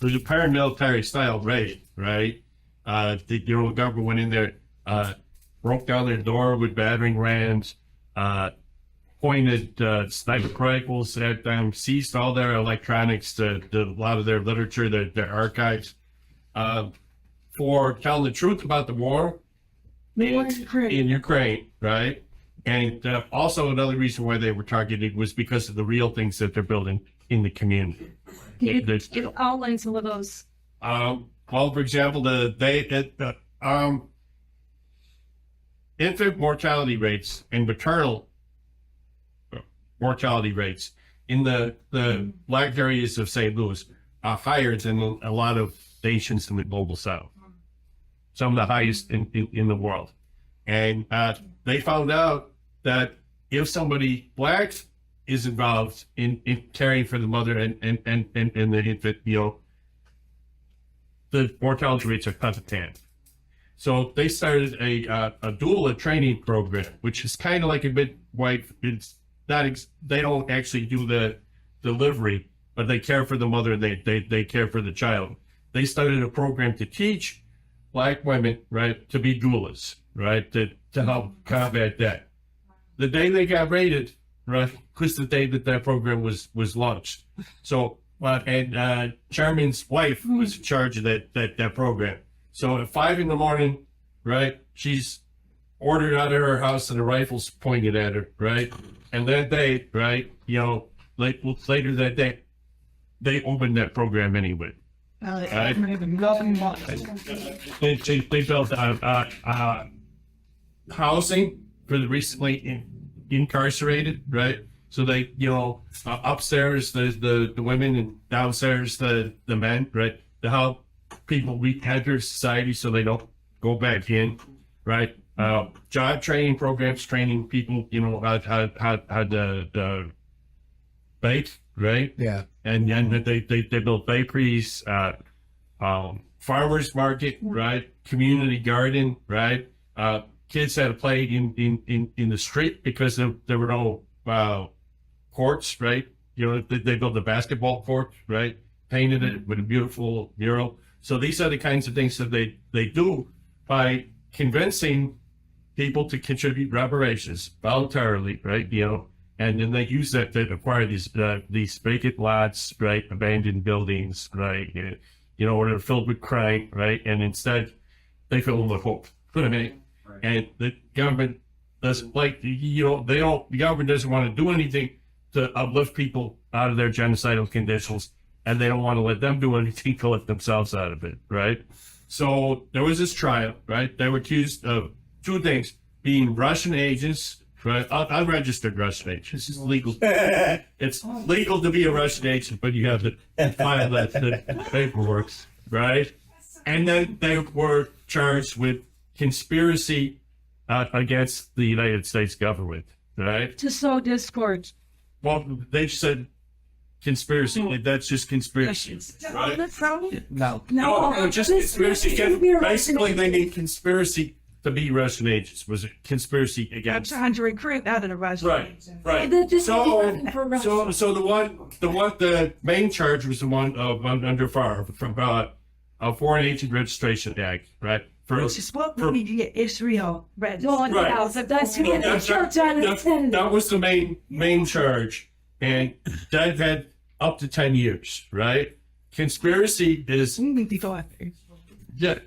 There's a paramilitary style raid, right? The government went in there, broke down their door with battering rams, pointed sniper rifles at them, seized all their electronics, a lot of their literature, their archives. For telling the truth about the war in Ukraine, right? And also another reason why they were targeted was because of the real things that they're building in the community. It outlines some of those. Well, for example, the infant mortality rates and maternal mortality rates in the black areas of St. Louis are higher than a lot of nations in the global south. Some of the highest in the world. And they found out that if somebody black is involved in caring for the mother and the infant, the mortality rates are cut to 10. So they started a doula training program, which is kind of like a midwife. It's not, they don't actually do the delivery, but they care for the mother and they care for the child. They started a program to teach black women, right, to be doulas, right, to help combat that. The day they got raided, right, was the day that program was launched. So, Chairman's wife was in charge of that program. So at 5 a.m, right, she's ordered out of her house and the rifle's pointed at her, right? And that day, right, later that day, they opened that program anyway. Right? They built housing for the recently incarcerated, right? So they, upstairs the women and downstairs the men, right? To help people re-enter society so they don't go back in, right? Job training programs, training people, how to bake, right? Yeah. And they built bakeries, farmers market, right? Community garden, right? Kids had to play in the street because there were no courts, right? They built a basketball court, right? Painted it with a beautiful mural. So these are the kinds of things that they do by convincing people to contribute reparations voluntarily, right? And then they use that to acquire these vacant lots, right? Abandoned buildings, right? Or they're filled with crime, right? And instead, they fill them with hope. Right. And the government doesn't the government doesn't want to do anything to uplift people out of their genocidal conditions, and they don't want to let them do anything to let themselves out of it, right? So there was this trial, right? They were accused of two things: being Russian agents, right? Unregistered Russian agents. This is legal. It's legal to be a Russian agent, but you have to file that paperwork, right? And then they were charged with conspiracy against the United States government, right? To sow discord. Well, they said conspiracy. That's just conspiracy, right? No, just conspiracy. Basically, they need conspiracy to be Russian agents. Was a conspiracy against Trying to recruit out of the Russian. right. So the main charge was the one of under FAR from Foreign Agent Registration Act, right? Which is what we need Israel. Right. That was the main charge, and that had up to 10 years, right? Conspiracy is yeah.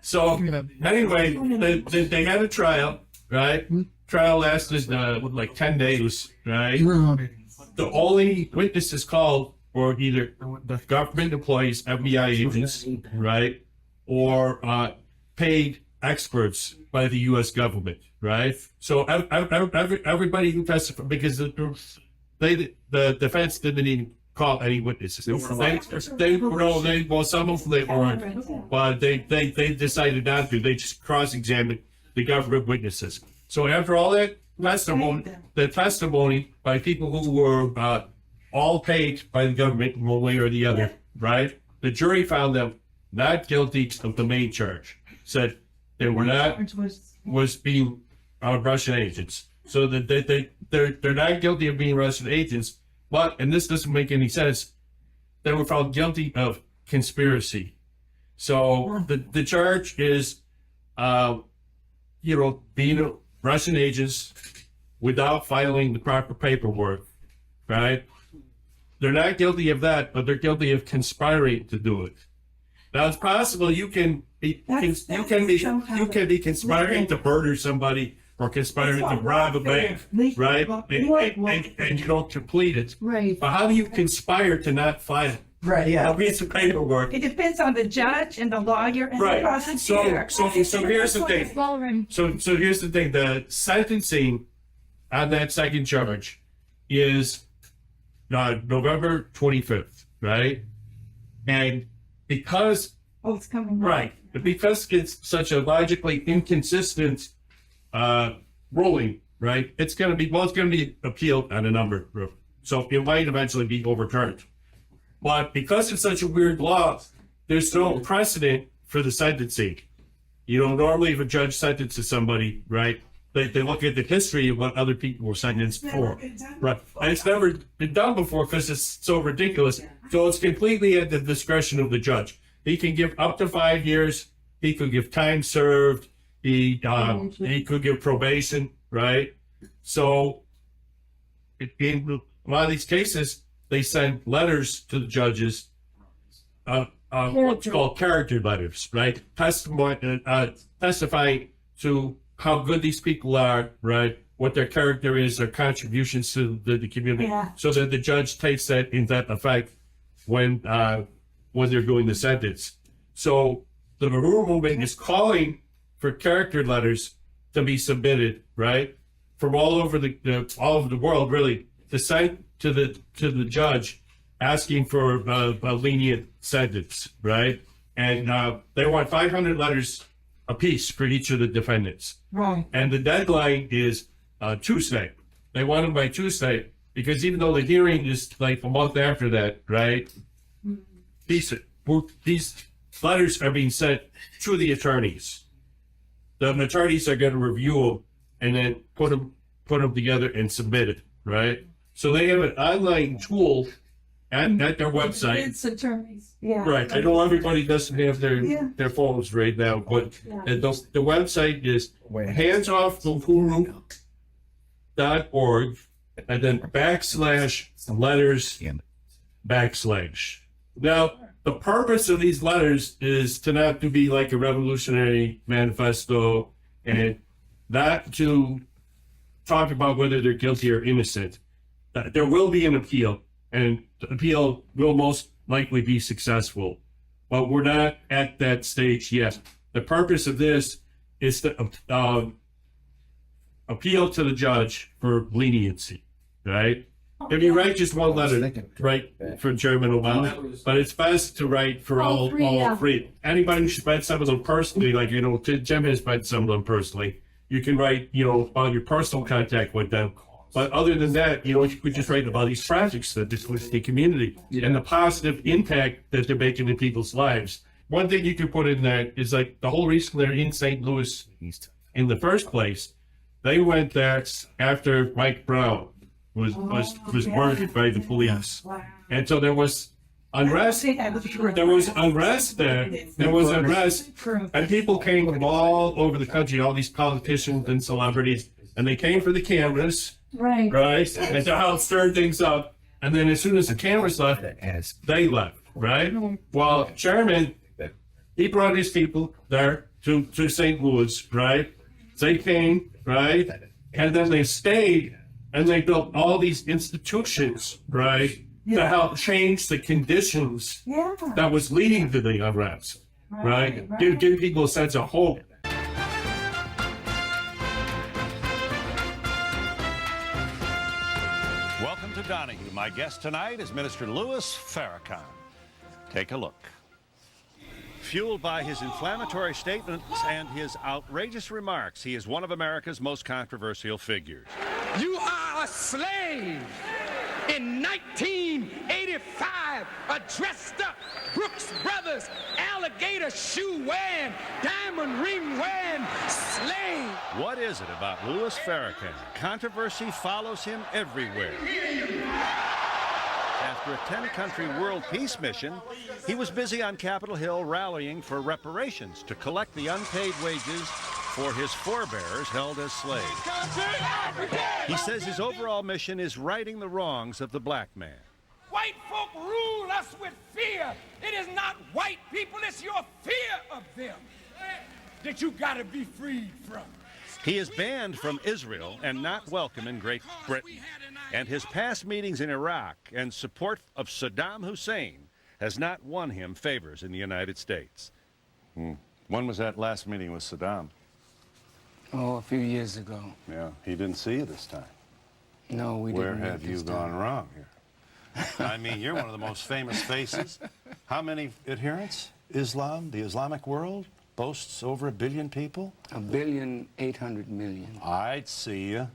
So anyway, they had a trial, right? Trial lasted like 10 days, right? The only witnesses called were either the government employees, FBI agents, right, or paid experts by the U.S. government, right? So everybody who testified, because the defense didn't even call any witnesses. Well, some of them they weren't, but they decided not to. They just cross-examined the government witnesses. So after all that testimony by people who were all paid by the government in one way or the other, right? The jury found them not guilty of the main charge. Said they were not was being Russian agents. So that they're not guilty of being Russian agents, but, and this doesn't make any sense, they were found guilty of conspiracy. So the charge is, being Russian agents without filing the proper paperwork, right? They're not guilty of that, but they're guilty of conspiring to do it. Now it's possible you can be conspiring to murder somebody or conspiring to rob a bank, right? And you don't complete it. Right. But how do you conspire to not file a piece of paperwork? It depends on the judge and the lawyer and the Right. prosecutor. So here's the thing. So here's the thing. The sentencing on that second charge is November 25th, right? And because It's coming. right, because it's such a logically inconsistent ruling, right? It's going to be appealed on a number, so it might eventually be overturned. But because it's such a weird law, there's no precedent for the sentencing. Normally if a judge sentences somebody, right, they look at the history of what other people were sentenced for, right? And it's never been done before because it's so ridiculous. So it's completely at the discretion of the judge. He can give up to 5 years. He could give time served. He could give probation, right? So in a lot of these cases, they send letters to the judges, what's called character letters, right? Testifying to how good these people are, right? What their character is, their contributions to the community, so that the judge takes that in that effect when they're doing the sentence. So the Mahura movement is calling for character letters to be submitted, right, from all over the world, really, to send to the judge, asking for a lenient sentence, right? And they want 500 letters apiece for each of the defendants. Right. And the deadline is Tuesday. They want them by Tuesday because even though the hearing is like a month after that, right? These letters are being sent to the attorneys. The attorneys are going to review them and then put them together and submit it, right? So they have an online tool at their website. It's attorneys. Yeah. Right. I know everybody doesn't have their phones right now, but the website is handsofmahura.org and then /letters/. Now, the purpose of these letters is to not to be like a revolutionary manifesto and not to talk about whether they're guilty or innocent. There will be an appeal, and the appeal will most likely be successful, but we're not at that stage yet. The purpose of this is to appeal to the judge for leniency, right? If you write just one letter, right, for Chairman Obama, but it's best to write for all three. Anybody who read some of them personally, like, Jim has read some of them personally, you can write, about your personal contact with them. But other than that, you could just write about these projects that this with the community and the positive impact that they're making in people's lives. One thing you can put in there is like the whole reason they're in St. Louis in the first place. They went there after Mike Brown was murdered by the police, and so there was unrest. There was unrest there. There was unrest, and people came from all over the country. All these politicians and celebrities, and they came for the cameras. Right. Right? And to help stir things up. And then as soon as the cameras left, they left, right? Well, Chairman, he brought his people there to St. Louis, right? They came, right? And then they stayed and they built all these institutions, right? To help change the conditions that was leading to the unrest, right? Give people a sense of hope. Welcome to Donahue. My guest tonight is Minister Louis Farrakhan. Take a look. Fueled by his inflammatory statements and his outrageous remarks, he is one of America's most controversial figures. You are a slave. In 1985, a dressed up Brooks Brothers alligator shoe wearing, diamond ring wearing slave. What is it about Louis Farrakhan? Controversy follows him everywhere. After a 10-country world peace mission, he was busy on Capitol Hill rallying for reparations to collect the unpaid wages for his forebears held as slaves. He says his overall mission is righting the wrongs of the black man. White folk rule us with fear. It is not white people, it's your fear of them that you gotta be freed from. He is banned from Israel and not welcome in Great Britain. And his past meetings in Iraq and support of Saddam Hussein has not won him favors in the United States. When was that last meeting with Saddam? Oh, a few years ago. Yeah, he didn't see you this time. No, we Where didn't. meet have you this gone time. wrong here? I mean, you're one of the most famous faces. How many adherents? Islam, the Islamic world, boasts over 1 billion people? 1,800,000,000. I'd see you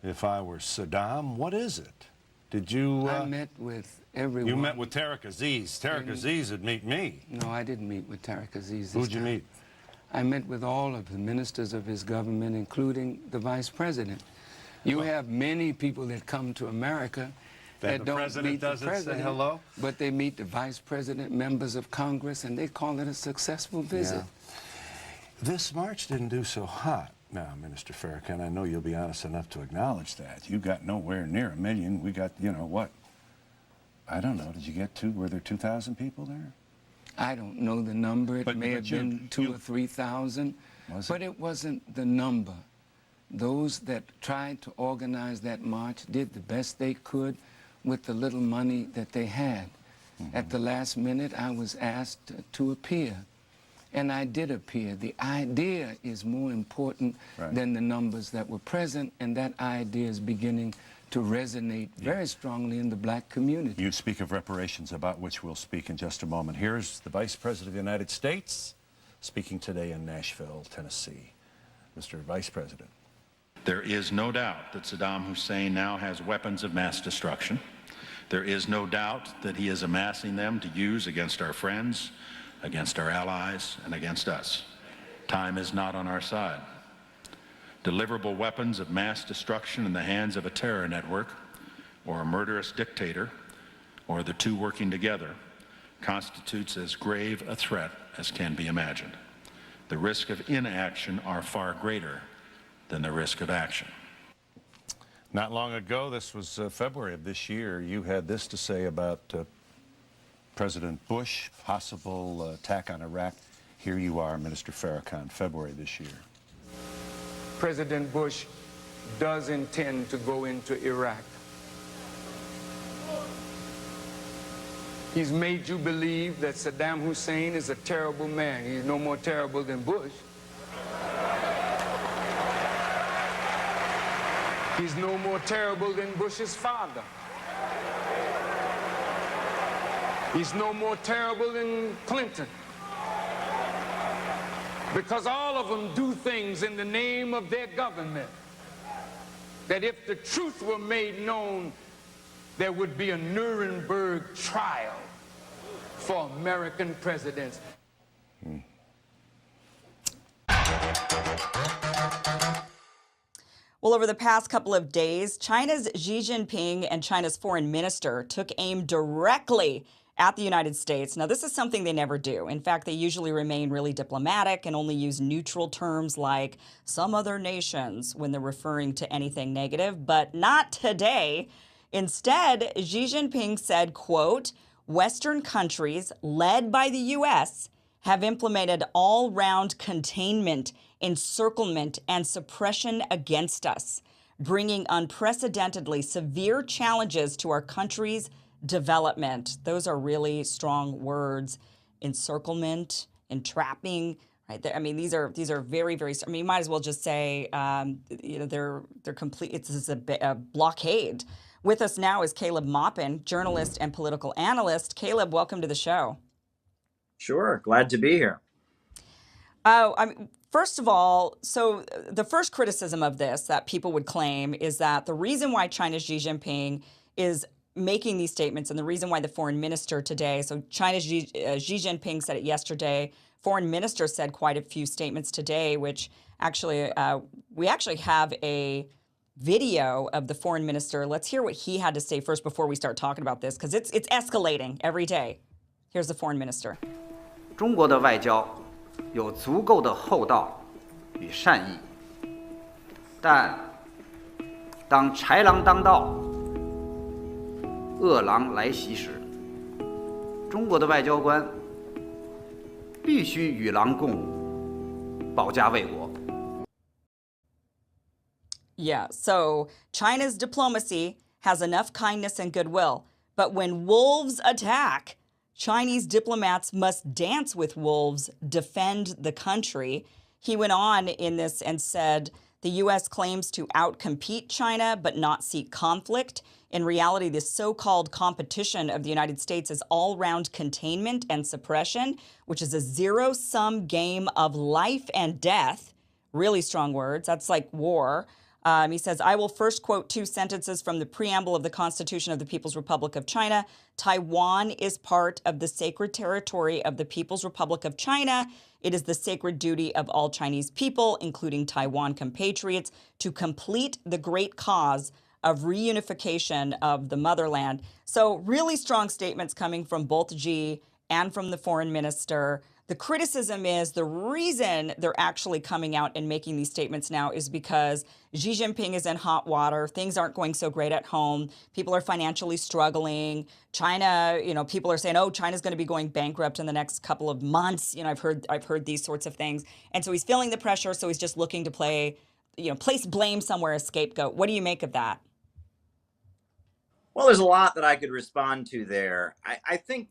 if I were Saddam. What is it? Did you... I met with everyone. You met with Tariq Aziz. Tariq Aziz would meet me. No, I didn't meet with Tariq Aziz this Who'd you time. meet? I met with all of the ministers of his government, including the vice president. You have many people that come to America Then that the don't president meet the doesn't say president, hello? but they meet the vice president, members of Congress, and they call it a successful visit. This march didn't do so hot. Now, Minister Farrakhan, I know you'll be honest enough to acknowledge that. You got nowhere near 1 million. We got, you know, what? I don't know. Did you get to, were there 2,000 people there? I don't know the number. It may have been 2,000 or 3,000, Was but it wasn't the number. Those that tried to organize that march did the best they could with the little money that they had. At the last minute, I was asked to appear, and I did appear. The idea is more important than the numbers that were present, and that idea is beginning to resonate very strongly in the black community. You speak of reparations, about which we'll speak in just a moment. Here's the Vice President of the United States speaking today in Nashville, Tennessee. Mr. Vice President. There is no doubt that Saddam Hussein now has weapons of mass destruction. There is no doubt that he is amassing them to use against our friends, against our allies, and against us. Time is not on our side. Deliverable weapons of mass destruction in the hands of a terror network or a murderous dictator, or the two working together, constitutes as grave a threat as can be imagined. The risk of inaction are far greater than the risk of action. Not long ago, this was February of this year, you had this to say about President Bush, possible attack on Iraq. Here you are, Minister Farrakhan, February this year. President Bush does intend to go into Iraq. He's made you believe that Saddam Hussein is a terrible man. He's no more terrible than Bush. He's no more terrible than Bush's father. He's no more terrible than Clinton. Because all of them do things in the name of their government that if the truth were made known, there would be a Nuremberg trial for American presidents. Well, over the past couple of days, China's Xi Jinping and China's foreign minister took aim directly at the United States. Now, this is something they never do. In fact, they usually remain really diplomatic and only use neutral terms like some other nations when they're referring to anything negative, but not today. Instead, Xi Jinping said, quote, Western countries led by the U.S. have implemented all-round containment, encirclement, and suppression against us, bringing unprecedentedly severe challenges to our country's development. Those are really strong words. Encirclement, entrapping, right? I mean, these are very, very. I mean, you might as well just say, they're complete. It's a blockade. With us now is Caleb Maupin, journalist and political analyst. Caleb, welcome to the show. Sure, glad to be here. First of all, so the first criticism of this that people would claim is that the reason why China's Xi Jinping is making these statements, and the reason why the foreign minister today, so China's Xi Jinping said it yesterday, foreign minister said quite a few statements today, which actually, we actually have a video of the foreign minister. Let's hear what he had to say first before we start talking about this, because it's escalating every day. Here's the foreign minister. 中国的外交有足够的厚道与善意，但当豺狼当道、恶狼来袭时，中国的外交官必须与狼共舞，保家卫国。 Yeah, so China's diplomacy has enough kindness and goodwill, but when wolves attack, Chinese diplomats must dance with wolves, defend the country. He went on in this and said the U.S. claims to outcompete China but not seek conflict. In reality, this so-called competition of the United States is all-round containment and suppression, which is a zero-sum game of life and death. Really strong words. That's like war. He says, I will first quote two sentences from the preamble of the Constitution of the People's Republic of China. Taiwan is part of the sacred territory of the People's Republic of China. It is the sacred duty of all Chinese people, including Taiwan compatriots, to complete the great cause of reunification of the motherland. So really strong statements coming from both Xi and from the foreign minister. The criticism is the reason they're actually coming out and making these statements now is because Xi Jinping is in hot water. Things aren't going so great at home. People are financially struggling. China, people are saying, oh, China's going to be going bankrupt in the next couple of months. I've heard these sorts of things. And so he's feeling the pressure. So he's just looking to place blame somewhere, a scapegoat. What do you make of that? Well, there's a lot that I could respond to there. I think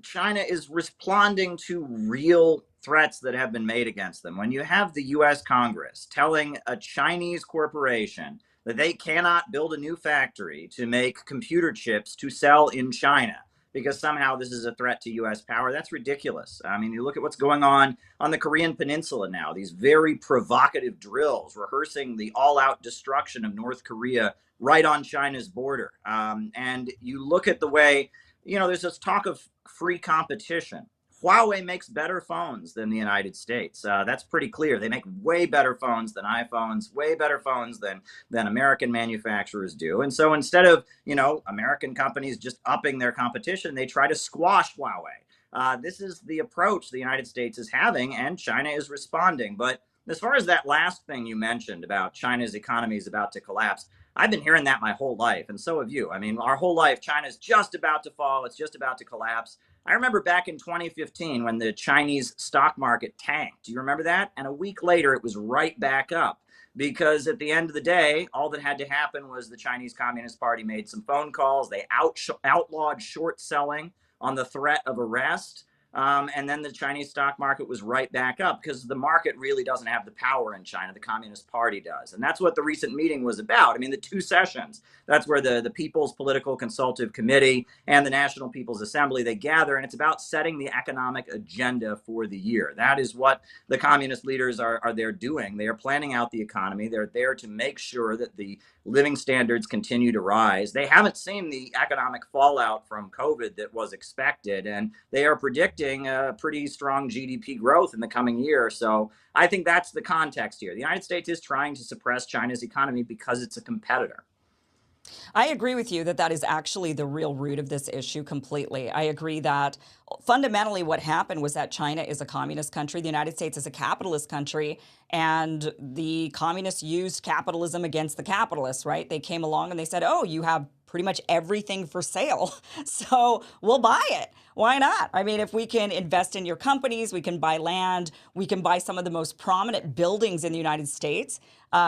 China is responding to real threats that have been made against them. When you have the U.S. Congress telling a Chinese corporation that they cannot build a new factory to make computer chips to sell in China because somehow this is a threat to U.S. power, that's ridiculous. I mean, you look at what's going on the Korean Peninsula now, these very provocative drills rehearsing the all-out destruction of North Korea right on China's border. And you look at the way, there's this talk of free competition. Huawei makes better phones than the United States. That's pretty clear. They make way better phones than iPhones, way better phones than American manufacturers do. And so instead of, American companies just upping their competition, they try to squash Huawei. This is the approach the United States is having, and China is responding. But as far as that last thing you mentioned about China's economy is about to collapse, I've been hearing that my whole life, and so have you. I mean, our whole life, China's just about to fall. It's just about to collapse. I remember back in 2015 when the Chinese stock market tanked. Do you remember that? And a week later, it was right back up because at the end of the day, all that had to happen was the Chinese Communist Party made some phone calls. They outlawed short selling on the threat of arrest. And then the Chinese stock market was right back up because the market really doesn't have the power in China. The Communist Party does. And that's what the recent meeting was about. I mean, the two sessions, that's where the People's Political Consultative Committee and the National People's Assembly, they gather, and it's about setting the economic agenda for the year. That is what the communist leaders are there doing. They are planning out the economy. They're there to make sure that the living standards continue to rise. They haven't seen the economic fallout from COVID that was expected, and they are predicting a pretty strong GDP growth in the coming year. So I think that's the context here. The United States is trying to suppress China's economy because it's a competitor. I agree with you that that is actually the real root of this issue completely. I agree that fundamentally what happened was that China is a communist country, the United States is a capitalist country, and the communists used capitalism against the capitalists, right? They came along and they said, oh, you have pretty much everything for sale, so we'll buy it. Why not? I mean, if we can invest in your companies, we can buy land, we can buy some of the most prominent buildings in the United States.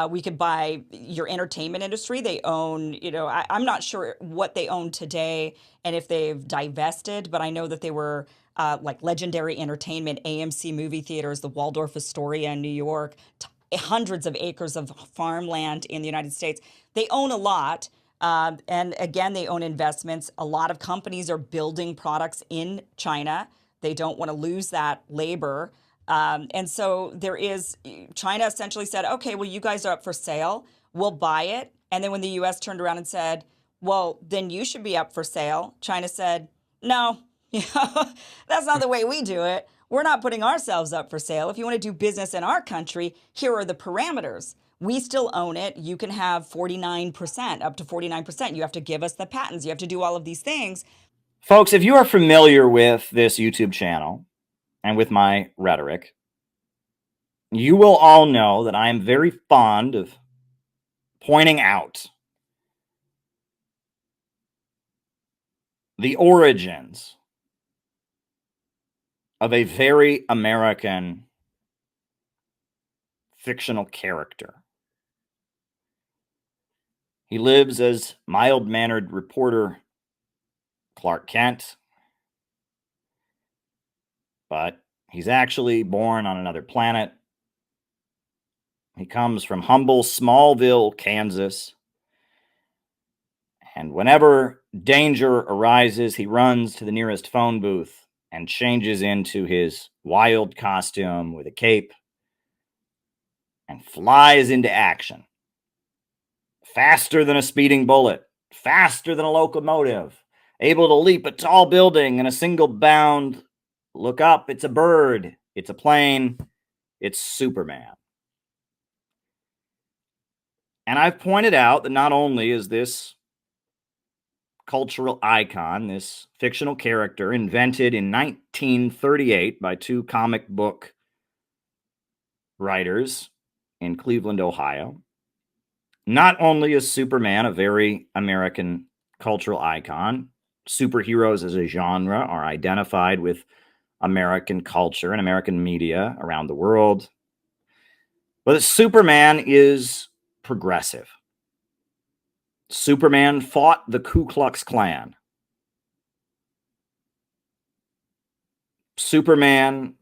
We could buy your entertainment industry. They own, I'm not sure what they own today and if they've divested, but I know that they were like Legendary Entertainment, AMC movie theaters, the Waldorf Astoria in New York, hundreds of acres of farmland in the United States. They own a lot. And again, they own investments. A lot of companies are building products in China. They don't want to lose that labor. And so China essentially said, okay, well, you guys are up for sale. We'll buy it. And then when the US turned around and said, well, then you should be up for sale, China said, no, that's not the way we do it. We're not putting ourselves up for sale. If you want to do business in our country, here are the parameters. We still own it. You can have 49%, up to 49%. You have to give us the patents. You have to do all of these things. Folks, if you are familiar with this YouTube channel and with my rhetoric, you will all know that I am very fond of pointing out the origins of a very American fictional character. He lives as mild-mannered reporter Clark Kent, but he's actually born on another planet. He comes from humble Smallville, Kansas, and whenever danger arises, he runs to the nearest phone booth and changes into his wild costume with a cape and flies into action. Faster than a speeding bullet, faster than a locomotive, able to leap a tall building in a single bound. Look up, it's a bird, it's a plane, it's Superman. And I've pointed out that not only is this cultural icon, this fictional character invented in 1938 by two comic book writers in Cleveland, Ohio, not only is Superman a very American cultural icon, superheroes as a genre are identified with American culture and American media around the world, but Superman is progressive. Superman fought the Ku Klux Klan. Superman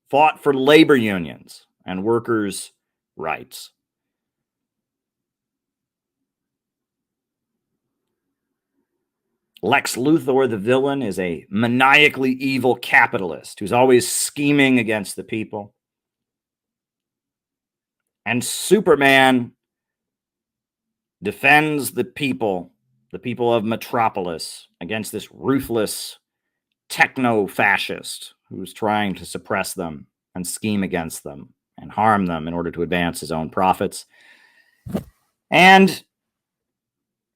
fought for labor unions and workers' rights. Lex Luthor, the villain, is a maniacally evil capitalist who's always scheming against the people. And Superman defends the people of Metropolis, against this ruthless techno-fascist who's trying to suppress them and scheme against them and harm them in order to advance his own profits. And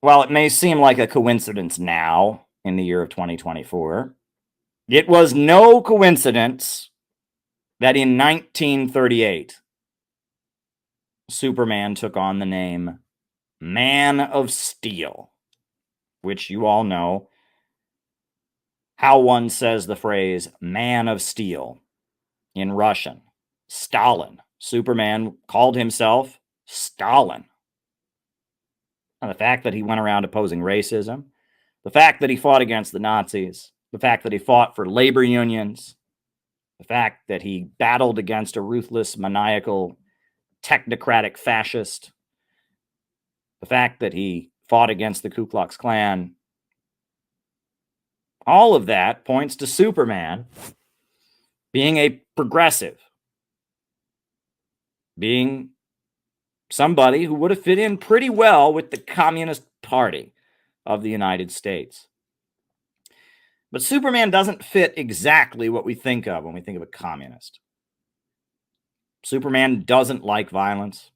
while it may seem like a coincidence now in the year of 2024, it was no coincidence that in 1938, Superman took on the name Man of Steel, which you all know how one says the phrase Man of Steel in Russian. Stalin. Superman called himself Stalin. And the fact that he went around opposing racism, the fact that he fought against the Nazis, the fact that he fought for labor unions, the fact that he battled against a ruthless, maniacal, technocratic fascist, the fact that he fought against the Ku Klux Klan, all of that points to Superman being a progressive, being somebody who would have fit in pretty well with the Communist Party of the United States. But Superman doesn't fit exactly what we think of when we think of a communist. Superman doesn't like violence.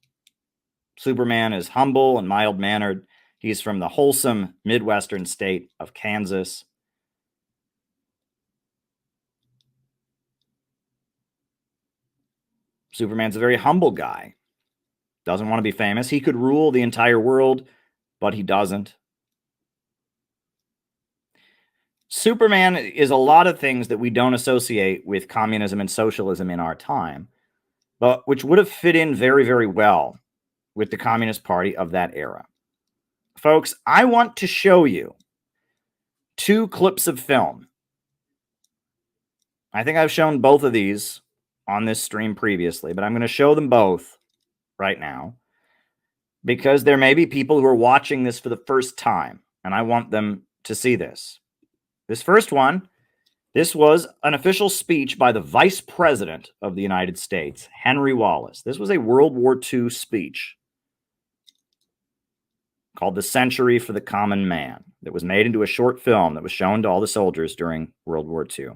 Superman is humble and mild-mannered. He's from the wholesome Midwestern state of Kansas. Superman's a very humble guy. Doesn't want to be famous. He could rule the entire world, but he doesn't. Superman is a lot of things that we don't associate with communism and socialism in our time, but which would have fit in very, very well with the Communist Party of that era. Folks, I want to show you two clips of film. I think I've shown both of these on this stream previously, but I'm going to show them both right now. because there may be people who are watching this for the first time, and I want them to see this. This first one, this was an official speech by the Vice President of the United States, Henry Wallace. This was a World War II speech called The Century for the Common Man that was made into a short film that was shown to all the soldiers during World War II.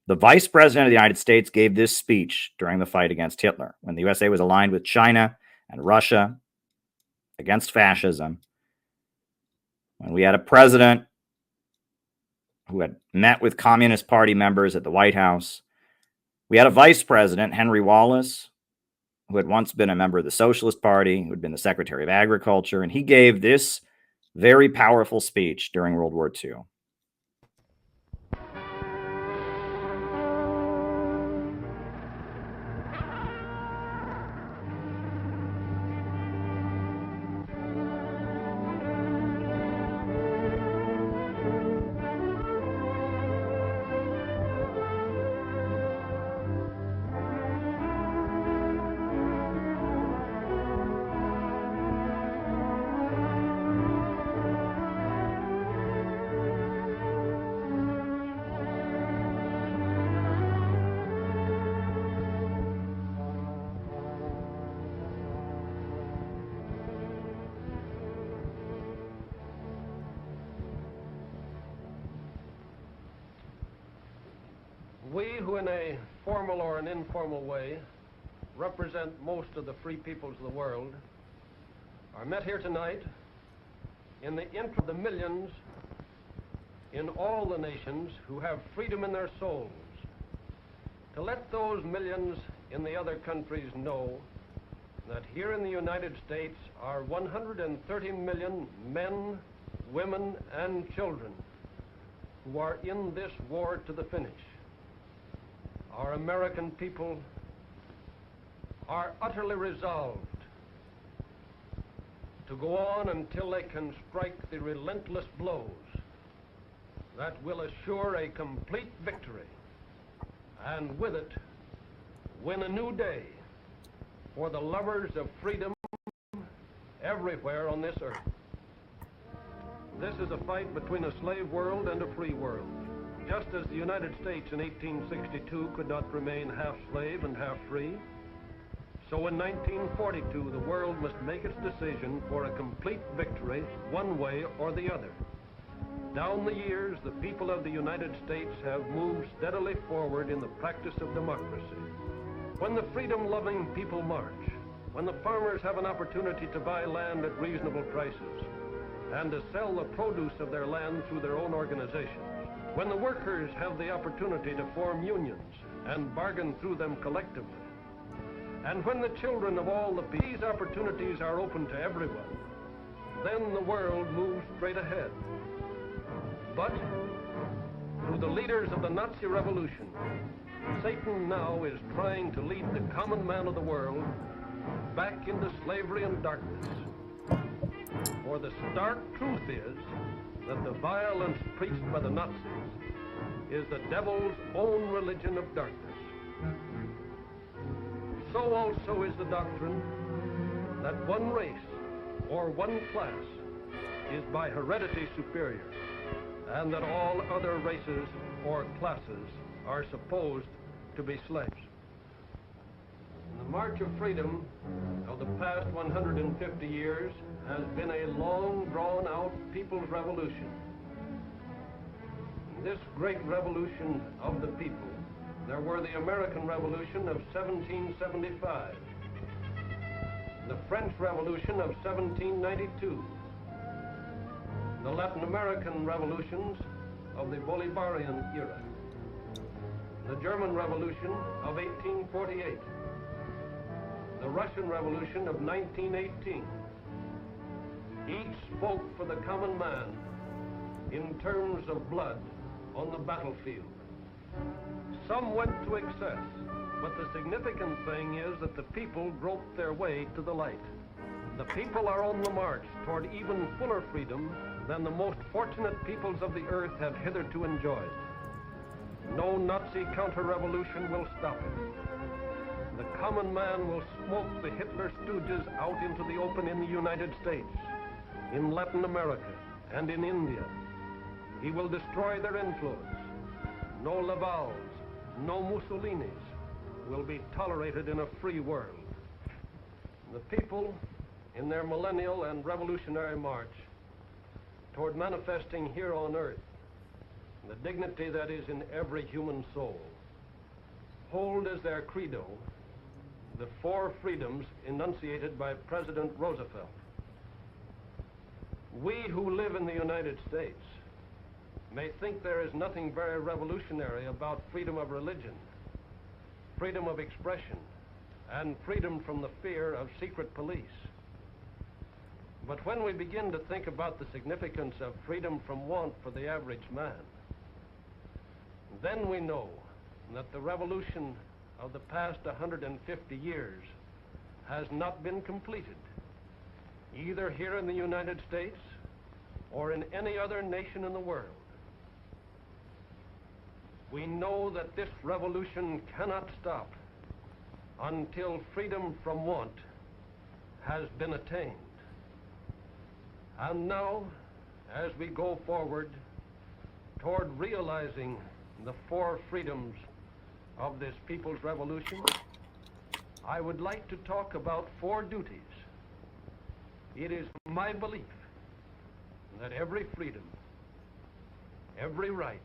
The Vice President of the United States gave this speech during the fight against Hitler, when the USA was aligned with China and Russia against fascism, when we had a president who had met with Communist Party members at the White House. We had a vice president, Henry Wallace, who had once been a member of the Socialist Party, who had been the Secretary of Agriculture, and he gave this very powerful speech during World War II. We who in a formal or an informal way represent most of the free peoples of the world are met here tonight in the interest of the millions in all the nations who have freedom in their souls, to let those millions in the other countries know that here in the United States are 130 million men, women, and children who are in this war to the finish. Our American people are utterly resolved to go on until they can strike the relentless blows that will assure a complete victory, and with it win a new day for the lovers of freedom everywhere on this earth. This is a fight between a slave world and a free world. Just as the United States in 1862 could not remain half slave and half free, so in 1942 the world must make its decision for a complete victory one way or the other. Down the years, the people of the United States have moved steadily forward in the practice of democracy. When the freedom-loving people march, when the farmers have an opportunity to buy land at reasonable prices and to sell the produce of their land through their own organizations, when the workers have the opportunity to form unions and bargain through them collectively, and when the children of all the people, these opportunities are open to everyone, then the world moves straight ahead. But through the leaders of the Nazi Revolution, Satan now is trying to lead the common man of the world back into slavery and darkness. For the stark truth is that the violence preached by the Nazis is the devil's own religion of darkness. So also is the doctrine that one race or one class is by heredity superior, and that all other races or classes are supposed to be slaves. The march of freedom of the past 150 years has been a long, drawn-out people's revolution. In this great revolution of the people, there were the American Revolution of 1775, the French Revolution of 1792, the Latin American revolutions of the Bolivarian era, the German Revolution of 1848, the Russian Revolution of 1918. Each spoke for the common man in terms of blood on the battlefield. Some went to excess, but the significant thing is that the people groped their way to the light. The people are on the march toward even fuller freedom than the most fortunate peoples of the earth have hitherto enjoyed. No Nazi counter-revolution will stop it. the common man will smoke the Hitler stooges out into the open in the United States, in Latin America, and in India. He will destroy their influence. No Lavals, no Mussolinis will be tolerated in a free world. The people, in their millennial and revolutionary march toward manifesting here on earth the dignity that is in every human soul, hold as their credo the 4 freedoms enunciated by President Roosevelt. We who live in the United States may think there is nothing very revolutionary about freedom of religion, freedom of expression, and freedom from the fear of secret police. But when we begin to think about the significance of freedom from want for the average man, then we know that the revolution of the past 150 years has not been completed, either here in the United States or in any other nation in the world. We know that this revolution cannot stop until freedom from want has been attained. And now, as we go forward toward realizing the 4 freedoms of this people's revolution, I would like to talk about 4 duties. It is my belief that every freedom, every right,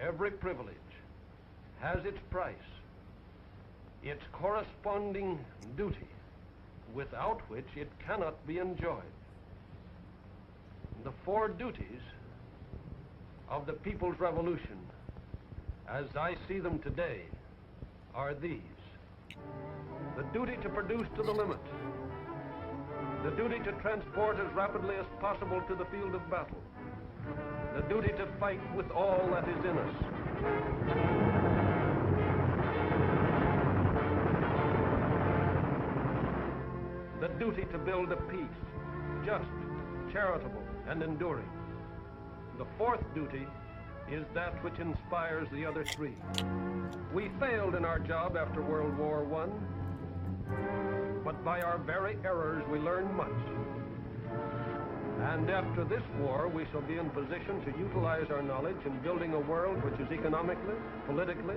every privilege has its price, its corresponding duty, without which it cannot be enjoyed. The 4 duties of the People's Revolution, as I see them today, are these. The duty to produce to the limit. The duty to transport as rapidly as possible to the field of battle. The duty to fight with all that is in us. The duty to build a peace, just, charitable, and enduring. The 4th duty is that which inspires the other 3. We failed in our job after World War I, but by our very errors we learned much. And after this war, we shall be in position to utilize our knowledge in building a world which is economically, politically,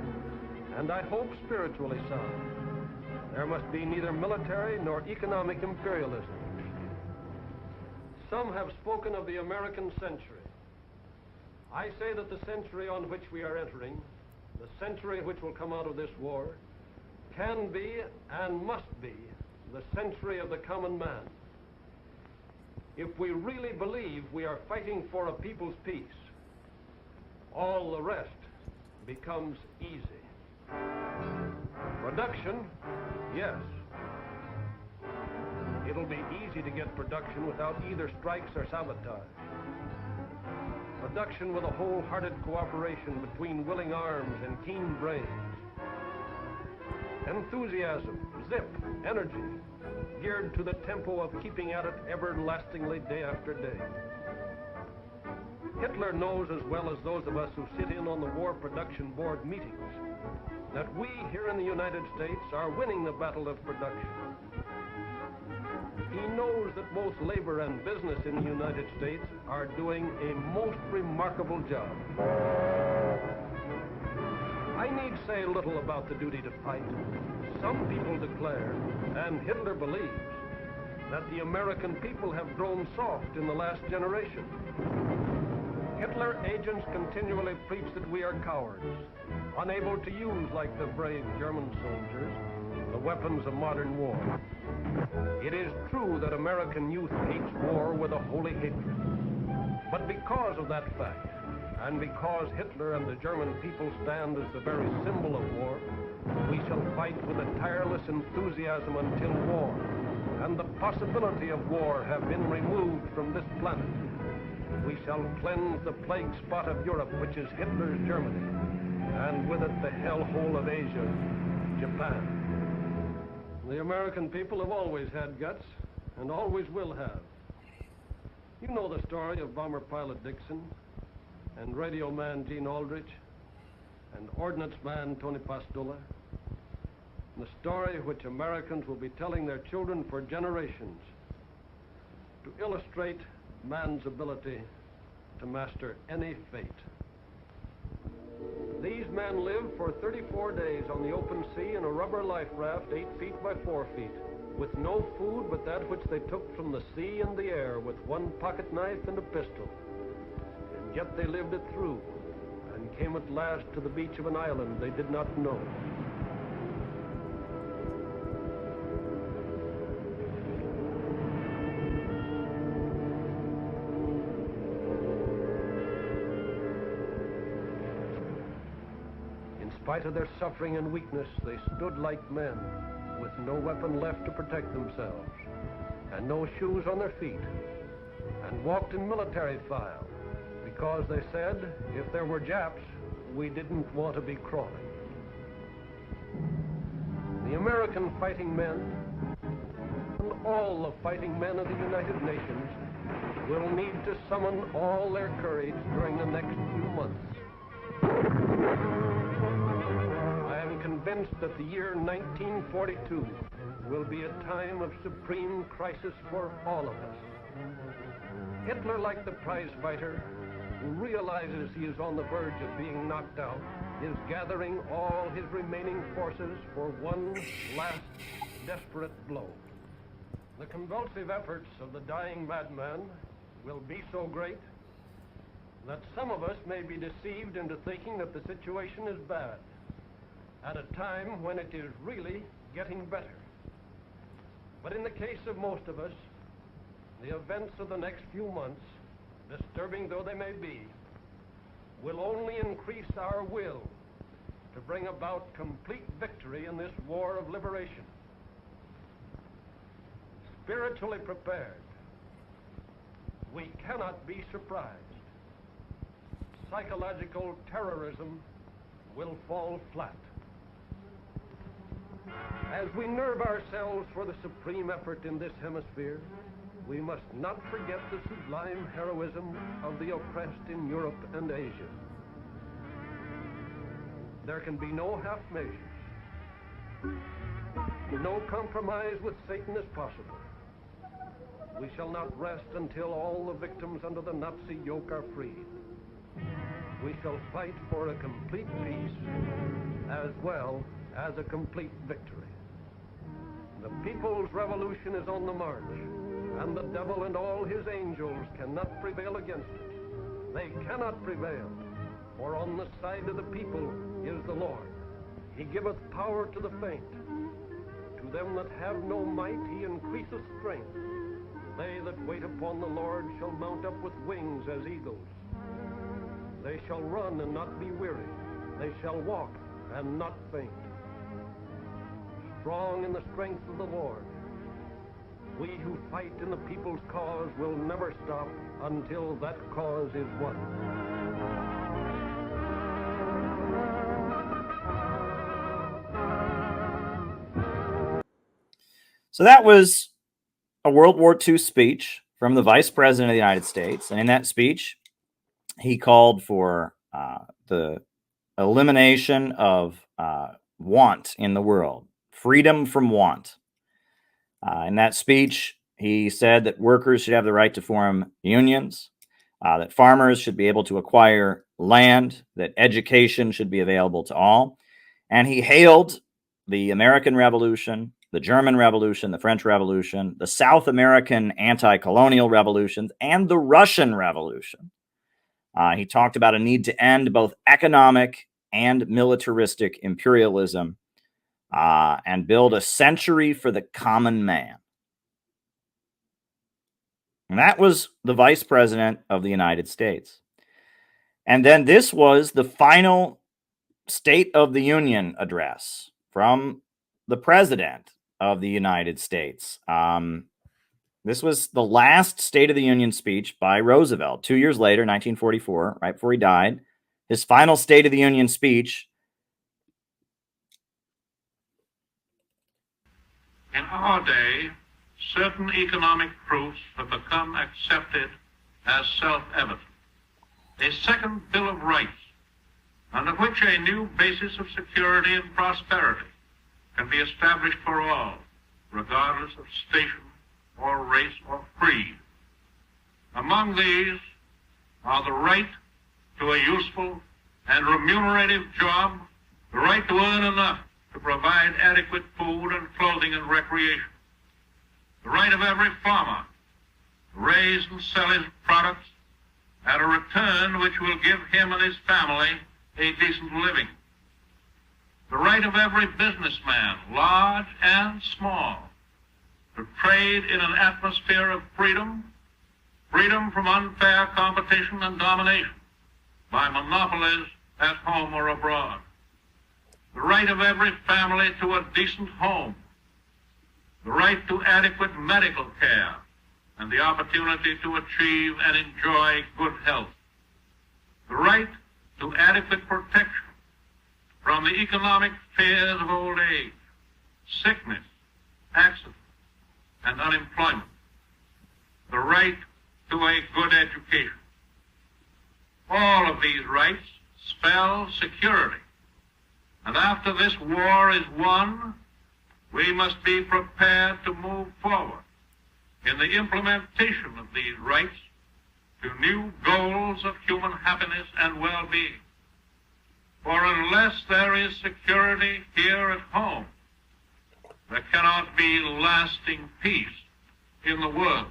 and I hope spiritually sound. There must be neither military nor economic imperialism. Some have spoken of the American century. I say that the century on which we are entering, the century which will come out of this war, can be and must be the century of the common man. If we really believe we are fighting for a people's peace, all the rest becomes easy. Production, yes. It'll be easy to get production without either strikes or sabotage. Production with a wholehearted cooperation between willing arms and keen brains. Enthusiasm, zip, energy, geared to the tempo of keeping at it everlastingly day after day. Hitler knows as well as those of us who sit in on the War Production Board meetings that we here in the United States are winning the battle of production. He knows that both labor and business in the United States are doing a most remarkable job. I need say little about the duty to fight. Some people declare, and Hitler believes, that the American people have grown soft in the last generation. Hitler agents continually preach that we are cowards, unable to use, like the brave German soldiers, the weapons of modern war. It is true that American youth hates war with a holy hatred. But because of that fact, and because Hitler and the German people stand as the very symbol of war, we shall fight with a tireless enthusiasm until war and the possibility of war have been removed from this planet. We shall cleanse the plague spot of Europe, which is Hitler's Germany, and with it the hellhole of Asia, Japan. The American people have always had guts, and always will have. You know the story of bomber pilot Dixon, and radio man Gene Aldrich, and ordnance man Tony Pastula. the story which Americans will be telling their children for generations to illustrate man's ability to master any fate. These men lived for 34 days on the open sea in a rubber life raft 8 feet by 4 feet, with no food but that which they took from the sea and the air, with one pocket knife and a pistol. And yet they lived it through and came at last to the beach of an island they did not know. In spite of their suffering and weakness, they stood like men, with no weapon left to protect themselves, and no shoes on their feet, and walked in military file, because they said, if there were Japs, we didn't want to be crawling. The American fighting men, and all the fighting men of the United Nations, will need to summon all their courage during the next few months. I am convinced that the year 1942 will be a time of supreme crisis for all of us. Hitler, like the prize fighter, who realizes he is on the verge of being knocked out, is gathering all his remaining forces for one last desperate blow. The convulsive efforts of the dying madman will be so great that some of us may be deceived into thinking that the situation is bad, at a time when it is really getting better. But in the case of most of us, the events of the next few months, disturbing though they may be, will only increase our will to bring about complete victory in this war of liberation. Spiritually prepared, we cannot be surprised. Psychological terrorism will fall flat. As we nerve ourselves for the supreme effort in this hemisphere, we must not forget the sublime heroism of the oppressed in Europe and Asia. There can be no half measures. No compromise with Satan is possible. We shall not rest until all the victims under the Nazi yoke are freed. We shall fight for a complete peace as well as a complete victory. The people's revolution is on the march, and the devil and all his angels cannot prevail against it. They cannot prevail, for on the side of the people is the Lord. He giveth power to the faint. To them that have no might he increaseth strength. They that wait upon the Lord shall mount up with wings as eagles. They shall run and not be weary. They shall walk and not faint. Strong in the strength of the Lord, we who fight in the people's cause will never stop until that cause is won. So that was a World War II speech from the Vice President of the United States. And in that speech, he called for the elimination of want in the world, freedom from want. In that speech, he said that workers should have the right to form unions, that farmers should be able to acquire land, that education should be available to all. And he hailed the American Revolution, the German Revolution, the French Revolution, the South American anti-colonial revolutions, and the Russian Revolution. He talked about a need to end both economic and militaristic imperialism and build a century for the common man. And that was the Vice President of the United States. And then this was the final State of the Union address from the President of the United States. This was the last State of the Union speech by Roosevelt. 2 years later, 1944, right before he died, his final State of the Union speech. In our day, certain economic proofs have become accepted as self-evident. A second Bill of Rights, under which a new basis of security and prosperity can be established for all, regardless of station or race or creed. Among these are the right to a useful and remunerative job, the right to earn enough to provide adequate food and clothing and recreation, the right of every farmer to raise and sell his products at a return which will give him and his family a decent living, the right of every businessman, large and small, to trade in an atmosphere of freedom, freedom from unfair competition and domination by monopolies at home or abroad, the right of every family to a decent home, the right to adequate medical care, and the opportunity to achieve and enjoy good health, the right to adequate protection from the economic fears of old age, sickness, accident, and unemployment, the right to a good education. All of these rights spell security. And after this war is won, we must be prepared to move forward in the implementation of these rights to new goals of human happiness and well-being. For unless there is security here at home, there cannot be lasting peace in the world.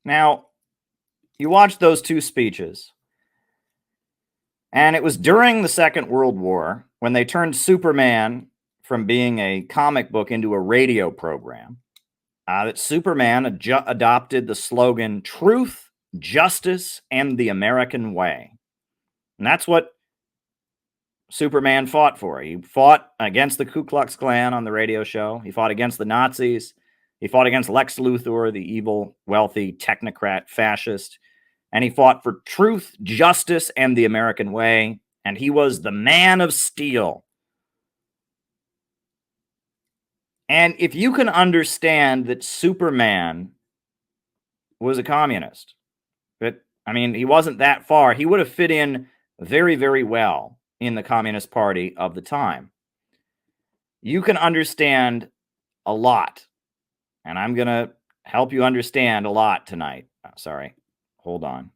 Now, you watch those two speeches, and it was during the Second World War when they turned Superman from being a comic book into a radio program, that Superman adopted the slogan, "Truth, Justice, and the American Way." And that's what Superman fought for. He fought against the Ku Klux Klan on the radio show. He fought against the Nazis. He fought against Lex Luthor, the evil, wealthy technocrat fascist. And he fought for truth, justice, and the American way. And he was the man of steel. And if you can understand that Superman was a communist, but I mean, he wasn't that far. He would have fit in very, very well in the Communist Party of the time. You can understand a lot. And I'm going to help you understand a lot tonight. Oh, sorry. Hold on.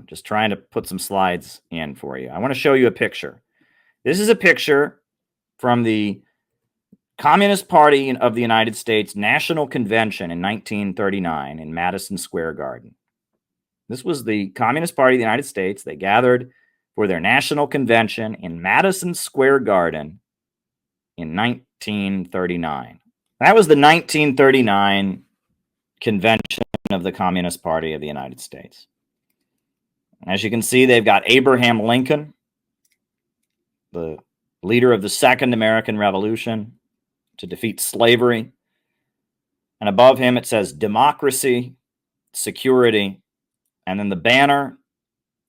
Just trying to put some slides in for you. I want to show you a picture. This is a picture from the Communist Party of the United States National Convention in 1939 in Madison Square Garden. This was the Communist Party of the United States. They gathered for their national convention in Madison Square Garden in 1939. That was the 1939 convention of the Communist Party of the United States. As you can see, they've got Abraham Lincoln, the leader of the Second American Revolution to defeat slavery. And above him, it says democracy, security. And then the banner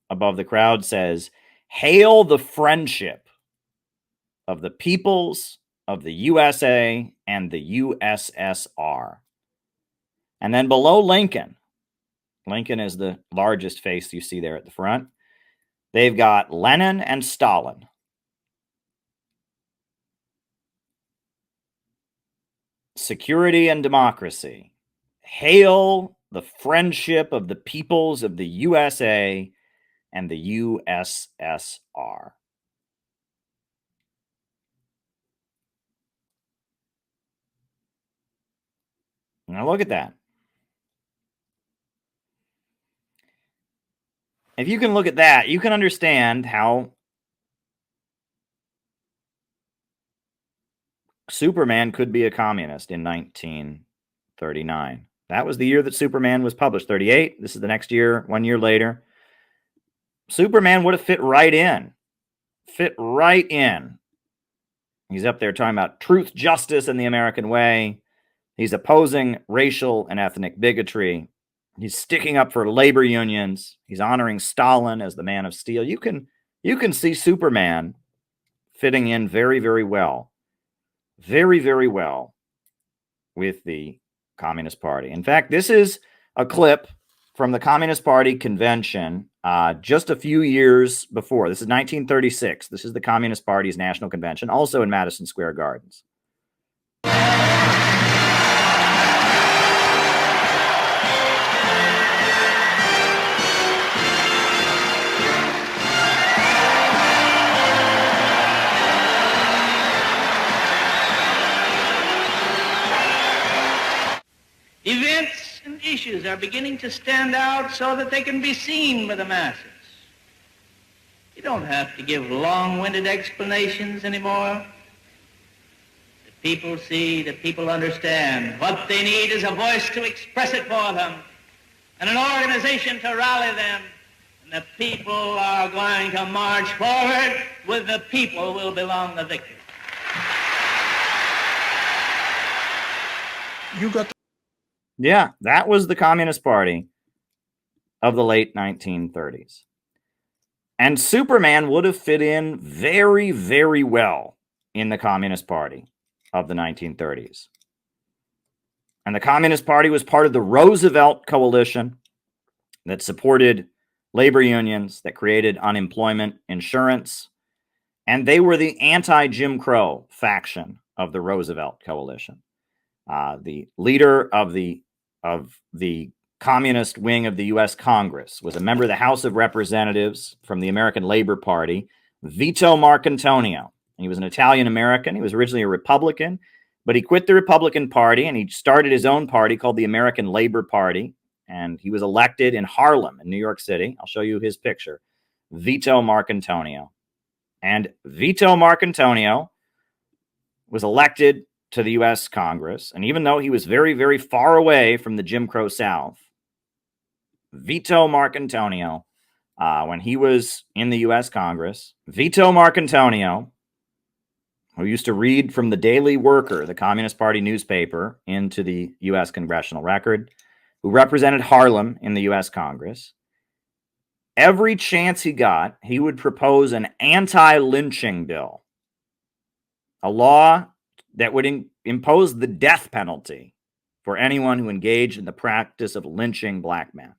above the crowd says, "Hail the friendship of the peoples of the USA and the USSR." And then below Lincoln is the largest face you see there at the front. They've got Lenin and Stalin. Security and democracy. Hail the friendship of the peoples of the USA and the USSR. Now look at that. If you can look at that, you can understand how Superman could be a communist in 1939. That was the year that Superman was published, 38. This is the next year, 1 year later. Superman would have fit right in. He's up there talking about truth, justice, and the American way. He's opposing racial and ethnic bigotry. He's sticking up for labor unions. He's honoring Stalin as the man of steel. You can see Superman fitting in very, very well. Very, very well with the Communist Party. In fact, this is a clip from the Communist Party convention just a few years before. This is 1936. This is the Communist Party's national convention, also in Madison Square Gardens. Events and issues are beginning to stand out so that they can be seen by the masses. You don't have to give long-winded explanations anymore. The people see, the people understand. What they need is a voice to express it for them and an organization to rally them. And the people are going to march forward. With the people will belong the victory. You got Yeah, that was the Communist Party of the late 1930s. And Superman would have fit in very, very well in the Communist Party of the 1930s. And the Communist Party was part of the Roosevelt coalition that supported labor unions, that created unemployment insurance, and they were the anti-Jim Crow faction of the Roosevelt coalition. The leader of the communist wing of the U.S. Congress was a member of the House of Representatives from the American Labor Party, Vito Marcantonio. He was an Italian-American. He was originally a Republican, but he quit the Republican Party and he started his own party called the American Labor Party. And he was elected in Harlem in New York City. I'll show you his picture. Vito Marcantonio. And Vito Marcantonio was elected to the U.S. Congress. And even though he was very, very far away from the Jim Crow South, Vito Marcantonio, when he was in the U.S. Congress, Vito Marcantonio, who used to read from the Daily Worker, the Communist Party newspaper, into the U.S. Congressional Record, who represented Harlem in the U.S. Congress, every chance he got, he would propose an anti-lynching bill, a law that would impose the death penalty for anyone who engaged in the practice of lynching black men.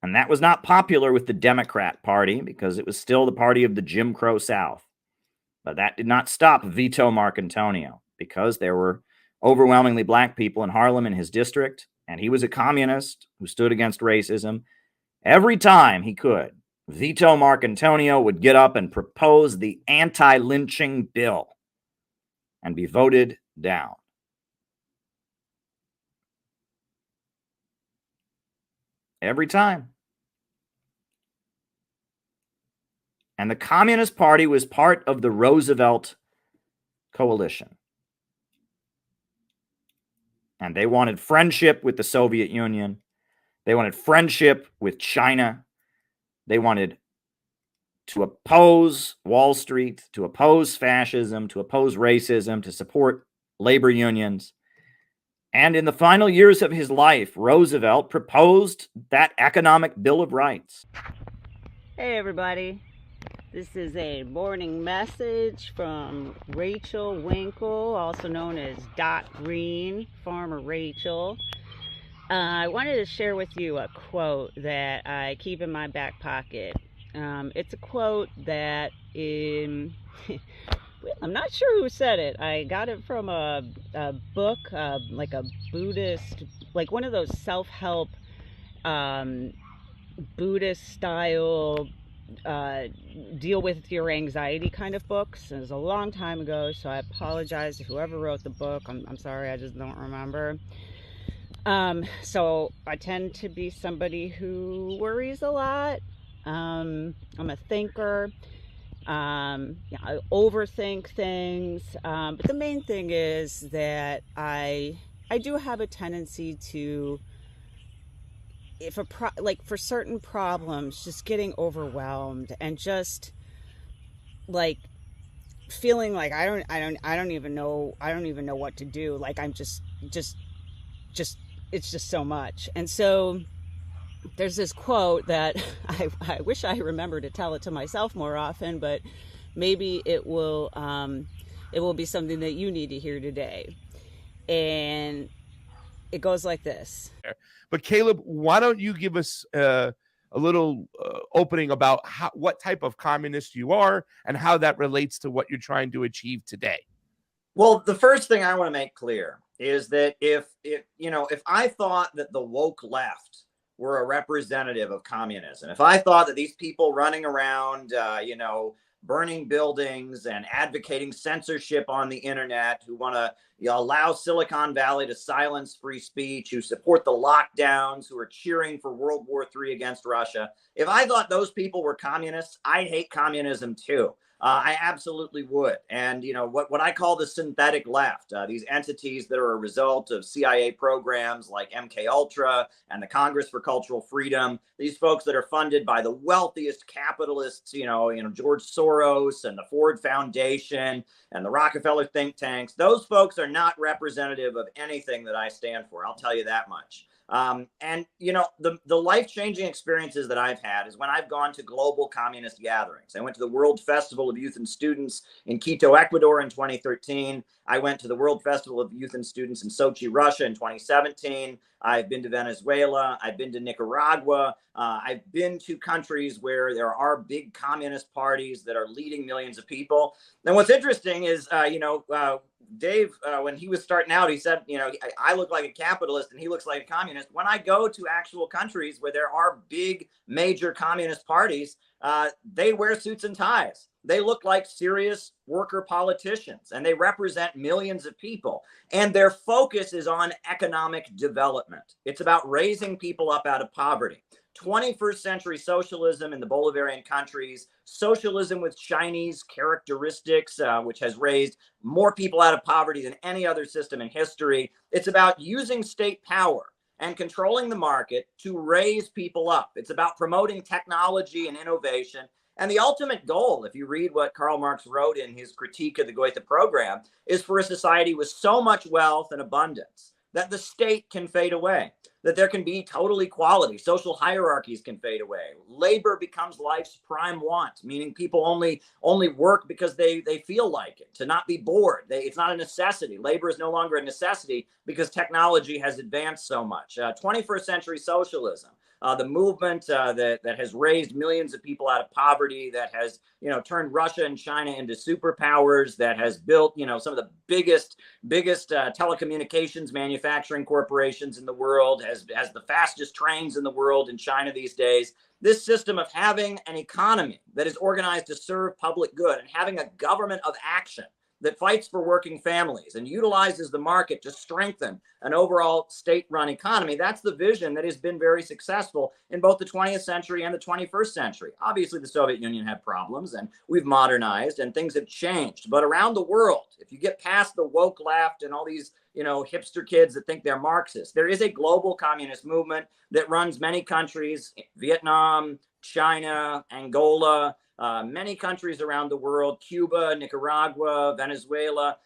And that was not popular with the Democrat Party because it was still the party of the Jim Crow South. But that did not stop Vito Marcantonio because there were overwhelmingly black people in Harlem in his district, and he was a communist who stood against racism. Every time he could, Vito Marcantonio would get up and propose the anti-lynching bill and be voted down. Every time. And the Communist Party was part of the Roosevelt coalition. And they wanted friendship with the Soviet Union. They wanted friendship with China. They wanted to oppose Wall Street, to oppose fascism, to oppose racism, to support labor unions. And in the final years of his life, Roosevelt proposed that economic Bill of Rights. Hey, everybody. This is a morning message from Rachel Winkle, also known as Dot Green, Farmer Rachel. I wanted to share with you a quote that I keep in my back pocket. It's a quote that I'm not sure who said it. I got it from a book, like a Buddhist, like one of those self-help Buddhist style deal with your anxiety kind of books. It was a long time ago, so I apologize to whoever wrote the book. I'm sorry, I just don't remember. So I tend to be somebody who worries a lot. I'm a thinker. I overthink things. But the main thing is that I do have a tendency to, for certain problems, just getting overwhelmed and just like feeling like I don't even know what to do. Like I'm just it's just so much. And so there's this quote that I wish I remember to tell it to myself more often, but maybe it will be something that you need to hear today. And It goes like this. But Caleb, why don't you give us a little opening about what type of communist you are and how that relates to what you're trying to achieve today? Well, the first thing I want to make clear is that if I thought that the woke left were a representative of communism, if I thought that these people running around, burning buildings and advocating censorship on the internet, who want to allow Silicon Valley to silence free speech, who support the lockdowns, who are cheering for World War III against Russia, if I thought those people were communists, I'd hate communism too. I absolutely would. And, what I call the synthetic left, these entities that are a result of CIA programs like MK Ultra and the Congress for Cultural Freedom, these folks that are funded by the wealthiest capitalists, George Soros and the Ford Foundation and the Rockefeller think tanks, those folks are not representative of anything that I stand for. I'll tell you that much. The life-changing experiences that I've had is when I've gone to global communist gatherings. I went to the World Festival of Youth and Students in Quito, Ecuador in 2013. I went to the World Festival of Youth and Students in Sochi, Russia in 2017. I've been to Venezuela. I've been to Nicaragua. I've been to countries where there are big communist parties that are leading millions of people. And what's interesting is, Dave, when he was starting out, he said, I look like a capitalist and he looks like a communist. When I go to actual countries where there are big, major communist parties, they wear suits and ties. They look like serious worker politicians, and they represent millions of people. And their focus is on economic development. It's about raising people up out of poverty. 21st century socialism in the Bolivarian countries, socialism with Chinese characteristics, which has raised more people out of poverty than any other system in history. It's about using state power and controlling the market to raise people up. It's about promoting technology and innovation. And the ultimate goal, if you read what Karl Marx wrote in his critique of the Goethe program, is for a society with so much wealth and abundance that the state can fade away, that there can be total equality, social hierarchies can fade away. Labor becomes life's prime want, meaning people only work because they feel like it, to not be bored. It's not a necessity. Labor is no longer a necessity because technology has advanced so much. 21st century socialism, the movement that has raised millions of people out of poverty, that has turned Russia and China into superpowers, that has built some of the biggest telecommunications manufacturing corporations in the world, has the fastest trains in the world in China these days. This system of having an economy that is organized to serve public good and having a government of action that fights for working families and utilizes the market to strengthen an overall state-run economy. That's the vision that has been very successful in both the 20th century and the 21st century. Obviously, the Soviet Union had problems, and we've modernized, and things have changed. But around the world, if you get past the woke left and all these hipster kids that think they're Marxists, there is a global communist movement that runs many countries: Vietnam, China, Angola, many countries around the world, Cuba, Nicaragua, Venezuela,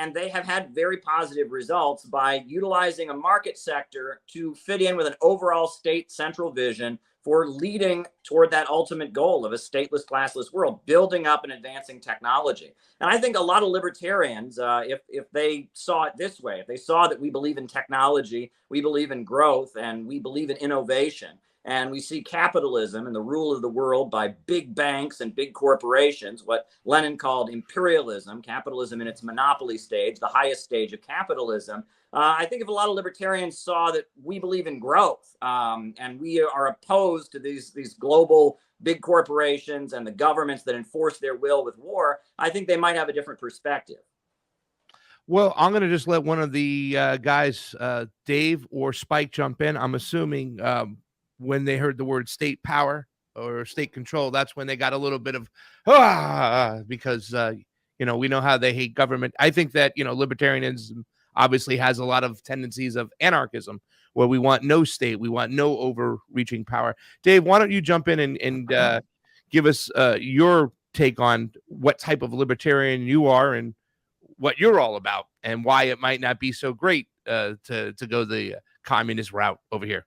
and they have had very positive results by utilizing a market sector to fit in with an overall state central vision for leading toward that ultimate goal of a stateless, classless world, building up and advancing technology. And I think a lot of libertarians, if they saw it this way, if they saw that we believe in technology, we believe in growth, and we believe in innovation, and we see capitalism and the rule of the world by big banks and big corporations, what Lenin called imperialism, capitalism in its monopoly stage, the highest stage of capitalism. I think if a lot of libertarians saw that we believe in growth, and we are opposed to these global big corporations and the governments that enforce their will with war, I think they might have a different perspective. Well, I'm going to just let one of the guys, Dave or Spike, jump in. I'm assuming when they heard the word state power or state control, that's when they got a little bit of because we know how they hate government. I think that libertarianism obviously has a lot of tendencies of anarchism, where we want no state, we want no overreaching power. Dave, why don't you jump in and give us your take on what type of libertarian you are and what you're all about, and why it might not be so great to go the communist route over here.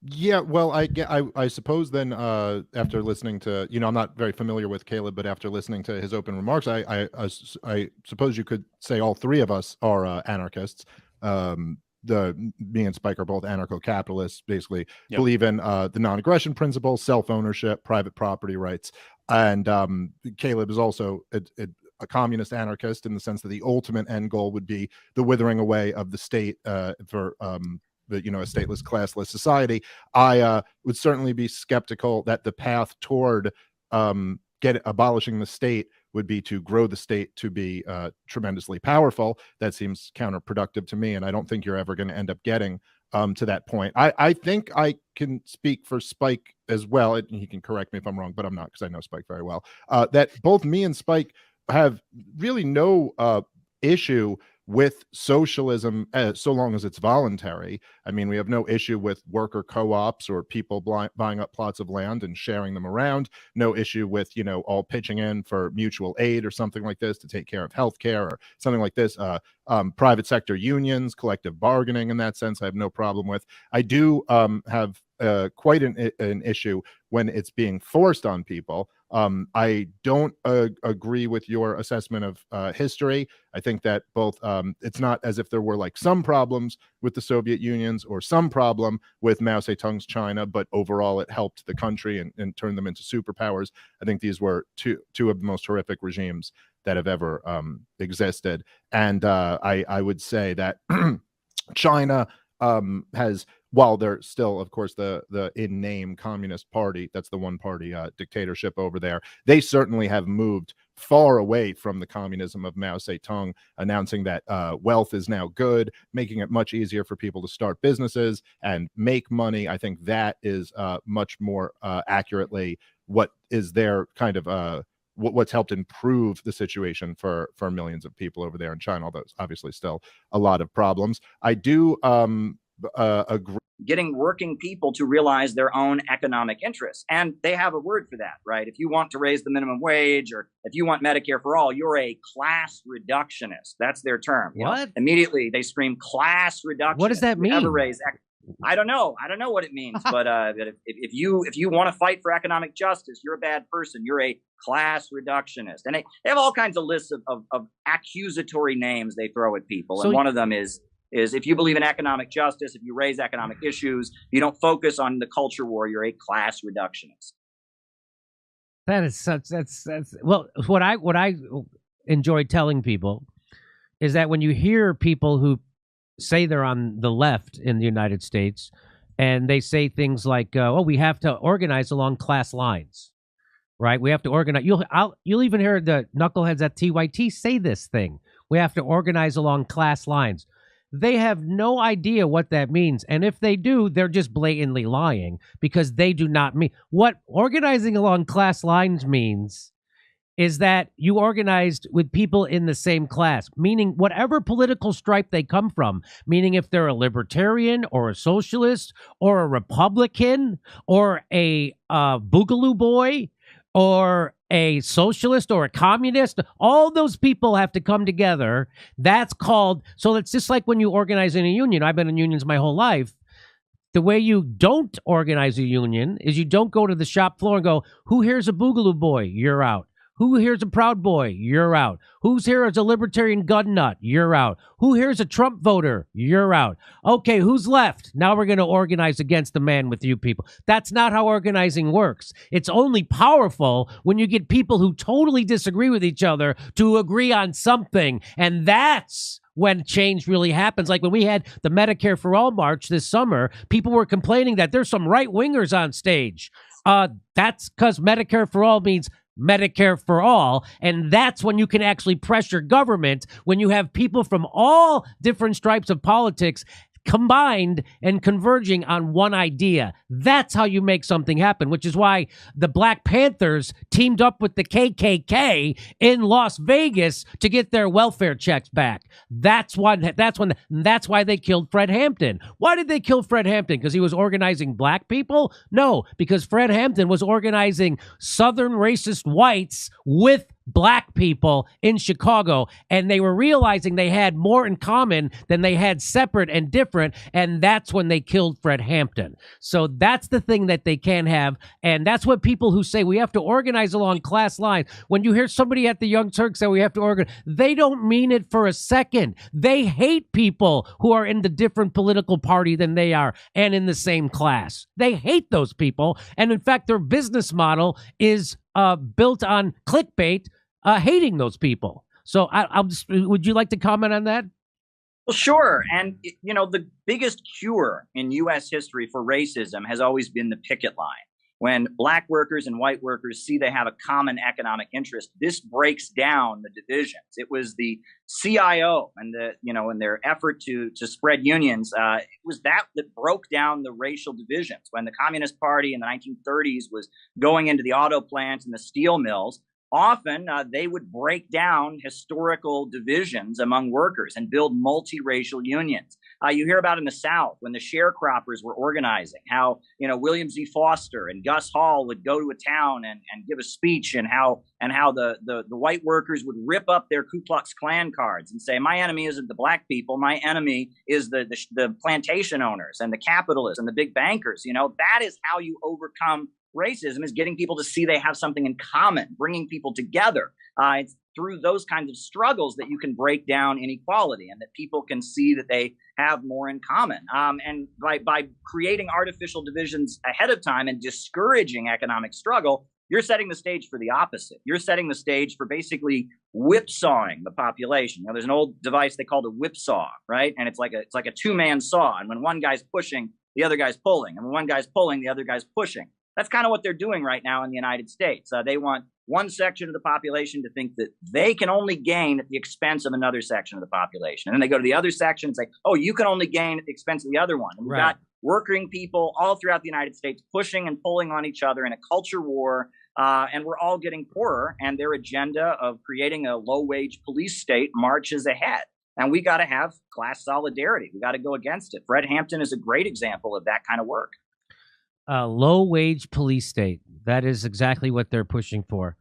Yeah, well, I suppose then after listening to, I'm not very familiar with Caleb, but after listening to his open remarks, I suppose you could say all three of us are anarchists. me and Spike are both anarcho-capitalists, basically Yep. believe in the non-aggression principle, self-ownership, private property rights. And Caleb is also a communist anarchist in the sense that the ultimate end goal would be the withering away of the state for a stateless, classless society. I would certainly be skeptical that the path toward abolishing the state would be to grow the state to be tremendously powerful. That seems counterproductive to me, and I don't think you're ever going to end up getting to that point. I think I can speak for Spike as well, and he can correct me if I'm wrong, but I'm not, because I know Spike very well, that both me and Spike have really no issue with socialism so long as it's voluntary. I mean, we have no issue with worker co-ops or people buying up plots of land and sharing them around. No issue with, all pitching in for mutual aid or something like this to take care of healthcare or something like this. Private sector unions, collective bargaining in that sense, I have no problem with. I do have quite an issue when it's being forced on people. I don't agree with your assessment of history. I think that both it's not as if there were like some problems with the Soviet Unions or some problem with Mao Zedong's China, but overall it helped the country and turned them into superpowers. I think these were two of the most horrific regimes that have ever existed. And I would say that China has, while they're still, of course, the in name Communist Party, that's the one party dictatorship over there, they certainly have moved far away from the communism of Mao Zedong, announcing that wealth is now good, making it much easier for people to start businesses and make money. I think that is much more accurately what is their kind of what's helped improve the situation for millions of people over there in China, although it's obviously still a lot of problems. I do agree. Getting working people to realize their own economic interests. And they have a word for that, right? If you want to raise the minimum wage or if you want Medicare for all, you're a class reductionist. That's their term. What? Immediately they scream class reductionist. What does that mean? I don't know. I don't know what it means, but if you want to fight for economic justice, you're a bad person. You're a class reductionist. And they have all kinds of lists of accusatory names they throw at people. So and one of them is if you believe in economic justice, if you raise economic issues, you don't focus on the culture war, you're a class reductionist. That is such, that's well, what I enjoy telling people is that when you hear people who say they're on the left in the United States and they say things like, we have to organize along class lines, right? We have to organize. You'll even hear the knuckleheads at TYT say this thing. We have to organize along class lines. They have no idea what that means. And if they do, they're just blatantly lying, because they do not mean what organizing along class lines means. Is that you organized with people in the same class, meaning whatever political stripe they come from, meaning if they're a libertarian or a socialist or a Republican or a boogaloo boy or a socialist or a communist, all those people have to come together. That's called, so it's just like when you organize in a union. I've been in unions my whole life. The way you don't organize a union is you don't go to the shop floor and go, who here's a boogaloo boy? You're out. Who here's a Proud Boy? You're out. Who's here as a libertarian gun nut? You're out. Who here's a Trump voter? You're out. Okay, who's left? Now we're going to organize against the man with you people. That's not how organizing works. It's only powerful when you get people who totally disagree with each other to agree on something. And that's when change really happens. Like when we had the Medicare for All march this summer, people were complaining that there's some right-wingers on stage. That's because Medicare for All means Medicare for all. And that's when you can actually pressure government, when you have people from all different stripes of politics combined and converging on one idea. That's how you make something happen, which is why the Black Panthers teamed up with the KKK in Las Vegas to get their welfare checks back. That's why they killed Fred Hampton. Why did they kill Fred Hampton? Because he was organizing black people? No, because Fred Hampton was organizing Southern racist whites with black people in Chicago, and they were realizing they had more in common than they had separate and different, and that's when they killed Fred Hampton. So that's the thing that they can't have, and that's what people who say we have to organize along class lines, when you hear somebody at the Young Turks say we have to organize, they don't mean it for a second. They hate people who are in the different political party than they are and in the same class. They hate those people, and in fact, their business model is built on clickbait, hating those people. So I'll just, would you like to comment on that? Well, sure. And, you know, the biggest cure in U.S. history for racism has always been the picket line. When black workers and white workers see they have a common economic interest, this breaks down the divisions. It was the CIO and in their effort to spread unions, it was that broke down the racial divisions. When the Communist Party in the 1930s was going into the auto plants and the steel mills, often they would break down historical divisions among workers and build multiracial unions. You hear about in the South when the sharecroppers were organizing, how William Z. Foster and Gus Hall would go to a town and give a speech, and how the white workers would rip up their Ku Klux Klan cards and say, my enemy isn't the black people, my enemy is the plantation owners and the capitalists and the big bankers. That is how you overcome racism, is getting people to see they have something in common, bringing people together. It's through those kinds of struggles that you can break down inequality and that people can see that they have more in common. And by creating artificial divisions ahead of time and discouraging economic struggle, you're setting the stage for the opposite. You're setting the stage for basically whipsawing the population. There's an old device they call the whipsaw, right? And it's like a two-man saw. And when one guy's pushing, the other guy's pulling. And when one guy's pulling, the other guy's pushing. That's kind of what they're doing right now in the United States. They want one section of the population to think that they can only gain at the expense of another section of the population. And then they go to the other section and say, oh, you can only gain at the expense of the other one. And we've got working people all throughout the United States pushing and pulling on each other in a culture war. And we're all getting poorer. And their agenda of creating a low-wage police state marches ahead. And we got to have class solidarity. We got to go against it. Fred Hampton is a great example of that kind of work. Low-wage police state. That is exactly what they're pushing for.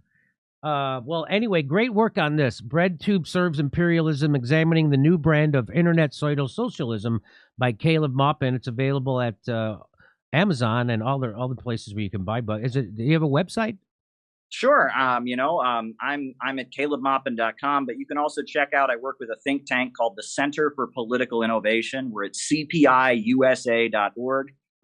Well, anyway, great work on this. BreadTube Serves Imperialism, Examining the New Brand of Internet Pseudo-Socialism by Caleb Maupin. It's available at Amazon and all the places where you can buy books. Do you have a website? Sure. I'm at calebmaupin.com, but you can also check out, I work with a think tank called the Center for Political Innovation. We're at cpiusa.org.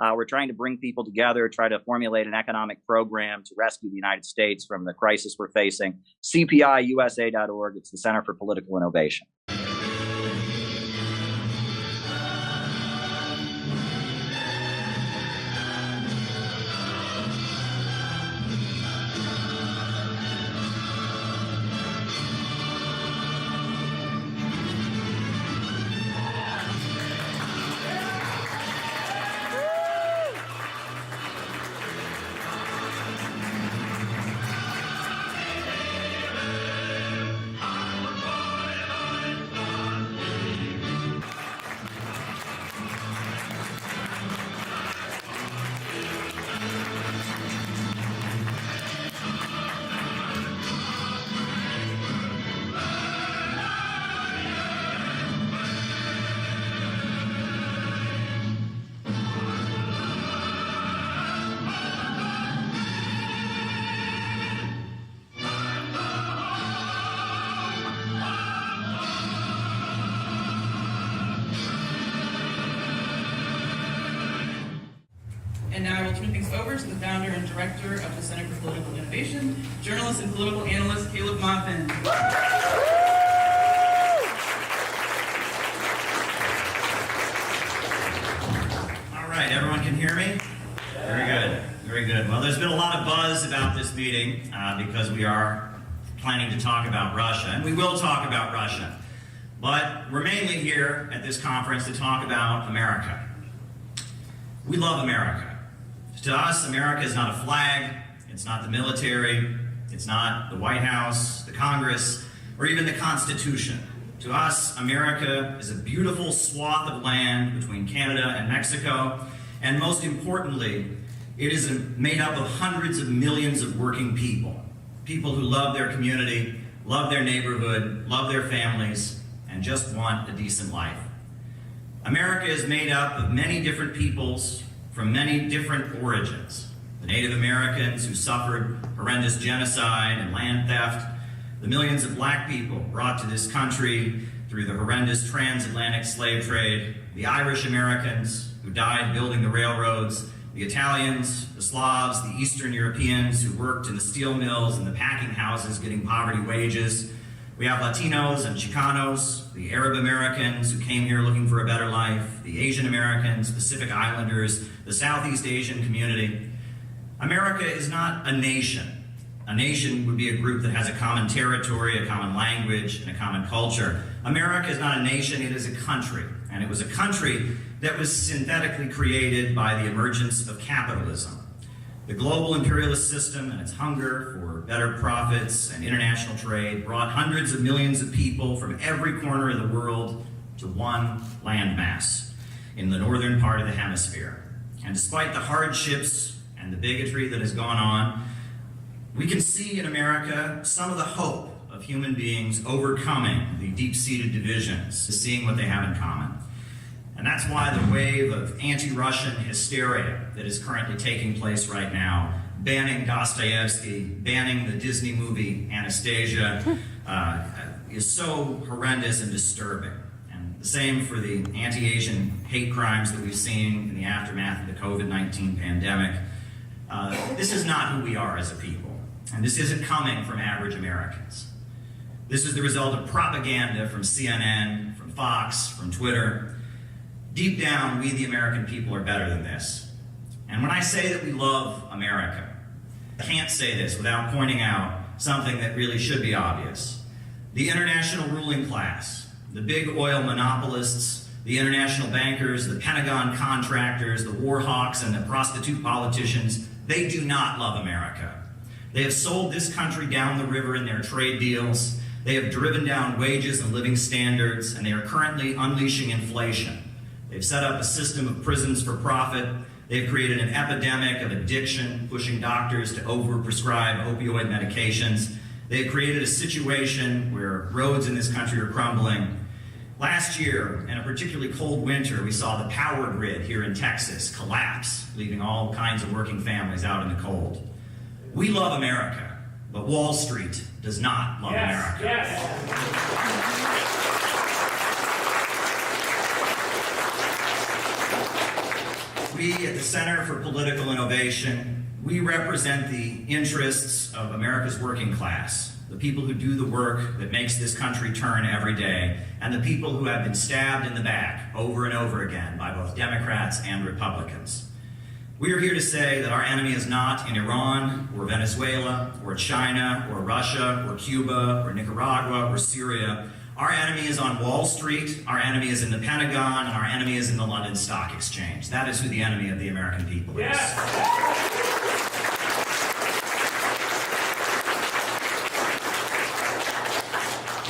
We're trying to bring people together, try to formulate an economic program to rescue the United States from the crisis we're facing. cpiusa.org. It's the Center for Political Innovation. And now I will turn things over to the founder and director of the Center for Political Innovation, journalist and political analyst Caleb Maupin. All right, everyone can hear me? Very good, very good. Well, there's been a lot of buzz about this meeting because we are planning to talk about Russia, and we will talk about Russia. But we're mainly here at this conference to talk about America. We love America. To us, America is not a flag, it's not the military, it's not the White House, the Congress, or even the Constitution. To us, America is a beautiful swath of land between Canada and Mexico, and most importantly, it is made up of hundreds of millions of working people people who love their community, love their neighborhood, love their families, and just want a decent life. America is made up of many different peoples from many different origins. The Native Americans who suffered horrendous genocide and land theft, the millions of black people brought to this country through the horrendous transatlantic slave trade, the Irish Americans who died building the railroads, the Italians, the Slavs, the Eastern Europeans who worked in the steel mills and the packing houses getting poverty wages. We have Latinos and Chicanos, the Arab Americans who came here looking for a better life, the Asian Americans, Pacific Islanders, the Southeast Asian community. America is not a nation. A nation would be a group that has a common territory, a common language, and a common culture. America is not a nation, it is a country. And it was a country that was synthetically created by the emergence of capitalism. The global imperialist system and its hunger for better profits and international trade brought hundreds of millions of people from every corner of the world to one landmass in the northern part of the hemisphere. And despite the hardships and the bigotry that has gone on, we can see in America some of the hope of human beings overcoming the deep-seated divisions, seeing what they have in common. And that's why the wave of anti-Russian hysteria that is currently taking place right now, banning Dostoevsky, banning the Disney movie Anastasia, is so horrendous and disturbing. And the same for the anti-Asian hate crimes that we've seen in the aftermath of the COVID-19 pandemic. This is not who we are as a people. And this isn't coming from average Americans. This is the result of propaganda from CNN, from Fox, from Twitter. Deep down, we the American people are better than this. And when I say that we love America, I can't say this without pointing out something that really should be obvious. The international ruling class, the big oil monopolists, the international bankers, the Pentagon contractors, the war hawks, and the prostitute politicians, they do not love America. They have sold this country down the river in their trade deals. They have driven down wages and living standards, and they are currently unleashing inflation. They've set up a system of prisons for profit. They've created an epidemic of addiction, pushing doctors to overprescribe opioid medications. They've created a situation where roads in this country are crumbling. Last year, in a particularly cold winter, we saw the power grid here in Texas collapse, leaving all kinds of working families out in the cold. We love America, but Wall Street does not love America. We at the Center for Political Innovation, we represent the interests of America's working class, the people who do the work that makes this country turn every day, and the people who have been stabbed in the back over and over again by both Democrats and Republicans. We are here to say that our enemy is not in Iran or Venezuela or China or Russia or Cuba or Nicaragua or Syria. Our enemy is on Wall Street, our enemy is in the Pentagon, and our enemy is in the London Stock Exchange. That is who the enemy of the American people is.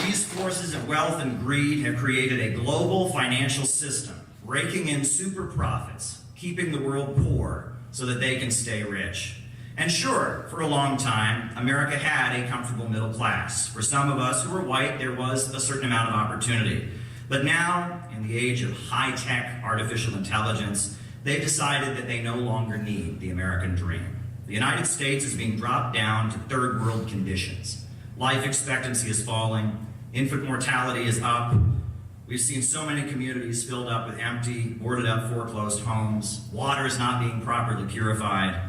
These forces of wealth and greed have created a global financial system, raking in super profits, keeping the world poor so that they can stay rich. And sure, for a long time, America had a comfortable middle class. For some of us who were white, there was a certain amount of opportunity. But now, in the age of high-tech artificial intelligence, they've decided that they no longer need the American dream. The United States is being dropped down to third world conditions. Life expectancy is falling, infant mortality is up. We've seen so many communities filled up with empty, boarded up, foreclosed homes. Water is not being properly purified.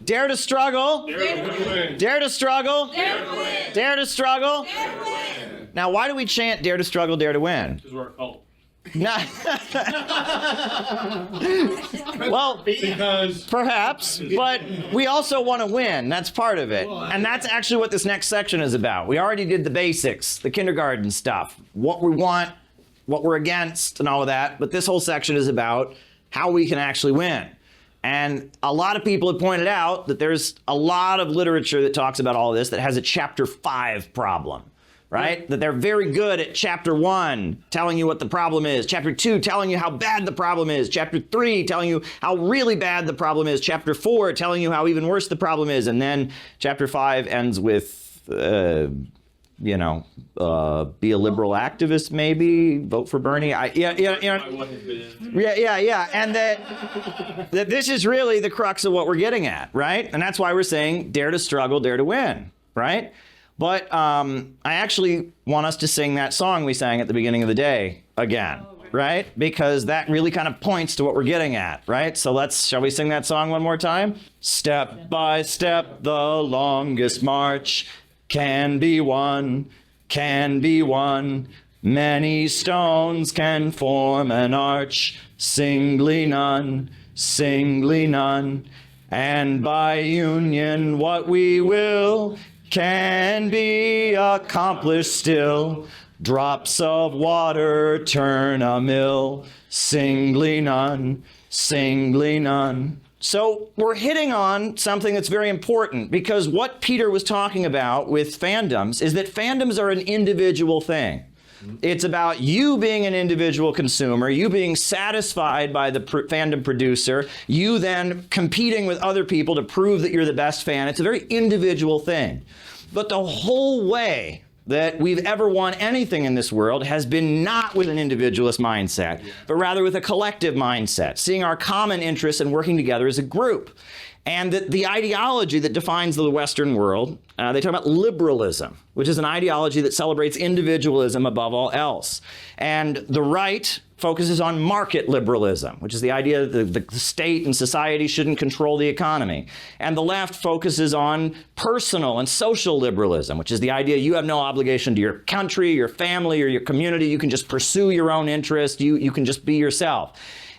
Dare to struggle. Dare to win. Dare to struggle. Dare to win. Dare to struggle. Dare to win. Now, why do we chant dare to struggle, dare to win? Because we're a cult. Well, because perhaps, but we also want to win. That's part of it. And that's actually what this next section is about. We already did the basics, the kindergarten stuff, what we want, what we're against, and all of that. But this whole section is about how we can actually win. And a lot of people have pointed out that there's a lot of literature that talks about all of this that has a chapter 5 problem, right? That they're very good at chapter 1, telling you what the problem is. Chapter 2, telling you how bad the problem is. Chapter 3, telling you how really bad the problem is. Chapter 4, telling you how even worse the problem is. And then chapter 5 ends with you know, be a liberal activist, maybe vote for Bernie. Yeah. And that this is really the crux of what we're getting at, right? And that's why we're saying dare to struggle, dare to win, right? But I actually want us to sing that song we sang at the beginning of the day again, right? Because that really kind of points to what we're getting at, right? So shall we sing that song one more time? Step by step, the longest march can be won, can be won. Many stones can form an arch, singly none, singly none. And by union, what we will can be accomplished still. Drops of water turn a mill, singly none, singly none. So we're hitting on something that's very important, because what Peter was talking about with fandoms is that fandoms are an individual thing. It's about you being an individual consumer, you being satisfied by the fandom producer, you then competing with other people to prove that you're the best fan. It's a very individual thing. But the whole way that we've ever won anything in this world has been not with an individualist mindset, but rather with a collective mindset, seeing our common interests and working together as a group. And the ideology that defines the Western world, they talk about liberalism, which is an ideology that celebrates individualism above all else. And the right focuses on market liberalism, which is the idea that the state and society shouldn't control the economy. And the left focuses on personal and social liberalism, which is the idea you have no obligation to your country, your family, or your community. You can just pursue your own interest. You can just be yourself.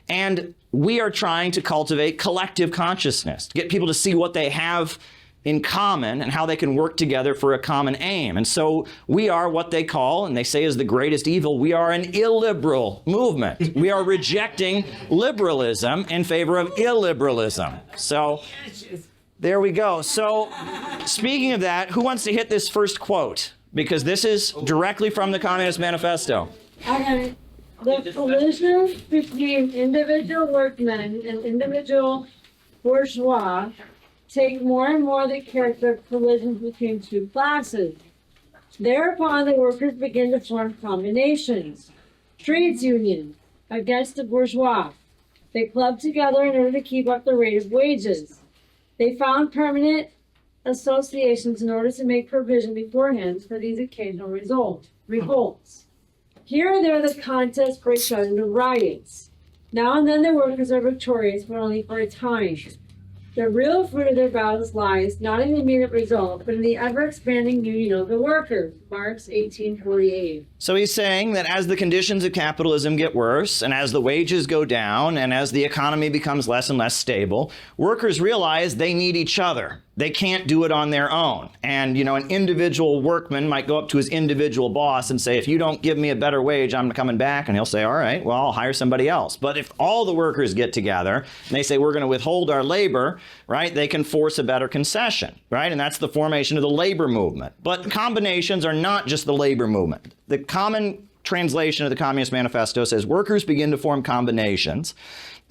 And we are trying to cultivate collective consciousness, to get people to see what they have in common and how they can work together for a common aim. And so we are what they call, and they say is the greatest evil, we are an illiberal movement. We are rejecting liberalism in favor of illiberalism. So there we go. So speaking of that, who wants to hit this first quote? Because this is directly from the Communist Manifesto. Okay. The collision between individual workmen and individual bourgeois take more and more the character of collisions between two classes. Thereupon, the workers begin to form combinations, trades unions, against the bourgeois. They club together in order to keep up the rate of wages. They found permanent associations in order to make provision beforehand for these occasional revolts. Here and there, the contests breaks out into riots. Now and then, the workers are victorious, but only for a time. The real fruit of their battles lies not in the immediate result, but in the ever-expanding union of the workers. Marx, 1848. So he's saying that as the conditions of capitalism get worse, and as the wages go down, and as the economy becomes less and less stable, workers realize they need each other. They can't do it on their own. And, you know, an individual workman might go up to his individual boss and say, if you don't give me a better wage, I'm coming back. And he'll say, all right, well, I'll hire somebody else. But if all the workers get together and they say, we're going to withhold our labor, right, they can force a better concession, right? And that's the formation of the labor movement. But combinations are not just the labor movement. The common translation of the Communist Manifesto says workers begin to form combinations.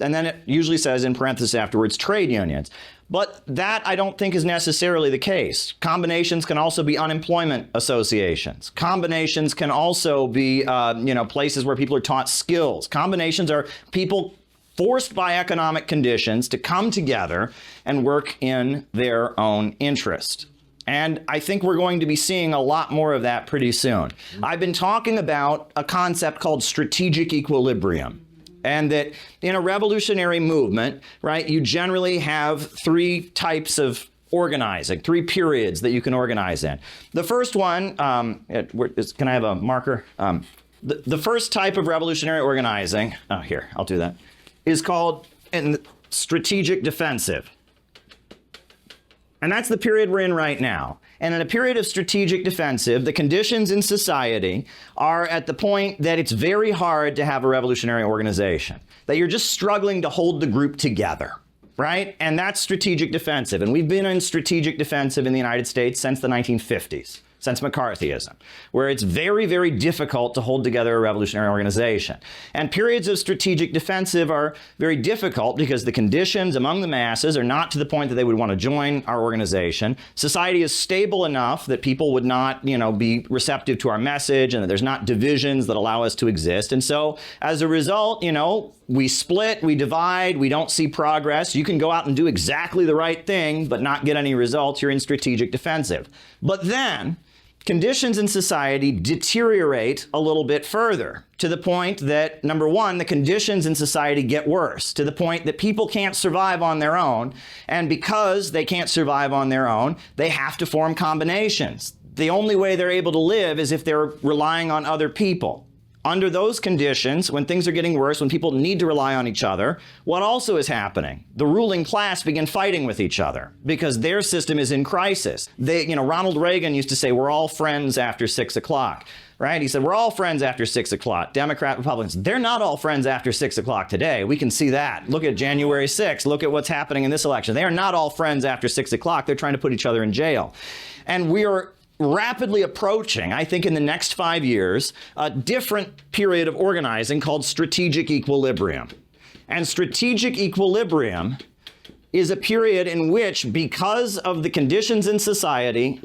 And then it usually says in parentheses afterwards, trade unions. But that I don't think is necessarily the case. Combinations can also be unemployment associations. Combinations can also be, places where people are taught skills. Combinations are people forced by economic conditions to come together and work in their own interest. And I think we're going to be seeing a lot more of that pretty soon. I've been talking about a concept called strategic equilibrium. And that in a revolutionary movement, right, you generally have three types of organizing, three periods that you can organize in. The first one, can I have a marker? The first type of revolutionary organizing, here, I'll do that, is called strategic defensive. And that's the period we're in right now. And in a period of strategic defensive, the conditions in society are at the point that it's very hard to have a revolutionary organization, that you're just struggling to hold the group together, right? And that's strategic defensive. And we've been in strategic defensive in the United States since the 1950s. since McCarthyism, where it's very, very difficult to hold together a revolutionary organization. And periods of strategic defensive are very difficult because the conditions among the masses are not to the point that they would want to join our organization. Society is stable enough that people would not, be receptive to our message, and that there's not divisions that allow us to exist. And so as a result, we split, we divide, we don't see progress. You can go out and do exactly the right thing, but not get any results. You're in strategic defensive. But then conditions in society deteriorate a little bit further to the point that, number one, the conditions in society get worse to the point that people can't survive on their own. And because they can't survive on their own, they have to form combinations. The only way they're able to live is if they're relying on other people. Under those conditions, when things are getting worse, when people need to rely on each other, what also is happening? The ruling class begin fighting with each other because their system is in crisis. Ronald Reagan used to say, we're all friends after 6 o'clock, right? He said, we're all friends after 6 o'clock, Democrat, Republicans. They're not all friends after 6 o'clock today. We can see that. Look at January 6th. Look at what's happening in this election. They are not all friends after 6 o'clock. They're trying to put each other in jail. And we are rapidly approaching, I think in the next 5 years, a different period of organizing called strategic equilibrium. And strategic equilibrium is a period in which, because of the conditions in society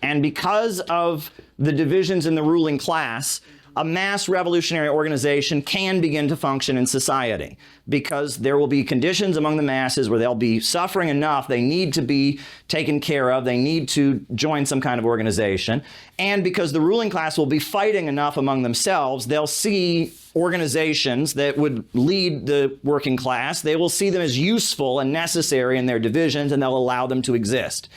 and because of the divisions in the ruling class, a mass revolutionary organization can begin to function in society because there will be conditions among the masses where they'll be suffering enough, they need to be taken care of, they need to join some kind of organization. And because the ruling class will be fighting enough among themselves, they'll see organizations that would lead the working class, they will see them as useful and necessary in their divisions, and they'll allow them to exist.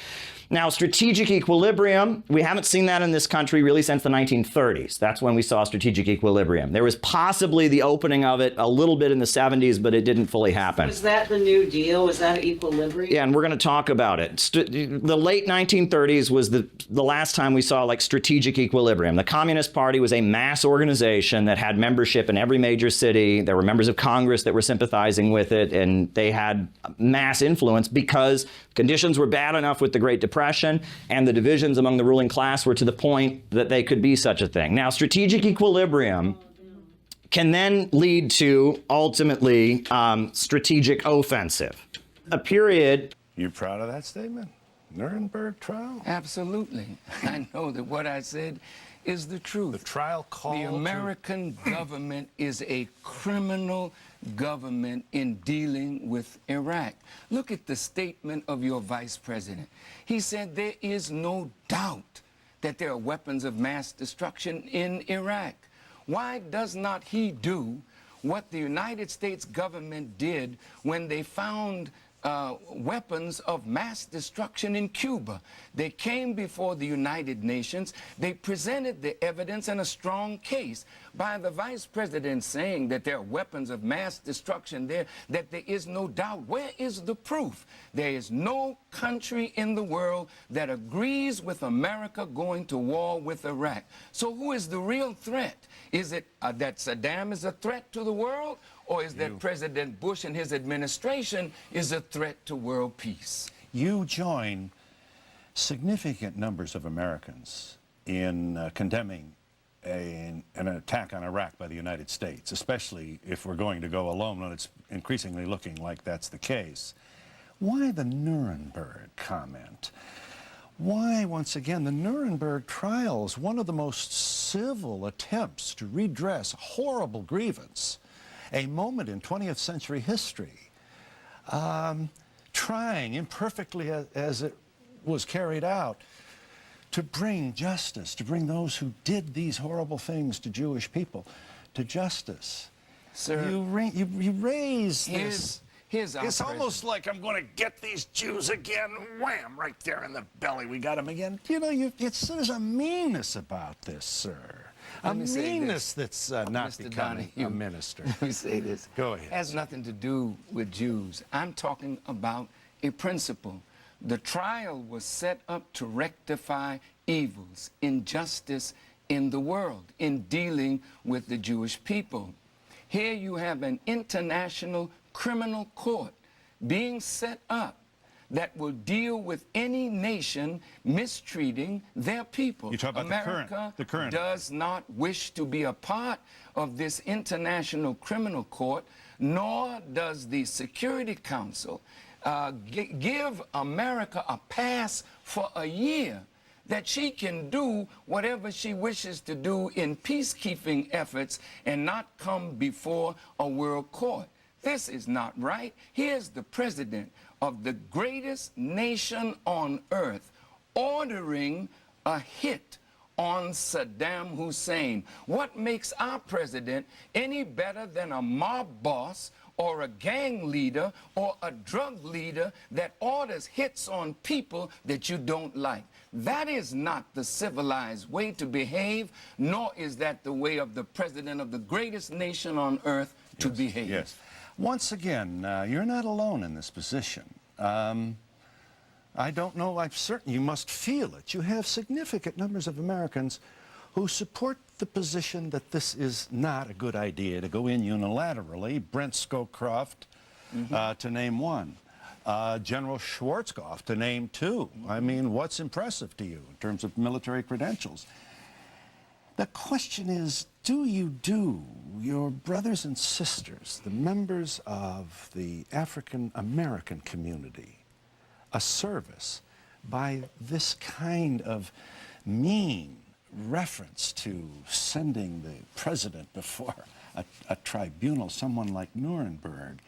Now, strategic equilibrium, we haven't seen that in this country really since the 1930s. That's when we saw strategic equilibrium. There was possibly the opening of it a little bit in the 70s, but it didn't fully happen. Was that the New Deal? Was that equilibrium? Yeah, and we're going to talk about it. The late 1930s was the last time we saw strategic equilibrium. The Communist Party was a mass organization that had membership in every major city. There were members of Congress that were sympathizing with it, and they had mass influence because conditions were bad enough with the Great Depression, and the divisions among the ruling class were to the point that they could be such a thing. Now, strategic equilibrium can then lead to, ultimately, strategic offensive. A period... You proud of that statement? Nuremberg trial? Absolutely. I know that what I said is the truth. The trial called... The American government is a criminal government in dealing with Iraq. Look at the statement of your vice president. He said there is no doubt that there are weapons of mass destruction in Iraq. Why does not he do what the United States government did when they found weapons of mass destruction in Cuba? They came before the United Nations. They presented the evidence and a strong case by the vice president saying that there are weapons of mass destruction there, that there is no doubt. Where is the proof? There is no country in the world that agrees with America going to war with Iraq. So who is the real threat? Is it that Saddam is a threat to the world? Or is that President Bush and his administration is a threat to world peace? You join significant numbers of Americans in condemning an attack on Iraq by the United States, especially if we're going to go alone, and it's increasingly looking like that's the case. Why the Nuremberg comment? Why, once again, the Nuremberg trials, one of the most civil attempts to redress a horrible grievance, a moment in 20th century history, trying imperfectly as it was carried out to bring justice, to bring those who did these horrible things to Jewish people to justice. Sir, you raise this. It's almost like I'm going to get these Jews again. Wham! Right there in the belly. We got them again. You know, there's a meanness about this, sir. A meanness that's not Mr. becoming Donahue, a minister. Let me say this. Go ahead. It has nothing to do with Jews. I'm talking about a principle. The trial was set up to rectify evils, injustice in the world, in dealing with the Jewish people. Here you have an international criminal court being set up that will deal with any nation mistreating their people. You talk about America the current. does not wish to be a part of this International Criminal Court, nor does the Security Council give America a pass for a year that she can do whatever she wishes to do in peacekeeping efforts and not come before a world court. This is not right. Here's the president of the greatest nation on earth ordering a hit on Saddam Hussein. What makes our president any better than a mob boss or a gang leader or a drug leader that orders hits on people that you don't like? That is not the civilized way to behave, nor is that the way of the president of the greatest nation on earth to behave. Yes. Once again, you're not alone in this position. I don't know, I'm certain you must feel it. You have significant numbers of Americans who support the position that this is not a good idea to go in unilaterally. Brent Scowcroft, to name one. General Schwarzkopf, to name two. I mean, what's impressive to you in terms of military credentials? The question is, do you do your brothers and sisters, the members of the African American community, a service by this kind of mean reference to sending the president before a tribunal, someone like Nuremberg?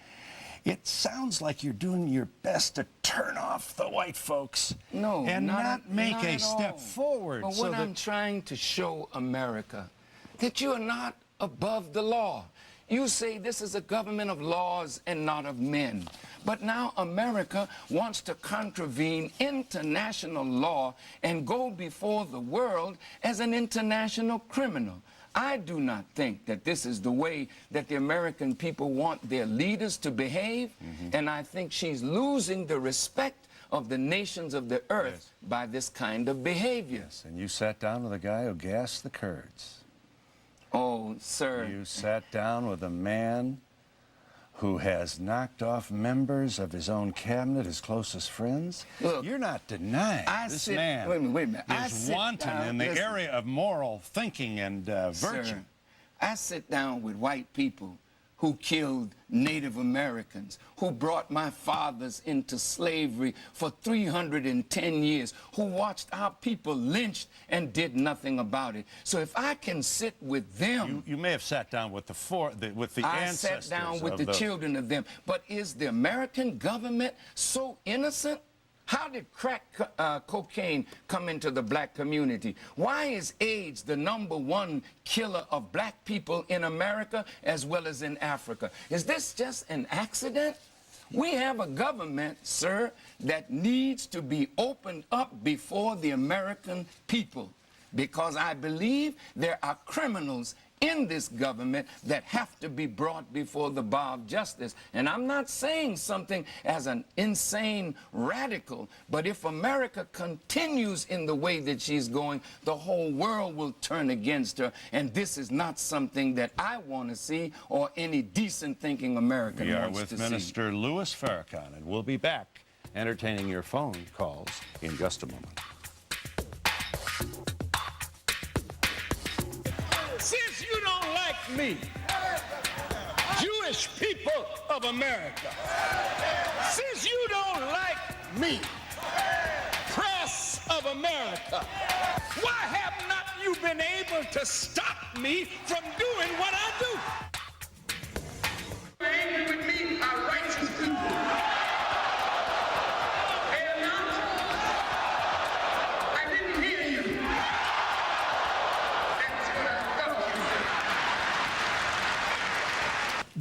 It sounds like you're doing your best to turn off the white folks and not make a step forward. But what I'm trying to show America, that you are not above the law. You say this is a government of laws and not of men. But now America wants to contravene international law and go before the world as an international criminal. I do not think that this is the way that the American people want their leaders to behave, and I think she's losing the respect of the nations of the earth by this kind of behavior. Yes, and you sat down with a guy who gassed the Kurds. Oh, sir. You sat down with a man who has knocked off members of his own cabinet, his closest friends. Look, you're not denying this man wait a minute. is wanton in the area of moral thinking and virtue. Sir, I sit down with white people who killed Native Americans, who brought my fathers into slavery for 310 years, who watched our people lynched and did nothing about it. So if I can sit with them... You may have sat down with the I ancestors sat down with of the those. children of them. But is the American government so innocent? How did crack cocaine come into the black community? Why is AIDS the #1 killer of black people in America as well as in Africa? Is this just an accident? We have a government, sir, that needs to be opened up before the American people, because I believe there are criminals in this government that have to be brought before the bar of justice. And I'm not saying something as an insane radical, but if America continues in the way that she's going, the whole world will turn against her, and this is not something that I want to see or any decent thinking American We are wants with to Minister Louis Farrakhan, and we'll be back entertaining your phone calls in just a moment. Since you don't like me, Jewish people of America, since you don't like me, press of America, why have not you been able to stop me from doing what I do? Angry with me are righteous people. I didn't hear you.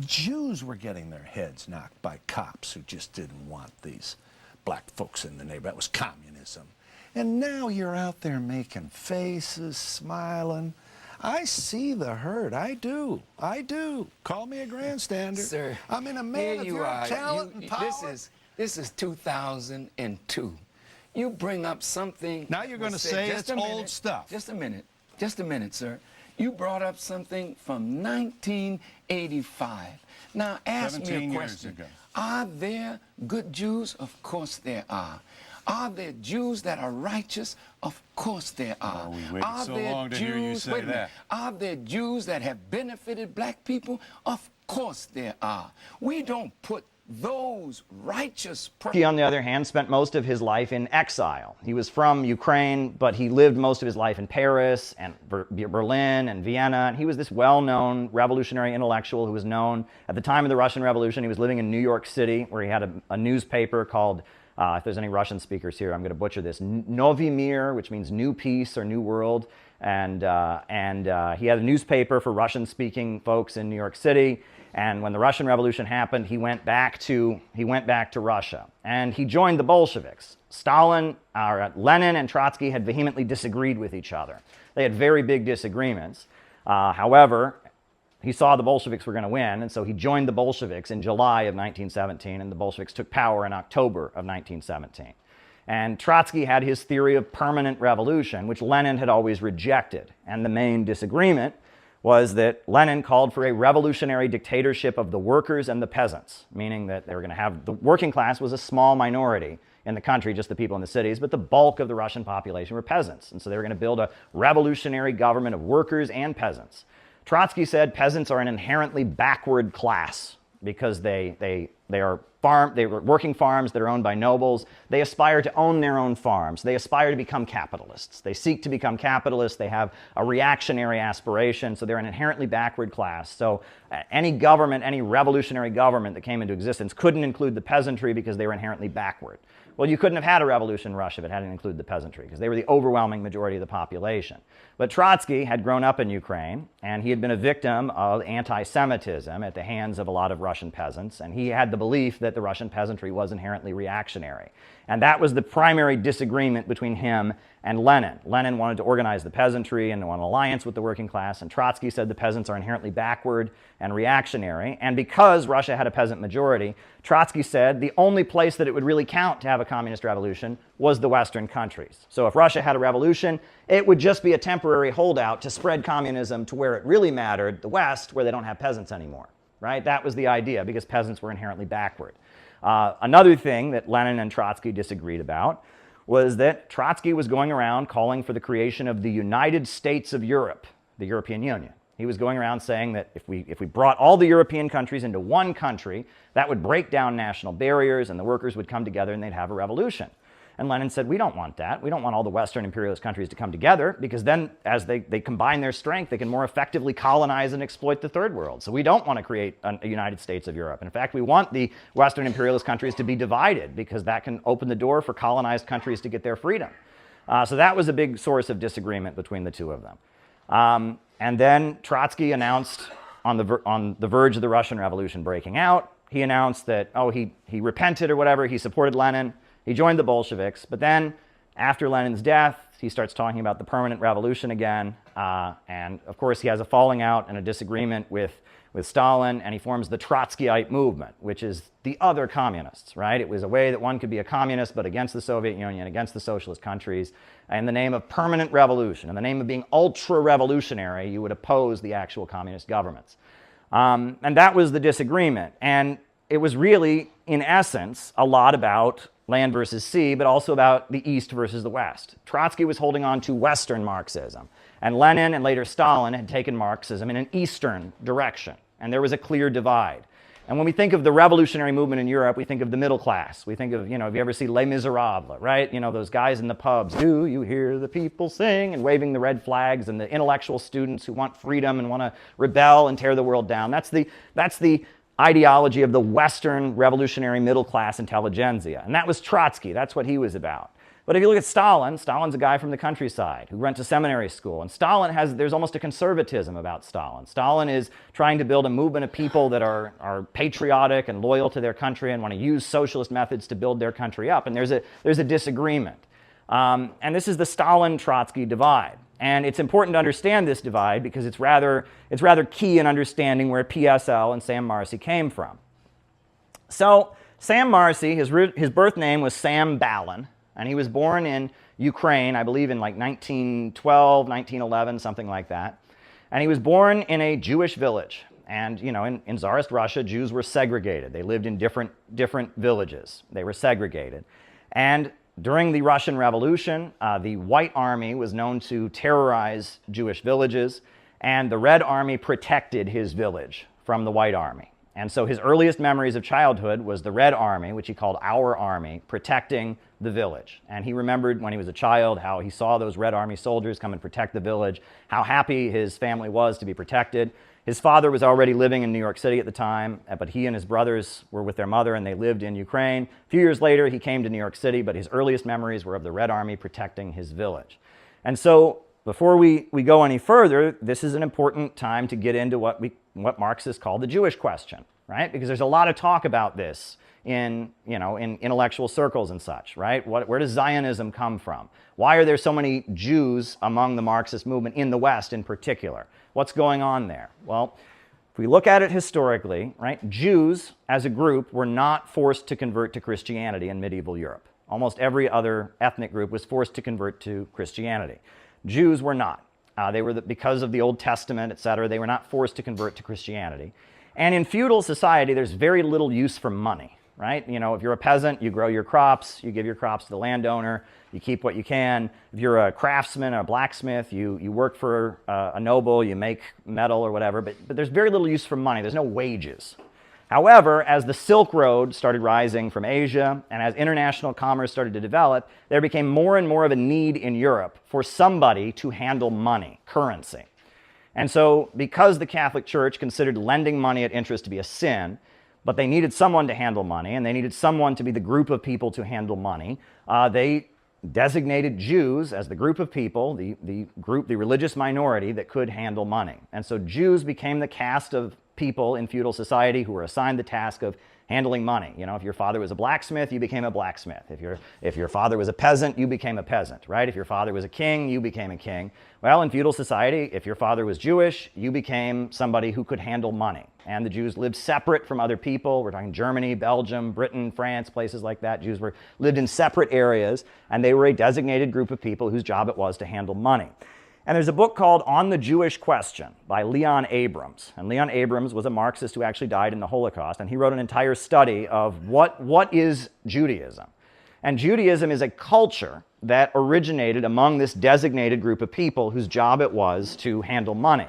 Jews were getting their heads knocked by cops who just didn't want these black folks in the neighborhood. That was communism. And now you're out there making faces, smiling. I see the hurt. I do. I do. Call me a grandstander. Sir, I mean, a man of your talent and power. This is 2002. You bring up something... Now you're going to say it's old stuff. Just a minute, sir. You brought up something from 1985. Now ask me 17 a years question. ago. Are there good Jews? Of course there are. Are there Jews that are righteous? Of course there are. Oh, we waited Are so there long to hear you say wait a minute. that. Are there Jews that have benefited black people? Of course there are. We don't put those righteous He, on the other hand, spent most of his life in exile. He was from Ukraine, but he lived most of his life in Paris and Berlin and Vienna. And he was this well-known revolutionary intellectual who was known at the time of the Russian Revolution. He was living in New York City, where he had a newspaper called, if there's any Russian speakers here, I'm going to butcher this, Novy Mir, which means New Peace or New World. And he had a newspaper for Russian-speaking folks in New York City. And when the Russian Revolution happened, he went back to Russia, and he joined the Bolsheviks. Lenin and Trotsky had vehemently disagreed with each other. They had very big disagreements. However, he saw the Bolsheviks were going to win, and so he joined the Bolsheviks in July of 1917, and the Bolsheviks took power in October of 1917. And Trotsky had his theory of permanent revolution, which Lenin had always rejected. And the main disagreement was that Lenin called for a revolutionary dictatorship of the workers and the peasants, meaning that they were going to have, the working class was a small minority in the country, just the people in the cities, but the bulk of the Russian population were peasants. And so they were going to build a revolutionary government of workers and peasants. Trotsky said peasants are an inherently backward class because they were working farms that are owned by nobles. They aspire to own their own farms. They aspire to become capitalists. They seek to become capitalists. They have a reactionary aspiration, so they're an inherently backward class. So any government, any revolutionary government that came into existence couldn't include the peasantry because they were inherently backward. Well, you couldn't have had a revolution in Russia if it hadn't included the peasantry, because they were the overwhelming majority of the population. But Trotsky had grown up in Ukraine, and he had been a victim of anti-Semitism at the hands of a lot of Russian peasants, and he had the belief that the Russian peasantry was inherently reactionary. And that was the primary disagreement between him and Lenin. Lenin wanted to organize the peasantry and want an alliance with the working class, and Trotsky said the peasants are inherently backward and reactionary. And because Russia had a peasant majority, Trotsky said the only place that it would really count to have a communist revolution was the Western countries. So if Russia had a revolution, it would just be a temporary holdout to spread communism to where it really mattered, the West, where they don't have peasants anymore, right? That was the idea, because peasants were inherently backward. Another thing that Lenin and Trotsky disagreed about was that Trotsky was going around calling for the creation of the United States of Europe, the European Union. He was going around saying that if we brought all the European countries into one country, that would break down national barriers and the workers would come together and they'd have a revolution. And Lenin said, we don't want that. We don't want all the Western imperialist countries to come together, because then as they combine their strength, they can more effectively colonize and exploit the third world. So we don't want to create a United States of Europe. In fact, we want the Western imperialist countries to be divided, because that can open the door for colonized countries to get their freedom. So that was a big source of disagreement between the two of them. And then Trotsky announced on the verge of the Russian Revolution breaking out, he announced that, he repented or whatever, he supported Lenin. He joined the Bolsheviks, but then after Lenin's death, he starts talking about the permanent revolution again. And of course, he has a falling out and a disagreement with Stalin, and he forms the Trotskyite movement, which is the other communists, right? It was a way that one could be a communist, but against the Soviet Union, against the socialist countries. In the name of permanent revolution, in the name of being ultra-revolutionary, you would oppose the actual communist governments. And that was the disagreement. And it was really, in essence, a lot about land versus sea, but also about the East versus the West. Trotsky was holding on to Western Marxism, and Lenin and later Stalin had taken Marxism in an Eastern direction, and there was a clear divide. And when we think of the revolutionary movement in Europe, we think of the middle class. We think of, if you ever see Les Miserables, right? Those guys in the pubs, do you hear the people sing, and waving the red flags, and the intellectual students who want freedom and want to rebel and tear the world down. That's the ideology of the Western revolutionary middle class intelligentsia. And that was Trotsky. That's what he was about. But if you look at Stalin, Stalin's a guy from the countryside who went to seminary school. And there's almost a conservatism about Stalin. Stalin is trying to build a movement of people that are patriotic and loyal to their country and want to use socialist methods to build their country up. And there's a disagreement. And this is the Stalin-Trotsky divide. And it's important to understand this divide because it's rather key in understanding where PSL and Sam Marcy came from. So Sam Marcy, his birth name was Sam Balin, and he was born in Ukraine, I believe in like 1912, 1911, something like that. And he was born in a Jewish village. And, you know, in Tsarist Russia, Jews were segregated. They lived in different villages. They were segregated. And during the Russian Revolution, the White Army was known to terrorize Jewish villages, and the Red Army protected his village from the White Army. And so his earliest memories of childhood was the Red Army, which he called our army, protecting the village. And he remembered when he was a child how he saw those Red Army soldiers come and protect the village, how happy his family was to be protected. His father was already living in New York City at the time, but he and his brothers were with their mother and they lived in Ukraine. A few years later, he came to New York City, but his earliest memories were of the Red Army protecting his village. And so before we go any further, this is an important time to get into what Marxists call the Jewish question, right? Because there's a lot of talk about this in intellectual circles and such, right? Where does Zionism come from? Why are there so many Jews among the Marxist movement in the West in particular? What's going on there? Well, if we look at it historically, right, Jews as a group were not forced to convert to Christianity in medieval Europe. Almost every other ethnic group was forced to convert to Christianity. Jews were not. They were, because of the Old Testament, etc., they were not forced to convert to Christianity. And in feudal society, there's very little use for money, right? You know, if you're a peasant, you grow your crops, you give your crops to the landowner, you keep what you can. If you're a craftsman or a blacksmith, you work for a noble, you make metal or whatever, but there's very little use for money. There's no wages. However, as the Silk Road started rising from Asia and as international commerce started to develop, there became more and more of a need in Europe for somebody to handle money, currency. And so because the Catholic Church considered lending money at interest to be a sin, but they needed someone to handle money and they needed someone to be the group of people to handle money, they designated Jews as the group of people, the religious minority that could handle money. And so Jews became the caste of people in feudal society who were assigned the task of handling money. You know, if your father was a blacksmith, you became a blacksmith. If your father was a peasant, you became a peasant, right? If your father was a king, you became a king. Well, in feudal society, if your father was Jewish, you became somebody who could handle money. And the Jews lived separate from other people. We're talking Germany, Belgium, Britain, France, places like that. Jews lived in separate areas, and they were a designated group of people whose job it was to handle money. And there's a book called On the Jewish Question by Leon Abrams. And Leon Abrams was a Marxist who actually died in the Holocaust, and he wrote an entire study of what is Judaism. And Judaism is a culture that originated among this designated group of people whose job it was to handle money.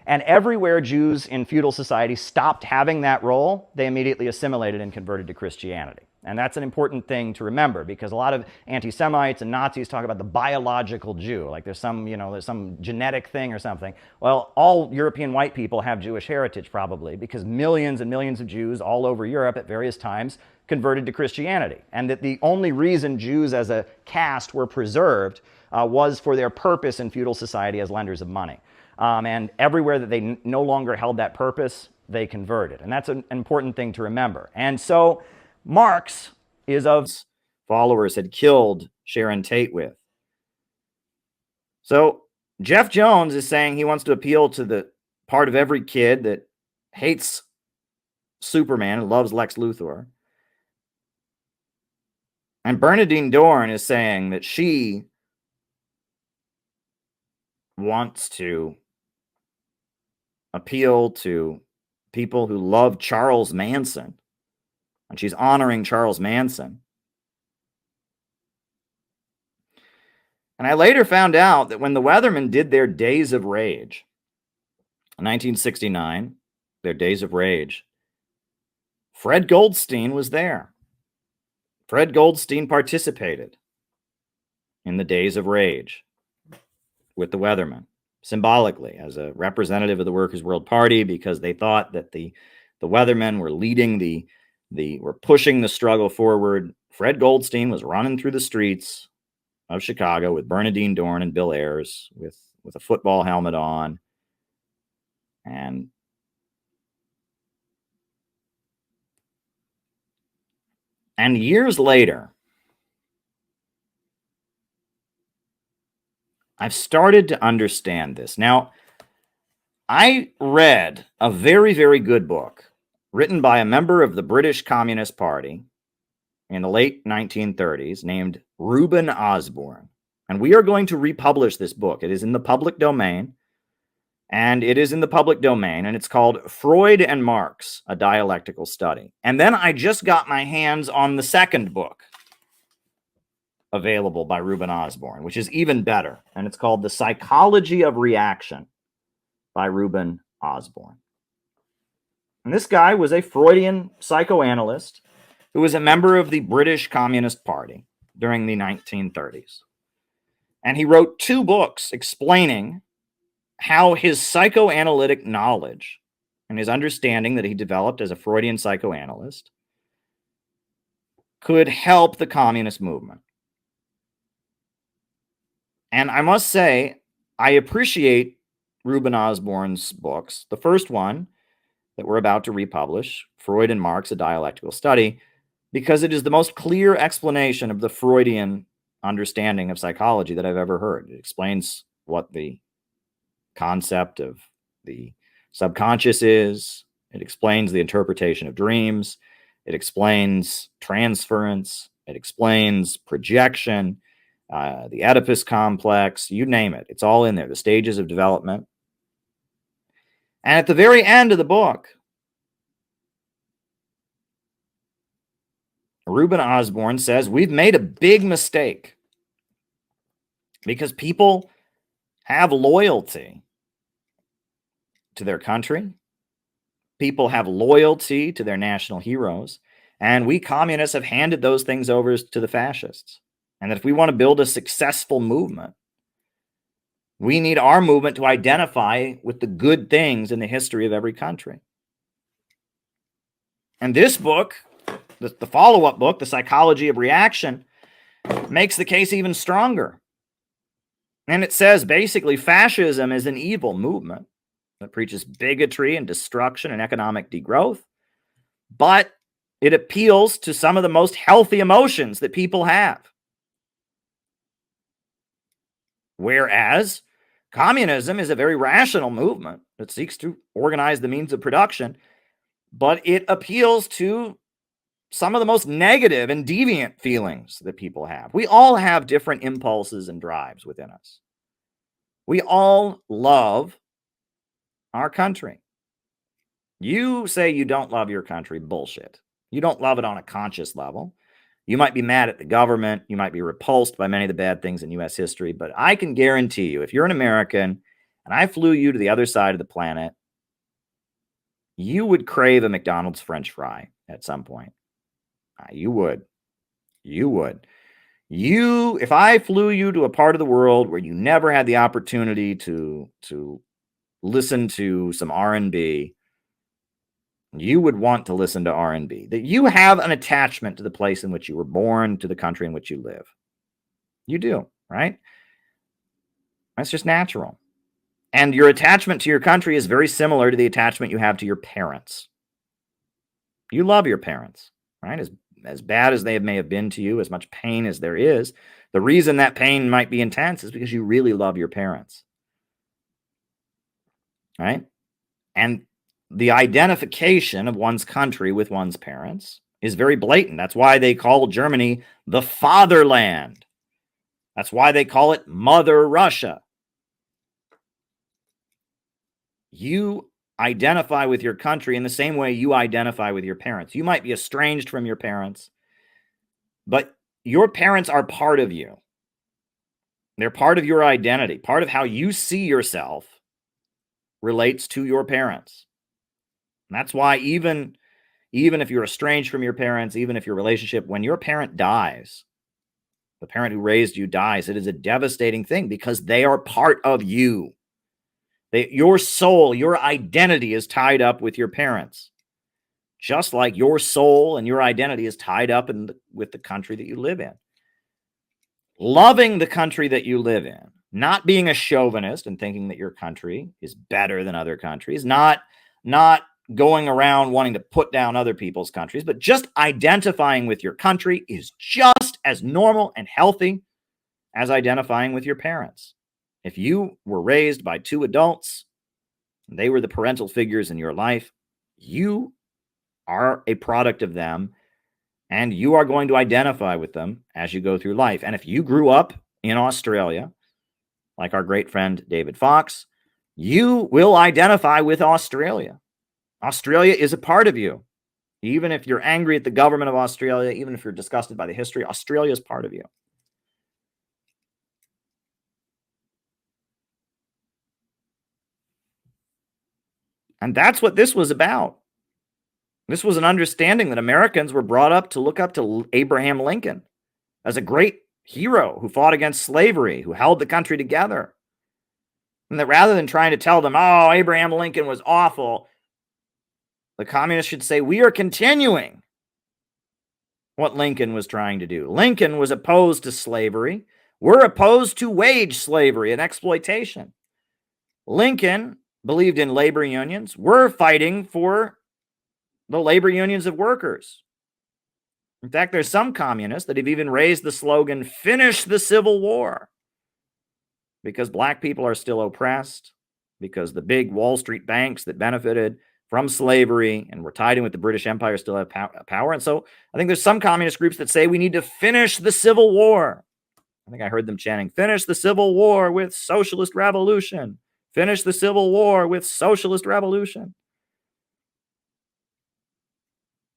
And everywhere Jews in feudal society stopped having that role, they immediately assimilated and converted to Christianity. And that's an important thing to remember, because a lot of anti-Semites and Nazis talk about the biological Jew, like there's some genetic thing or something. Well, all European white people have Jewish heritage probably, because millions and millions of Jews all over Europe at various times converted to Christianity. And that the only reason Jews as a caste were preserved was for their purpose in feudal society as lenders of money. And everywhere that they no longer held that purpose, they converted. And that's an important thing to remember. And so Marx is of followers had killed Sharon Tate with. So Jeff Jones is saying he wants to appeal to the part of every kid that hates Superman and loves Lex Luthor. And Bernadine Dorn is saying that she wants to appeal to people who love Charles Manson. And she's honoring Charles Manson. And I later found out that when the Weathermen did their Days of Rage, in 1969, their Days of Rage, Fred Goldstein was there. Fred Goldstein participated in the Days of Rage with the Weathermen, symbolically, as a representative of the Workers' World Party, because they thought that the Weathermen were leading were pushing the struggle forward. Fred Goldstein was running through the streets of Chicago with Bernadine Dorn and Bill Ayers with a football helmet on. And years later, I've started to understand this. Now, I read a very, very good book written by a member of the British Communist Party in the late 1930s named Reuben Osborne. And we are going to republish this book. It is in the public domain. And it is in the public domain, and it's called Freud and Marx, A Dialectical Study. And then I just got my hands on the second book available by Reuben Osborne, which is even better. And it's called The Psychology of Reaction by Reuben Osborne. And this guy was a Freudian psychoanalyst who was a member of the British Communist Party during the 1930s. And he wrote 2 books explaining how his psychoanalytic knowledge and his understanding that he developed as a Freudian psychoanalyst could help the communist movement. And I must say, I appreciate Reuben Osborne's books. The first one that we're about to republish, Freud and Marx, A Dialectical Study, because it is the most clear explanation of the Freudian understanding of psychology that I've ever heard. It explains what the concept of the subconscious is. It explains the interpretation of dreams. It explains transference. It explains projection, the Oedipus complex, you name it. It's all in there, the stages of development. And at the very end of the book, Reuben Osborne says, we've made a big mistake because people have loyalty to their country. People have loyalty to their national heroes. And we communists have handed those things over to the fascists. And that if we want to build a successful movement, we need our movement to identify with the good things in the history of every country. And this book, the follow-up book, The Psychology of Reaction, makes the case even stronger. And it says basically fascism is an evil movement that preaches bigotry and destruction and economic degrowth, but it appeals to some of the most healthy emotions that people have. Whereas communism is a very rational movement that seeks to organize the means of production, but it appeals to some of the most negative and deviant feelings that people have. We all have different impulses and drives within us. We all love our country. You say you don't love your country, bullshit. You don't love it on a conscious level. You might be mad at the government. You might be repulsed by many of the bad things in U.S. history, but I can guarantee you, if you're an American and I flew you to the other side of the planet, you would crave a McDonald's French fry at some point. You would. You would. If I flew you to a part of the world where you never had the opportunity to listen to some R&B, you would want to listen to R&B. That you have an attachment to the place in which you were born, to the country in which you live. You do, right? That's just natural. And your attachment to your country is very similar to the attachment you have to your parents. You love your parents, right? As bad as they may have been to you, as much pain as there is, the reason that pain might be intense is because you really love your parents, right? And the identification of one's country with one's parents is very blatant. That's why they call Germany the fatherland. That's why they call it Mother Russia. You identify with your country in the same way you identify with your parents. You might be estranged from your parents, but your parents are part of you. They're part of your identity. Part of how you see yourself relates to your parents. And that's why even if you're estranged from your parents, even if your relationship, when your parent dies, the parent who raised you dies, it is a devastating thing because they are part of you. Your soul, your identity is tied up with your parents, just like your soul and your identity is tied up with the country that you live in. Loving the country that you live in, not being a chauvinist and thinking that your country is better than other countries, not going around wanting to put down other people's countries, but just identifying with your country is just as normal and healthy as identifying with your parents. If you were raised by 2 adults, and they were the parental figures in your life, you are a product of them, and you are going to identify with them as you go through life. And if you grew up in Australia, like our great friend David Fox, you will identify with Australia. Australia is a part of you. Even if you're angry at the government of Australia, even if you're disgusted by the history, Australia is part of you. And that's what this was about. This was an understanding that Americans were brought up to look up to Abraham Lincoln as a great hero who fought against slavery, who held the country together. And that rather than trying to tell them, oh, Abraham Lincoln was awful, the communists should say, we are continuing what Lincoln was trying to do. Lincoln was opposed to slavery. We're opposed to wage slavery and exploitation. Lincoln believed in labor unions. We're fighting for the labor unions of workers. In fact, there's some communists that have even raised the slogan, finish the Civil War, because black people are still oppressed, because the big Wall Street banks that benefited from slavery and were tied in with the British Empire still have power. And so I think there's some communist groups that say we need to finish the Civil War. I think I heard them chanting, finish the Civil War with socialist revolution. Finish the Civil War with socialist revolution.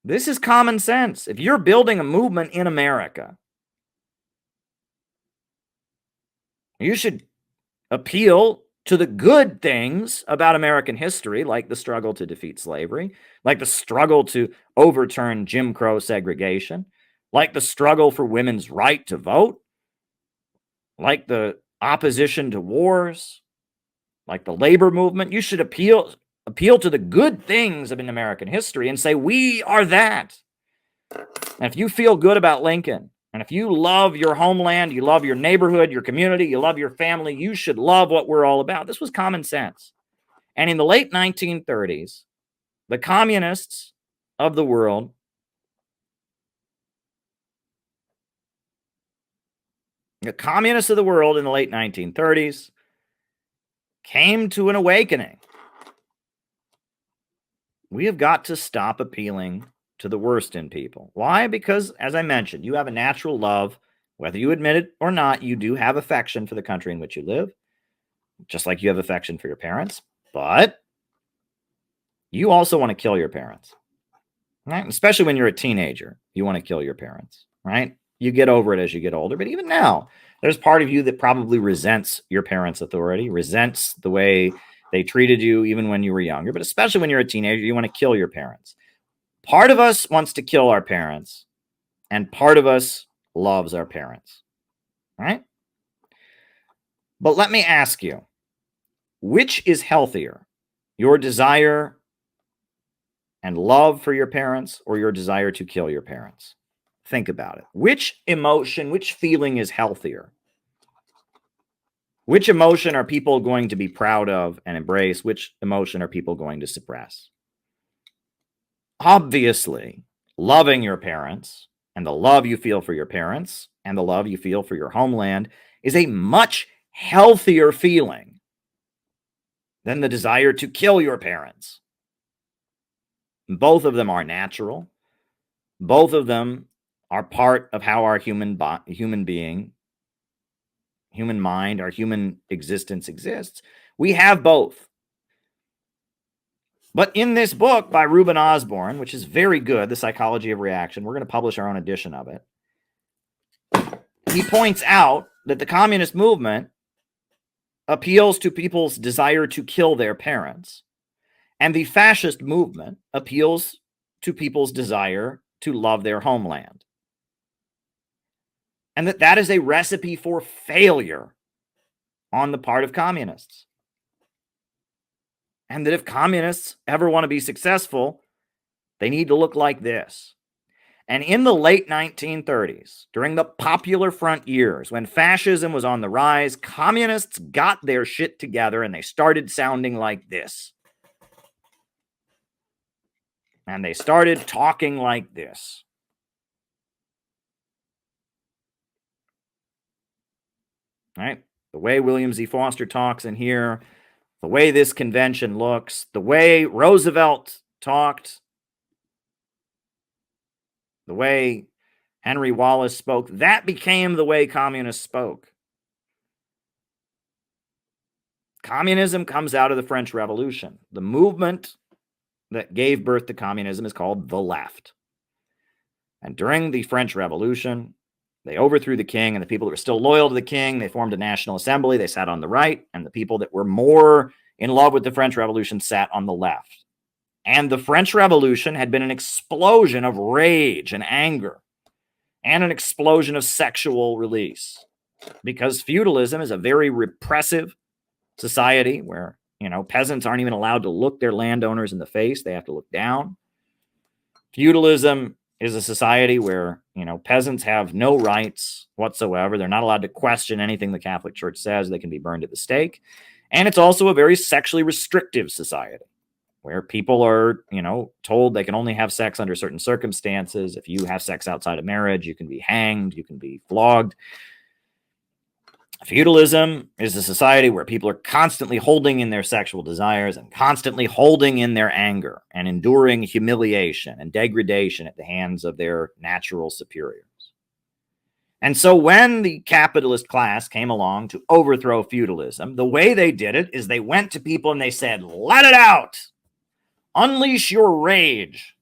This is common sense. If you're building a movement in America, you should appeal to the good things about American history, like the struggle to defeat slavery, like the struggle to overturn Jim Crow segregation, like the struggle for women's right to vote, like the opposition to wars, like the labor movement. You should appeal to the good things of American history and say, we are that. And if you feel good about Lincoln, and if you love your homeland, you love your neighborhood, your community, you love your family, you should love what we're all about. This was common sense. And in the late 1930s, the communists of the world in the late 1930s came to an awakening. We have got to stop appealing to the worst in people. Why? Because, as I mentioned, you have a natural love. Whether you admit it or not, you do have affection for the country in which you live, just like you have affection for your parents. But you also want to kill your parents, right? Especially when you're a teenager, you want to kill your parents, right? You get over it as you get older. But even now, there's part of you that probably resents your parents' authority, resents the way they treated you even when you were younger. But especially when you're a teenager, you want to kill your parents. Part of us wants to kill our parents, and part of us loves our parents, right? But let me ask you, which is healthier, your desire and love for your parents or your desire to kill your parents? Think about it. Which emotion, which feeling is healthier? Which emotion are people going to be proud of and embrace? Which emotion are people going to suppress? Obviously, loving your parents and the love you feel for your parents and the love you feel for your homeland is a much healthier feeling than the desire to kill your parents. Both of them are natural. Both of them are part of how our human mind, our human existence exists. We have both. But in this book by Reuben Osborne, which is very good, The Psychology of Reaction, we're going to publish our own edition of it. He points out that the communist movement appeals to people's desire to kill their parents, and the fascist movement appeals to people's desire to love their homeland. And that is a recipe for failure on the part of communists. And that if communists ever want to be successful, they need to look like this. And in the late 1930s, during the Popular Front years, when fascism was on the rise, communists got their shit together and they started sounding like this. And they started talking like this. Right? The way William Z. Foster talks in here, the way this convention looks, the way Roosevelt talked, the way Henry Wallace spoke, that became the way communists spoke. Communism comes out of the French Revolution. The movement that gave birth to communism is called the left. And during the French Revolution, they overthrew the king, and the people that were still loyal to the king, they formed a national assembly. They sat on the right, and the people that were more in love with the French Revolution sat on the left. And the French Revolution had been an explosion of rage and anger and an explosion of sexual release, because feudalism is a very repressive society where, peasants aren't even allowed to look their landowners in the face. They have to look down. Feudalism is a society where, peasants have no rights whatsoever. They're not allowed to question anything the Catholic Church says. They can be burned at the stake. And it's also a very sexually restrictive society where people are, told they can only have sex under certain circumstances. If you have sex outside of marriage, you can be hanged, you can be flogged. Feudalism is a society where people are constantly holding in their sexual desires and constantly holding in their anger and enduring humiliation and degradation at the hands of their natural superiors. And so when the capitalist class came along to overthrow feudalism, the way they did it is they went to people and they said, let it out. Unleash your rage.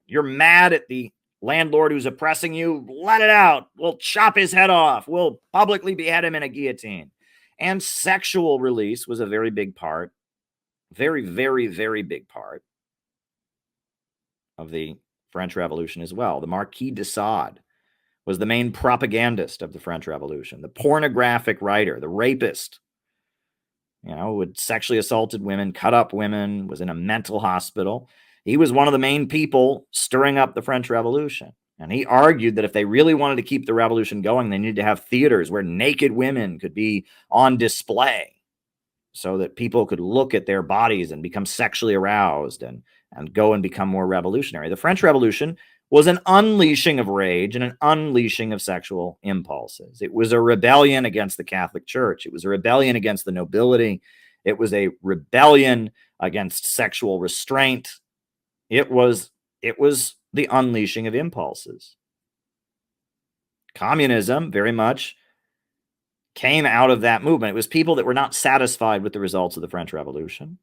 You're mad at the landlord who's oppressing you, let it out. We'll chop his head off. We'll publicly behead him in a guillotine. And sexual release was a very big part, very, very, very big part of the French Revolution as well. The Marquis de Sade was the main propagandist of the French Revolution, the pornographic writer, the rapist, who had sexually assaulted women, cut up women, was in a mental hospital. He was one of the main people stirring up the French Revolution. And he argued that if they really wanted to keep the revolution going, they needed to have theaters where naked women could be on display so that people could look at their bodies and become sexually aroused and go and become more revolutionary. The French Revolution was an unleashing of rage and an unleashing of sexual impulses. It was a rebellion against the Catholic Church. It was a rebellion against the nobility. It was a rebellion against sexual restraint. It was the unleashing of impulses. Communism very much came out of that movement. It was people that were not satisfied with the results of the French Revolution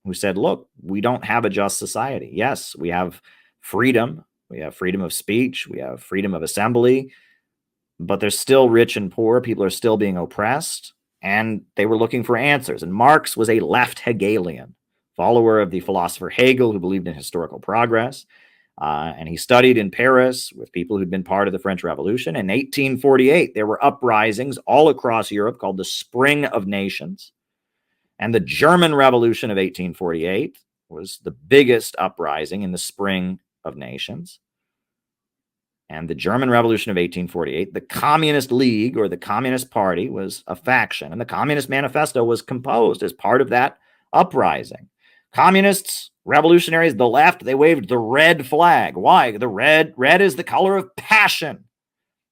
who said, look, we don't have a just society. Yes, we have freedom. We have freedom of speech. We have freedom of assembly. But there's still rich and poor. People are still being oppressed. And they were looking for answers. And Marx was a left Hegelian, follower of the philosopher Hegel, who believed in historical progress. And he studied in Paris with people who'd been part of the French Revolution. In 1848, there were uprisings all across Europe called the Spring of Nations. And the German Revolution of 1848 was the biggest uprising in the Spring of Nations. And the German Revolution of 1848, the Communist League or the Communist Party was a faction. And the Communist Manifesto was composed as part of that uprising. Communists, revolutionaries, the left, they waved the red flag. Why? The red is the color of passion.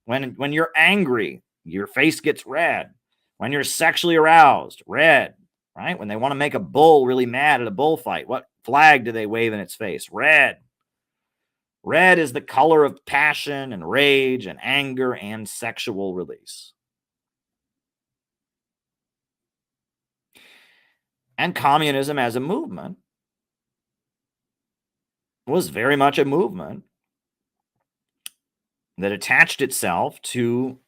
When you're angry, your face gets red. When you're sexually aroused, red, right? When they want to make a bull really mad at a bullfight, what flag do they wave in its face? Red. Red is the color of passion and rage and anger and sexual release. And communism as a movement was very much a movement that attached itself to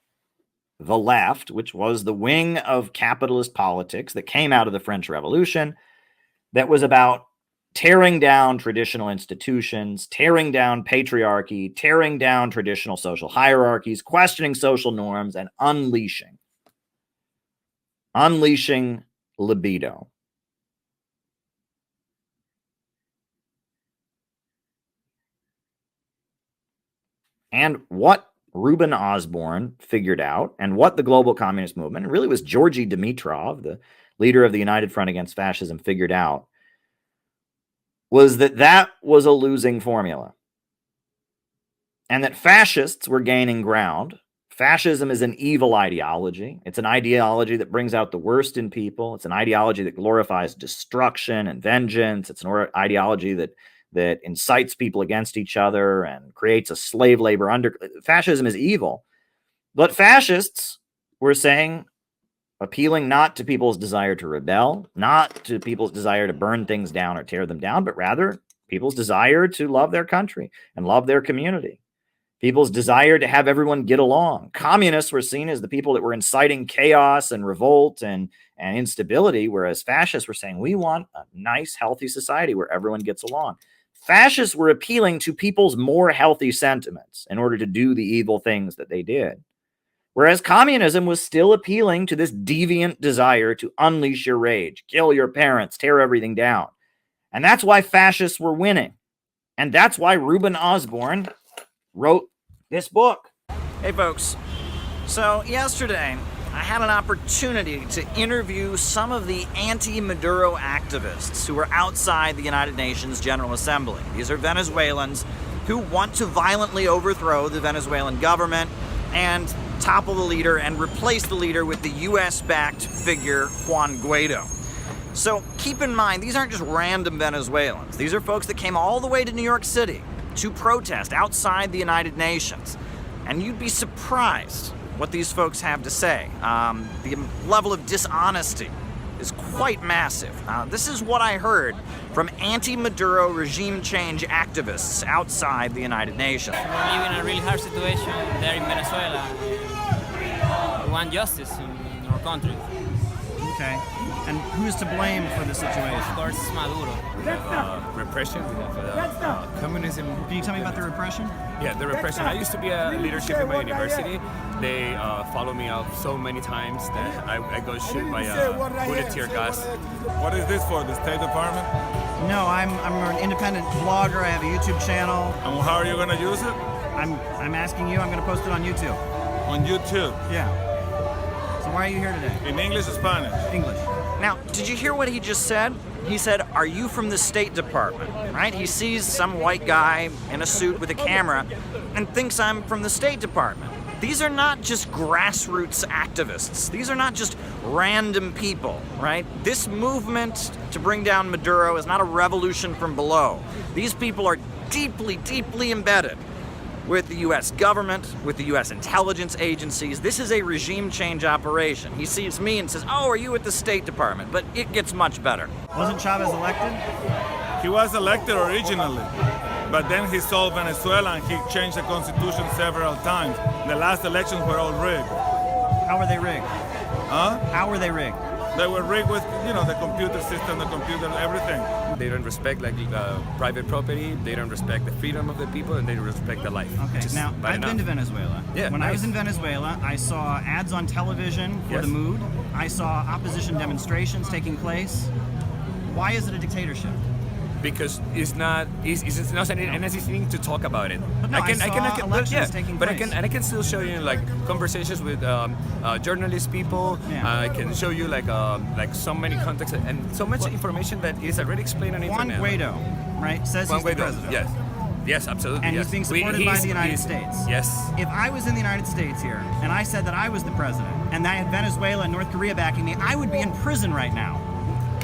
the left, which was the wing of capitalist politics that came out of the French Revolution, that was about tearing down traditional institutions, tearing down patriarchy, tearing down traditional social hierarchies, questioning social norms, and unleashing libido. And what Reuben Osborne figured out, and what the global communist movement, and really was Georgy Dimitrov, the leader of the United Front Against Fascism, figured out, was that was a losing formula. And that fascists were gaining ground. Fascism is an evil ideology. It's an ideology that brings out the worst in people. It's an ideology that glorifies destruction and vengeance. It's an ideology that incites people against each other and creates a slave labor fascism is evil. But fascists were saying appealing not to people's desire to rebel, not to people's desire to burn things down or tear them down, but rather people's desire to love their country and love their community. People's desire to have everyone get along. Communists were seen as the people that were inciting chaos and revolt and instability, whereas fascists were saying, we want a nice, healthy society where everyone gets along. Fascists were appealing to people's more healthy sentiments in order to do the evil things that they did. Whereas communism was still appealing to this deviant desire to unleash your rage, kill your parents, tear everything down. And that's why fascists were winning. And that's why Reuben Osborne wrote this book. Hey folks, so yesterday I had an opportunity to interview some of the anti-Maduro activists who were outside the United Nations General Assembly. These are Venezuelans who want to violently overthrow the Venezuelan government and topple the leader and replace the leader with the US-backed figure Juan Guaido. So keep in mind, these aren't just random Venezuelans. These are folks that came all the way to New York City to protest outside the United Nations. And you'd be surprised what these folks have to say. The level of dishonesty is quite massive. This is what I heard from anti-Maduro regime change activists outside the United Nations. We live in a really hard situation there in Venezuela. We want justice in our country. Okay. And who's to blame for the situation? Of course, it's Maduro. Repression, communism. Can you tell me about the repression? Yeah, the repression. I used to be a leadership in my university. They follow me out so many times that I got shoot by bullet tear gas. What is this for, the State Department? No, I'm an independent blogger. I have a YouTube channel. And how are you going to use it? I'm asking you. I'm going to post it on YouTube. On YouTube? Yeah. So why are you here today? In English or Spanish? English. Now, did you hear what he just said? He said, are you from the State Department? Right? He sees some white guy in a suit with a camera and thinks I'm from the State Department. These are not just grassroots activists. These are not just random people, right? This movement to bring down Maduro is not a revolution from below. These people are deeply, deeply embedded with the U.S. government, with the U.S. intelligence agencies. This is a regime change operation. He sees me and says, oh, are you at the State Department? But it gets much better. Wasn't Chavez elected? He was elected originally, but then he sold Venezuela and he changed the constitution several times. The last elections were all rigged. How were they rigged? Huh? How were they rigged? They were rigged with, the computer system, the computer, everything. They don't respect private property. They don't respect the freedom of the people, and they don't respect the life. Okay. Now I've been to Venezuela. Yeah. When I was in Venezuela, I saw ads on television for the mood. I saw opposition demonstrations taking place. Why is it a dictatorship? Because it's not an easy thing to talk about it. But no, I saw elections taking place. I can still show you conversations with journalist people. Yeah. I can show you so many contexts and so much information that is already explained on Juan internet. Guaido, right, says Juan he's Guaido, the president. Yes. Yes, absolutely. And yes. he's being supported by the United States. Yes. If I was in the United States here and I said that I was the president and I had Venezuela and North Korea backing me, I would be in prison right now.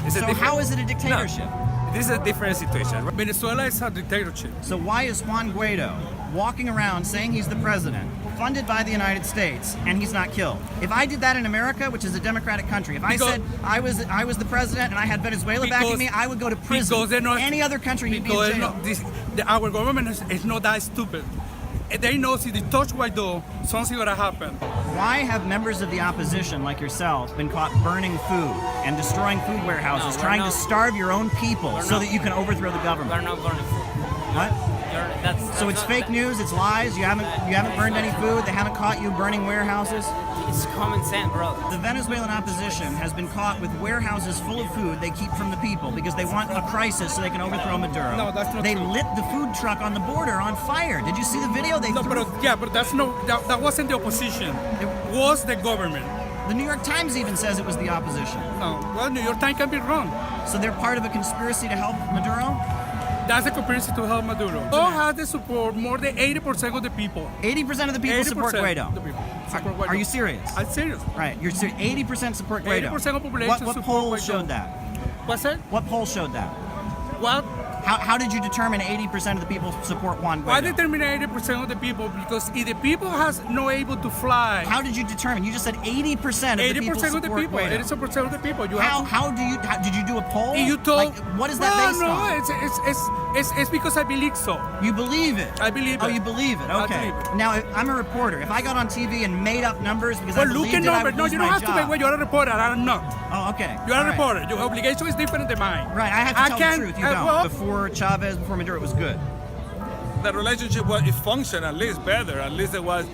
So how is it a dictatorship? No. This is a different situation. Venezuela is a dictatorship. So why is Juan Guaido walking around saying he's the president, funded by the United States, and he's not killed? If I did that in America, which is a democratic country, if I said I was the president and I had Venezuela backing me, I would go to prison. Because they're not, any other country, he'd be in jail. Our government is not that stupid. They know if they touch Guaido, something's gonna happen. Why have members of the opposition like yourself been caught burning food and destroying food warehouses, trying to starve your own people so that you can overthrow the government? We're not burning food. What? So it's not- fake news, it's lies, you haven't burned any food, they haven't caught you burning warehouses? It's common sense, bro. The Venezuelan opposition has been caught with warehouses full of food they keep from the people because they want a crisis so they can overthrow Maduro. No, that's not They true. lit the food truck on the border on fire. Did you see the video? But that wasn't the opposition. It was the government. The New York Times even says it was the opposition. No, well, New York Times can be wrong. So they're part of a conspiracy to help Maduro? That's a conspiracy to help Maduro. Guaido has the support more than 80% of the people. 80% of the people support 80% Guaido. of the people support Guaido. Are you serious? I'm serious. Right, you're serious. 80% support Guaido. 80% of the population What support poll Guaido. showed that? What's that? What poll showed that? Well, How did you determine 80% of the people support Juan Guaido? Why determine 80% of the people? Because if the people has no able to fly. How did you determine? You just said 80% of the people 80% of the people. Guaido. 80% of the people. You How did you do a poll? You told. Like, what is that based on? It's because I believe so. You believe it? I believe it. Oh, you believe it? Okay. I believe it. Now, I'm a reporter. If I got on TV and made up numbers because I look believed at it, I numbers. would No, lose you my don't have job. to make. Well, you're a reporter. I'm not. Oh, okay. You're a All right. reporter. Your obligation is different than mine. Right. I have to tell the truth. You don't. Before Chavez, before Maduro, it was good. The relationship it functioned at least better. At least there was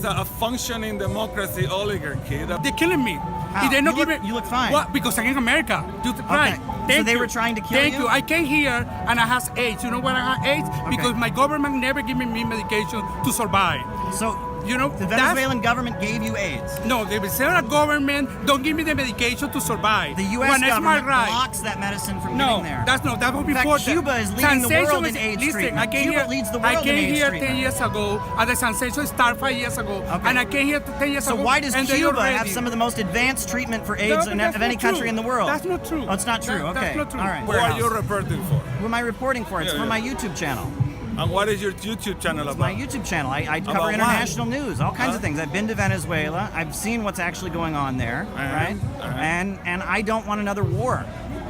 a functioning democracy oligarchy. They're killing me. How? They're not You look fine. What? Because I'm in America. Right. So they were trying to kill Thank you? you. I came here and I have AIDS. You know why I have AIDS? Because my government never gave me medication to survive. So you know the Venezuelan government gave you AIDS. No, the Venezuelan government don't give me the medication to survive. The U.S. government blocks that medicine from getting there. That was In fact, before Cuba is leading the world in AIDS treatment. Cuba leads the world in AIDS I came here treatment. 10 years ago, and the sensation started 5 years ago, and I came here 10 years ago. So why does and they Cuba already- have some of the most advanced treatment for AIDS of any country in the world? That's not true. Oh, it's not true. That's Okay. not true. All right. Who are you reporting for? Who am I reporting for? It's for my YouTube channel. And what is your YouTube channel about? My YouTube channel. I About cover what? international news, all kinds of things. I've been to Venezuela. I've seen what's actually going on there, right? And I don't want another war.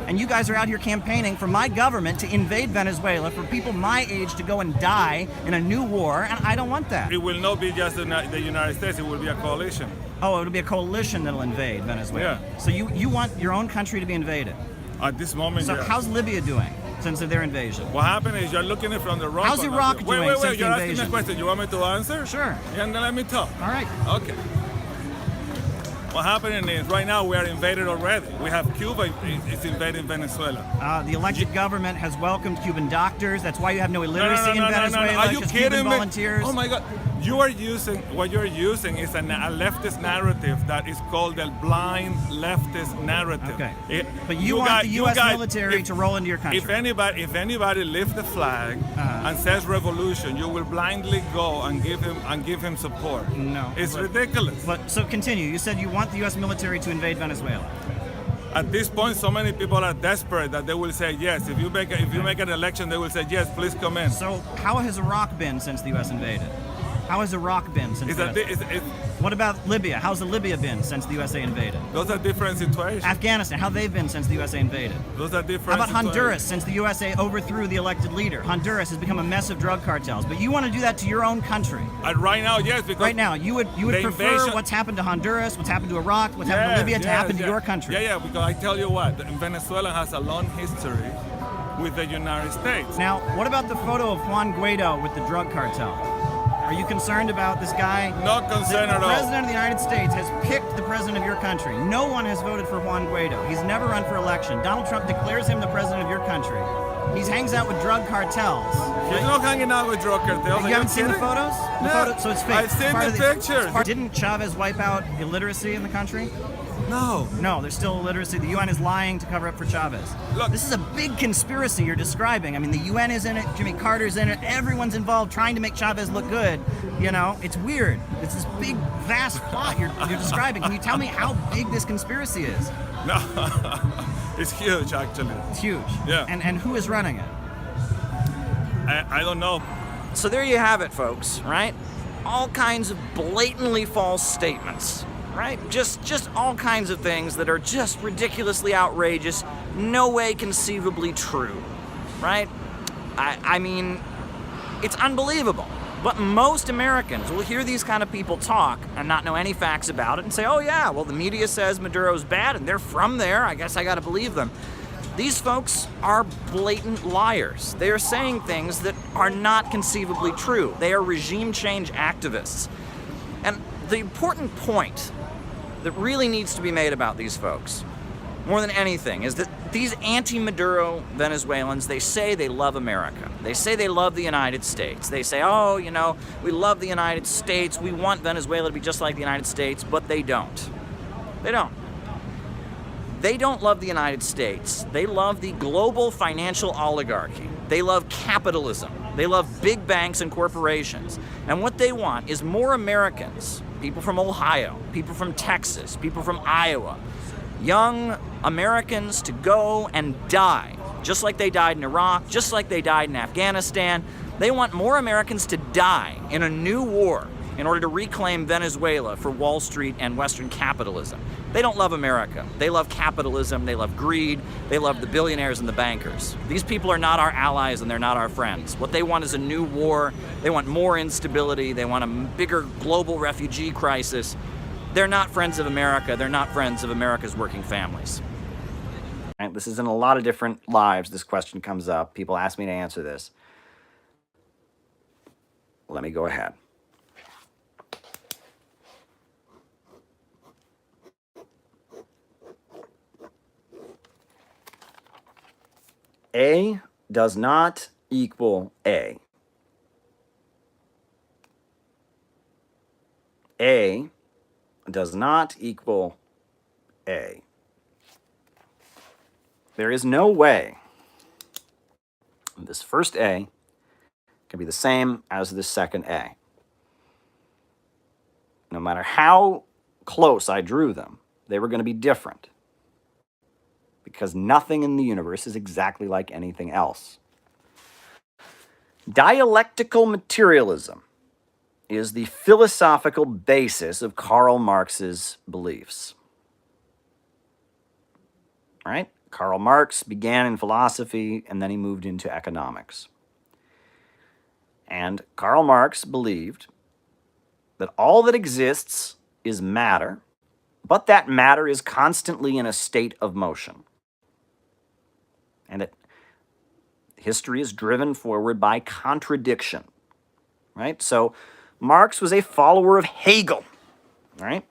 And you guys are out here campaigning for my government to invade Venezuela, for people my age to go and die in a new war, and I don't want that. It will not be just the United States. It will be a coalition. Oh, it'll be a coalition that'll invade Venezuela. Yeah. So you want your own country to be invaded? At this moment, So yes. how's Libya doing since of their invasion? What happened is you're looking at it from the wrong How's point of Iraq view. doing Wait, since you're the asking me a invasion? question. You want me to answer? Sure. Yeah, then let me talk. All right. Okay. What happening is right now we are invaded already. We have Cuba is invading Venezuela. The elected government has welcomed Cuban doctors. That's why you have no illiteracy in No. Venezuela. Are you 'cause kidding Cuban me? volunteers. Oh my God! What you're using is a leftist narrative that is called the blind leftist narrative. Okay. But you want the U.S. military to roll into your country. If anybody lifts the flag and says revolution, you will blindly go and give him support. No. It's ridiculous. But so continue. You said you want the U.S. military to invade Venezuela. At this point, so many people are desperate that they will say yes. If you make an election, they will say yes. Please come in. So how has Iraq been since the U.S. invaded? How has Iraq been since the U.S. What about Libya? How's Libya been since the USA invaded? Those are different situations. Afghanistan, how they've been since the USA invaded? Those are different. How about Honduras, situations. since the USA overthrew the elected leader? Honduras has become a mess of drug cartels. But you want to do that to your own country. Right now, yes, because right now you would the prefer invasion- what's happened to Honduras, what's happened to Iraq, what's happened to Libya to happen to your country. Yeah, because I tell you what, Venezuela has a long history with the United States. Now, what about the photo of Juan Guaido with the drug cartel? Are you concerned about this guy? Not concerned The at all. President of the United States has picked the president of your country. No one has voted for Juan Guaido. He's never run for election. Donald Trump declares him the president of your country. He hangs out with drug cartels. He's not hanging out with drug cartels. You haven't seen the kidding? photos? The No. photo- so it's fake. I've seen Part the of pictures. Didn't Chavez wipe out illiteracy in the country? No. No, there's still illiteracy. The UN is lying to cover up for Chavez. Look, this is a big conspiracy you're describing. I mean, the UN is in it, Jimmy Carter's in it, everyone's involved trying to make Chavez look good. You know, it's weird. It's this big, vast plot you're describing. Can you tell me how big this conspiracy is? No, it's huge, actually. It's huge. Yeah. And who is running it? I don't know. So there you have it, folks, right? All kinds of blatantly false statements, right? Just all kinds of things that are just ridiculously outrageous, no way conceivably true, right? I mean, it's unbelievable. But most Americans will hear these kind of people talk and not know any facts about it and say, oh yeah, well the media says Maduro's bad and they're from there, I guess I gotta believe them. These folks are blatant liars. They are saying things that are not conceivably true. They are regime change activists. And the important point that really needs to be made about these folks, more than anything, is that these anti-Maduro Venezuelans, they say they love America. They say they love the United States. They say, oh, you know, we love the United States. We want Venezuela to be just like the United States, but they don't. They don't. They don't love the United States. They love the global financial oligarchy. They love capitalism. They love big banks and corporations. And what they want is more Americans, people from Ohio, people from Texas, people from Iowa, young Americans to go and die, just like they died in Iraq, just like they died in Afghanistan. They want more Americans to die in a new war in order to reclaim Venezuela for Wall Street and Western capitalism. They don't love America. They love capitalism. They love greed. They love the billionaires and the bankers. These people are not our allies and they're not our friends. What they want is a new war. They want more instability. They want a bigger global refugee crisis. They're not friends of America. They're not friends of America's working families. Right? This is in a lot of different lives. This question comes up. People ask me to answer this. Let me go ahead. A does not equal A. A does not equal A. There is no way this first A can be the same as this second A. No matter how close I drew them, they were going to be different. Because nothing in the universe is exactly like anything else. Dialectical materialism is the philosophical basis of Karl Marx's beliefs. Right? Karl Marx began in philosophy and then he moved into economics. And Karl Marx believed that all that exists is matter, but that matter is constantly in a state of motion. And that history is driven forward by contradiction, right? So Marx was a follower of Hegel, right?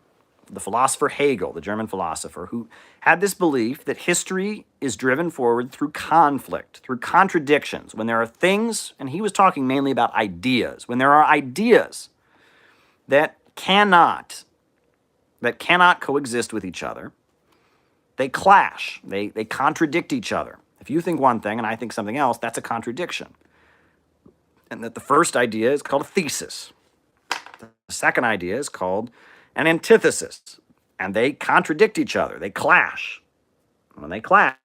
The philosopher Hegel, the German philosopher, who had this belief that history is driven forward through conflict, through contradictions. When there are things, and he was talking mainly about ideas, when there are ideas that cannot coexist with each other, they clash, they contradict each other. If you think one thing and I think something else, that's a contradiction. And that the first idea is called a thesis. The second idea is called an antithesis. And they contradict each other. They clash. When they clash,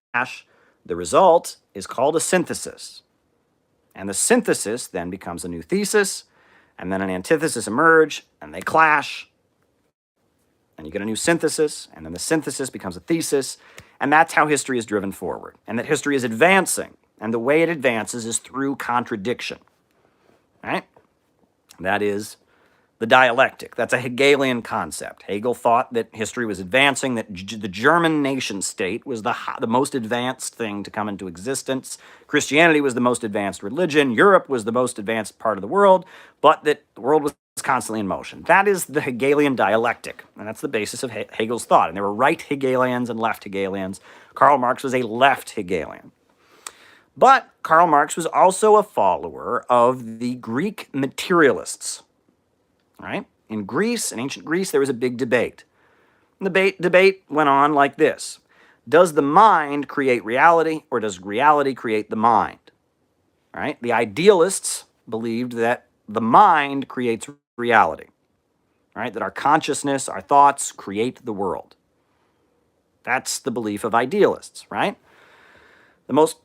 the result is called a synthesis. And the synthesis then becomes a new thesis, and then an antithesis emerge, and they clash. And you get a new synthesis, and then the synthesis becomes a thesis, and that's how history is driven forward. And that history is advancing, and the way it advances is through contradiction. Right? That is the dialectic. That's a Hegelian concept. Hegel thought that history was advancing, that the German nation state was the most advanced thing to come into existence. Christianity was the most advanced religion. Europe was the most advanced part of the world, but that the world was constantly in motion. That is the Hegelian dialectic, and that's the basis of Hegel's thought. And there were right Hegelians and left Hegelians. Karl Marx was a left Hegelian. But Karl Marx was also a follower of the Greek materialists. Right? In Greece, in ancient Greece, there was a big debate. The debate went on like this. Does the mind create reality, or does reality create the mind? Right? The idealists believed that the mind creates reality. Right? That our consciousness, our thoughts create the world. That's the belief of idealists, right? The most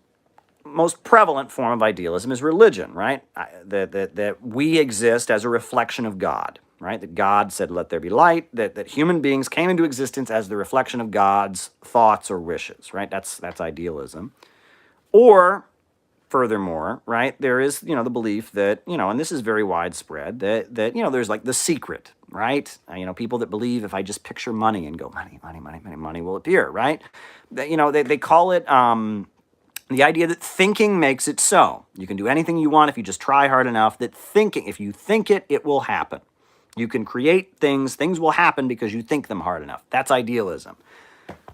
prevalent form of idealism is religion, right? That we exist as a reflection of God, right? That God said, let there be light, that human beings came into existence as the reflection of God's thoughts or wishes, right? That's idealism. Or, furthermore, right, there is, the belief that, and this is very widespread, that there's like the secret, right? People that believe if I just picture money and go, money will appear, right? They call it, the idea that thinking makes it so. You can do anything you want if you just try hard enough. That thinking, if you think it, it will happen. You can create things. Things will happen because you think them hard enough. That's idealism.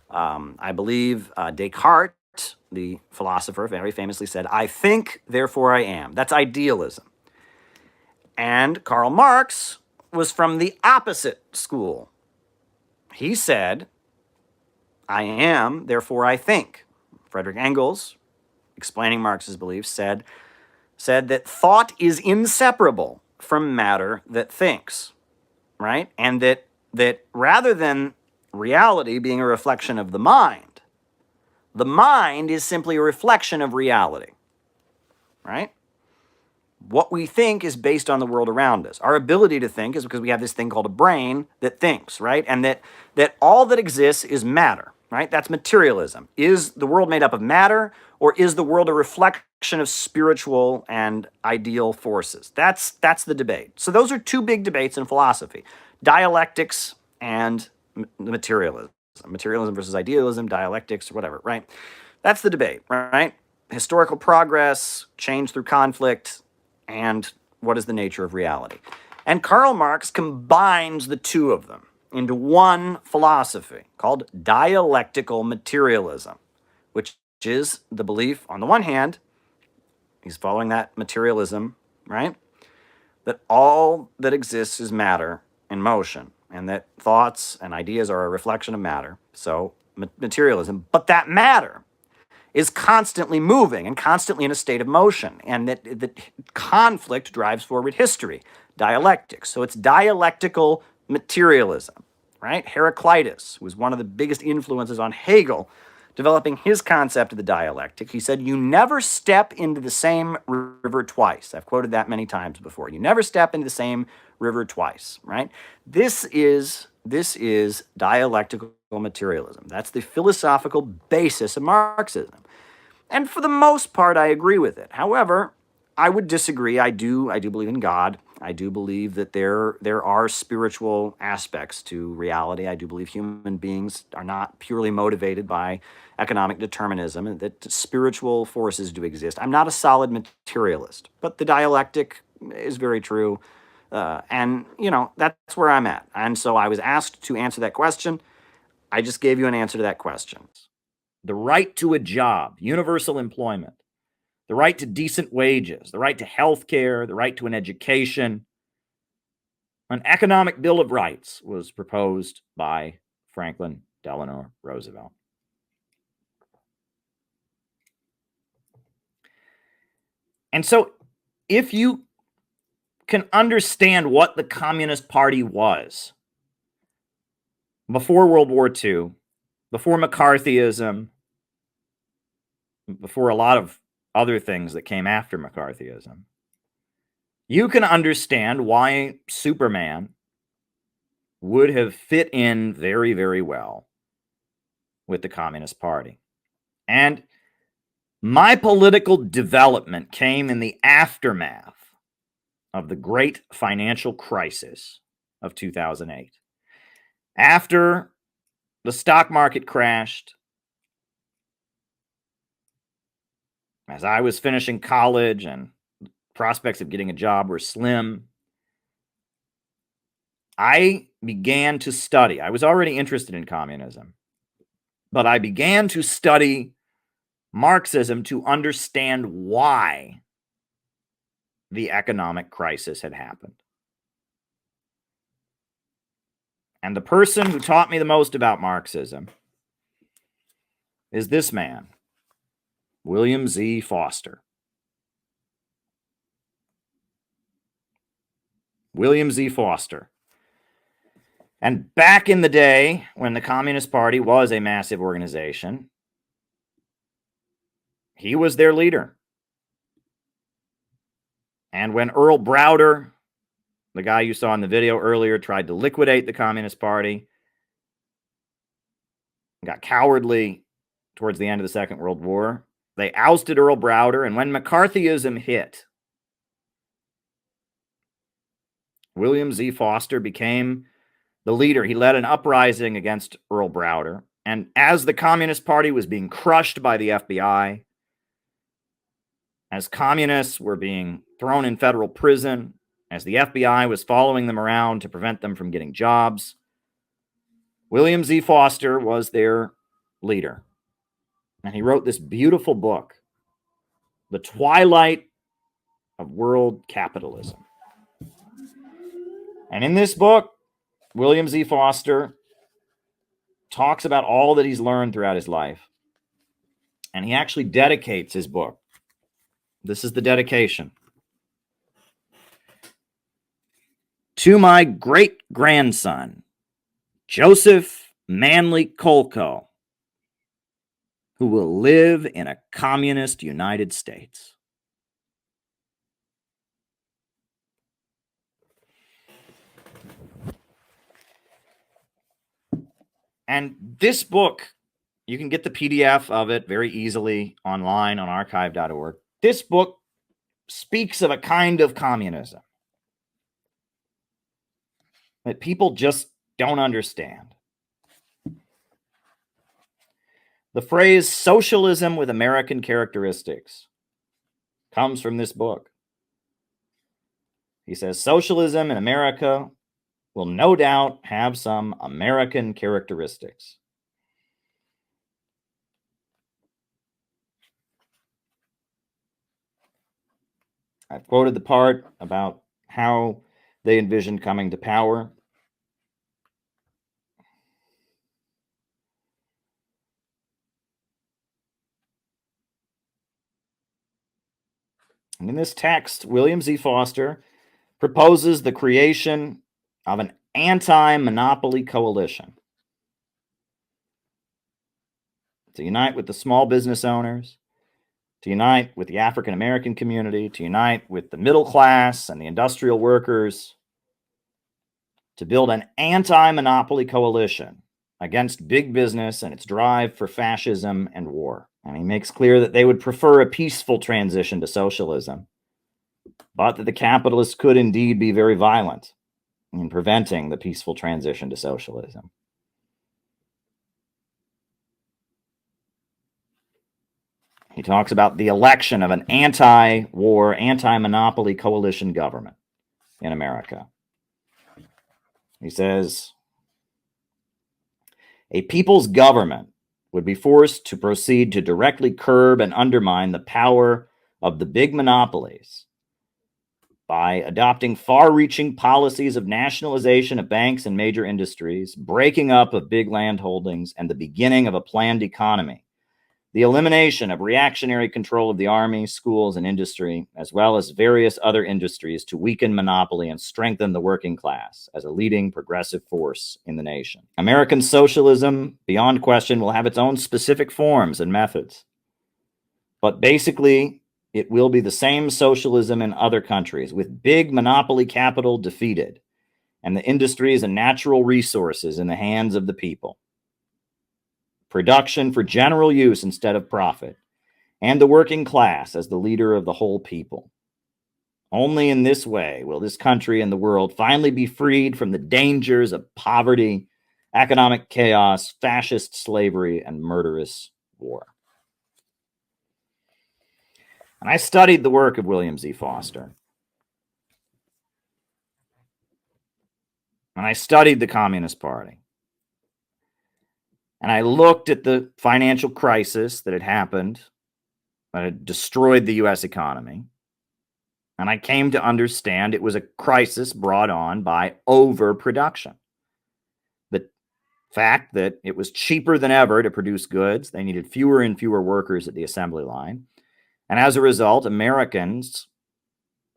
I believe Descartes, the philosopher, very famously said, I think, therefore I am. That's idealism. And Karl Marx was from the opposite school. He said, I am, therefore I think. Friedrich Engels, explaining Marx's beliefs, said that thought is inseparable from matter that thinks, right? And that rather than reality being a reflection of the mind. The mind is simply a reflection of reality, right? What we think is based on the world around us. Our ability to think is because we have this thing called a brain that thinks, right? And that all that exists is matter, right? That's materialism. Is the world made up of matter, or is the world a reflection of spiritual and ideal forces? That's the debate. So those are two big debates in philosophy: dialectics and materialism. Materialism versus idealism, dialectics, or whatever, right? That's the debate, right? Historical progress, change through conflict, and what is the nature of reality. And Karl Marx combines the two of them into one philosophy called dialectical materialism, which is the belief, on the one hand, he's following that materialism, right? That all that exists is matter in motion, and that thoughts and ideas are a reflection of matter. So materialism, but that matter is constantly moving and constantly in a state of motion, and that conflict drives forward history, dialectics. So it's dialectical materialism, right? Heraclitus, who was one of the biggest influences on Hegel, developing his concept of the dialectic. He said, you never step into the same river twice. I've quoted that many times before. You never step into the same river twice, right? This is dialectical materialism. That's the philosophical basis of Marxism. And for the most part, I agree with it. However, I would disagree. I do believe in God. I do believe that there are spiritual aspects to reality. I do believe human beings are not purely motivated by economic determinism, and that spiritual forces do exist. I'm not a solid materialist, but the dialectic is very true. And, that's where I'm at. And so I was asked to answer that question. I just gave you an answer to that question. The right to a job, universal employment, the right to decent wages, the right to health care, the right to an education. An economic Bill of Rights was proposed by Franklin Delano Roosevelt. And so if you can understand what the Communist Party was before World War II, before McCarthyism, before a lot of other things that came after McCarthyism, you can understand why Superman would have fit in very, very well with the Communist Party. And my political development came in the aftermath of the great financial crisis of 2008. After the stock market crashed, as I was finishing college and prospects of getting a job were slim, I began to study. I was already interested in communism, but I began to study Marxism to understand why the economic crisis had happened. And the person who taught me the most about Marxism is this man, William Z. Foster. William Z. Foster. And back in the day when the Communist Party was a massive organization, he was their leader. And when Earl Browder, the guy you saw in the video earlier, tried to liquidate the Communist Party, got cowardly towards the end of the Second World War, they ousted Earl Browder. And when McCarthyism hit, William Z. Foster became the leader. He led an uprising against Earl Browder. And as the Communist Party was being crushed by the FBI, as communists were being thrown in federal prison, as the FBI was following them around to prevent them from getting jobs, William Z. Foster was their leader. And he wrote this beautiful book, The Twilight of World Capitalism. And in this book, William Z. Foster talks about all that he's learned throughout his life. And he actually dedicates his book. This is the dedication. To my great-grandson, Joseph Manly Kolko, who will live in a communist United States. And this book, you can get the PDF of it very easily online on archive.org. This book speaks of a kind of communism that people just don't understand. The phrase socialism with American characteristics comes from this book. He says socialism in America will no doubt have some American characteristics. I've quoted the part about how they envision coming to power. And in this text, William Z. Foster proposes the creation of an anti-monopoly coalition to unite with the small business owners, to unite with the African American community, to unite with the middle class and the industrial workers, to build an anti-monopoly coalition against big business and its drive for fascism and war. And he makes clear that they would prefer a peaceful transition to socialism, but that the capitalists could indeed be very violent in preventing the peaceful transition to socialism. He talks about the election of an anti-war, anti-monopoly coalition government in America. He says, a people's government would be forced to proceed to directly curb and undermine the power of the big monopolies by adopting far-reaching policies of nationalization of banks and major industries, breaking up of big land holdings, and the beginning of a planned economy, the elimination of reactionary control of the army, schools, and industry, as well as various other industries to weaken monopoly and strengthen the working class as a leading progressive force in the nation. American socialism, beyond question, will have its own specific forms and methods. But basically, it will be the same socialism in other countries, with big monopoly capital defeated and the industries and natural resources in the hands of the people. Production for general use instead of profit, and the working class as the leader of the whole people. Only in this way will this country and the world finally be freed from the dangers of poverty, economic chaos, fascist slavery, and murderous war. And I studied the work of William Z. Foster. And I studied the Communist Party. And I looked at the financial crisis that had happened, that had destroyed the U.S. economy. And I came to understand it was a crisis brought on by overproduction. The fact that it was cheaper than ever to produce goods. They needed fewer and fewer workers at the assembly line. And as a result, Americans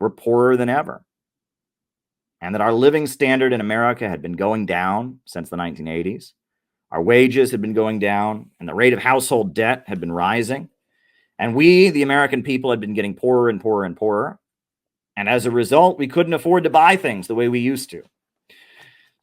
were poorer than ever. And that our living standard in America had been going down since the 1980s. Our wages had been going down, and the rate of household debt had been rising. And we, the American people, had been getting poorer and poorer and poorer. And as a result, we couldn't afford to buy things the way we used to.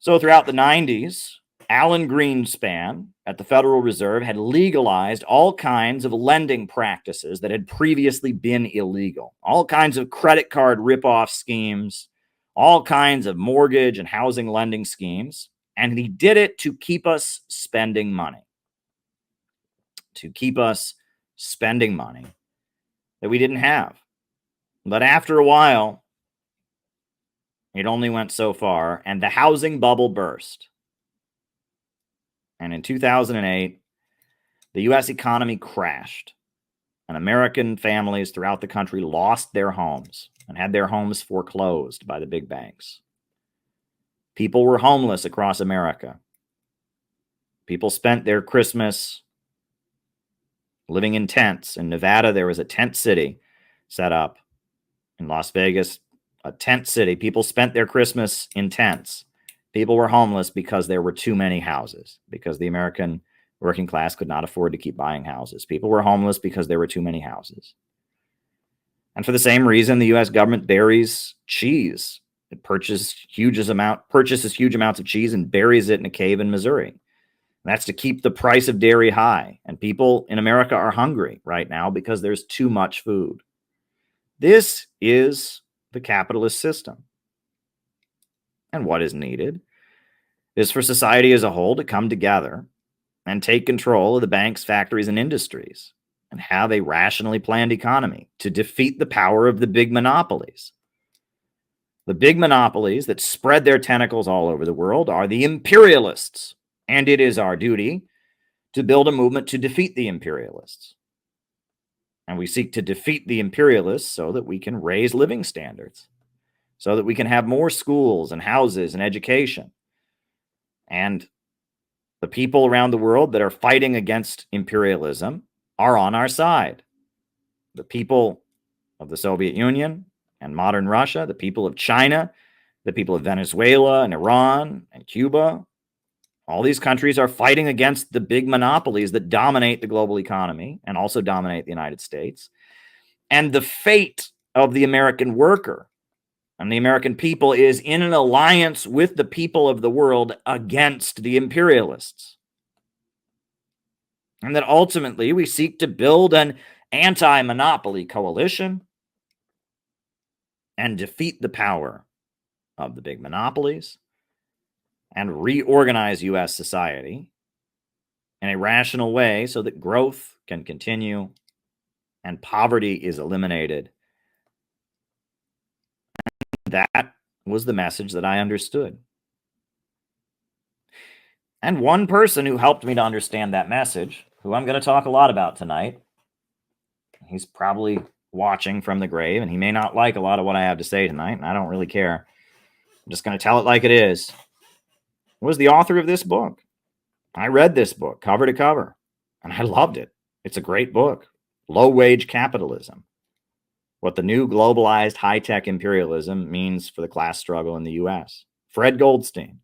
So throughout the 90s, Alan Greenspan at the Federal Reserve had legalized all kinds of lending practices that had previously been illegal. All kinds of credit card rip-off schemes, all kinds of mortgage and housing lending schemes. And he did it to keep us spending money. To keep us spending money that we didn't have. But after a while, it only went so far, and the housing bubble burst. And in 2008, the U.S. economy crashed, and American families throughout the country lost their homes and had their homes foreclosed by the big banks. People were homeless across America. People spent their Christmas living in tents. In Nevada, there was a tent city set up. In Las Vegas, a tent city. People spent their Christmas in tents. People were homeless because there were too many houses, because the American working class could not afford to keep buying houses. People were homeless because there were too many houses. And for the same reason, the U.S. government buries cheese. It purchases huge amounts of cheese and buries it in a cave in Missouri. And that's to keep the price of dairy high. And people in America are hungry right now because there's too much food. This is the capitalist system. And what is needed is for society as a whole to come together and take control of the banks, factories, and industries and have a rationally planned economy to defeat the power of the big monopolies. The big monopolies that spread their tentacles all over the world are the imperialists, and it is our duty to build a movement to defeat the imperialists. And we seek to defeat the imperialists so that we can raise living standards, so that we can have more schools and houses and education. And the people around the world that are fighting against imperialism are on our side. The people of the Soviet Union and modern Russia, the people of China, the people of Venezuela and Iran and Cuba, all these countries are fighting against the big monopolies that dominate the global economy and also dominate the United States. And the fate of the American worker and the American people is in an alliance with the people of the world against the imperialists. And that ultimately we seek to build an anti-monopoly coalition and defeat the power of the big monopolies and reorganize U.S. society in a rational way so that growth can continue and poverty is eliminated. That was the message that I understood. And one person who helped me to understand that message, who I'm going to talk a lot about tonight, he's probably watching from the grave, and he may not like a lot of what I have to say tonight, and I don't really care. I'm just going to tell it like it is. Was the author of this book. I read this book cover to cover, and I loved it. It's a great book. Low-Wage Capitalism. What the new globalized high-tech imperialism means for the class struggle in the U.S. Fred Goldstein.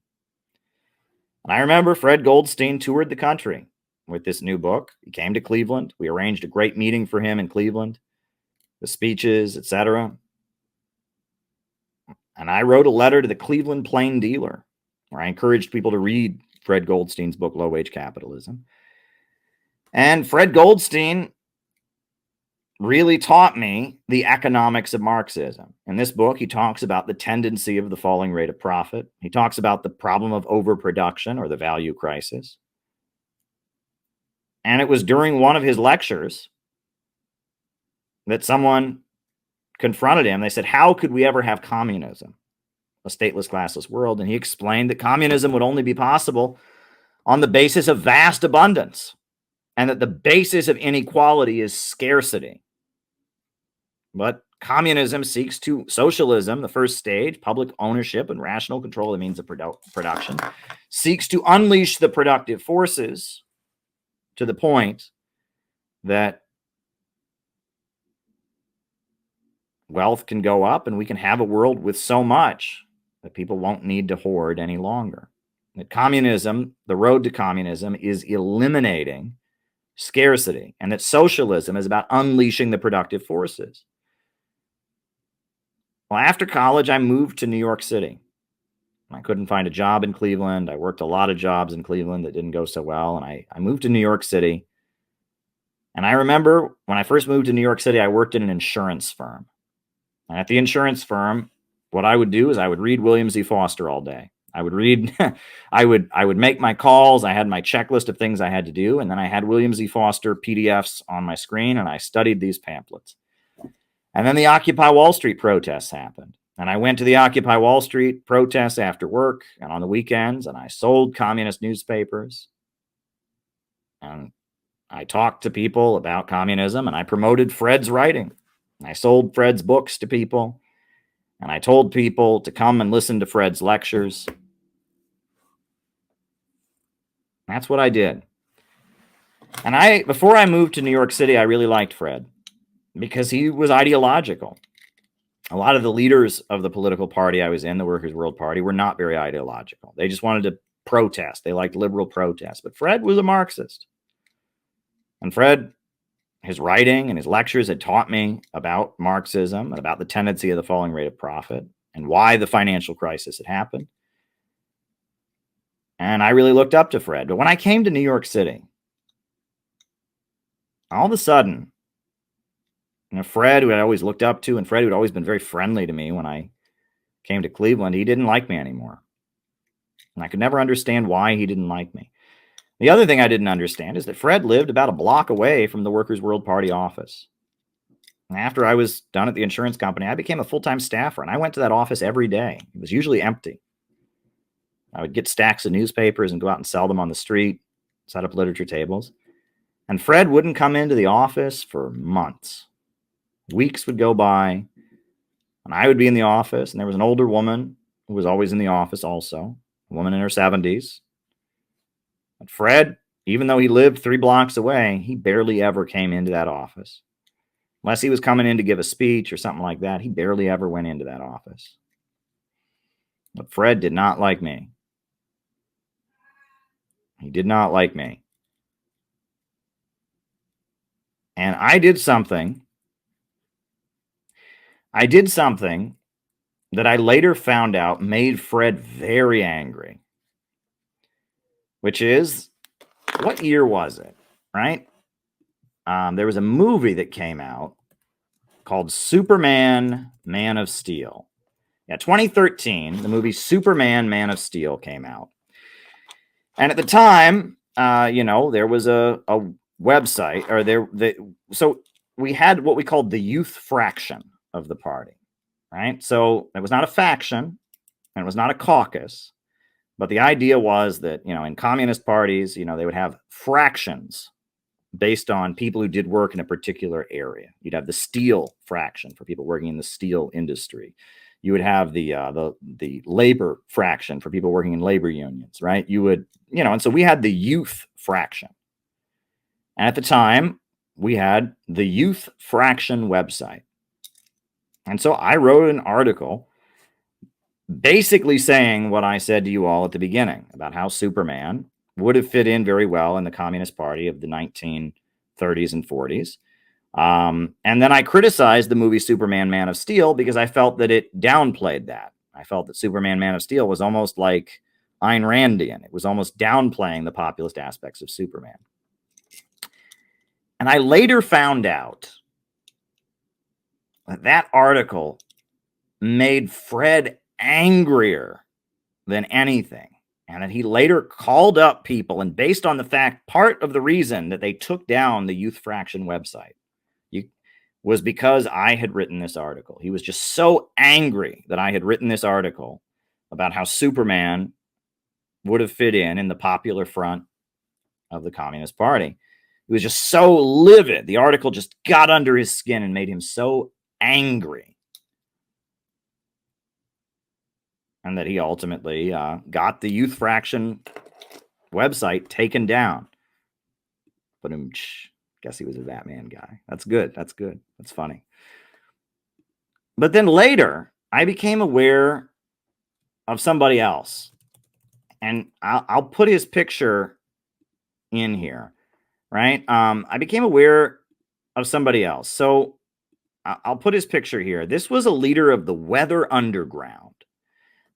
And I remember Fred Goldstein toured the country with this new book. He came to Cleveland. We arranged a great meeting for him in Cleveland, with speeches, etc. And I wrote a letter to the Cleveland Plain Dealer, where I encouraged people to read Fred Goldstein's book, Low-Wage Capitalism. And Fred Goldstein really taught me the economics of Marxism. In this book, he talks about the tendency of the falling rate of profit. He talks about the problem of overproduction or the value crisis. And it was during one of his lectures that someone confronted him. They said, how could we ever have communism, a stateless, classless world? And he explained that communism would only be possible on the basis of vast abundance, and that the basis of inequality is scarcity. But communism seeks to, socialism, the first stage, public ownership and rational control of the means of production, seeks to unleash the productive forces to the point that wealth can go up and we can have a world with so much that people won't need to hoard any longer. That communism, the road to communism, is eliminating scarcity, and that socialism is about unleashing the productive forces. Well, after college, I moved to New York City. I couldn't find a job in Cleveland. I worked a lot of jobs in Cleveland that didn't go so well, and I moved to New York City. And I remember when I first moved to New York City, I worked in an insurance firm. And at the insurance firm, what I would do is I would read William Z. Foster all day. I would read, I would make my calls. I had my checklist of things I had to do. And then I had William Z. Foster PDFs on my screen, and I studied these pamphlets. And then the Occupy Wall Street protests happened. And I went to the Occupy Wall Street protests after work and on the weekends, and I sold communist newspapers. And I talked to people about communism, and I promoted Fred's writing. I sold Fred's books to people, and I told people to come and listen to Fred's lectures. That's what I did. And before I moved to New York City, I really liked Fred because he was ideological. A lot of the leaders of the political party I was in, the Workers' World Party, were not very ideological. They just wanted to protest. They liked liberal protest. But Fred was a Marxist. And Fred, his writing and his lectures had taught me about Marxism and about the tendency of the falling rate of profit and why the financial crisis had happened. And I really looked up to Fred. But when I came to New York City, all of a sudden, Fred, who I always looked up to, and Fred, who had always been very friendly to me when I came to Cleveland, he didn't like me anymore. And I could never understand why he didn't like me. The other thing I didn't understand is that Fred lived about a block away from the Workers' World Party office. And after I was done at the insurance company, I became a full-time staffer, and I went to that office every day. It was usually empty. I would get stacks of newspapers and go out and sell them on the street, set up literature tables. And Fred wouldn't come into the office for months. Weeks would go by, and I would be in the office, and there was an older woman who was always in the office also, a woman in her 70s. But Fred, even though he lived 3 blocks away, he barely ever came into that office. Unless he was coming in to give a speech or something like that, he barely ever went into that office. But Fred did not like me. He did not like me. And I did something that I later found out made Fred very angry. Which is, what year was it, right? There was a movie that came out called Superman, Man of Steel. Yeah, 2013, the movie Superman, Man of Steel came out. And at the time, there was a website, so we had what we called the youth fraction of the party, right? So it was not a faction, and it was not a caucus. But the idea was that, in communist parties, they would have fractions based on people who did work in a particular area. You'd have the steel fraction for people working in the steel industry. You would have the labor fraction for people working in labor unions, right? You would, and so we had the youth fraction. And at the time, we had the youth fraction website. And so I wrote an article basically saying what I said to you all at the beginning about how Superman would have fit in very well in the Communist Party of the 1930s and 40s. And then I criticized the movie Superman, Man of Steel because I felt that it downplayed that. I felt that Superman, Man of Steel was almost like Ayn Randian. It was almost downplaying the populist aspects of Superman. And I later found out that that article made Fred angrier than anything, and that he later called up people, and based on the fact, part of the reason that they took down the youth fraction website was because I had written this article. He was just so angry that I had written this article about how Superman would have fit in the popular front of the Communist Party. He was just so livid. The article just got under his skin and made him so angry. And that he ultimately got the youth fraction website taken down. But guess he was a Batman guy. That's good. That's good. That's funny. But then later, I became aware of somebody else. And I'll put his picture in here, right? I became aware of somebody else. So I'll put his picture here. This was a leader of the Weather Underground.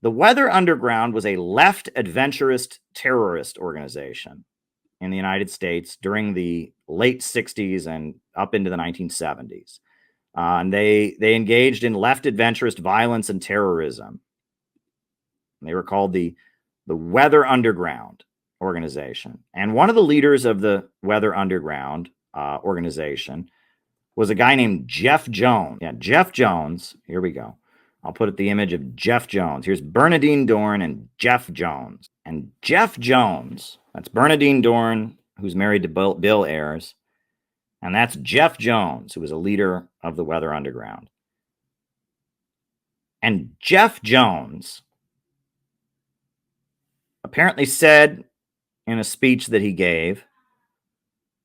The Weather Underground was a left adventurist terrorist organization in the United States during the late 60s and up into the 1970s. And they engaged in left adventurist violence and terrorism. They were called the Weather Underground organization. And one of the leaders of the Weather Underground organization was a guy named Jeff Jones. Yeah, Jeff Jones. Here we go. I'll put the image of Jeff Jones. Here's Bernadine Dorn and Jeff Jones. And Jeff Jones, that's Bernadine Dorn, who's married to Bill Ayers. And that's Jeff Jones, who was a leader of the Weather Underground. And Jeff Jones apparently said in a speech that he gave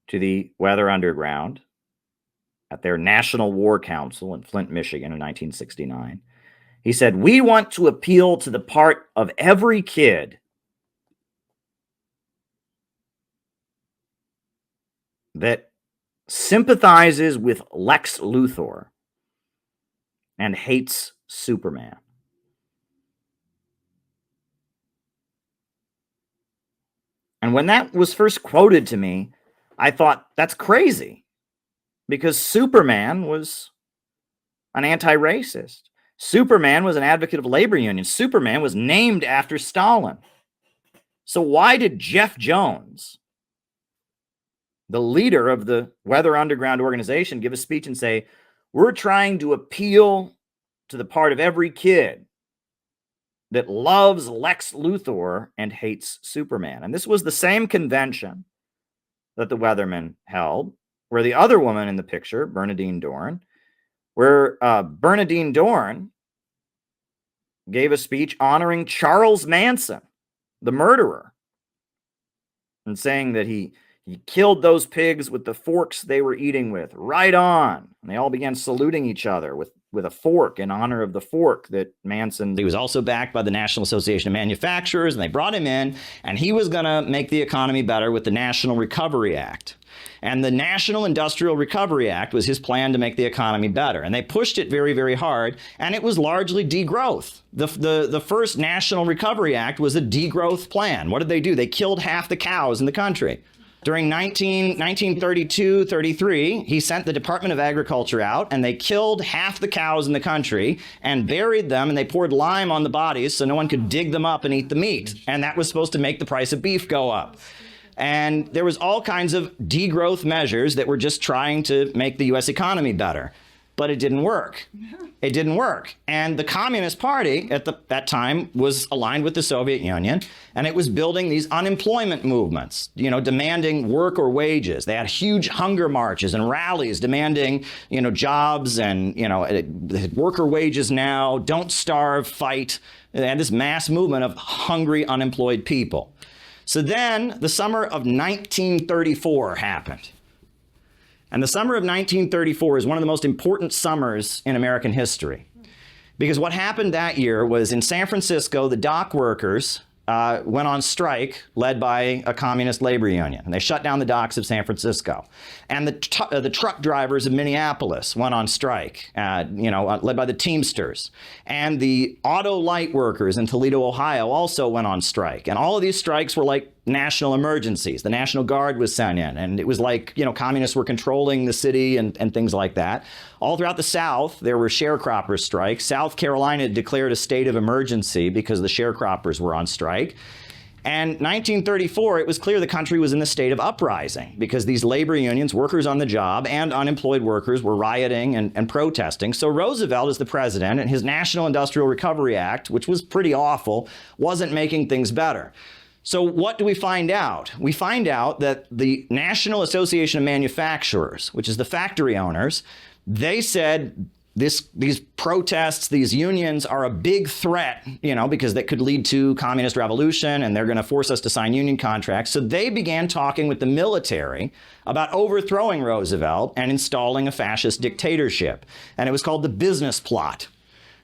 to the Weather Underground at their National War Council in Flint, Michigan in 1969. He said, "We want to appeal to the part of every kid that sympathizes with Lex Luthor and hates Superman." And when that was first quoted to me, I thought, that's crazy, because Superman was an anti-racist. Superman was an advocate of labor unions. Superman was named after Stalin. So why did Jeff Jones, the leader of the Weather Underground organization, give a speech and say, we're trying to appeal to the part of every kid that loves Lex Luthor and hates Superman? And this was the same convention that the Weathermen held, where the other woman in the picture, Bernadine Dorn, where Bernadine Dorn gave a speech honoring Charles Manson, the murderer, and saying that he killed those pigs with the forks they were eating with. Right on. And they all began saluting each other with a fork in honor of the fork that Manson... He was also backed by the National Association of Manufacturers, and they brought him in, and he was going to make the economy better with the National Recovery Act. And the National Industrial Recovery Act was his plan to make the economy better. And they pushed it very, very hard, and it was largely degrowth. The first National Recovery Act was a degrowth plan. What did they do? They killed half the cows in the country. During 1932-33, he sent the Department of Agriculture out, and they killed half the cows in the country and buried them, and they poured lime on the bodies so no one could dig them up and eat the meat. And that was supposed to make the price of beef go up. And there was all kinds of degrowth measures that were just trying to make the U.S. economy better. But it didn't work. It didn't work. And the Communist Party at that time was aligned with the Soviet Union, and it was building these unemployment movements, demanding work or wages. They had huge hunger marches and rallies demanding, jobs and, worker wages now, don't starve, fight. They had this mass movement of hungry, unemployed people. So then the summer of 1934 happened. And the summer of 1934 is one of the most important summers in American history. Because what happened that year was in San Francisco, the dock workers went on strike led by a communist labor union. And they shut down the docks of San Francisco. And the truck drivers of Minneapolis went on strike, led by the Teamsters. And the auto light workers in Toledo, Ohio also went on strike. And all of these strikes were like national emergencies. The National Guard was sent in, and it was like, communists were controlling the city and things like that. All throughout the South, there were sharecropper strikes. South Carolina declared a state of emergency because the sharecroppers were on strike. And 1934, it was clear the country was in the state of uprising because these labor unions, workers on the job, and unemployed workers were rioting and protesting. So Roosevelt, as the president, and his National Industrial Recovery Act, which was pretty awful, wasn't making things better. So what do we find out? We find out that the National Association of Manufacturers, which is the factory owners, they said these protests, these unions are a big threat, because that could lead to communist revolution, and they're going to force us to sign union contracts. So they began talking with the military about overthrowing Roosevelt and installing a fascist dictatorship. And it was called the Business Plot.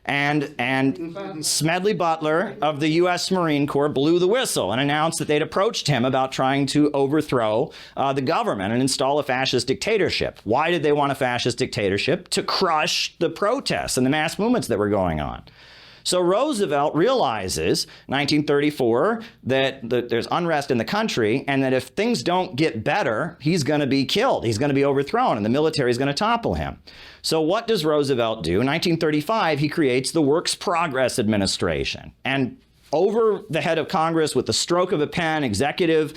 And Smedley Butler of the U.S. Marine Corps blew the whistle and announced that they'd approached him about trying to overthrow the government and install a fascist dictatorship. Why did they want a fascist dictatorship? To crush the protests and the mass movements that were going on. So Roosevelt realizes, 1934, that there's unrest in the country, and that if things don't get better, he's going to be killed. He's going to be overthrown, and the military is going to topple him. So what does Roosevelt do? In 1935, he creates the Works Progress Administration. And over the head of Congress, with the stroke of a pen, executive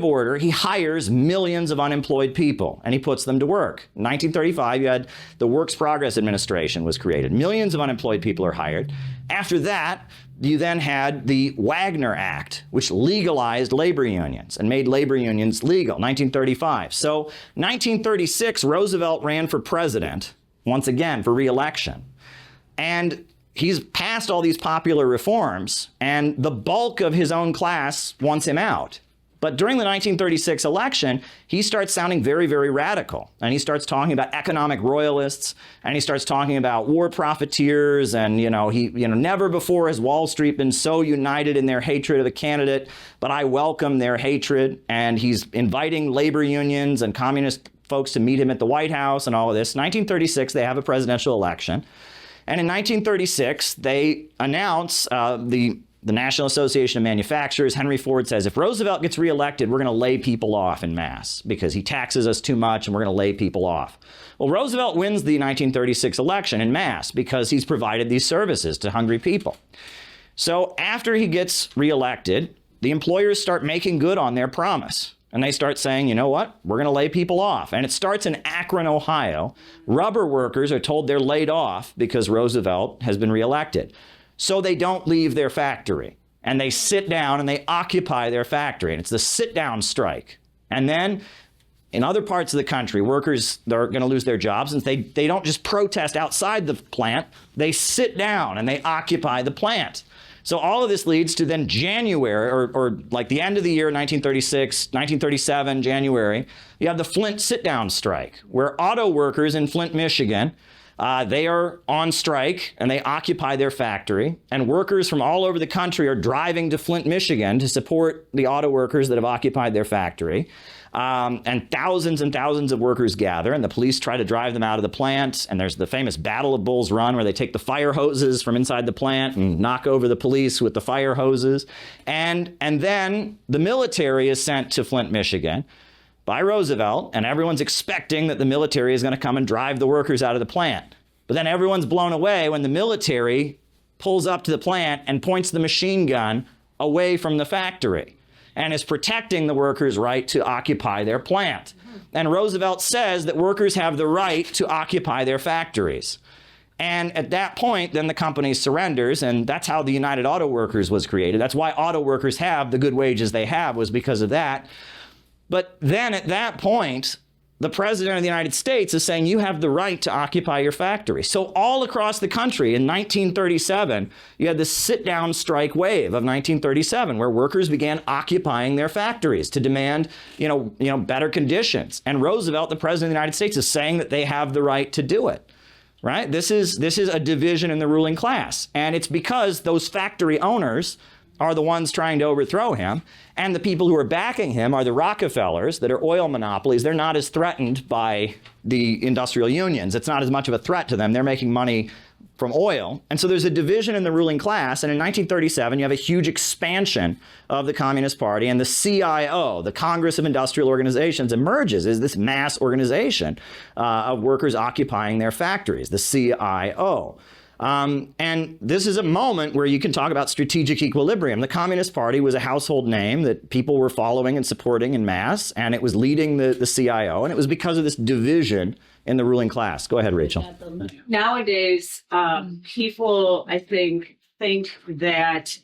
order, he hires millions of unemployed people, and he puts them to work. In 1935, you had the Works Progress Administration was created. Millions of unemployed people are hired. After that, you then had the Wagner Act, which legalized labor unions and made labor unions legal, 1935. So 1936, Roosevelt ran for president, once again, for re-election. And he's passed all these popular reforms, and the bulk of his own class wants him out. But during the 1936 election, he starts sounding very, very radical. And he starts talking about economic royalists, and he starts talking about war profiteers. And, never before has Wall Street been so united in their hatred of a candidate, but I welcome their hatred. And he's inviting labor unions and communist folks to meet him at the White House and all of this. 1936, they have a presidential election. And in 1936, they announce the National Association of Manufacturers. Henry Ford says, if Roosevelt gets reelected, we're going to lay people off en masse because he taxes us too much and we're going to lay people off. Well, Roosevelt wins the 1936 election en masse because he's provided these services to hungry people. So after he gets reelected, the employers start making good on their promise. And they start saying, you know what, we're going to lay people off. And it starts in Akron, Ohio. Rubber workers are told they're laid off because Roosevelt has been reelected. So they don't leave their factory. And they sit down and they occupy their factory. And it's the sit-down strike. And then in other parts of the country, workers are going to lose their jobs. And they don't just protest outside the plant. They sit down and they occupy the plant. So all of this leads to then January, or like the end of the year, 1936, 1937, January, you have the Flint sit-down strike, where auto workers in Flint, Michigan, they are on strike and they occupy their factory. And workers from all over the country are driving to Flint, Michigan to support the auto workers that have occupied their factory. And thousands of workers gather, and the police try to drive them out of the plant. And there's the famous Battle of Bull's Run, where they take the fire hoses from inside the plant and knock over the police with the fire hoses. And then the military is sent to Flint, Michigan by Roosevelt, and everyone's expecting that the military is going to come and drive the workers out of the plant. But then everyone's blown away when the military pulls up to the plant and points the machine gun away from the factory and is protecting the workers' right to occupy their plant. And Roosevelt says that workers have the right to occupy their factories. And at that point, then the company surrenders, and that's how the United Auto Workers was created. That's why auto workers have the good wages they have, was because of that. But then at that point, the president of the United States is saying you have the right to occupy your factory. So all across the country in 1937, you had this sit-down strike wave of 1937, where workers began occupying their factories to demand, better conditions. And Roosevelt, the president of the United States, is saying that they have the right to do it. Right? This is a division in the ruling class. And it's because those factory owners are the ones trying to overthrow him, and the people who are backing him are the Rockefellers that are oil monopolies. They're not as threatened by the industrial unions. It's not as much of a threat to them. They're making money from oil. And so there's a division in the ruling class. And in 1937, you have a huge expansion of the Communist Party, and the CIO, the Congress of Industrial Organizations, emerges as this mass organization of workers occupying their factories, the CIO. And this is a moment where you can talk about strategic equilibrium. The Communist Party was a household name that people were following and supporting en masse, and it was leading the CIO, and it was because of this division in the ruling class. Go ahead, Rachel. Nowadays, people, I think that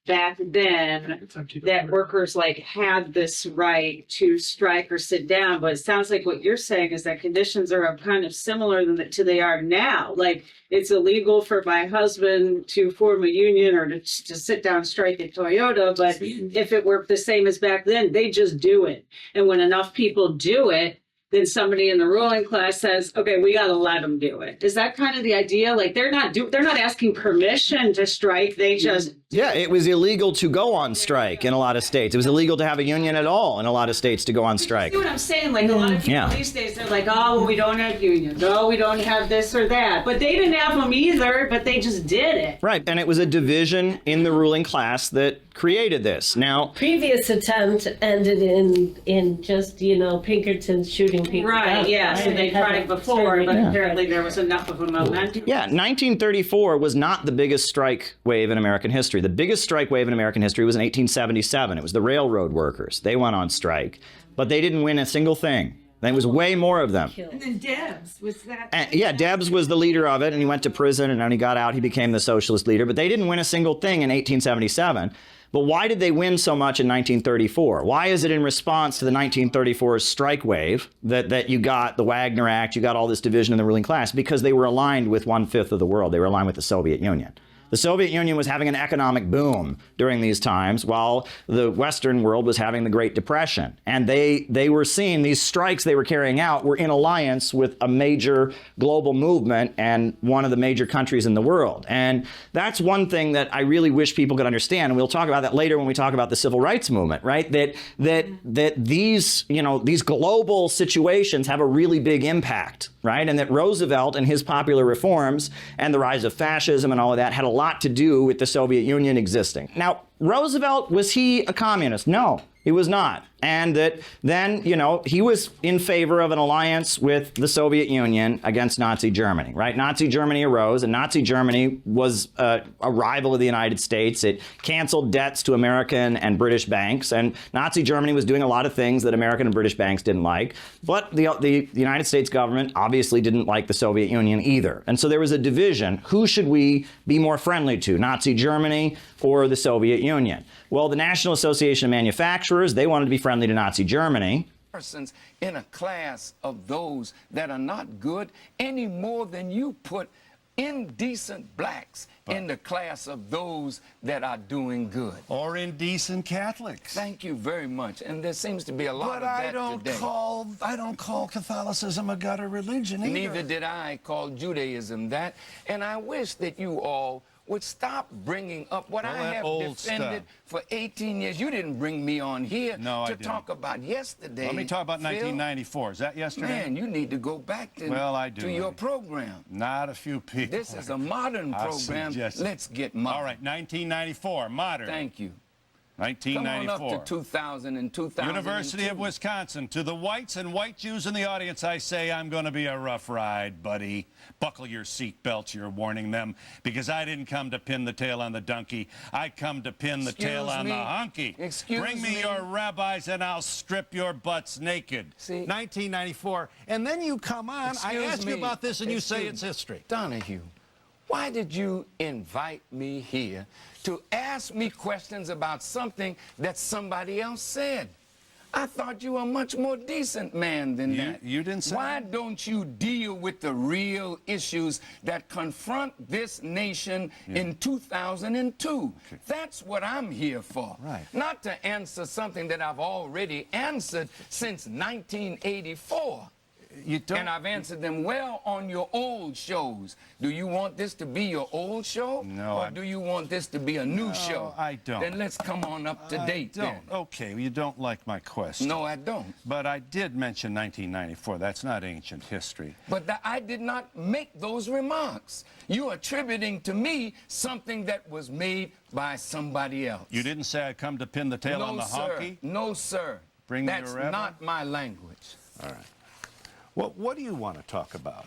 back then that workers had this right to strike or sit down, but it sounds like what you're saying is that conditions are kind of similar to they are now. Like, it's illegal for my husband to form a union or to sit down strike at Toyota, but if it were the same as back then, they just do it. And when enough people do it, then somebody in the ruling class says, okay, we got to let them do it. Is that kind of the idea? Like, they're not asking permission to strike. They just... Yeah, it was illegal to go on strike in a lot of states. It was illegal to have a union at all in a lot of states to go on strike. You see what I'm saying? Like, a lot of people these days, they're like, oh, well, we don't have unions. Oh, we don't have this or that. But they didn't have them either, but they just did it. Right, and it was a division in the ruling class that created this. Now, previous attempt ended in just, Pinkerton shooting people. Right, yeah, so they tried before, but apparently there was enough of a momentum. Yeah, 1934 was not the biggest strike wave in American history. The biggest strike wave in American history was in 1877. It was the railroad workers. They went on strike, but they didn't win a single thing. There was way more of them. And then Debs, was that? Yeah, Debs was the leader of it, and he went to prison, and when he got out, he became the socialist leader. But they didn't win a single thing in 1877. But why did they win so much in 1934? Why is it in response to the 1934 strike wave that you got the Wagner Act, you got all this division in the ruling class? Because they were aligned with 1/5 of the world. They were aligned with the Soviet Union. The Soviet Union was having an economic boom during these times while the Western world was having the Great Depression. And they were seeing these strikes they were carrying out were in alliance with a major global movement and one of the major countries in the world. And that's one thing that I really wish people could understand. And we'll talk about that later when we talk about the civil rights movement, right? That these, you know, these global situations have a really big impact, right? And that Roosevelt and his popular reforms and the rise of fascism and all of that had a lot to do with the Soviet Union existing. Now, Roosevelt, was he a communist? No, he was not. And that then, you know, he was in favor of an alliance with the Soviet Union against Nazi Germany, right? Nazi Germany arose, and Nazi Germany was a rival of the United States. It canceled debts to American and British banks, and Nazi Germany was doing a lot of things that American and British banks didn't like. But the United States government obviously didn't like the Soviet Union either. And so there was a division. Who should we be more friendly to, Nazi Germany or the Soviet Union? Well, the National Association of Manufacturers, they wanted to be friendly to Nazi Germany. Persons in a class of those that are not good any more than you put indecent blacks in the class of those that are doing good. Or indecent Catholics. Thank you very much. And there seems to be a lot of that today. I don't call Catholicism a gutter religion either. Neither did I call Judaism that. And I wish that you all would stop bringing up what I have defended for 18 years. You didn't bring me on here to talk about yesterday. Let me talk about Phil. 1994. Is that yesterday? Man, you need to go back to your program. Not a few people. This is a modern program. Let's get modern. All right, 1994, modern. Thank you. 1994. Come on up to 2000 and 2002. University of Wisconsin. To the whites and white Jews in the audience, I say I'm going to be a rough ride, buddy. Buckle your seatbelts, you're warning them, because I didn't come to pin the tail on the donkey. I come to pin the tail on the hunky. Bring me your rabbis and I'll strip your butts naked. See? 1994. And then you come on, I ask you about this and you say it's history. Donahue, why did you invite me here to ask me questions about something that somebody else said? I thought you were a much more decent man than that. You didn't say Why don't you deal with the real issues that confront this nation in 2002? Okay. That's what I'm here for. Right. Not to answer something that I've already answered since 1984. And I've answered them well on your old shows. Do you want this to be your old show? No. Or do you want this to be a new show? I don't. Then let's come on up to date then. Okay, well, you don't like my question. No, I don't. But I did mention 1994. That's not ancient history. But I did not make those remarks. You are attributing to me something that was made by somebody else. You didn't say I come to pin the tail on the honky? No, sir. Bring me That's your rabbi? not my language. All right. Well, what do you want to talk about,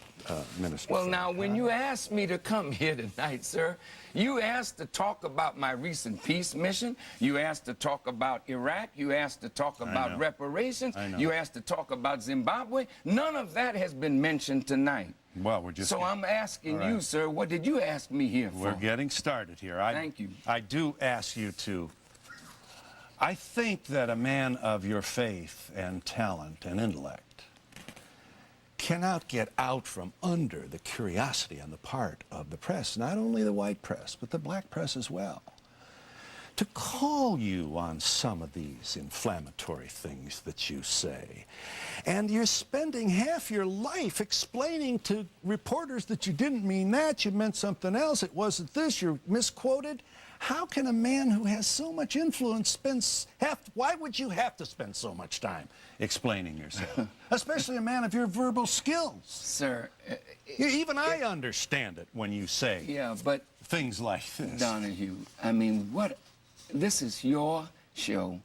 Minister? Well, now, when you asked me to come here tonight, sir, you asked to talk about my recent peace mission. You asked to talk about Iraq. You asked to talk about reparations. You asked to talk about Zimbabwe. None of that has been mentioned tonight. Well, we're just... So I'm asking you, sir, what did you ask me here for? We're getting started here. Thank you. I do ask you to... I think that a man of your faith and talent and intellect cannot get out from under the curiosity on the part of the press, not only the white press, but the black press as well, to call you on some of these inflammatory things that you say. And you're spending half your life explaining to reporters that you didn't mean that, you meant something else, it wasn't this, you're misquoted. How can a man who has so much influence why would you have to spend so much time explaining yourself? Especially a man of your verbal skills. Sir. Even I understand it when you say things like this. Donahue, I mean, this is your show.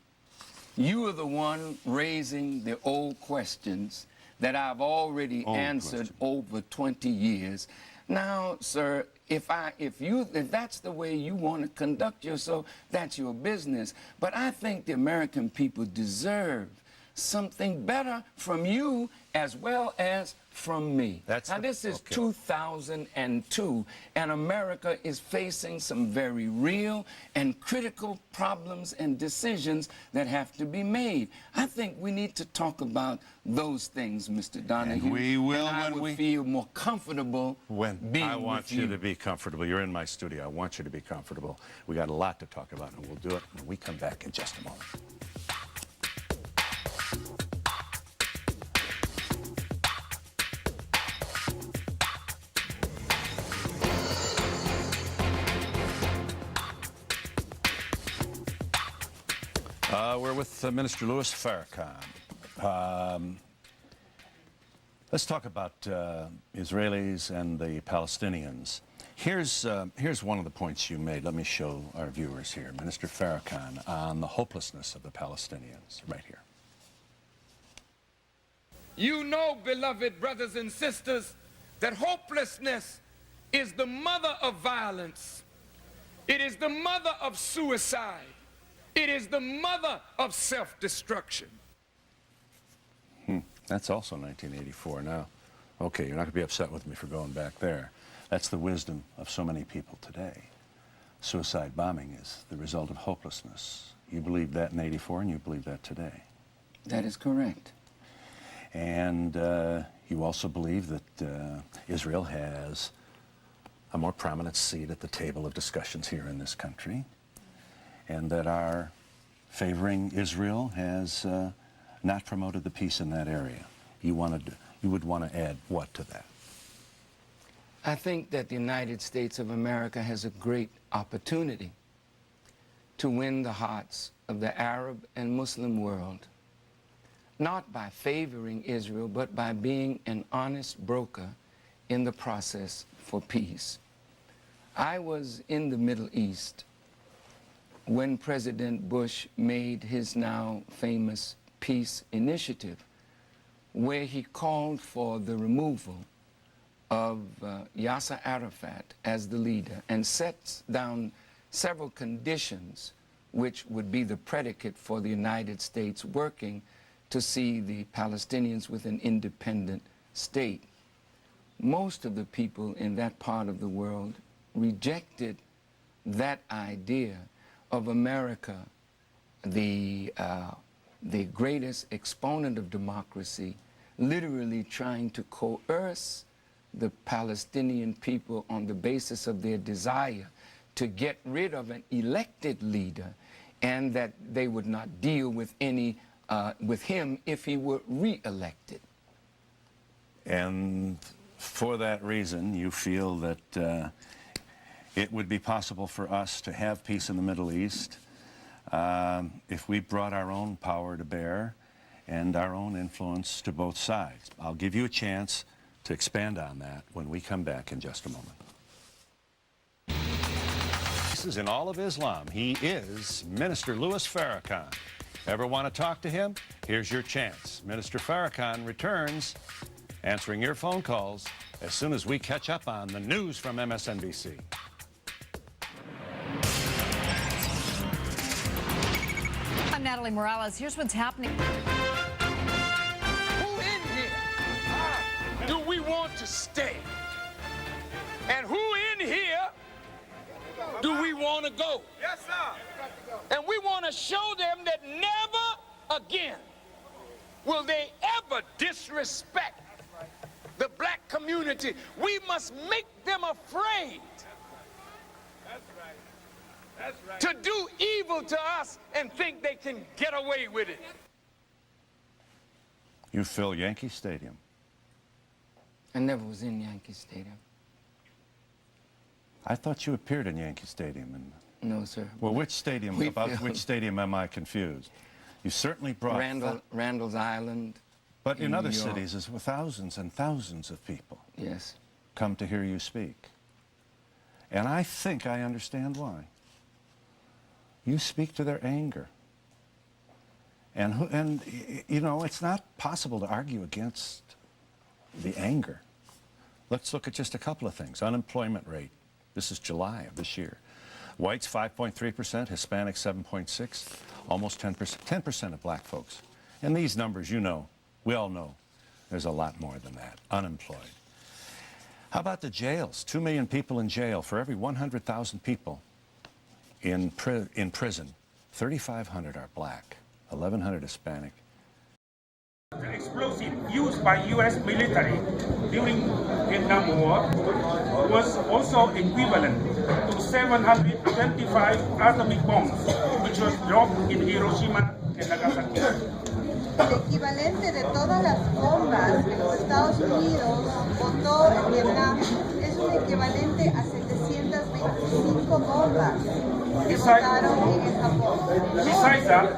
You are the one raising the old questions that I've already answered over 20 years. Now, sir, if that's the way you want to conduct yourself, that's your business. But I think the American people deserve something better from you as well as from me. Now, this is okay. 2002, and America is facing some very real and critical problems and decisions that have to be made. I think we need to talk about those things, Mr. Donahue. And we will and I when would we feel more comfortable being I want with you to be comfortable. You're in my studio. I want you to be comfortable. We got a lot to talk about, and we'll do it when we come back in just a moment. We're with Minister Louis Farrakhan. Let's talk about Israelis and the Palestinians. Here's one of the points you made. Let me show our viewers here. Minister Farrakhan on the hopelessness of the Palestinians, right here. You know, beloved brothers and sisters, that hopelessness is the mother of violence. It is the mother of suicide. It is the mother of self-destruction. That's also 1984 now. Okay, you're not going to be upset with me for going back there. That's the wisdom of so many people today. Suicide bombing is the result of hopelessness. You believed that in 84 and you believe that today. That is correct. And you also believe that Israel has a more prominent seat at the table of discussions here in this country, and that our favoring Israel has not promoted the peace in that area. You would want to add what to that? I think that the United States of America has a great opportunity to win the hearts of the Arab and Muslim world, not by favoring Israel, but by being an honest broker in the process for peace. I was in the Middle East when President Bush made his now famous peace initiative, where he called for the removal of Yasser Arafat as the leader and sets down several conditions which would be the predicate for the United States working to see the Palestinians with an independent state. Most of the people in that part of the world rejected that idea of America, the greatest exponent of democracy, literally trying to coerce the Palestinian people on the basis of their desire to get rid of an elected leader, and that they would not deal with with him if he were re-elected. And for that reason, you feel that it would be possible for us to have peace in the Middle East if we brought our own power to bear and our own influence to both sides. I'll give you a chance to expand on that when we come back in just a moment. This is in all of Islam. He is Minister Louis Farrakhan. Ever want to talk to him? Here's your chance. Minister Farrakhan returns, answering your phone calls as soon as we catch up on the news from MSNBC. I'm Natalie Morales. Here's what's happening. Who in here do we want to stay? And who in here do we want to go? Yes, sir. And we want to show them that never again will they ever disrespect the black community. We must make them afraid to do evil to us and think they can get away with it. You fill Yankee Stadium. I never was in Yankee Stadium. I thought you appeared in Yankee Stadium. No, sir. Well, which stadium? Which stadium am I confused? You certainly brought Randall's Island. But in New other York. cities, there's thousands and thousands of people. Yes. Come to hear you speak. And I think I understand why. You speak to their anger. And you know, it's not possible to argue against the anger. Let's look at just a couple of things. Unemployment rate. This is July of this year. Whites 5.3%, Hispanics 7.6%, almost 10%. 10% of black folks And these numbers, you know, we all know, there's a lot more than that. Unemployed. How about the jails? 2 million people in jail. For every 100,000 people in prison, 3,500 are black, 1,100 Hispanic. The explosive used by U.S. military during Vietnam War was also equivalent to 725 atomic bombs, which was dropped in Hiroshima and Nagasaki. El equivalente de todas las bombas que los Estados Unidos botó en Vietnam es un equivalente a 725 bombas que botaron en el Japón. Besides that,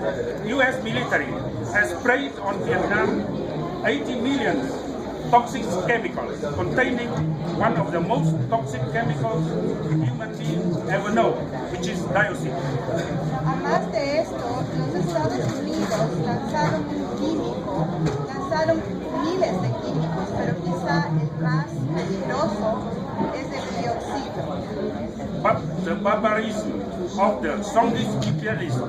U.S. military has sprayed on Vietnam 80 million toxic chemicals containing one of the most toxic chemicals human beings ever know, which is dioxin. Además de esto, los Estados Unidos lanzaron miles de químicos, pero quizá el más peligroso es el dióxido. But the barbarism of the strongest imperialists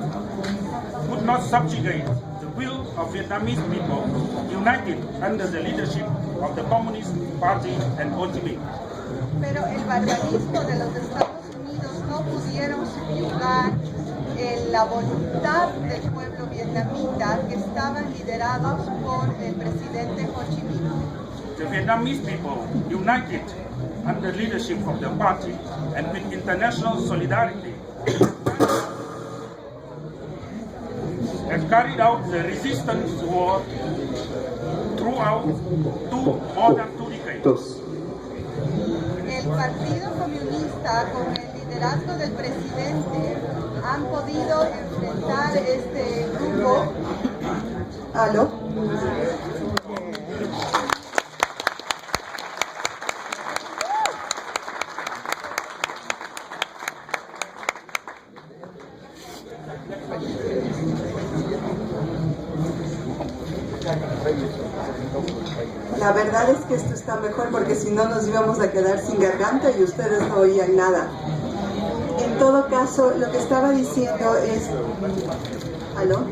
would not subjugate the will of Vietnamese people united under the leadership of the Communist Party and Ho Chi Minh. Pero el barbarismo de los Estados Unidos no pudieron subyugar la voluntad del pueblo vietnamita que estaban liderados por el presidente Ho Chi Minh. The Vietnamese people, united under leadership of the party and with international solidarity, have carried out the resistance war throughout more than 2 decades. El Partido Comunista, con el liderazgo del presidente, han podido enfrentar este grupo. ¿Aló? La verdad es que esto está mejor porque si no nos íbamos a quedar sin garganta y ustedes no oían nada. En todo caso, lo que estaba diciendo es, ¿aló?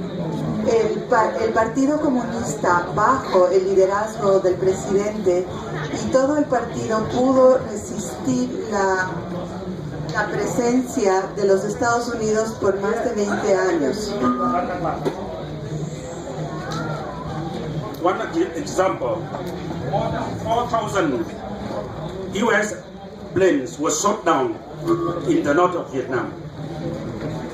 El Partido Comunista, bajo el liderazgo del presidente, y todo el partido pudo resistir la presencia de los Estados Unidos por más de 20 años. One example, more than 4,000 U.S. planes were shot down in the north of Vietnam.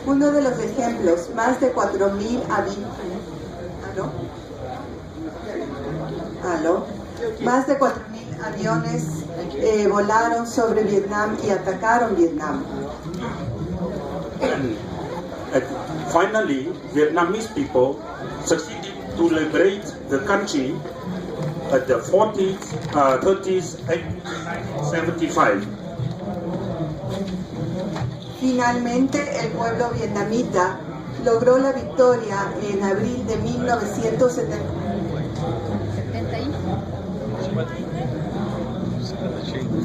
Uno de los ejemplos, más de 4,000 aviones. ¿Aló? Más de 4,000 aviones volaron sobre Vietnam y atacaron Vietnam. And finally, Vietnamese people succeeded to liberate the country at the 40s, 30s, 1975. Finalmente, el pueblo vietnamita logró la victoria en abril de 1970.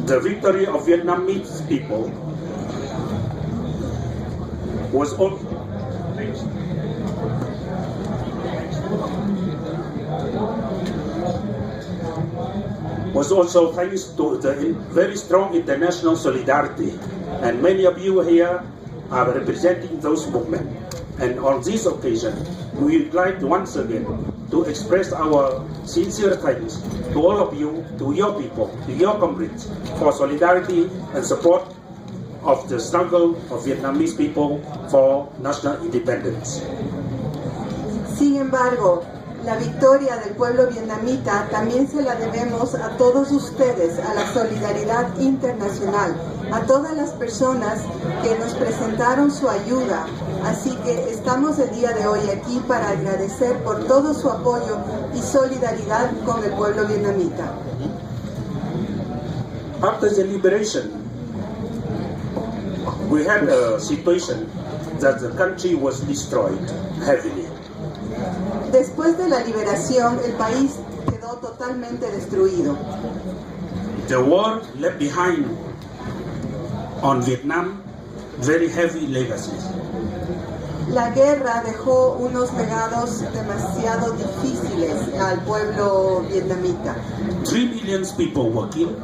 The victory of Vietnamese people was also thanks to the very strong international solidarity, and many of you here are representing those movements. And on this occasion, we would like once again to express our sincere thanks to all of you, to your people, to your comrades, for solidarity and support of the struggle of Vietnamese people for national independence. Sin embargo, la victoria del pueblo vietnamita también se la debemos a todos ustedes, a la solidaridad internacional, a todas las personas que nos presentaron su ayuda. Así que estamos el día de hoy aquí para agradecer por todo su apoyo y solidaridad con el pueblo vietnamita. After the liberation, we had a situation that the country was destroyed heavily. Después de la liberación, el país quedó totalmente destruido. The war left behind on Vietnam very heavy legacies. La guerra dejó unos legados demasiado difíciles al pueblo vietnamita. 3 million people were killed.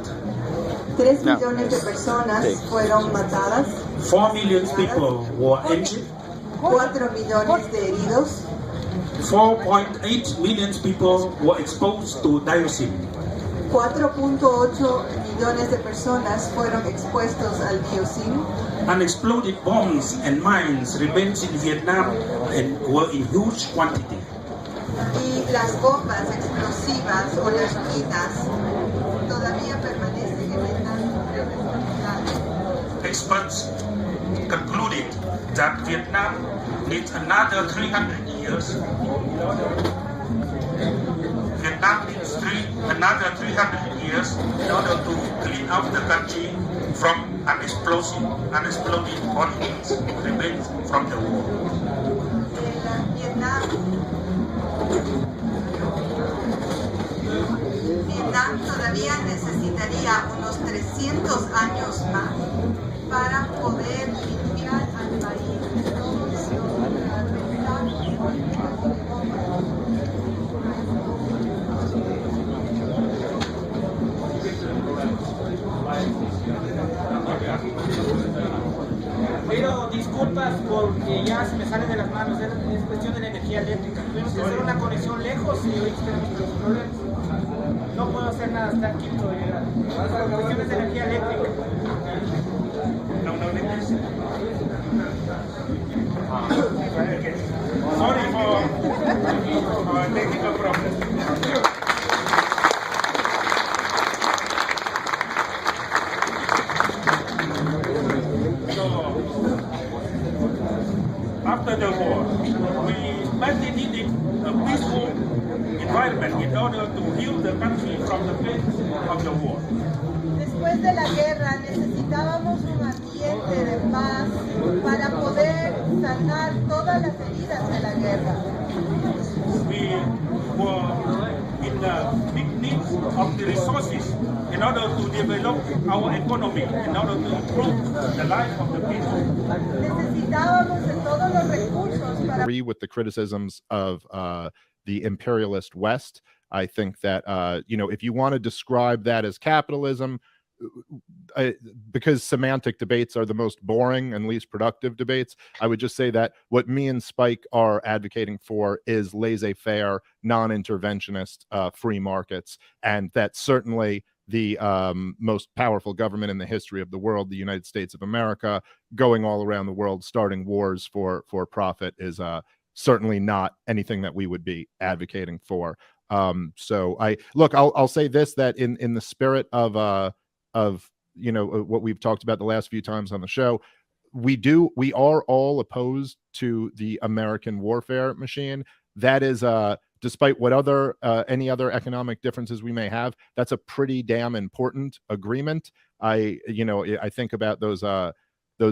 3 millones de personas fueron matadas. 4 million people were injured. 4 millones de heridos. 4.8 million people were exposed to dioxin. 4.8 millones de personas fueron expuestos al dioxin. Unexploded bombs and mines remained in Vietnam and were in huge quantity. Y las bombas explosivas o las minas todavía permanecen en Vietnam. Experts concluded that Vietnam needs another 300 years. Vietnam needs another 300 years in order to clean up the country from unexploded ordnance remains from the war. Vietnam todavía necesitaría unos 300 años más para poder limpiar al país de todos los Pido disculpas porque ya se me sale de las manos, es cuestión de la energía eléctrica. Tuvimos que hacer una conexión lejos y hoy tenemos los problemas. No puedo hacer nada hasta aquí puedo llegar. Cuestiones de energía eléctrica. Sorry for technical problems. After the war, we badly needed a peaceful environment in order to heal the country from the pain of the war. Después de la guerra necesitábamos un ambiente de paz para poder sanar todas las heridas de la guerra. We were in the big need of the resources in order to develop our economy, in order to improve the life of the people. Necesitábamos de todos los recursos para agree with the criticisms of the imperialist West. I think that if you want to describe that as capitalism, because semantic debates are the most boring and least productive debates, I would just say that what me and Spike are advocating for is laissez-faire, non-interventionist free markets, and that certainly the most powerful government in the history of the world, the United States of America, going all around the world, starting wars for profit, is certainly not anything that we would be advocating for. So I'll say this, that in the spirit of what we've talked about the last few times on the show, we are all opposed to the American warfare machine. That is despite what any other economic differences we may have, that's a pretty damn important agreement. I think about those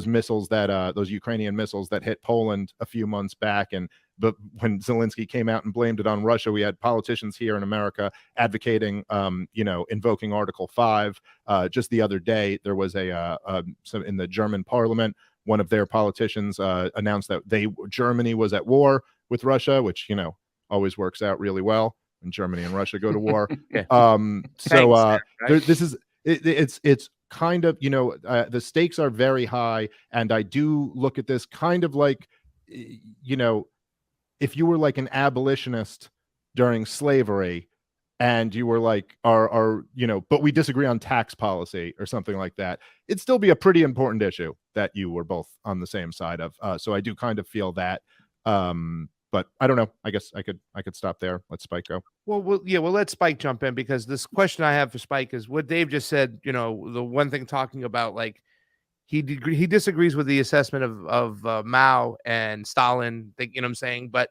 missiles those Ukrainian missiles that hit Poland a few months back, but when Zelensky came out and blamed it on Russia, we had politicians here in America advocating, invoking Article 5. Just the other day, there was in the German parliament, one of their politicians announced that Germany was at war with Russia, which always works out really well when Germany and Russia go to war. It's kind of, the stakes are very high, and I do look at this kind of like, if you were like an abolitionist during slavery and you were like, but we disagree on tax policy or something like that, it'd still be a pretty important issue that you were both on the same side of. So I do kind of feel that. But I don't know. I guess I could stop there. Let Spike go. Well, let Spike jump in, because this question I have for Spike is what Dave just said. The one thing talking about, like, he disagrees with the assessment of Mao and Stalin. You know what I'm saying? But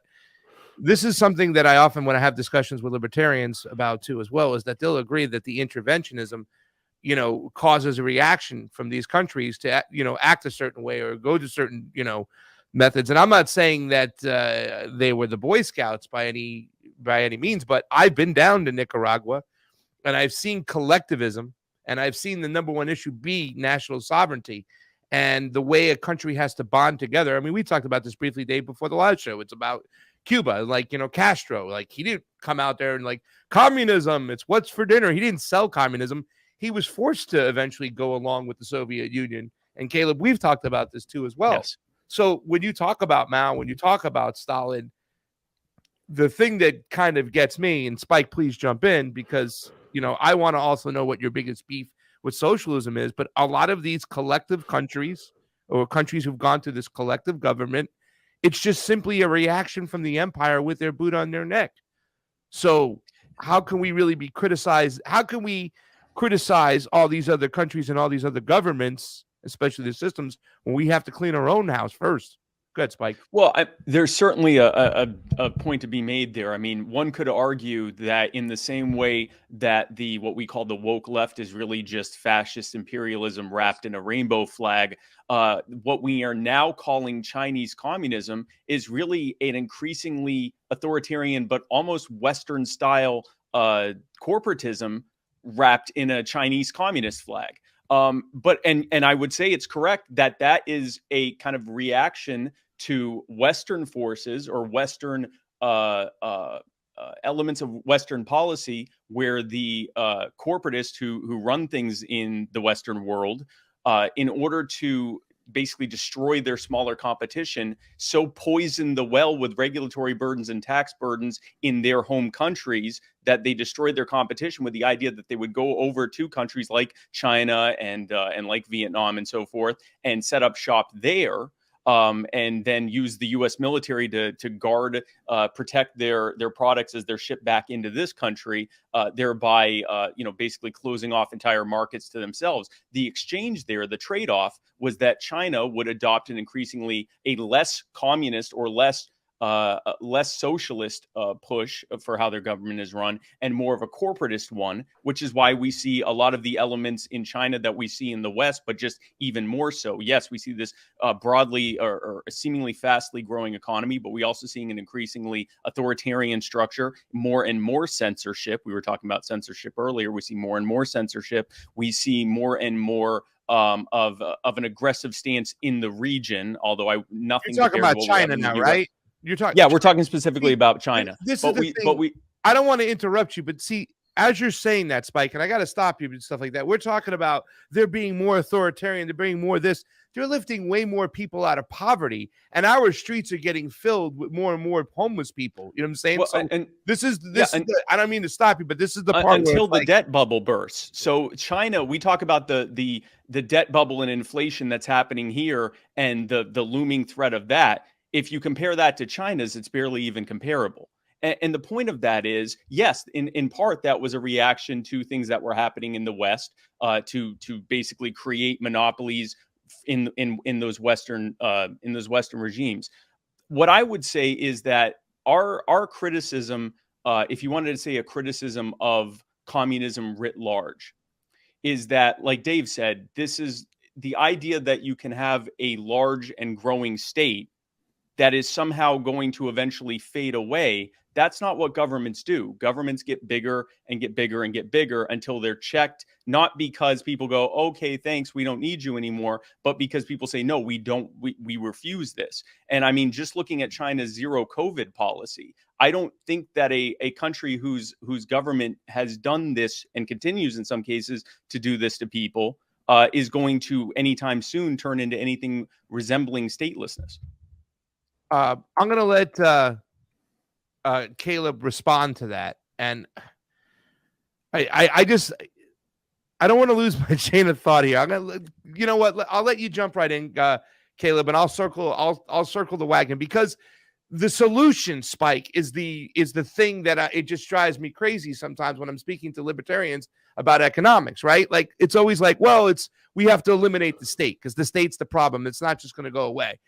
this is something that I often, when I have discussions with libertarians about too, as well, is that they'll agree that the interventionism, causes a reaction from these countries to act a certain way or go to certain methods. And I'm not saying that they were the Boy Scouts by any means, but I've been down to Nicaragua and I've seen collectivism, and I've seen the number one issue be national sovereignty. and the way a country has to bond together. I mean, we talked about this briefly, Dave, before the live show. It's about Cuba, like, you know, Castro, like he didn't come out there and like communism, it's what's for dinner. He didn't sell communism. He was forced to eventually go along with the Soviet Union. And Caleb, we've talked about this too as well. Yes. So when you talk about Mao, when you talk about Stalin, the thing that kind of gets me, and Spike, please jump in, because, you know, I want to also know what your biggest beef with socialism is, but a lot of these collective countries or countries who've gone through this collective government, it's just simply a reaction from the empire with their boot on their neck. So how can we really be criticized? How can we criticize all these other countries and all these other governments, especially the systems, when we have to clean our own house first? Go ahead, Spike. Well, there's certainly a point to be made there. I mean, one could argue that in the same way that what we call the woke left is really just fascist imperialism wrapped in a rainbow flag, what we are now calling Chinese communism is really an increasingly authoritarian but almost Western style corporatism wrapped in a Chinese communist flag. But I would say it's correct that that is a kind of reaction to Western forces or Western elements of Western policy, where the corporatists who run things in the Western world, in order to basically destroy their smaller competition, so poison the well with regulatory burdens and tax burdens in their home countries that they destroyed their competition with the idea that they would go over to countries like China and like Vietnam and so forth and set up shop there, and then use the U.S. military to guard, protect their products as they're shipped back into this country, thereby basically closing off entire markets to themselves. The exchange there, the trade-off, was that China would adopt an increasingly a less communist or less socialist push for how their government is run, and more of a corporatist one, which is why we see a lot of the elements in China that we see in the West, but just even more so. Yes, we see this broadly or seemingly fastly growing economy, but we also seeing an increasingly authoritarian structure, more and more censorship. We were talking about censorship earlier. We see more and more censorship. We see more and more of an aggressive stance in the region, although nothing. You're talking about China now, right? You're talking. Yeah, we're talking specifically about China. This is the thing. I don't want to interrupt you, but see, as you're saying that, Spike, and I got to stop you and stuff like that. We're talking about they're being more authoritarian. They're being more this. They're lifting way more people out of poverty, and our streets are getting filled with more and more homeless people. You know what I'm saying? Well, so and this is I don't mean to stop you, but this is the part until the debt bubble bursts. So China, we talk about the debt bubble and inflation that's happening here, and the looming threat of that. If you compare that to China's, it's barely even comparable. And the point of that is, yes, in part, that was a reaction to things that were happening in the West, to basically create monopolies in those Western regimes. What I would say is that our criticism, if you wanted to say a criticism of communism writ large, is that, like Dave said, this is the idea that you can have a large and growing state that is somehow going to eventually fade away. That's not what governments do. Governments get bigger and get bigger and get bigger until they're checked, not because people go, okay, thanks, we don't need you anymore, but because people say, no, we don't, we refuse this. And I mean, just looking at China's zero COVID policy, I don't think that a country whose government has done this and continues in some cases to do this to people is going to anytime soon turn into anything resembling statelessness. I'm going to let Caleb respond to that. And I don't want to lose my chain of thought here. You know what? I'll let you jump right in, Caleb, and I'll circle the wagon, because the solution, Spike, is the thing that it just drives me crazy sometimes when I'm speaking to libertarians about economics, right? Like, it's always like, well, we have to eliminate the state because the state's the problem. It's not just going to go away.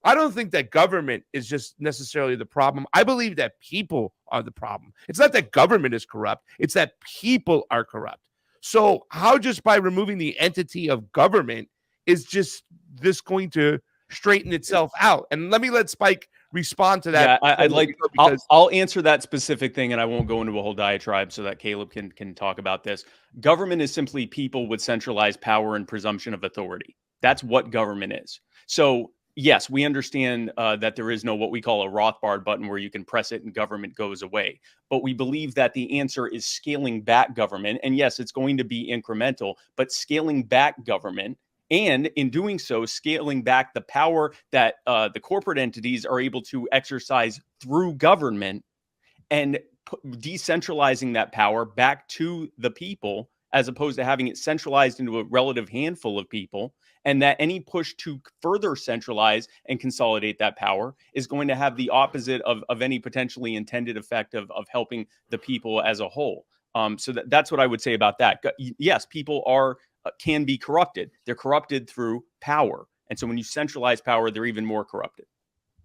I don't think that government is just necessarily the problem. I believe that people are the problem. It's not that government is corrupt. It's that people are corrupt. So how just by removing the entity of government is just this going to straighten itself out? And let Spike respond to that. Yeah, I'll answer that specific thing, and I won't go into a whole diatribe so that Caleb can talk about this. Government is simply people with centralized power and presumption of authority. That's what government is. So yes, we understand that there is no what we call a Rothbard button where you can press it and government goes away. But we believe that the answer is scaling back government. And yes, it's going to be incremental, but scaling back government, and in doing so, scaling back the power that the corporate entities are able to exercise through government, and decentralizing that power back to the people, as opposed to having it centralized into a relative handful of people. And that any push to further centralize and consolidate that power is going to have the opposite of any potentially intended effect of helping the people as a whole. So that's what I would say about that. Yes, people can be corrupted. They're corrupted through power. And so when you centralize power, they're even more corrupted.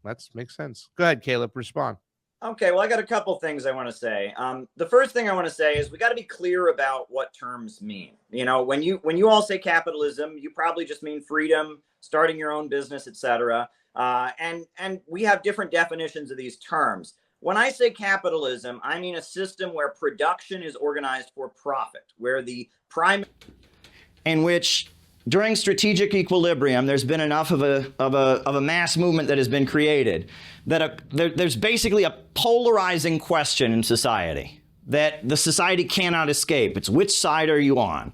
That makes sense. Go ahead, Caleb, respond. Okay, well, I got a couple things I want to say. The first thing I want to say is we got to be clear about what terms mean. You know, when you all say capitalism, you probably just mean freedom, starting your own business, etc. And we have different definitions of these terms. When I say capitalism, I mean a system where production is organized for profit, where the in which during strategic equilibrium, there's been enough of a mass movement that has been created that there's basically a polarizing question in society that the society cannot escape. It's which side are you on?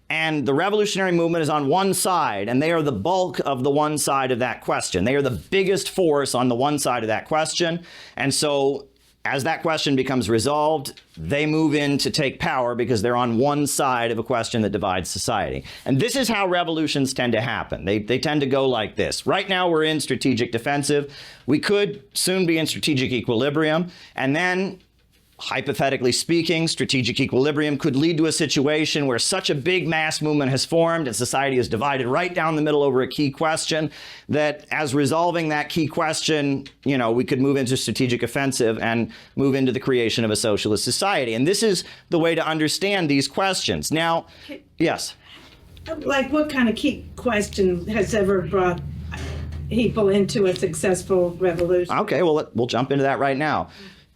And the revolutionary movement is on one side, and they are the bulk of the one side of that question. They are the biggest force on the one side of that question. And so as that question becomes resolved, they move in to take power because they're on one side of a question that divides society. And this is how revolutions tend to happen. They tend to go like this. Right now, we're in strategic defensive. We could soon be in strategic equilibrium. And then, hypothetically speaking, strategic equilibrium could lead to a situation where such a big mass movement has formed and society is divided right down the middle over a key question that as resolving that key question, you know, we could move into strategic offensive and move into the creation of a socialist society. And this is the way to understand these questions. Now, yes? Like what kind of key question has ever brought people into a successful revolution? Okay, well, we'll jump into that right now.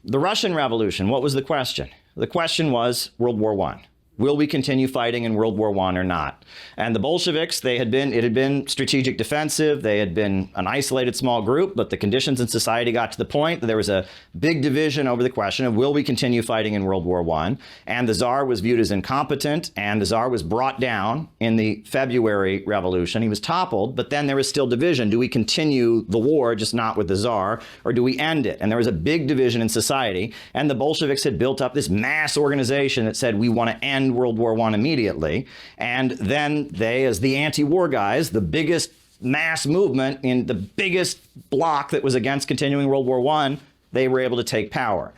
The Russian Revolution, what was the question? The question was World War I. Will we continue fighting in World War I or not? And the Bolsheviks, it had been strategic defensive. They had been an isolated small group, but the conditions in society got to the point that there was a big division over the question of will we continue fighting in World War I? And the Tsar was viewed as incompetent, and the Tsar was brought down in the February Revolution. He was toppled, but then there was still division. Do we continue the war, just not with the Tsar, or do we end it? And there was a big division in society, and the Bolsheviks had built up this mass organization that said we want to end World War I immediately. And then they, as the anti-war guys, the biggest mass movement in the biggest bloc that was against continuing World War I, they were able to take power.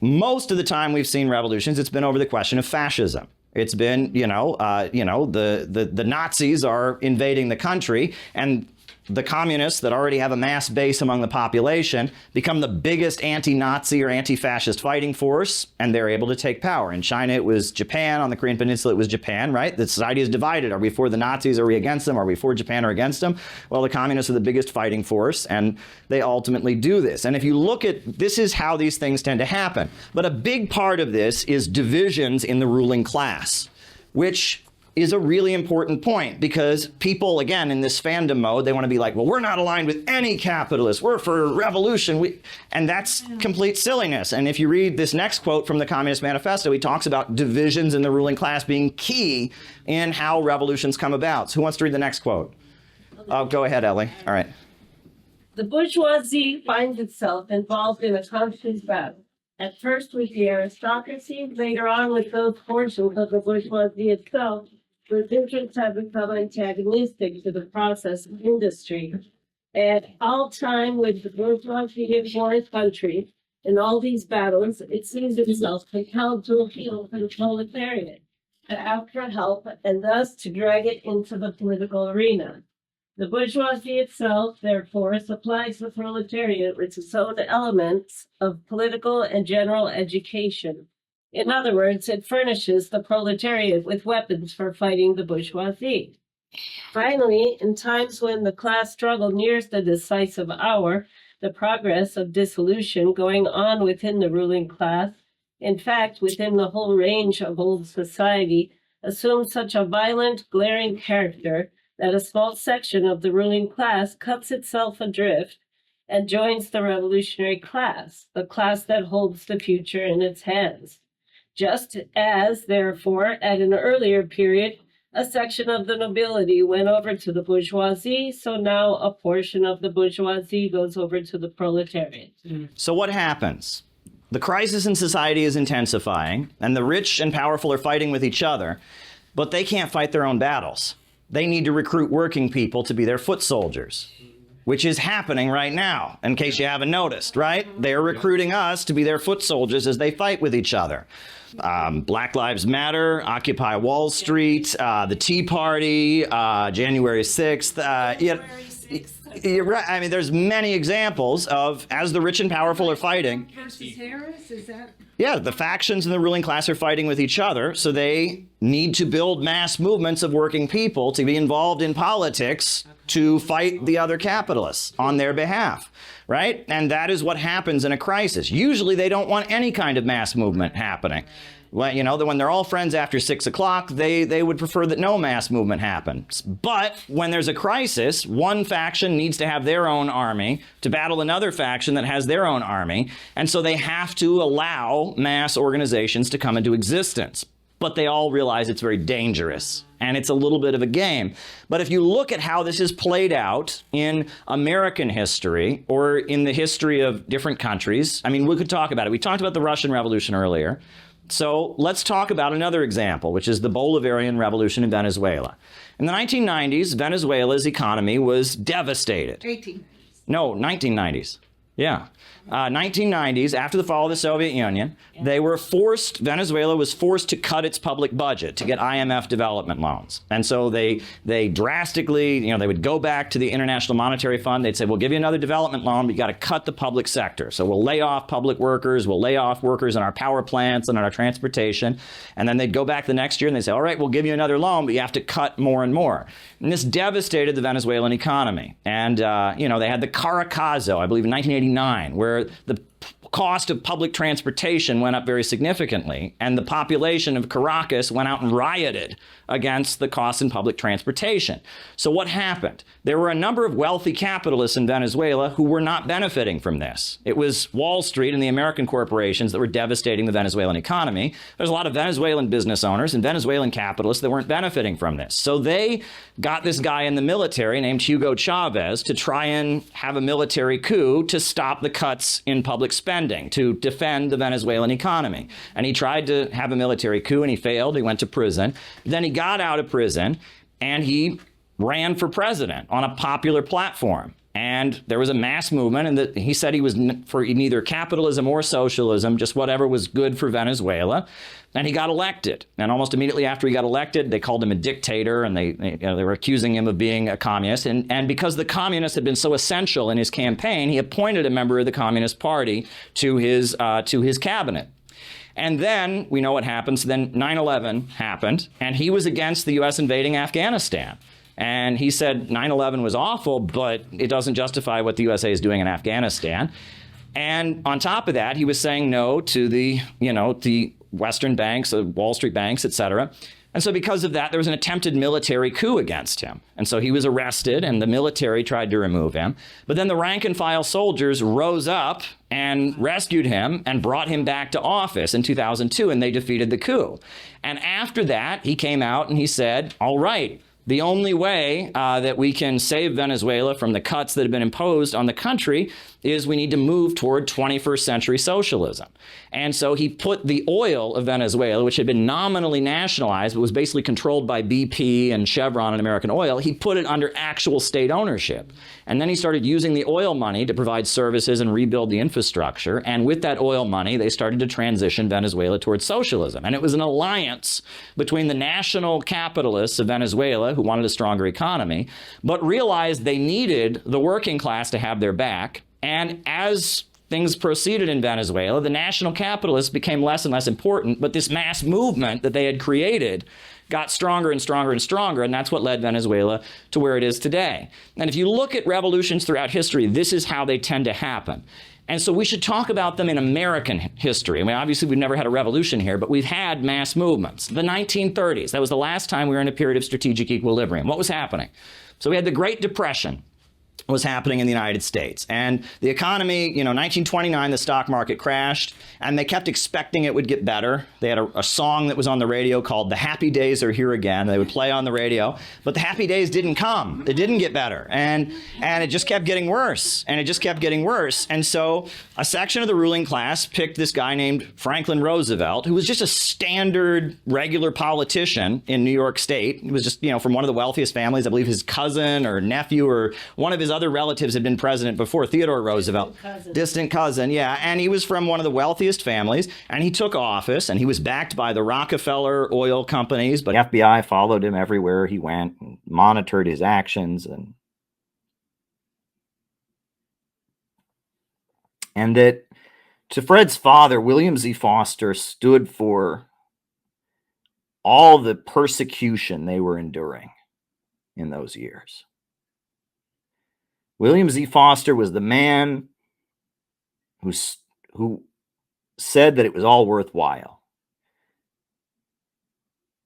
Most of the time we've seen revolutions, it's been over the question of fascism. It's been, the Nazis are invading the country, and the communists that already have a mass base among the population become the biggest anti-Nazi or anti-fascist fighting force, and they're able to take power. In China, it was Japan. On the Korean Peninsula, it was Japan, right? The society is divided. Are we for the Nazis? Are we against them? Are we for Japan or against them? Well, the communists are the biggest fighting force, and they ultimately do this. And if you look at, this is how these things tend to happen. But a big part of this is divisions in the ruling class, which is a really important point, because people, again, in this fandom mode, they want to be like, well, we're not aligned with any capitalists. We're for revolution. And that's complete silliness. And if you read this next quote from the Communist Manifesto, he talks about divisions in the ruling class being key in how revolutions come about. So who wants to read the next quote? Oh, go ahead, Ellie. All right. The bourgeoisie finds itself involved in a constant battle. At first with the aristocracy, later on with those portions of the bourgeoisie itself, whose interests have become antagonistic to the process of industry. At all time with the bourgeoisie in foreign countries, in all these battles, it seems itself compelled to appeal to the proletariat, to ask for help, and thus to drag it into the political arena. The bourgeoisie itself, therefore, supplies the proletariat with its own elements of political and general education. In other words, it furnishes the proletariat with weapons for fighting the bourgeoisie. Finally, in times when the class struggle nears the decisive hour, the progress of dissolution going on within the ruling class, in fact, within the whole range of old society, assumes such a violent, glaring character that a small section of the ruling class cuts itself adrift and joins the revolutionary class, the class that holds the future in its hands. Just as, therefore, at an earlier period, a section of the nobility went over to the bourgeoisie, so now a portion of the bourgeoisie goes over to the proletariat. So what happens? The crisis in society is intensifying, and the rich and powerful are fighting with each other, but they can't fight their own battles. They need to recruit working people to be their foot soldiers, which is happening right now, in case you haven't noticed, right? They're recruiting us to be their foot soldiers as they fight with each other. Black Lives Matter, Occupy Wall Street, the Tea Party, January 6th. You're right. I mean, there's many examples of, as the rich and powerful are fighting. Versus Harris, is that? Yeah, the factions in the ruling class are fighting with each other, so they need to build mass movements of working people to be involved in politics to fight the other capitalists on their behalf, right? And that is what happens in a crisis. Usually they don't want any kind of mass movement happening. Well, you know, when they're all friends after 6 o'clock, they would prefer that no mass movement happens. But when there's a crisis, one faction needs to have their own army to battle another faction that has their own army. And so they have to allow mass organizations to come into existence. But they all realize it's very dangerous, and it's a little bit of a game. But if you look at how this has played out in American history or in the history of different countries, I mean, we could talk about it. We talked about the Russian Revolution earlier. So let's talk about another example, which is the Bolivarian Revolution in Venezuela. In the 1990s, Venezuela's economy was devastated. 1990s. Yeah. 1990s, after the fall of the Soviet Union, Venezuela was forced to cut its public budget to get IMF development loans. And so they drastically, they would go back to the International Monetary Fund. They'd say, we'll give you another development loan, but you got to cut the public sector. So we'll lay off public workers, we'll lay off workers in our power plants and in our transportation. And then they'd go back the next year and they'd say, all right, we'll give you another loan, but you have to cut more and more. And this devastated the Venezuelan economy. And, they had the Caracazo, I believe in 1989, where the cost of public transportation went up very significantly, and the population of Caracas went out and rioted against the cost in public transportation. So what happened? There were a number of wealthy capitalists in Venezuela who were not benefiting from this. It was Wall Street and the American corporations that were devastating the Venezuelan economy. There's a lot of Venezuelan business owners and Venezuelan capitalists that weren't benefiting from this. So they got this guy in the military named Hugo Chavez to try and have a military coup to stop the cuts in public spending, to defend the Venezuelan economy. And he tried to have a military coup and he failed. He went to prison. Then he got out of prison and he ran for president on a popular platform. And there was a mass movement, and he said he was for neither capitalism or socialism, just whatever was good for Venezuela. And he got elected. And almost immediately after he got elected, they called him a dictator, and they were accusing him of being a communist. And because the communists had been so essential in his campaign, he appointed a member of the Communist Party to his cabinet. And then we know what happens. Then 9/11 happened, and he was against the U.S. invading Afghanistan. And he said 9/11 was awful, but it doesn't justify what the USA is doing in Afghanistan. And on top of that, he was saying no to the Western banks, the Wall Street banks, et cetera. And so because of that, there was an attempted military coup against him. And so he was arrested, and the military tried to remove him. But then the rank and file soldiers rose up and rescued him and brought him back to office in 2002, and they defeated the coup. And after that, he came out and he said, all right, the only way that we can save Venezuela from the cuts that have been imposed on the country is we need to move toward 21st century socialism. And so he put the oil of Venezuela, which had been nominally nationalized, but was basically controlled by BP and Chevron and American Oil, he put it under actual state ownership. And then he started using the oil money to provide services and rebuild the infrastructure. And with that oil money, they started to transition Venezuela towards socialism. And it was an alliance between the national capitalists of Venezuela, who wanted a stronger economy, but realized they needed the working class to have their back. And as things proceeded in Venezuela, the national capitalists became less and less important, but this mass movement that they had created got stronger and stronger and stronger, and that's what led Venezuela to where it is today. And if you look at revolutions throughout history, this is how they tend to happen. And so we should talk about them in American history. I mean, obviously, we've never had a revolution here, but we've had mass movements. The 1930s, that was the last time we were in a period of strategic equilibrium. What was happening? So we had the Great Depression was happening in the United States. And the economy, 1929, the stock market crashed, and they kept expecting it would get better. They had a song that was on the radio called "The Happy Days Are Here Again." They would play on the radio, but the happy days didn't come. It didn't get better. And it just kept getting worse, and it just kept getting worse. And so a section of the ruling class picked this guy named Franklin Roosevelt, who was just a standard, regular politician in New York State. He was just, from one of the wealthiest families. I believe his cousin or nephew or one of his other relatives had been president before, Theodore Roosevelt. Distant cousin, yeah. And he was from one of the wealthiest families, and he took office, and he was backed by the Rockefeller oil companies, but the FBI followed him everywhere he went and monitored his actions. And that to Fred's father, William Z. Foster stood for all the persecution they were enduring in those years. William Z. Foster was the man who said that it was all worthwhile.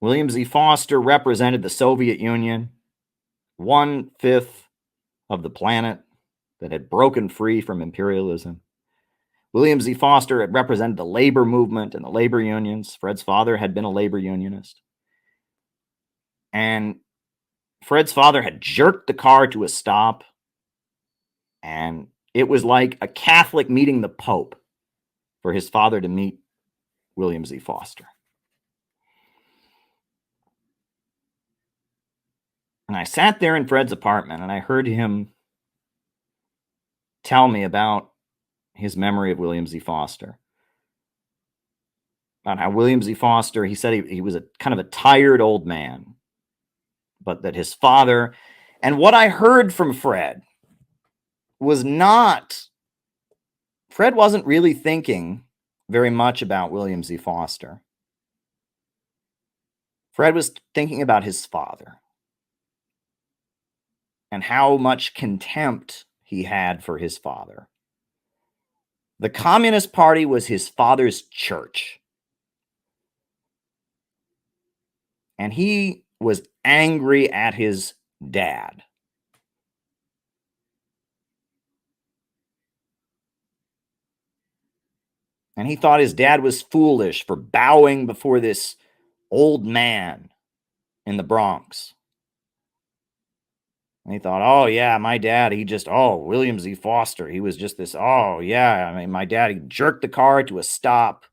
William Z. Foster represented the Soviet Union, 1/5 of the planet that had broken free from imperialism. William Z. Foster had represented the labor movement and the labor unions. Fred's father had been a labor unionist. And Fred's father had jerked the car to a stop. And it was like a Catholic meeting the Pope for his father to meet William Z. Foster. And I sat there in Fred's apartment and I heard him tell me about his memory of William Z. Foster. About how William Z. Foster, he said he was a kind of a tired old man, but that his father, and what I heard from Fred was not, Fred wasn't really thinking very much about William Z. Foster. Fred was thinking about his father and how much contempt he had for his father. The Communist Party was his father's church. And he was angry at his dad. And he thought his dad was foolish for bowing before this old man in the Bronx. And he thought, oh, yeah, my dad, William Z. Foster, he was just this, oh, yeah, I mean, my dad, he jerked the car to a stop.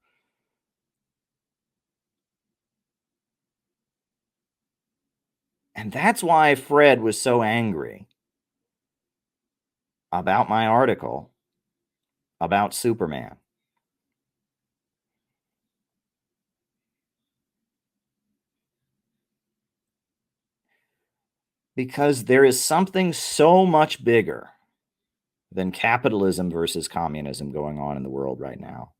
And that's why Fred was so angry about my article about Superman. Because there is something so much bigger than capitalism versus communism going on in the world right now.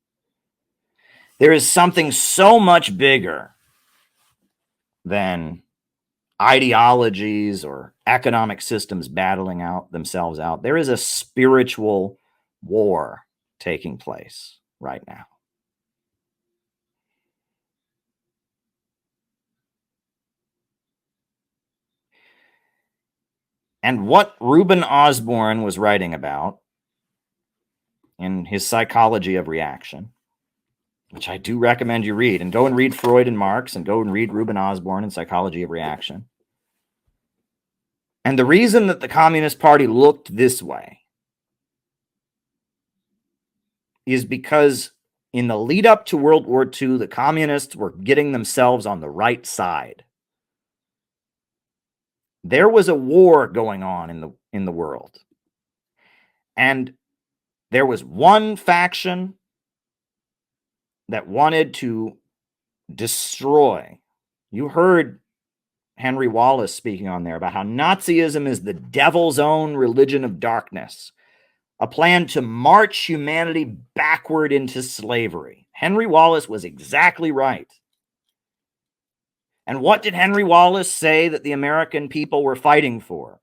There is something so much bigger than ideologies or economic systems battling themselves out. There is a spiritual war taking place right now. And what Reuben Osborne was writing about in his Psychology of Reaction, which I do recommend you read, and go and read Freud and Marx, and go and read Reuben Osborne in Psychology of Reaction. And the reason that the Communist Party looked this way is because in the lead up to World War II, the communists were getting themselves on the right side. There was a war going on in the world. And there was one faction that wanted to destroy. You heard Henry Wallace speaking on there about how Nazism is the devil's own religion of darkness, a plan to march humanity backward into slavery. Henry Wallace was exactly right. And what did Henry Wallace say that the American people were fighting for?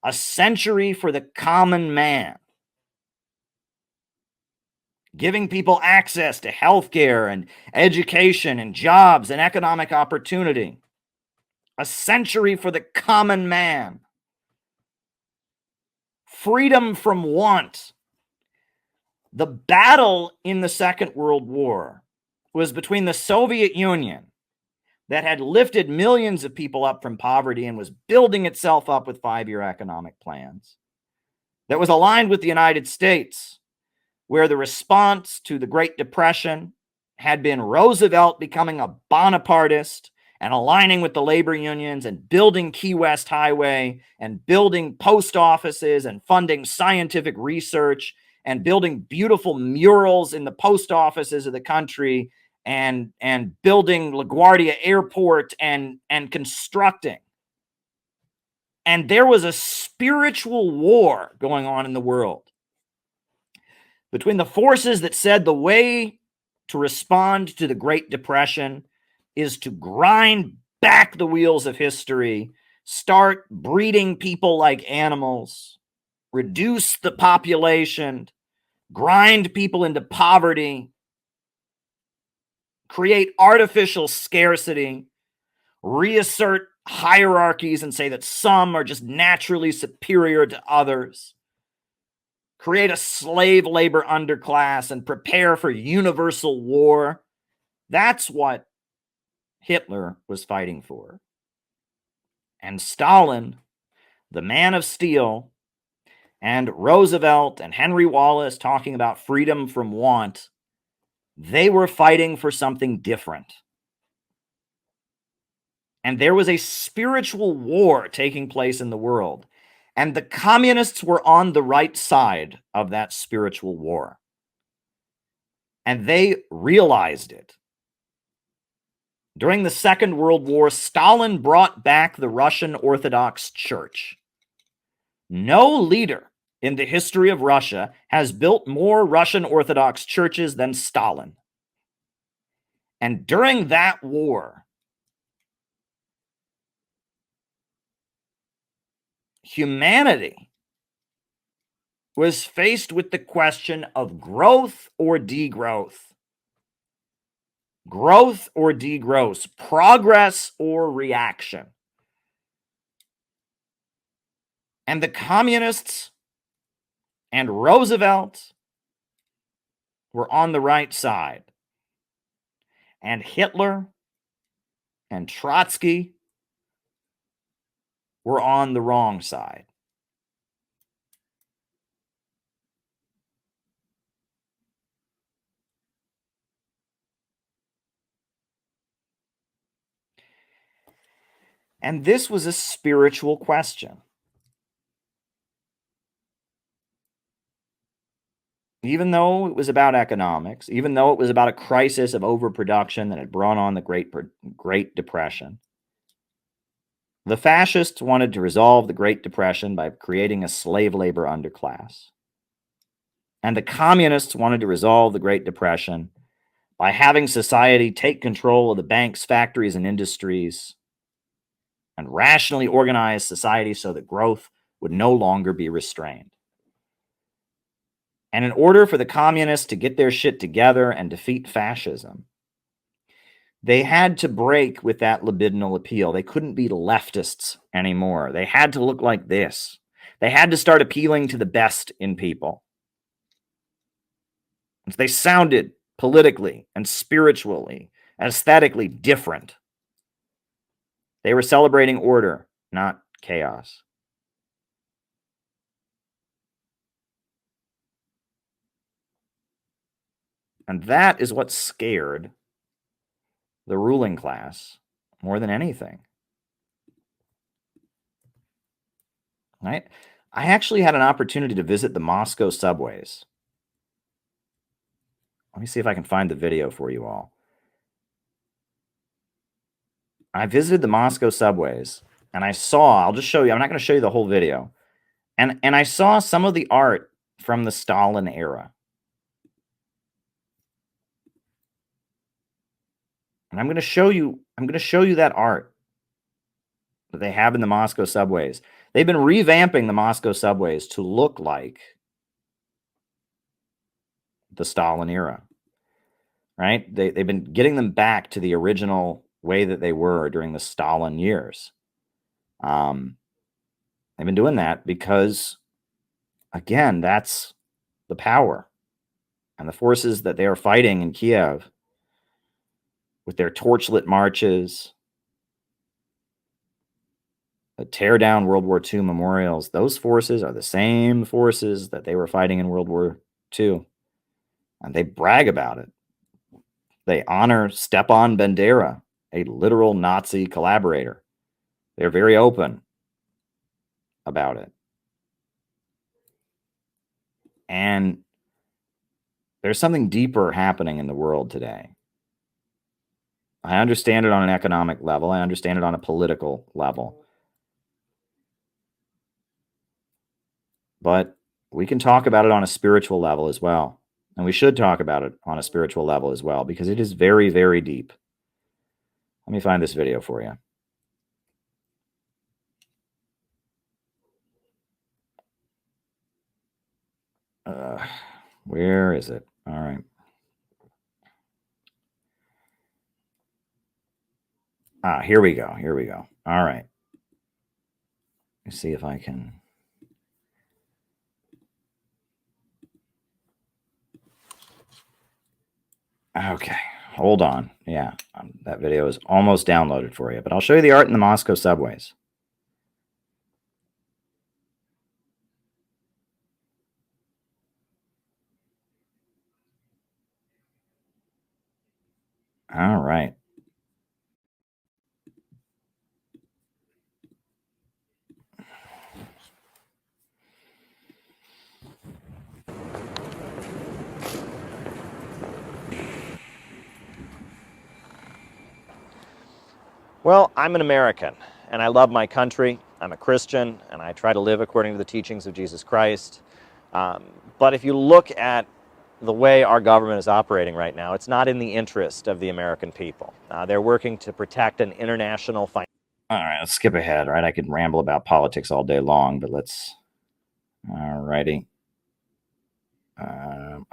A century for the common man. giving people access to healthcare and education and jobs and economic opportunity. A century for the common man. Freedom from want. The battle in the Second World War was between the Soviet Union, that had lifted millions of people up from poverty and was building itself up with 5-year economic plans, that was aligned with the United States, where the response to the Great Depression had been Roosevelt becoming a Bonapartist and aligning with the labor unions and building Key West Highway and building post offices and funding scientific research and building beautiful murals in the post offices of the country and building LaGuardia Airport and constructing. And there was a spiritual war going on in the world between the forces that said the way to respond to the Great Depression is to grind back the wheels of history, start breeding people like animals, reduce the population, grind people into poverty, create artificial scarcity, reassert hierarchies and say that some are just naturally superior to others, create a slave labor underclass and prepare for universal war. That's what Hitler was fighting for. And Stalin, the man of steel, and Roosevelt and Henry Wallace talking about freedom from want, they were fighting for something different. And there was a spiritual war taking place in the world. And the communists were on the right side of that spiritual war. And they realized it. During the Second World War, Stalin brought back the Russian Orthodox Church. No leader in the history of Russia has built more Russian Orthodox churches than Stalin. And during that war, humanity was faced with the question of growth or degrowth. Growth or degrowth, progress or reaction. And the communists and Roosevelt were on the right side. And Hitler and Trotsky were on the wrong side. And this was a spiritual question. Even though it was about economics, even though it was about a crisis of overproduction that had brought on the Great Depression, the fascists wanted to resolve the Great Depression by creating a slave labor underclass. And the communists wanted to resolve the Great Depression by having society take control of the banks, factories, and industries and rationally organize society so that growth would no longer be restrained. And in order for the communists to get their shit together and defeat fascism, they had to break with that libidinal appeal. They couldn't be leftists anymore. They had to look like this. They had to start appealing to the best in people. They sounded politically and spiritually, aesthetically different. They were celebrating order, not chaos. And that is what scared the ruling class more than anything. Right? I actually had an opportunity to visit the Moscow subways. Let me see if I can find the video for you all. I visited the Moscow subways and I saw, I'll just show you, I'm not going to show you the whole video. And I saw some of the art from the Stalin era. And I'm going to show you that art that they have in the Moscow subways. They've been revamping the Moscow subways to look like the Stalin era, right? They've been getting them back to the original way that they were during the Stalin years. They've been doing that because, again, that's the power. And the forces that they are fighting in Kiev with their torchlit marches, the tear down World War II memorials, those forces are the same forces that they were fighting in World War II. And they brag about it. They honor Stepan Bandera, a literal Nazi collaborator. They're very open about it. And there's something deeper happening in the world today. I understand it on an economic level. I understand it on a political level. But we can talk about it on a spiritual level as well. And we should talk about it on a spiritual level as well, because it is very, very deep. Let me find this video for you. Where is it? All right. Here we go. Here we go. All right. Let's see if I can. Okay, hold on. Yeah, that video is almost downloaded for you, but I'll show you the art in the Moscow subways. All right. Well, I'm an American, and I love my country. I'm a Christian, and I try to live according to the teachings of Jesus Christ. But if you look at the way our government is operating right now, it's not in the interest of the American people. They're working to protect an international... All right, let's skip ahead, right? I could ramble about politics all day long, but let's... All righty.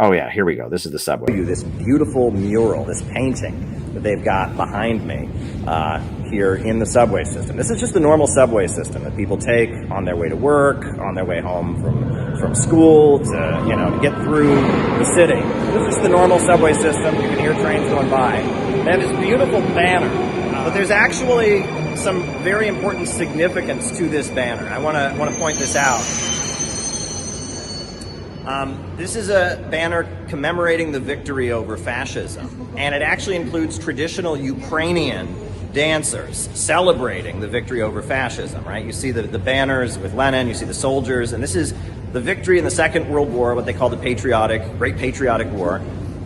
Oh, yeah, here we go. This is the subway. This beautiful mural, this painting that they've got behind me here in the subway system. This is just the normal subway system that people take on their way to work, on their way home from school, to, you know, to get through the city. This is the normal subway system. You can hear trains going by. They have this beautiful banner, but there's actually some very important significance to this banner. I want to point this out. This is a banner commemorating the victory over fascism, and it actually includes traditional Ukrainian dancers celebrating the victory over fascism, right? You see the banners with Lenin, you see the soldiers, and this is the victory in the Second World War, what they call the Great Patriotic War.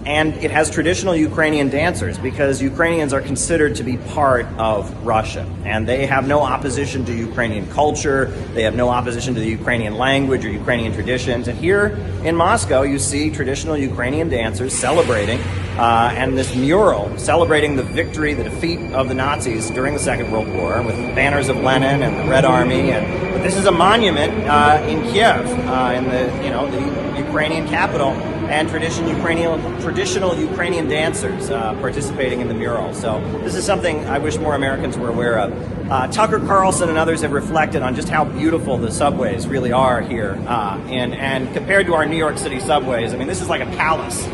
And it has traditional Ukrainian dancers because Ukrainians are considered to be part of Russia. And they have no opposition to Ukrainian culture. They have no opposition to the Ukrainian language or Ukrainian traditions. And here in Moscow, you see traditional Ukrainian dancers celebrating, and this mural celebrating the victory, the defeat of the Nazis during the Second World War, with banners of Lenin and the Red Army. But this is a monument in Kiev, in the Ukrainian capital, and traditional Ukrainian dancers participating in the mural. So this is something I wish more Americans were aware of. Tucker Carlson and others have reflected on just how beautiful the subways really are here. And compared to our New York City subways, I mean, this is like a palace.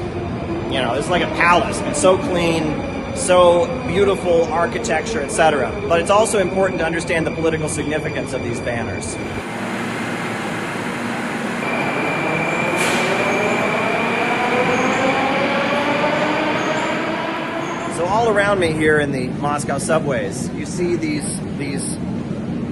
You know, this is like a palace. It's so clean, so beautiful architecture, etc. But it's also important to understand the political significance of these banners. All around me here in the Moscow subways, you see these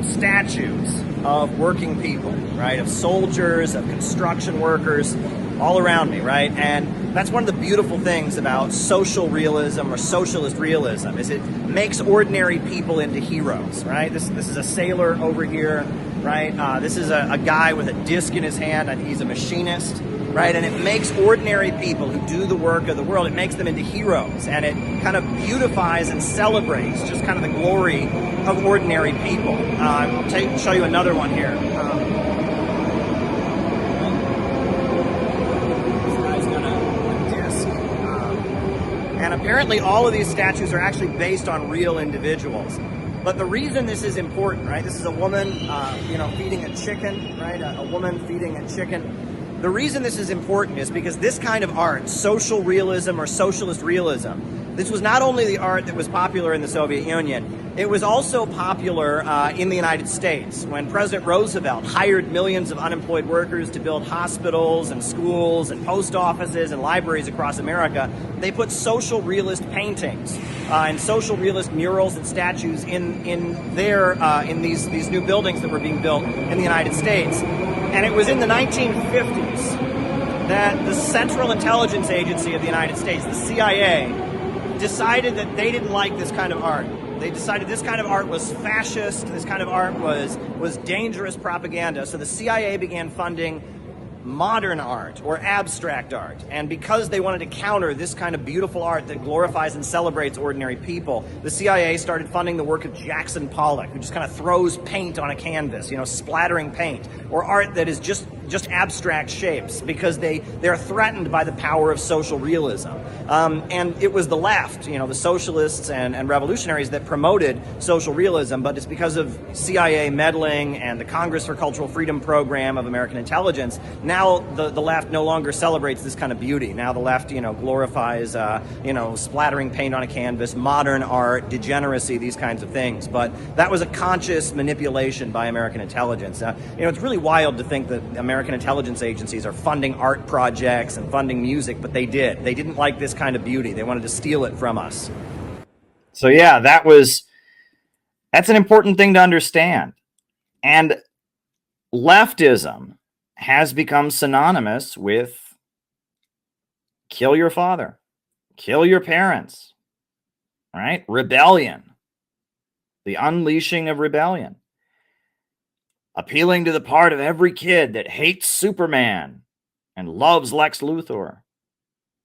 statues of working people, right? Of soldiers, of construction workers, all around me, right? And that's one of the beautiful things about social realism or socialist realism, is it makes ordinary people into heroes, right? This is a sailor over here, right? This is a guy with a disc in his hand, and he's a machinist. Right, and it makes ordinary people who do the work of the world, it makes them into heroes, and it kind of beautifies and celebrates just kind of the glory of ordinary people. I'll show you another one here. This guy's gonna Apparently, all of these statues are actually based on real individuals. But the reason this is important, right? This is a woman, feeding a chicken, right? A woman feeding a chicken. The reason this is important is because this kind of art, social realism or socialist realism, this was not only the art that was popular in the Soviet Union, it was also popular in the United States. When President Roosevelt hired millions of unemployed workers to build hospitals and schools and post offices and libraries across America, they put social realist paintings and social realist murals and statues in these new buildings that were being built in the United States. And it was in the 1950s that the Central Intelligence Agency of the United States, the CIA, decided that they didn't like this kind of art. They decided this kind of art was fascist, this kind of art was dangerous propaganda. So the CIA began funding modern art or abstract art. And because they wanted to counter this kind of beautiful art that glorifies and celebrates ordinary people, the CIA started funding the work of Jackson Pollock, who just kind of throws paint on a canvas, splattering paint, or art that is just abstract shapes, because they're threatened by the power of social realism. And it was the left, the socialists and revolutionaries that promoted social realism, but it's because of CIA meddling and the Congress for Cultural Freedom program of American intelligence. Now the left no longer celebrates this kind of beauty. Now the left, glorifies, splattering paint on a canvas, modern art, degeneracy, these kinds of things. But that was a conscious manipulation by American intelligence. It's really wild to think that American intelligence agencies are funding art projects and funding music, but they did. They didn't like this kind of beauty. They wanted to steal it from us. So yeah, that's an important thing to understand. And leftism has become synonymous with kill your father, kill your parents, right? Rebellion, the unleashing of rebellion, appealing to the part of every kid that hates Superman and loves Lex Luthor.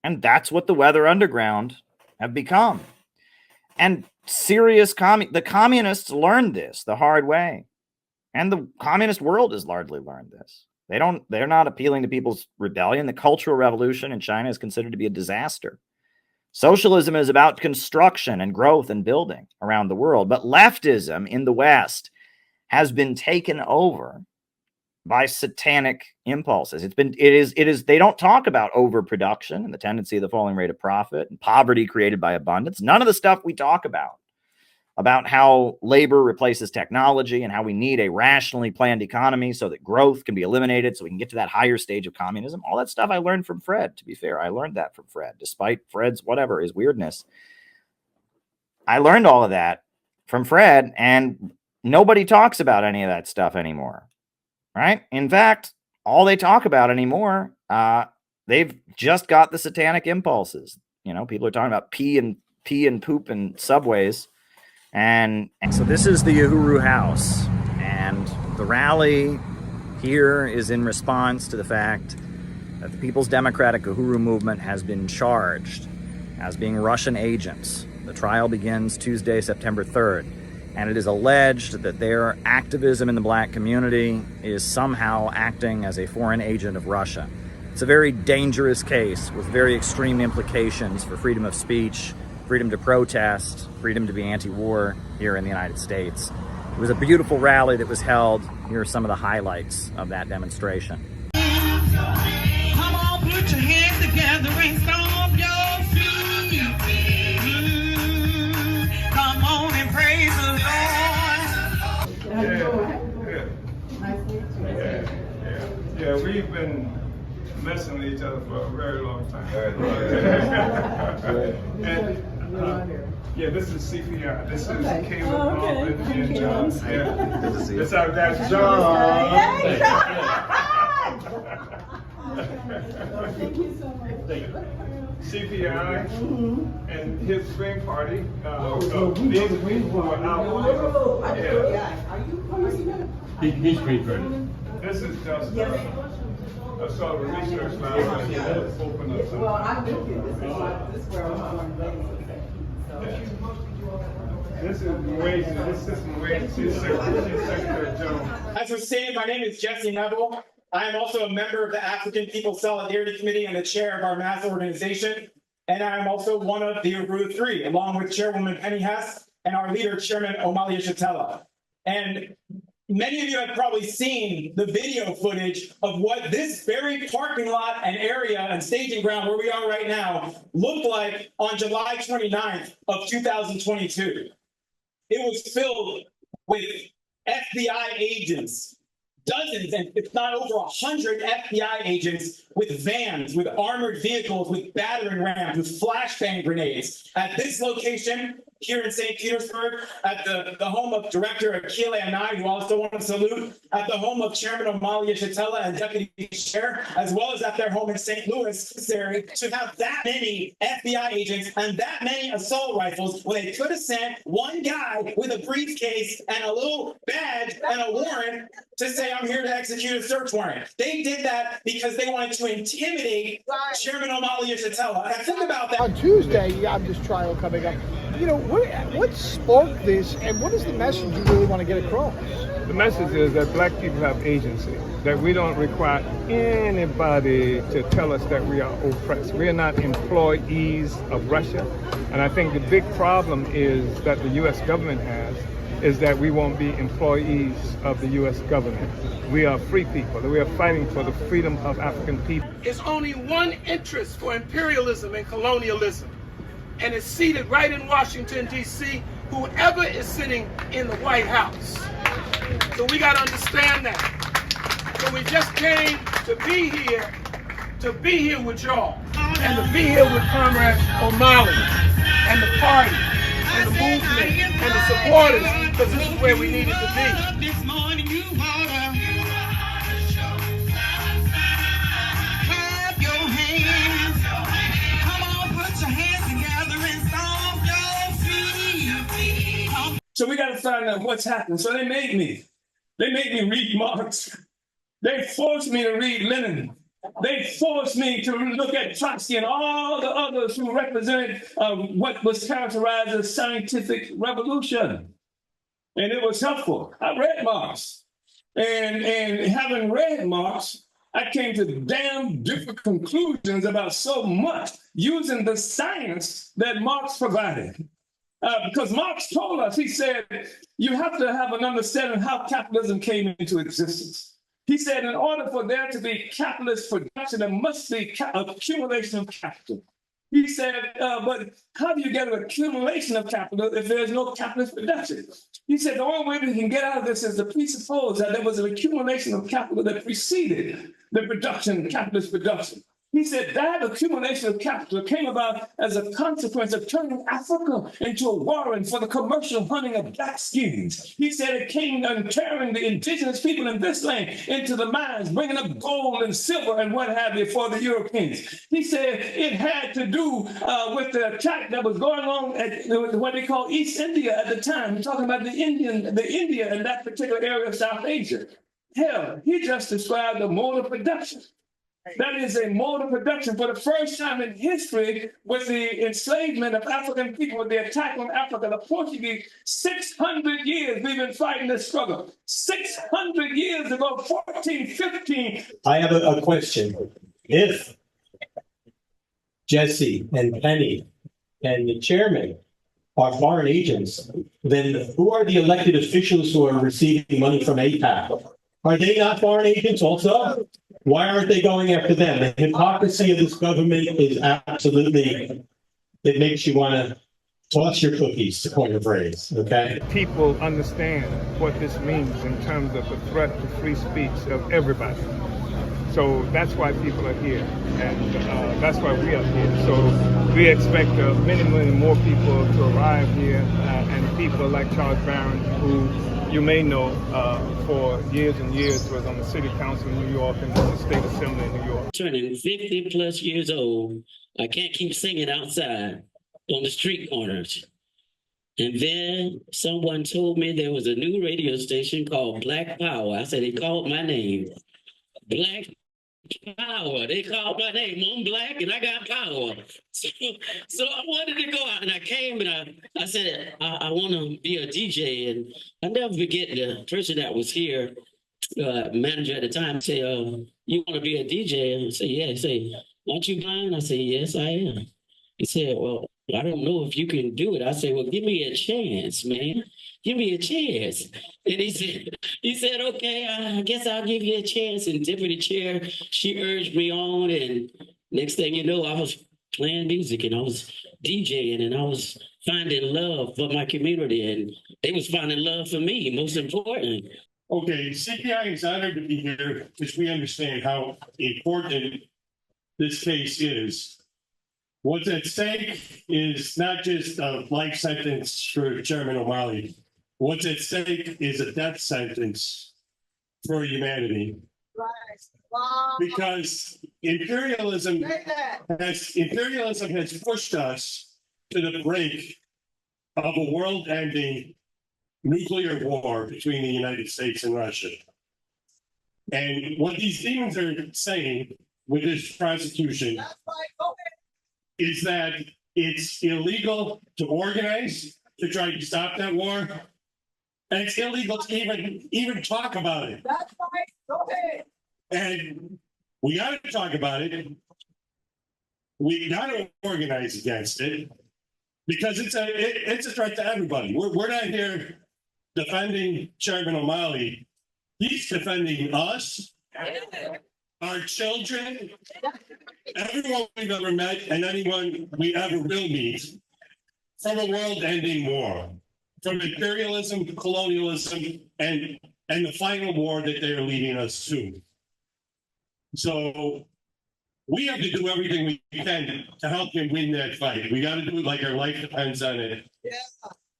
And that's what the Weather Underground have become. And serious the communists learned this the hard way. And the communist world has largely learned this. They're not appealing to people's rebellion. The Cultural Revolution in China is considered to be a disaster. Socialism is about construction and growth and building around the world. But leftism in the West has been taken over by satanic impulses. They don't talk about overproduction and the tendency of the falling rate of profit and poverty created by abundance. None of the stuff we talk about how labor replaces technology and how we need a rationally planned economy so that growth can be eliminated so we can get to that higher stage of communism. All that stuff I learned from Fred, to be fair. I learned that from Fred, despite Fred's his weirdness. I learned all of that from Fred, and nobody talks about any of that stuff anymore, right? In fact, all they talk about anymore, they've just got the satanic impulses. People are talking about pee and poop and subways. And so this is the Uhuru House, and the rally here is in response to the fact that the People's Democratic Uhuru movement has been charged as being Russian agents. The trial begins Tuesday, September 3rd. And it is alleged that their activism in the black community is somehow acting as a foreign agent of Russia. It's a very dangerous case with very extreme implications for freedom of speech, freedom to protest, freedom to be anti-war here in the United States. It was a beautiful rally that was held. Here are some of the highlights of that demonstration. Come on, put your hands together and stomp your feet. Come on and praise the Lord. Yeah, we've been messing with each other for a very long time. This is CPI. This is Caleb Alvin and John. This is our guy John. Hey, Thank you so much. CPI and his Green Party. These people are out. He's Green Party. This is just a sort of research lab that opened up. Well, I'm with you. This is where I'm going. This is ways. This is ways. She's Secretary General. As was stated, my name is Jesse Neville. I am also a member of the African People's Solidarity Committee and the chair of our mass organization. And I'm also one of the Aru Three, along with Chairwoman Penny Hess and our leader, Chairman Omali Yeshitela. And many of you have probably seen the video footage of what this very parking lot and area and staging ground where we are right now looked like on July 29th of 2022. It was filled with FBI agents, dozens, and if not over 100 FBI agents with vans, with armored vehicles, with battering rams, with flashbang grenades. At this location here in St. Petersburg, at the home of Director Akil Anai, who also want to salute, at the home of Chairman Omali Yeshitela and Deputy Chair, as well as at their home in St. Louis, to have that many FBI agents and that many assault rifles when they could have sent one guy with a briefcase and a little badge and a warrant to say, I'm here to execute a search warrant. They did that because they wanted to intimidate Chairman Omali Yeshitela. And think about that. On Tuesday, you have this trial coming up. You know, what sparked this, and what is the message you really want to get across? The message is that black people have agency, that we don't require anybody to tell us that we are oppressed. We are not employees of Russia. And I think the big problem is that the U.S. government has is that we won't be employees of the U.S. government. We are free people. We are fighting for the freedom of African people. There's only one interest for imperialism and colonialism, and it's seated right in Washington, D.C., whoever is sitting in the White House. So we got to understand that. So we just came to be here with y'all, and to be here with Comrade Omali, and the party, and the movement, and the supporters, because this is where we needed to be. This morning you clap your hands. Come on, put your hands together and stomp your feet. So we got to find out what's happening. So they made me read Marx. They forced me to read Lenin. They forced me to look at Trotsky and all the others who represented what was characterized as scientific revolution. And it was helpful. I read Marx. And having read Marx, I came to damn different conclusions about so much using the science that Marx provided. Because Marx told us, he said, you have to have an understanding of how capitalism came into existence. He said, in order for there to be capitalist production, there must be accumulation of capital. He said, but how do you get an accumulation of capital if there's no capitalist production? He said, the only way we can get out of this is to presuppose that there was an accumulation of capital that preceded the production, capitalist production. He said that accumulation of capital came about as a consequence of turning Africa into a warren for the commercial hunting of black skins. He said it came and tearing the indigenous people in this land into the mines, bringing up gold and silver and what have you for the Europeans. He said it had to do with the attack that was going on at what they call East India at the time. We're talking about the India in that particular area of South Asia. Hell, he just described the mode of production. That is a mode of production for the first time in history with the enslavement of African people, with the attack on Africa, the Portuguese. 600 years we've been fighting this struggle. 600 years ago, 1415. I have a question. If Jesse and Penny and the chairman are foreign agents, then who are the elected officials who are receiving money from AIPAC? Are they not foreign agents also? Why aren't they going after them? The hypocrisy of this government is absolutely, it makes you want to toss your cookies, to coin a phrase, okay? People understand what this means in terms of the threat to free speech of everybody. So that's why people are here, and that's why we are here. So we expect many, many more people to arrive here, and people like Charles Barron, who you may know for years and years was on the city council in New York and the state assembly in New York. Turning 50 plus years old, I can't keep singing outside on the street corners. And then someone told me there was a new radio station called Black Power. I said, they called my name. Black Power. They called my name. I'm black and I got power. So I wanted to go out, and I came and I said, I want to be a DJ. And I never forget the person that was here, manager at the time, say, you want to be a DJ? And I say, yeah. He say, aren't you blind? I say, yes, I am. He said, well, I don't know if you can do it. I said, well, give me a chance, man. Give me a chance. And he said, okay, I guess I'll give you a chance. And Deputy Chair, she urged me on. And next thing you know, I was playing music and I was DJing and I was finding love for my community. And they was finding love for me, most importantly. Okay, CPI is honored to be here because we understand how important this case is. What's at stake is not just a life sentence for Chairman O'Malley. What's at stake is a death sentence for humanity. Because imperialism has pushed us to the brink of a world-ending nuclear war between the United States and Russia. And what these demons are saying with this prosecution is that it's illegal to organize to try to stop that war. And it's illegal to even talk about it. That's right. Go ahead. And we got to talk about it. We got to organize against it because it's a threat to everybody. We're not here defending Chairman O'Malley. He's defending us, our children, everyone we've ever met, and anyone we ever will meet from a world-ending war. From imperialism to colonialism and the final war that they're leading us to. So we have to do everything we can to help him win that fight. We got to do it like our life depends on it,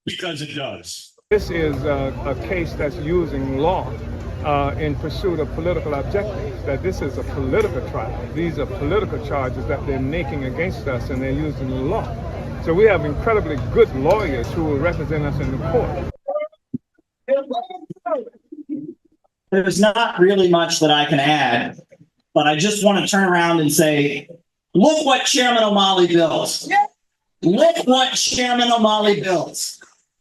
because it does. This is a case that's using law in pursuit of political objectives, that this is a political trial. These are political charges that they're making against us, and they're using the law. So we have incredibly good lawyers who will represent us in the court. There's not really much that I can add, but I just want to turn around and say, look what Chairman O'Malley built. Look what Chairman O'Malley built.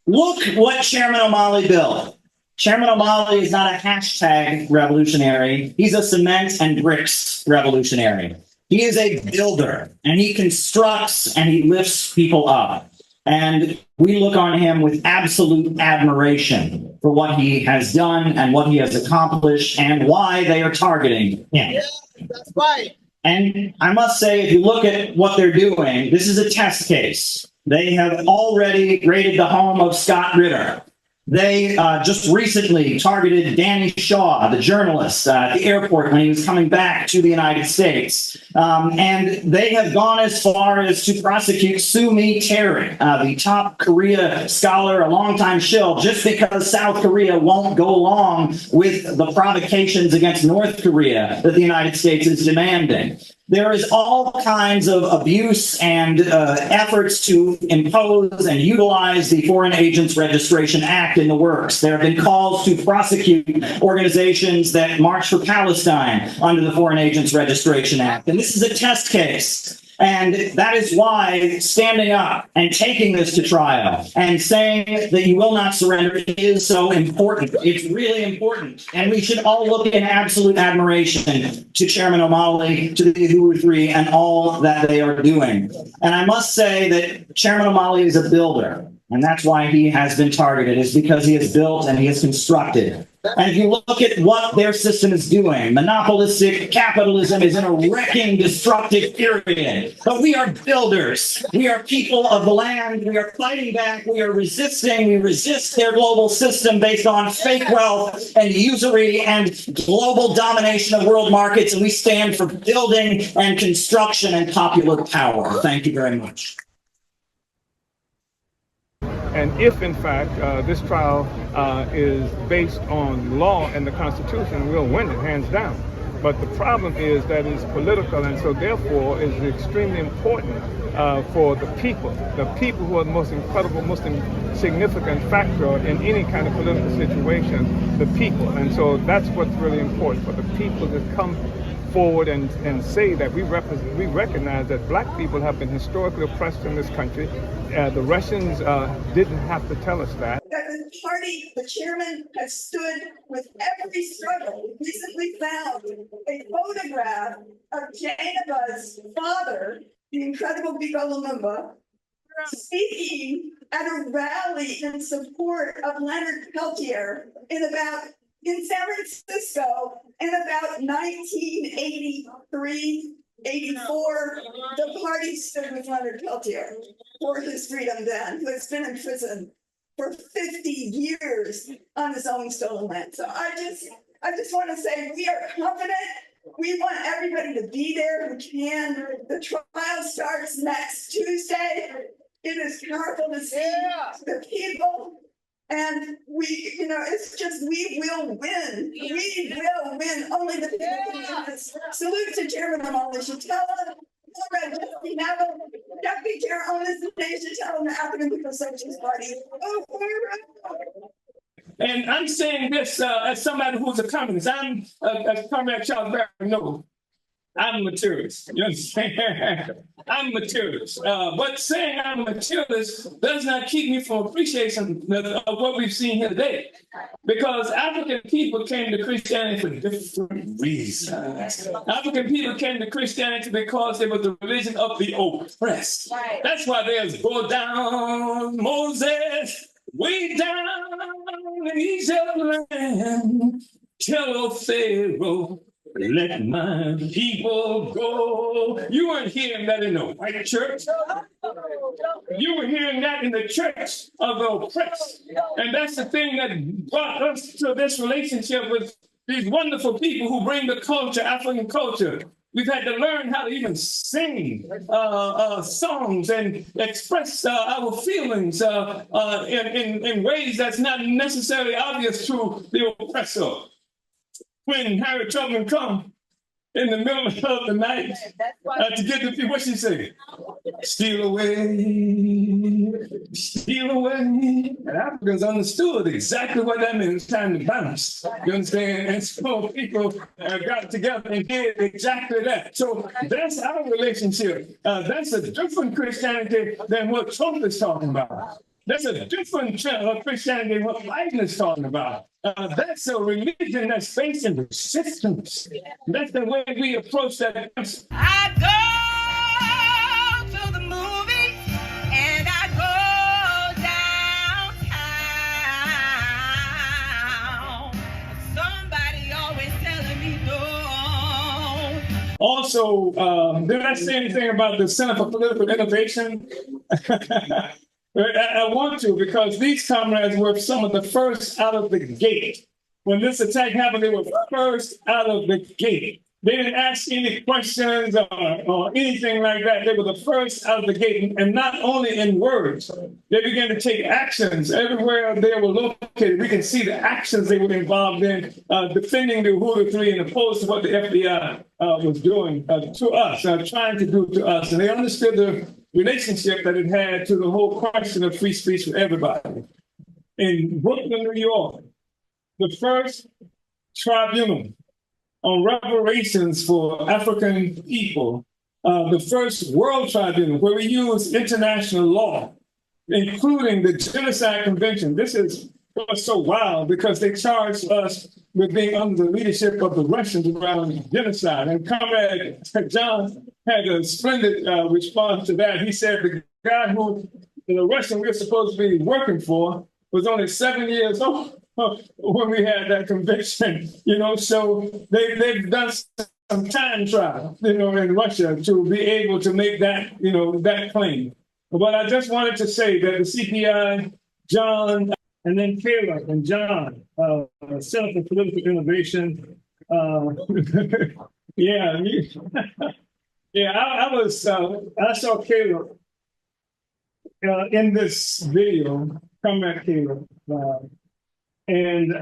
Look what Chairman O'Malley built. Chairman O'Malley is not a hashtag revolutionary. He's a cement and bricks revolutionary. He is a builder, and he constructs and he lifts people up. And we look on him with absolute admiration for what he has done and what he has accomplished and why they are targeting him. Yeah, that's right. And I must say, if you look at what they're doing, this is a test case. They have already raided the home of Scott Ritter. They just recently targeted Danny Shaw, the journalist, at the airport when he was coming back to the United States. And they have gone as far as to prosecute Sue Mi Terry, the top Korea scholar, a longtime shill, just because South Korea won't go along with the provocations against North Korea that the United States is demanding. There is all kinds of abuse and efforts to impose and utilize the Foreign Agents Registration Act in the works. There have been calls to prosecute organizations that march for Palestine under the Foreign Agents Registration Act. And this is a test case. And that is why standing up and taking this to trial and saying that you will not surrender is so important. It's really important. And we should all look in absolute admiration to Chairman O'Malley, to the Uhuru Three, and all that they are doing. And I must say that Chairman O'Malley is a builder. And that's why he has been targeted, is because he has built and he has constructed. And if you look at what their system is doing, monopolistic capitalism is in a wrecking, destructive period. But we are builders. We are people of the land. We are fighting back. We are resisting. We resist their global system based on fake wealth and usury and global domination of world markets. And we stand for building and construction and popular power. Thank you very much. And if, in fact, this trial is based on law and the Constitution, we'll win it, hands down. But the problem is that it's political, and so therefore is extremely important for the people who are the most incredible, most significant factor in any kind of political situation, the people. And so that's what's really important, for the people to come forward and say that we recognize that black people have been historically oppressed in this country. The Russians didn't have to tell us that. The party, the chairman has stood with every struggle. We recently found a photograph of Janaba's father the incredible Vico Lumumba, speaking at a rally in support of Leonard Peltier in San Francisco in about 1983, 84. The party stood with Leonard Peltier for his freedom then, who has been in prison for 50 years on his own stolen land. So I just want to say we are confident. We want everybody to be there who can. The trial starts next Tuesday. It is powerful to see the people. And it's just, we will win. We will win. Only the people can do this. Salute to Chairman Ramon Chitella, Deputy Chair on this nation, telling the African People's Socialist Party. And I'm saying this as somebody who's a communist. I'm as Comrade Charles Barry knows. I'm a materialist. You understand? I'm a materialist. But saying I'm a materialist does not keep me from appreciation of what we've seen here today. Because African people came to Christianity for different reasons. African people came to Christianity because it was the religion of the oppressed. Right. That's why there's go down, Moses, way down in Egypt land, tell Pharaoh, let my people go. You weren't hearing that in the white church. You were hearing that in the church of the oppressed. And that's the thing that brought us to this relationship with these wonderful people who bring the culture, African culture. We've had to learn how to even sing songs and express our feelings in ways that's not necessarily obvious to the oppressor. When Harriet Tubman come in the middle of the night to get the people, what she say? Steal away, steal away. And Africans understood exactly what that means. It's time to bounce. You understand? And so people got together and did exactly that. So that's our relationship. That's a different Christianity than what Trump is talking about. That's a different Christianity than what Biden is talking about. That's a religion that's facing resistance. That's the way we approach that. I go to the movies and I go downtown. Somebody always telling me no. Also, did I say anything about the Center for Political Innovation? I want to, because these comrades were some of the first out of the gate. When this attack happened, they were first out of the gate. They didn't ask any questions or anything like that. They were the first out of the gate, and not only in words. They began to take actions everywhere they were located. We can see the actions they were involved in, defending the Uhuru 3 and opposed to what the FBI was doing to us, trying to do to us. And they understood the relationship that it had to the whole question of free speech for everybody. In Brooklyn, New York, the first tribunal on reparations for African people, the first world tribunal where we use international law, including the Genocide Convention. This is so wild because they charged us with being under the leadership of the Russians around genocide. And Comrade John had a splendid response to that. He said the guy who the Russian we're supposed to be working for was only 7 years old when we had that conviction, so they've done some time trial, in Russia to be able to make that, that claim. But I just wanted to say that the CPI, John, and then Caleb and John, Center for Political Innovation. I saw Caleb in this video, Comrade Caleb, and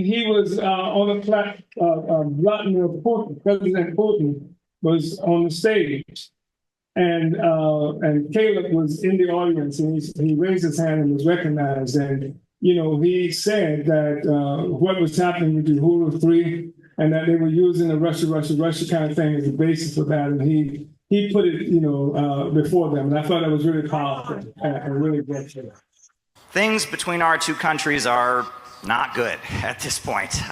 he was on a platform. Vladimir Putin, President Putin, was on the stage, and Caleb was in the audience, and he raised his hand and was recognized. And he said that what was happening with the Uhuru 3, and that they were using the Russia kind of thing as the basis for that, and he put it before them, and I thought that was really powerful and really great. Things between our two countries are not good at this point.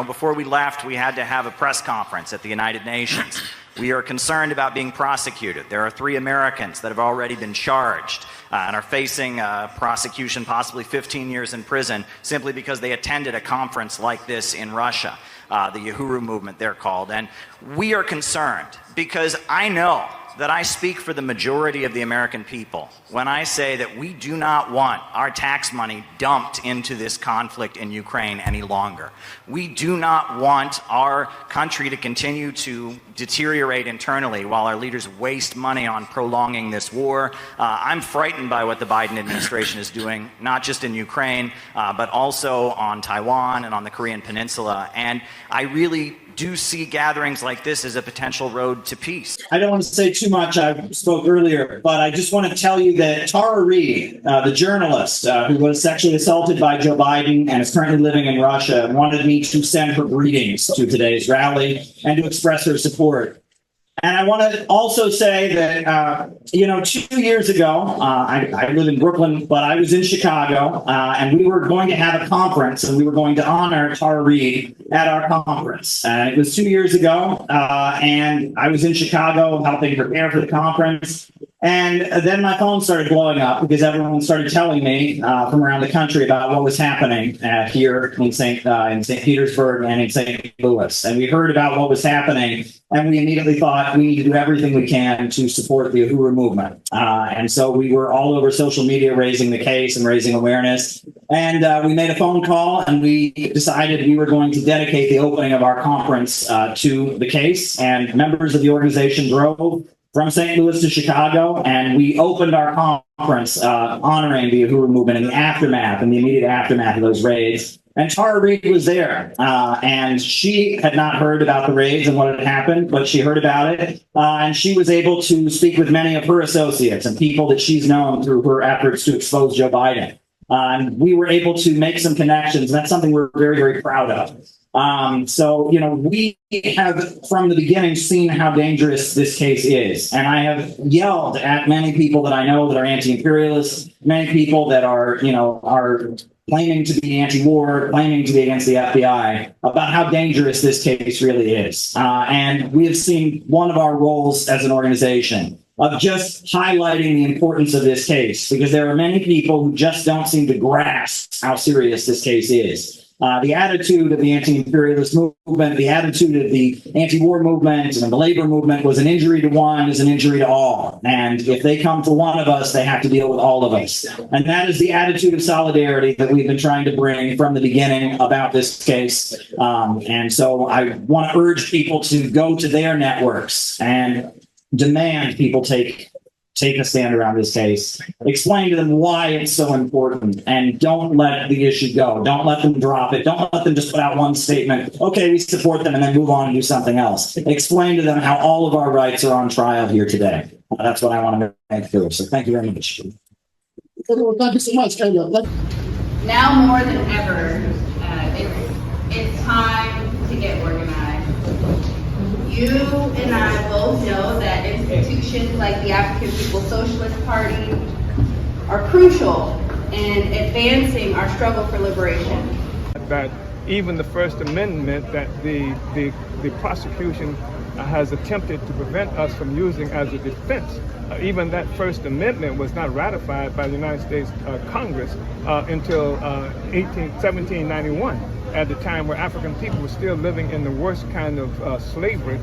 Before we left, we had to have a press conference at the United Nations We are concerned about being prosecuted. There are 3 Americans that have already been charged and are facing prosecution, possibly 15 years in prison, simply because they attended a conference like this in Russia, the Uhuru movement they're called. And we are concerned because I know that I speak for the majority of the American people when I say that we do not want our tax money dumped into this conflict in Ukraine any longer. We do not want our country to continue to deteriorate internally while our leaders waste money on prolonging this war. I'm frightened by what the Biden administration is doing, not just in Ukraine, but also on Taiwan and on the Korean Peninsula. And I really do see gatherings like this as a potential road to peace. I don't want to say too much. I spoke earlier, but I just want to tell you that Tara Reid, the journalist who was sexually assaulted by Joe Biden and is currently living in Russia, wanted me to send her greetings to today's rally and to express her support. And I want to also say that, 2 years ago, I live in Brooklyn, but I was in Chicago, and we were going to have a conference, and we were going to honor Tara Reid at our conference. It was 2 years ago, and I was in Chicago helping prepare for the conference. And then my phone started blowing up because everyone started telling me from around the country about what was happening here in St. Petersburg and in St. Louis. And we heard about what was happening, and we immediately thought we need to do everything we can to support the Uhuru movement. And so we were all over social media raising the case and raising awareness. And we made a phone call, and we decided we were going to dedicate the opening of our conference to the case. And members of the organization drove from St. Louis to Chicago, and we opened our conference honoring the Uhuru movement in the aftermath, in the immediate aftermath of those raids. And Tara Reid was there, and she had not heard about the raids and what had happened, but she heard about it, and she was able to speak with many of her associates and people that she's known through her efforts to expose Joe Biden. And we were able to make some connections, and that's something we're very, very proud of. We have from the beginning seen how dangerous this case is. And I have yelled at many people that I know that are anti-imperialists, many people that are claiming to be anti-war, claiming to be against the FBI, about how dangerous this case really is. And we have seen one of our roles as an organization of just highlighting the importance of this case, because there are many people who just don't seem to grasp how serious this case is. The attitude of the anti-imperialist movement, the attitude of the anti-war movement and the labor movement was an injury to one is an injury to all. And if they come for one of us, they have to deal with all of us. And that is the attitude of solidarity that we've been trying to bring from the beginning about this case. And so I want to urge people to go to their networks and demand people take a stand around this case, explain to them why it's so important, and don't let the issue go. Don't let them drop it. Don't let them just put out one statement, okay, we support them, and then move on and do something else. Explain to them how all of our rights are on trial here today. That's what I want to make clear. So thank you very much. Thank you so much, Kenya. Now more than ever, it's time to get organized. You and I both know that institutions like the African People's Socialist Party are crucial in advancing our struggle for liberation. That even the First Amendment that the prosecution has attempted to prevent us from using as a defense, even that First Amendment was not ratified by the United States Congress until 1791. At the time where African people were still living in the worst kind of slavery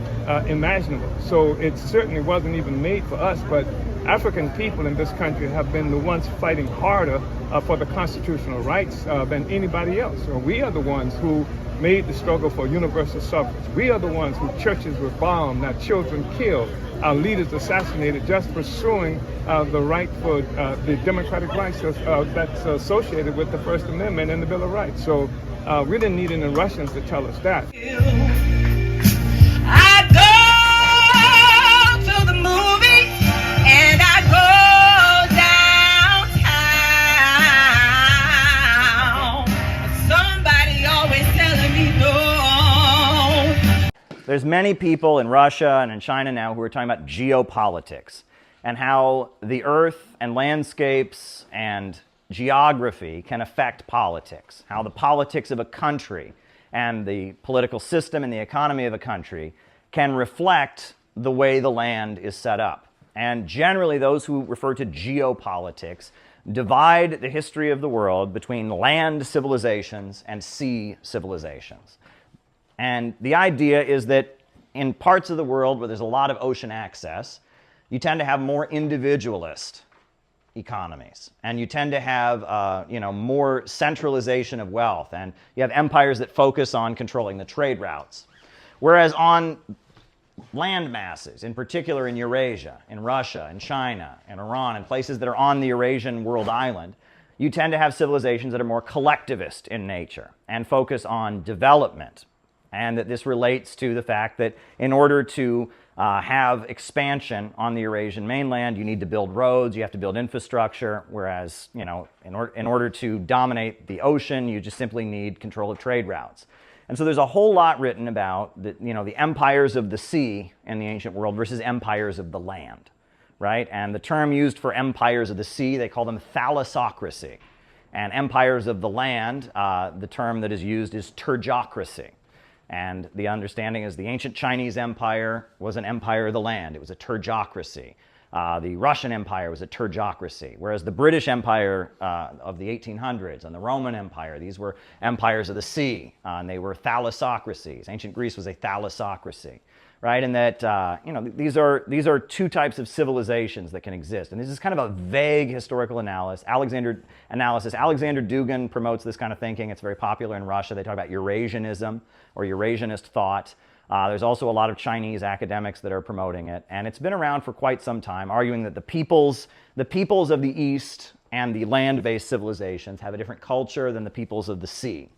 imaginable. So it certainly wasn't even made for us, but African people in this country have been the ones fighting harder for the constitutional rights than anybody else. So we are the ones who made the struggle for universal suffrage. We are the ones whose churches were bombed, our children killed, our leaders assassinated, just pursuing the right for the democratic rights that's associated with the First Amendment and the Bill of Rights. So we didn't need any Russians to tell us that. I go to the movies and I go downtown. Somebody always telling me no. There's many people in Russia and in China now who are talking about geopolitics and how the earth and landscapes and geography can affect politics, how the politics of a country and the political system and the economy of a country can reflect the way the land is set up. And generally, those who refer to geopolitics divide the history of the world between land civilizations and sea civilizations. And the idea is that in parts of the world where there's a lot of ocean access, you tend to have more individualist economies, and you tend to have more centralization of wealth, and you have empires that focus on controlling the trade routes. Whereas on land masses, in particular in Eurasia, in Russia, in China, in Iran, and places that are on the Eurasian world island, you tend to have civilizations that are more collectivist in nature and focus on development. And that this relates to the fact that in order to have expansion on the Eurasian mainland, you need to build roads, you have to build infrastructure, whereas, in order to dominate the ocean, you just simply need control of trade routes. And so there's a whole lot written about the empires of the sea in the ancient world versus empires of the land, right? And the term used for empires of the sea, they call them thalassocracy. And empires of the land, the term that is used is turgocracy. And the understanding is the ancient Chinese empire was an empire of the land. It was a turgocracy. The Russian Empire was a turgocracy, whereas the British Empire of the 1800s and the Roman Empire, these were empires of the sea, and they were thalassocracies. Ancient Greece was a thalassocracy, right? And that these are two types of civilizations that can exist. And this is kind of a vague historical analysis. Alexander Dugin promotes this kind of thinking. It's very popular in Russia. They talk about Eurasianism or Eurasianist thought. There's also a lot of Chinese academics that are promoting it, and it's been around for quite some time, arguing that the peoples of the East and the land-based civilizations have a different culture than the peoples of the sea.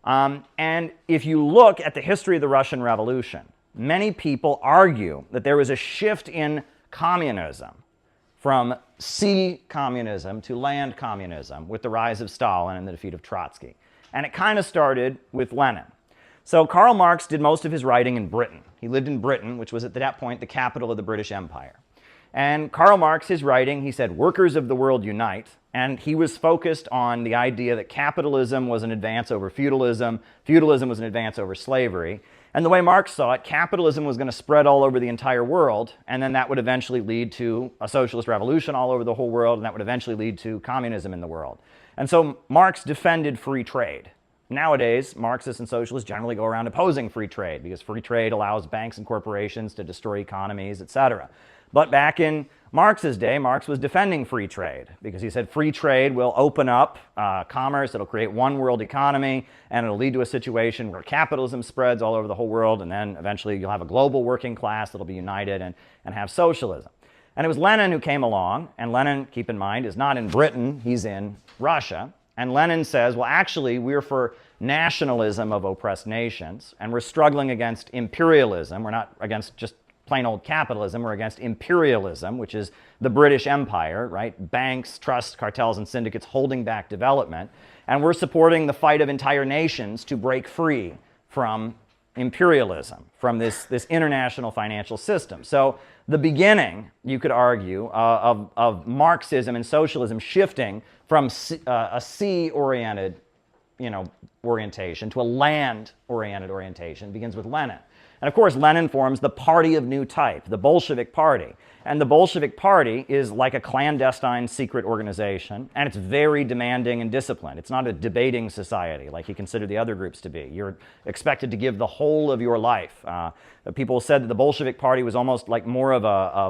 And if you look at the history of the Russian Revolution, many people argue that there was a shift in communism from sea communism to land communism with the rise of Stalin and the defeat of Trotsky. And it kind of started with Lenin. So Karl Marx did most of his writing in Britain. He lived in Britain, which was at that point the capital of the British Empire. And Karl Marx, his writing, he said, "Workers of the world unite." And he was focused on the idea that capitalism was an advance over feudalism, feudalism was an advance over slavery. And the way Marx saw it, capitalism was going to spread all over the entire world, and then that would eventually lead to a socialist revolution all over the whole world, and that would eventually lead to communism in the world. And so Marx defended free trade. Nowadays, Marxists and socialists generally go around opposing free trade because free trade allows banks and corporations to destroy economies, etc. But back in Marx's day, Marx was defending free trade because he said free trade will open up commerce, it'll create one world economy, and it'll lead to a situation where capitalism spreads all over the whole world, and then eventually you'll have a global working class that'll be united and have socialism. And it was Lenin who came along, and Lenin, keep in mind, is not in Britain, he's in Russia. And Lenin says, well, actually, we're for nationalism of oppressed nations, and we're struggling against imperialism. We're not against just plain old capitalism. We're against imperialism, which is the British Empire, right? Banks, trusts, cartels, and syndicates holding back development. And we're supporting the fight of entire nations to break free from imperialism, from this international financial system. So the beginning, you could argue, of Marxism and socialism shifting from a sea-oriented orientation to a land-oriented orientation begins with Lenin. And of course, Lenin forms the party of new type, the Bolshevik Party. And the Bolshevik Party is like a clandestine secret organization, and it's very demanding and disciplined. It's not a debating society like he considered the other groups to be. You're expected to give the whole of your life. People said that the Bolshevik Party was almost like more of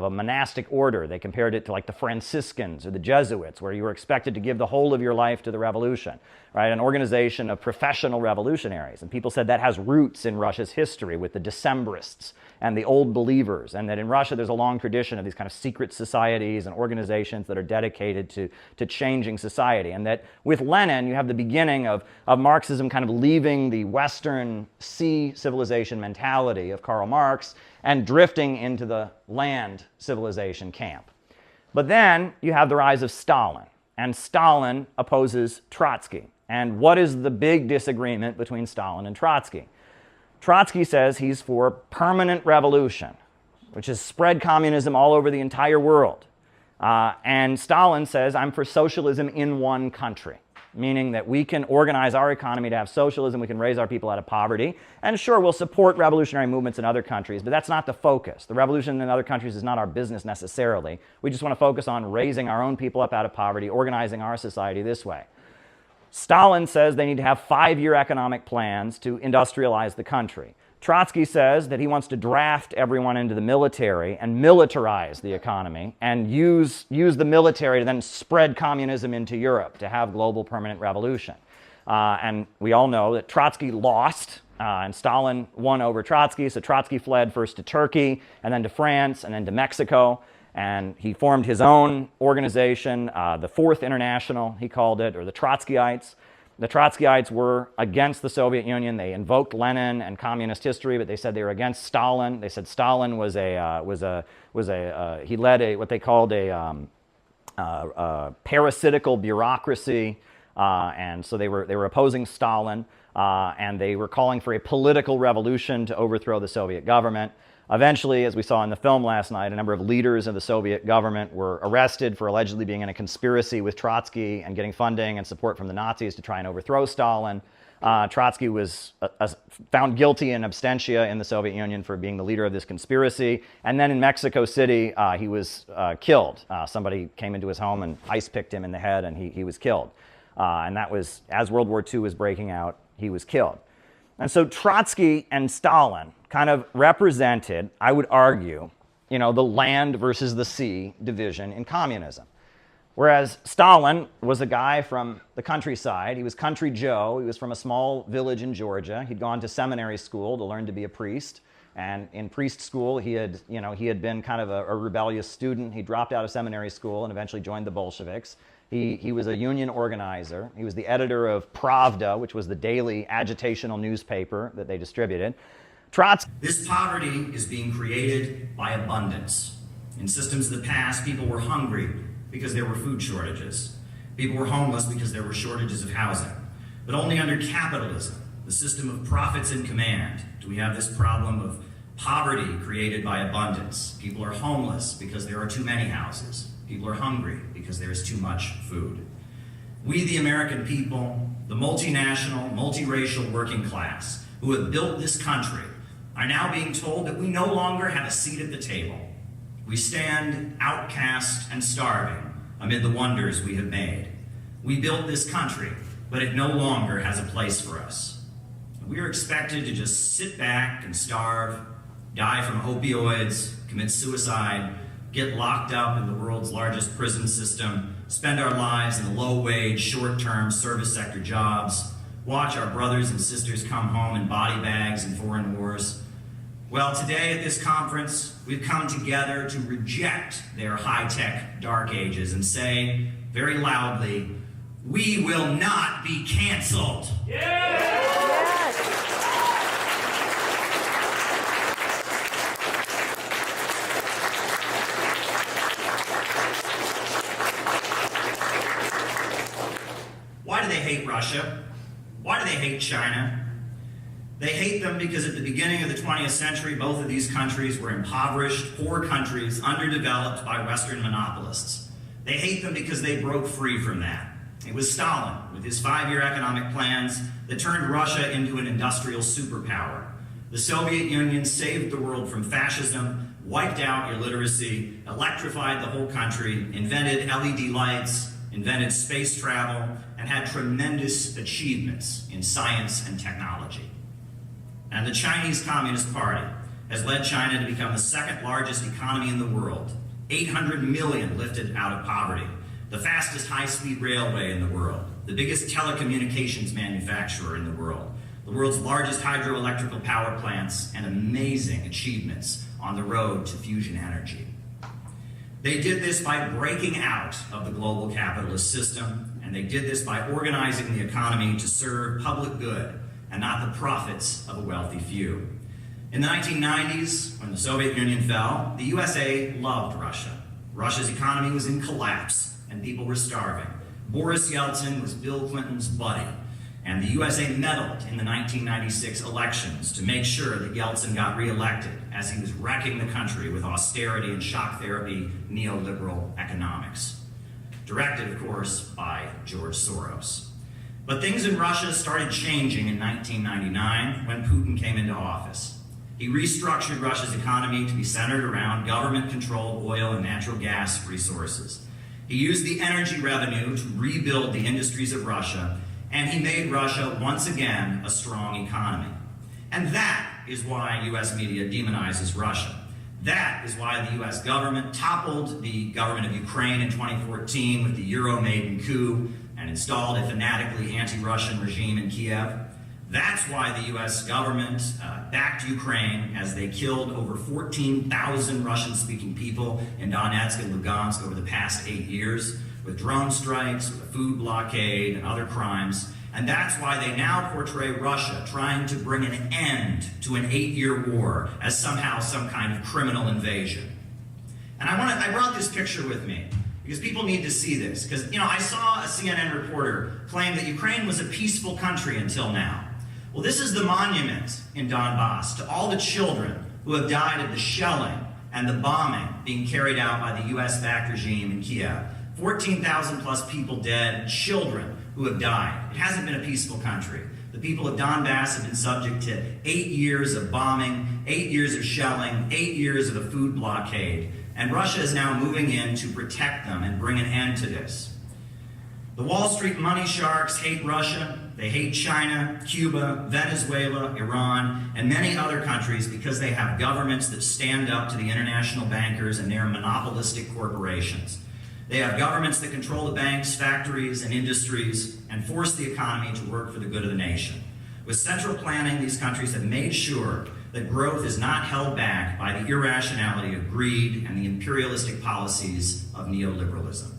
a monastic order. They compared it to like the Franciscans or the Jesuits, where you were expected to give the whole of your life to the revolution, right? An organization of professional revolutionaries. And people said that has roots in Russia's history with the Decembrists and the Old Believers, and that in Russia there's a long tradition of these kind of secret societies and organizations that are dedicated to changing society. And that with Lenin, you have the beginning of Marxism kind of leaving the Western sea civilization mentality of Karl Marx and drifting into the land civilization camp. But then you have the rise of Stalin, and Stalin opposes Trotsky. And what is the big disagreement between Stalin and Trotsky? Trotsky says he's for permanent revolution, which is spread communism all over the entire world. And Stalin says, I'm for socialism in one country. meaning that we can organize our economy to have socialism, we can raise our people out of poverty, and sure, we'll support revolutionary movements in other countries, but that's not the focus. The revolution in other countries is not our business necessarily. We just want to focus on raising our own people up out of poverty, organizing our society this way. Stalin says they need to have 5-year economic plans to industrialize the country. Trotsky says that he wants to draft everyone into the military and militarize the economy and use the military to then spread communism into Europe to have global permanent revolution. And we all know that Trotsky lost and Stalin won over Trotsky, so Trotsky fled first to Turkey and then to France and then to Mexico. And he formed his own organization, the Fourth International, he called it, or the Trotskyites. The Trotskyites were against the Soviet Union. They invoked Lenin and communist history, but they said they were against Stalin. They said Stalin he led what they called a parasitical bureaucracy, and so they were opposing Stalin, and they were calling for a political revolution to overthrow the Soviet government. Eventually, as we saw in the film last night, a number of leaders of the Soviet government were arrested for allegedly being in a conspiracy with Trotsky and getting funding and support from the Nazis to try and overthrow Stalin. Trotsky was found guilty in absentia in the Soviet Union for being the leader of this conspiracy. And then in Mexico City, he was killed. Somebody came into his home and ice-picked him in the head, and he was killed. And that was, as World War II was breaking out, he was killed. And so Trotsky and Stalin kind of represented, I would argue, the land versus the sea division in communism. Whereas Stalin was a guy from the countryside. He was Country Joe. He was from a small village in Georgia. He'd gone to seminary school to learn to be a priest. And in priest school, he had been kind of a rebellious student. He dropped out of seminary school and eventually joined the Bolsheviks. He was a union organizer. He was the editor of Pravda, which was the daily agitational newspaper that they distributed. This poverty is being created by abundance. In systems of the past, people were hungry because there were food shortages. People were homeless because there were shortages of housing. But only under capitalism, the system of profits in command, do we have this problem of poverty created by abundance. People are homeless because there are too many houses. People are hungry because there is too much food. We, the American people, the multinational, multiracial working class, who have built this country, are now being told that we no longer have a seat at the table. We stand outcast and starving amid the wonders we have made. We built this country, but it no longer has a place for us. We are expected to just sit back and starve, die from opioids, commit suicide, get locked up in the world's largest prison system, spend our lives in low-wage, short-term service sector jobs, watch our brothers and sisters come home in body bags in foreign wars. Well, today at this conference, we've come together to reject their high-tech dark ages and say very loudly, we will not be canceled. Why do they hate Russia? Why do they hate China? They hate them because at the beginning of the 20th century, both of these countries were impoverished, poor countries, underdeveloped by Western monopolists. They hate them because they broke free from that. It was Stalin, with his 5-year economic plans, that turned Russia into an industrial superpower. The Soviet Union saved the world from fascism, wiped out illiteracy, electrified the whole country, invented LED lights, invented space travel, and had tremendous achievements in science and technology. And the Chinese Communist Party has led China to become the second largest economy in the world, 800 million lifted out of poverty, the fastest high-speed railway in the world, the biggest telecommunications manufacturer in the world's largest hydroelectrical power plants, and amazing achievements on the road to fusion energy. They did this by breaking out of the global capitalist system, and they did this by organizing the economy to serve public good and not the profits of a wealthy few. In the 1990s, when the Soviet Union fell, the USA loved Russia. Russia's economy was in collapse, and people were starving. Boris Yeltsin was Bill Clinton's buddy, and the USA meddled in the 1996 elections to make sure that Yeltsin got reelected as he was wrecking the country with austerity and shock therapy neoliberal economics. Directed, of course, by George Soros. But things in Russia started changing in 1999 when Putin came into office. He restructured Russia's economy to be centered around government-controlled oil and natural gas resources. He used the energy revenue to rebuild the industries of Russia, and he made Russia once again a strong economy. And that is why U.S. media demonizes Russia. That is why the U.S. government toppled the government of Ukraine in 2014 with the Euro-Maidan coup and installed a fanatically anti-Russian regime in Kiev. That's why the U.S. government backed Ukraine as they killed over 14,000 Russian-speaking people in Donetsk and Lugansk over the past 8 years with drone strikes, with a food blockade, and other crimes. And that's why they now portray Russia trying to bring an end to an 8-year war as somehow some kind of criminal invasion. And I brought this picture with me because people need to see this. Because, I saw a CNN reporter claim that Ukraine was a peaceful country until now. Well, this is the monument in Donbass to all the children who have died of the shelling and the bombing being carried out by the US-backed regime in Kiev. 14,000 plus people dead, children who have died. It hasn't been a peaceful country. The people of Donbass have been subject to 8 years of bombing, 8 years of shelling, 8 years of a food blockade. And Russia is now moving in to protect them and bring an end to this. The Wall Street money sharks hate Russia. They hate China, Cuba, Venezuela, Iran, and many other countries because they have governments that stand up to the international bankers and their monopolistic corporations. They have governments that control the banks, factories, and industries and force the economy to work for the good of the nation. With central planning, these countries have made sure that growth is not held back by the irrationality of greed and the imperialistic policies of neoliberalism.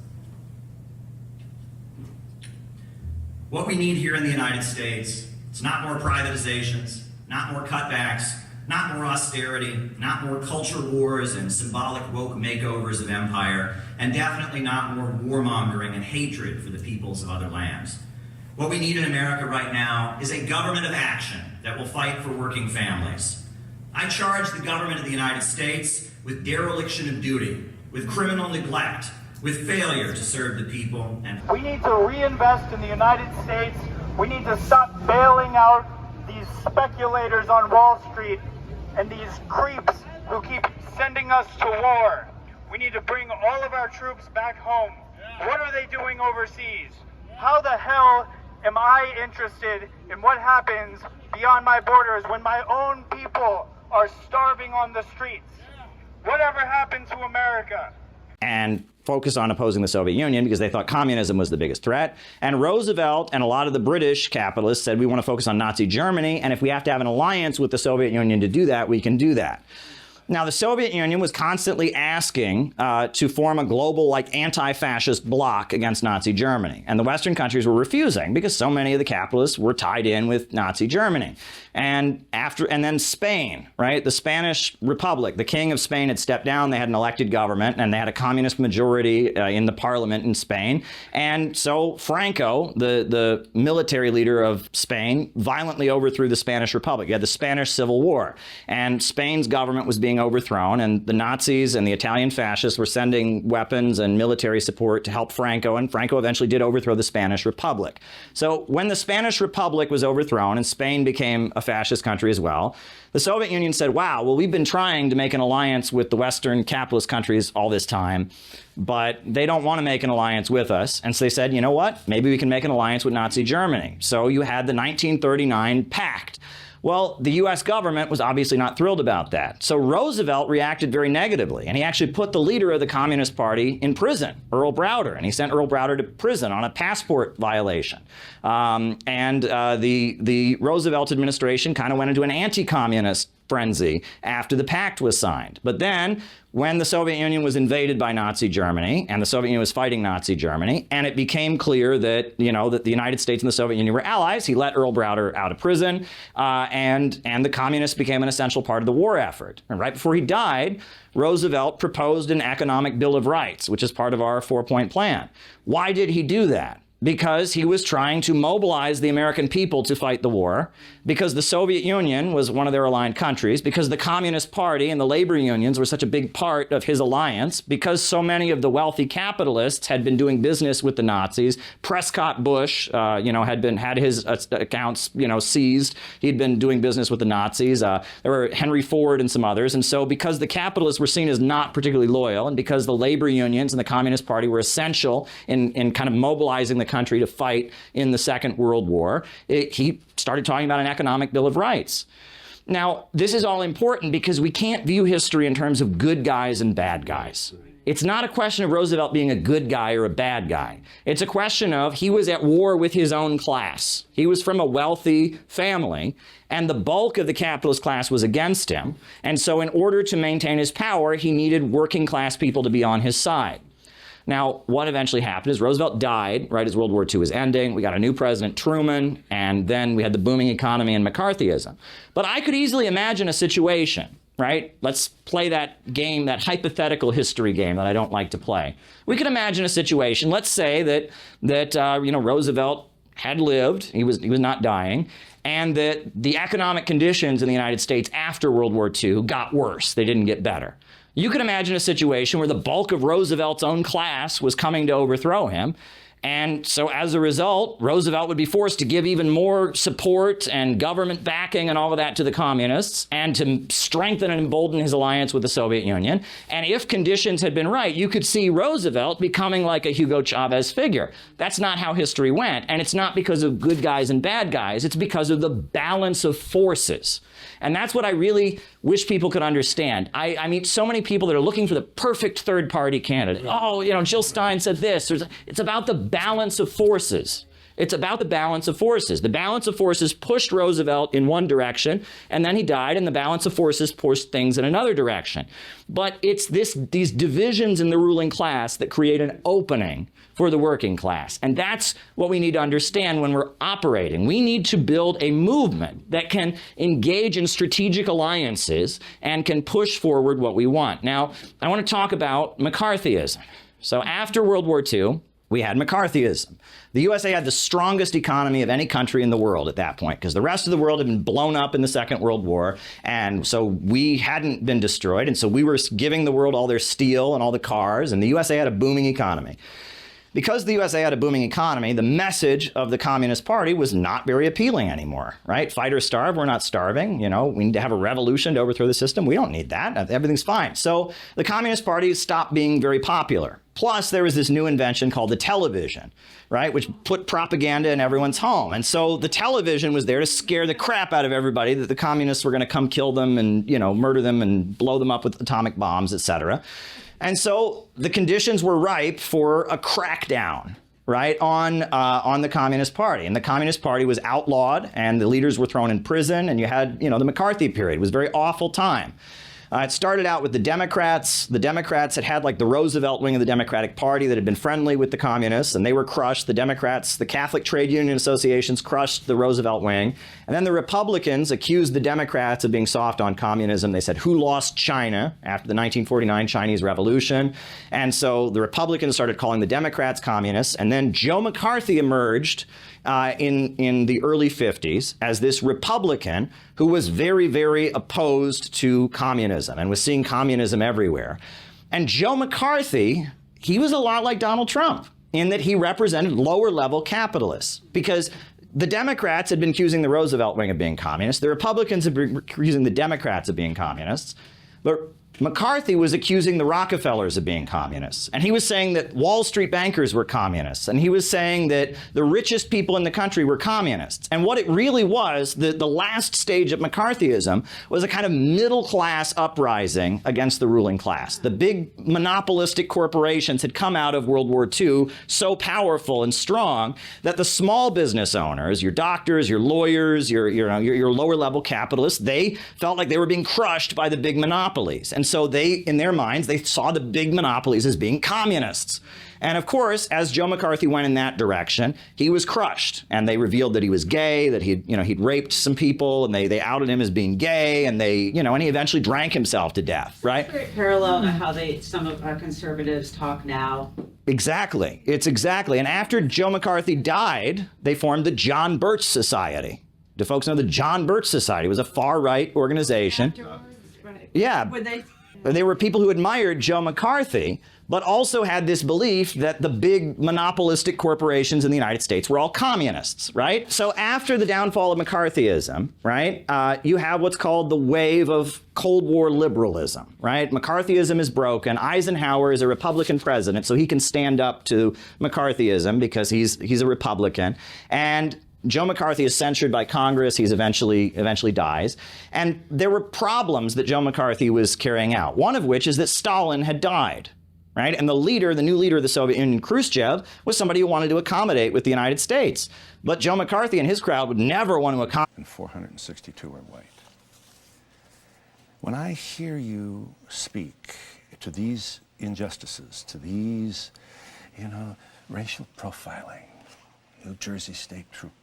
What we need here in the United States, it's not more privatizations, not more cutbacks, not more austerity, not more culture wars and symbolic woke makeovers of empire, and definitely not more warmongering and hatred for the peoples of other lands. What we need in America right now is a government of action that will fight for working families. I charge the government of the United States with dereliction of duty, with criminal neglect, with failure to serve the people. And we need to reinvest in the United States. We need to stop bailing out these speculators on Wall Street and these creeps who keep sending us to war. We need to bring all of our troops back home. What are they doing overseas? How the hell am I interested in what happens beyond my borders when my own people are starving on the streets? Whatever happened to America? And focus on opposing the Soviet Union because they thought communism was the biggest threat. And Roosevelt and a lot of the British capitalists said we want to focus on Nazi Germany, and if we have to have an alliance with the Soviet Union to do that, we can do that. Now, the Soviet Union was constantly asking to form a global, anti-fascist bloc against Nazi Germany. And the Western countries were refusing because so many of the capitalists were tied in with Nazi Germany. And then Spain, right? The Spanish Republic, the king of Spain had stepped down. They had an elected government and they had a communist majority in the parliament in Spain. And so Franco, the military leader of Spain, violently overthrew the Spanish Republic. You had the Spanish Civil War, and Spain's government was being overthrown, and the Nazis and the Italian fascists were sending weapons and military support to help Franco, and Franco eventually did overthrow the Spanish Republic. So when the Spanish Republic was overthrown and Spain became a fascist country as well, the Soviet Union said, wow, well, we've been trying to make an alliance with the Western capitalist countries all this time, but they don't want to make an alliance with us. And so they said, you know what, maybe we can make an alliance with Nazi Germany. So you had the 1939 Pact. Well, the U.S. government was obviously not thrilled about that. So Roosevelt reacted very negatively, and he actually put the leader of the Communist Party in prison, Earl Browder, and he sent Earl Browder to prison on a passport violation. The Roosevelt administration kind of went into an anti-communist frenzy after the pact was signed. But then, when the Soviet Union was invaded by Nazi Germany, and the Soviet Union was fighting Nazi Germany, and it became clear that, that the United States and the Soviet Union were allies, he let Earl Browder out of prison, and the communists became an essential part of the war effort. And right before he died, Roosevelt proposed an economic Bill of Rights, which is part of our 4-point plan. Why did he do that? because he was trying to mobilize the American people to fight the war, because the Soviet Union was one of their aligned countries, because the Communist Party and the labor unions were such a big part of his alliance, because so many of the wealthy capitalists had been doing business with the Nazis. Prescott Bush, had his accounts, seized. He'd been doing business with the Nazis. There were Henry Ford and some others. And so because the capitalists were seen as not particularly loyal, and because the labor unions and the Communist Party were essential in kind of mobilizing the country to fight in the Second World War, he started talking about an economic Bill of Rights. Now, this is all important because we can't view history in terms of good guys and bad guys. It's not a question of Roosevelt being a good guy or a bad guy. It's a question of he was at war with his own class. He was from a wealthy family, and the bulk of the capitalist class was against him. And so in order to maintain his power, he needed working class people to be on his side. Now, what eventually happened is Roosevelt died right as World War II was ending. We got a new president, Truman, and then we had the booming economy and McCarthyism. But I could easily imagine a situation, right? Let's play that game, that hypothetical history game that I don't like to play. We could imagine a situation, let's say that Roosevelt had lived, he was not dying, and that the economic conditions in the United States after World War II got worse. They didn't get better. You could imagine a situation where the bulk of Roosevelt's own class was coming to overthrow him. And so as a result, Roosevelt would be forced to give even more support and government backing and all of that to the communists, and to strengthen and embolden his alliance with the Soviet Union. And if conditions had been right, you could see Roosevelt becoming like a Hugo Chavez figure. That's not how history went. And it's not because of good guys and bad guys. It's because of the balance of forces. And that's what I really wish people could understand. I meet so many people that are looking for the perfect third-party candidate. Oh, Jill Stein said this. It's about the balance of forces. It's about the balance of forces. The balance of forces pushed Roosevelt in one direction, and then he died, and the balance of forces pushed things in another direction. But it's these divisions in the ruling class that create an opening for the working class. And that's what we need to understand when we're operating. We need to build a movement that can engage in strategic alliances and can push forward what we want. Now, I want to talk about McCarthyism. So after World War II, we had McCarthyism. The USA had the strongest economy of any country in the world at that point, because the rest of the world had been blown up in the Second World War. And so we hadn't been destroyed. And so we were giving the world all their steel and all the cars, and the USA had a booming economy. Because the USA had a booming economy, the message of the Communist Party was not very appealing anymore, right? Fight or starve, we're not starving. We need to have a revolution to overthrow the system. We don't need that. Everything's fine. So the Communist Party stopped being very popular. Plus, there was this new invention called the television, right, which put propaganda in everyone's home. And so the television was there to scare the crap out of everybody that the communists were going to come kill them and, murder them and blow them up with atomic bombs, etc. And so the conditions were ripe for a crackdown, right, on the Communist Party. And the Communist Party was outlawed, and the leaders were thrown in prison, and you had, the McCarthy period. It was a very awful time. It started out with the Democrats. The Democrats had like the Roosevelt wing of the Democratic Party that had been friendly with the communists, and they were crushed. The Democrats, the Catholic trade union associations crushed the Roosevelt wing. And then the Republicans accused the Democrats of being soft on communism. They said, who lost China after the 1949 Chinese Revolution? And so the Republicans started calling the Democrats communists. And then Joe McCarthy emerged in the early 50s as this Republican who was very, very opposed to communism and was seeing communism everywhere. And Joe McCarthy, he was a lot like Donald Trump in that he represented lower level capitalists, because the Democrats had been accusing the Roosevelt wing of being communist. The Republicans had been accusing the Democrats of being communists. But McCarthy was accusing the Rockefellers of being communists. And he was saying that Wall Street bankers were communists. And he was saying that the richest people in the country were communists. And what it really was, the last stage of McCarthyism, was a kind of middle-class uprising against the ruling class. The big monopolistic corporations had come out of World War II so powerful and strong that the small business owners, your doctors, your lawyers, your lower-level capitalists, they felt like they were being crushed by the big monopolies. And so they, in their minds, they saw the big monopolies as being communists. And of course, as Joe McCarthy went in that direction, he was crushed. And they revealed that he was gay, that he'd raped some people, and they outed him as being gay, and and he eventually drank himself to death, right? Parallel to how some of our conservatives talk now. Exactly. It's exactly. And after Joe McCarthy died, they formed the John Birch Society. Do folks know the John Birch Society? It was a far-right organization. Yeah. They were people who admired Joe McCarthy, but also had this belief that the big monopolistic corporations in the United States were all communists, right? So after the downfall of McCarthyism, right, you have what's called the wave of Cold War liberalism, right? McCarthyism is broken. Eisenhower is a Republican president, so he can stand up to McCarthyism because he's a Republican. And Joe McCarthy is censured by Congress. He's eventually dies. And there were problems that Joe McCarthy was carrying out, one of which is that Stalin had died, right? And the new leader of the Soviet Union, Khrushchev, was somebody who wanted to accommodate with the United States. But Joe McCarthy and his crowd would never want to accommodate. And 462 are white. When I hear you speak to these injustices, to these, racial profiling, New Jersey state troopers,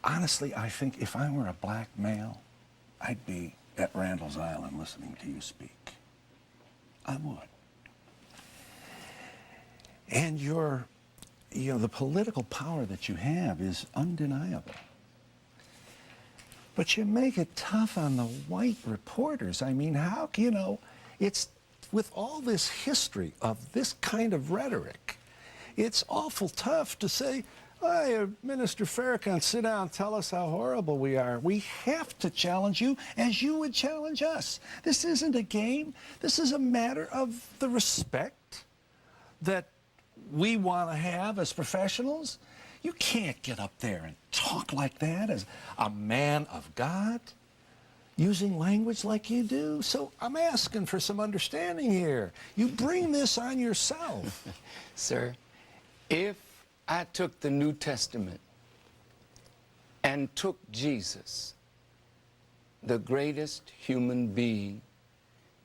honestly, I think if I were a black male, I'd be at Randall's Island listening to you speak. I would. And the political power that you have is undeniable. But you make it tough on the white reporters. I mean, how, it's with all this history of this kind of rhetoric, it's awful tough to say, hey, Minister Farrakhan, sit down, tell us how horrible we are. We have to challenge you as you would challenge us. This isn't a game. This is a matter of the respect that we want to have as professionals. You can't get up there and talk like that as a man of God, using language like you do. So I'm asking for some understanding here. You bring this on yourself. Sir, if I took the New Testament and took Jesus, the greatest human being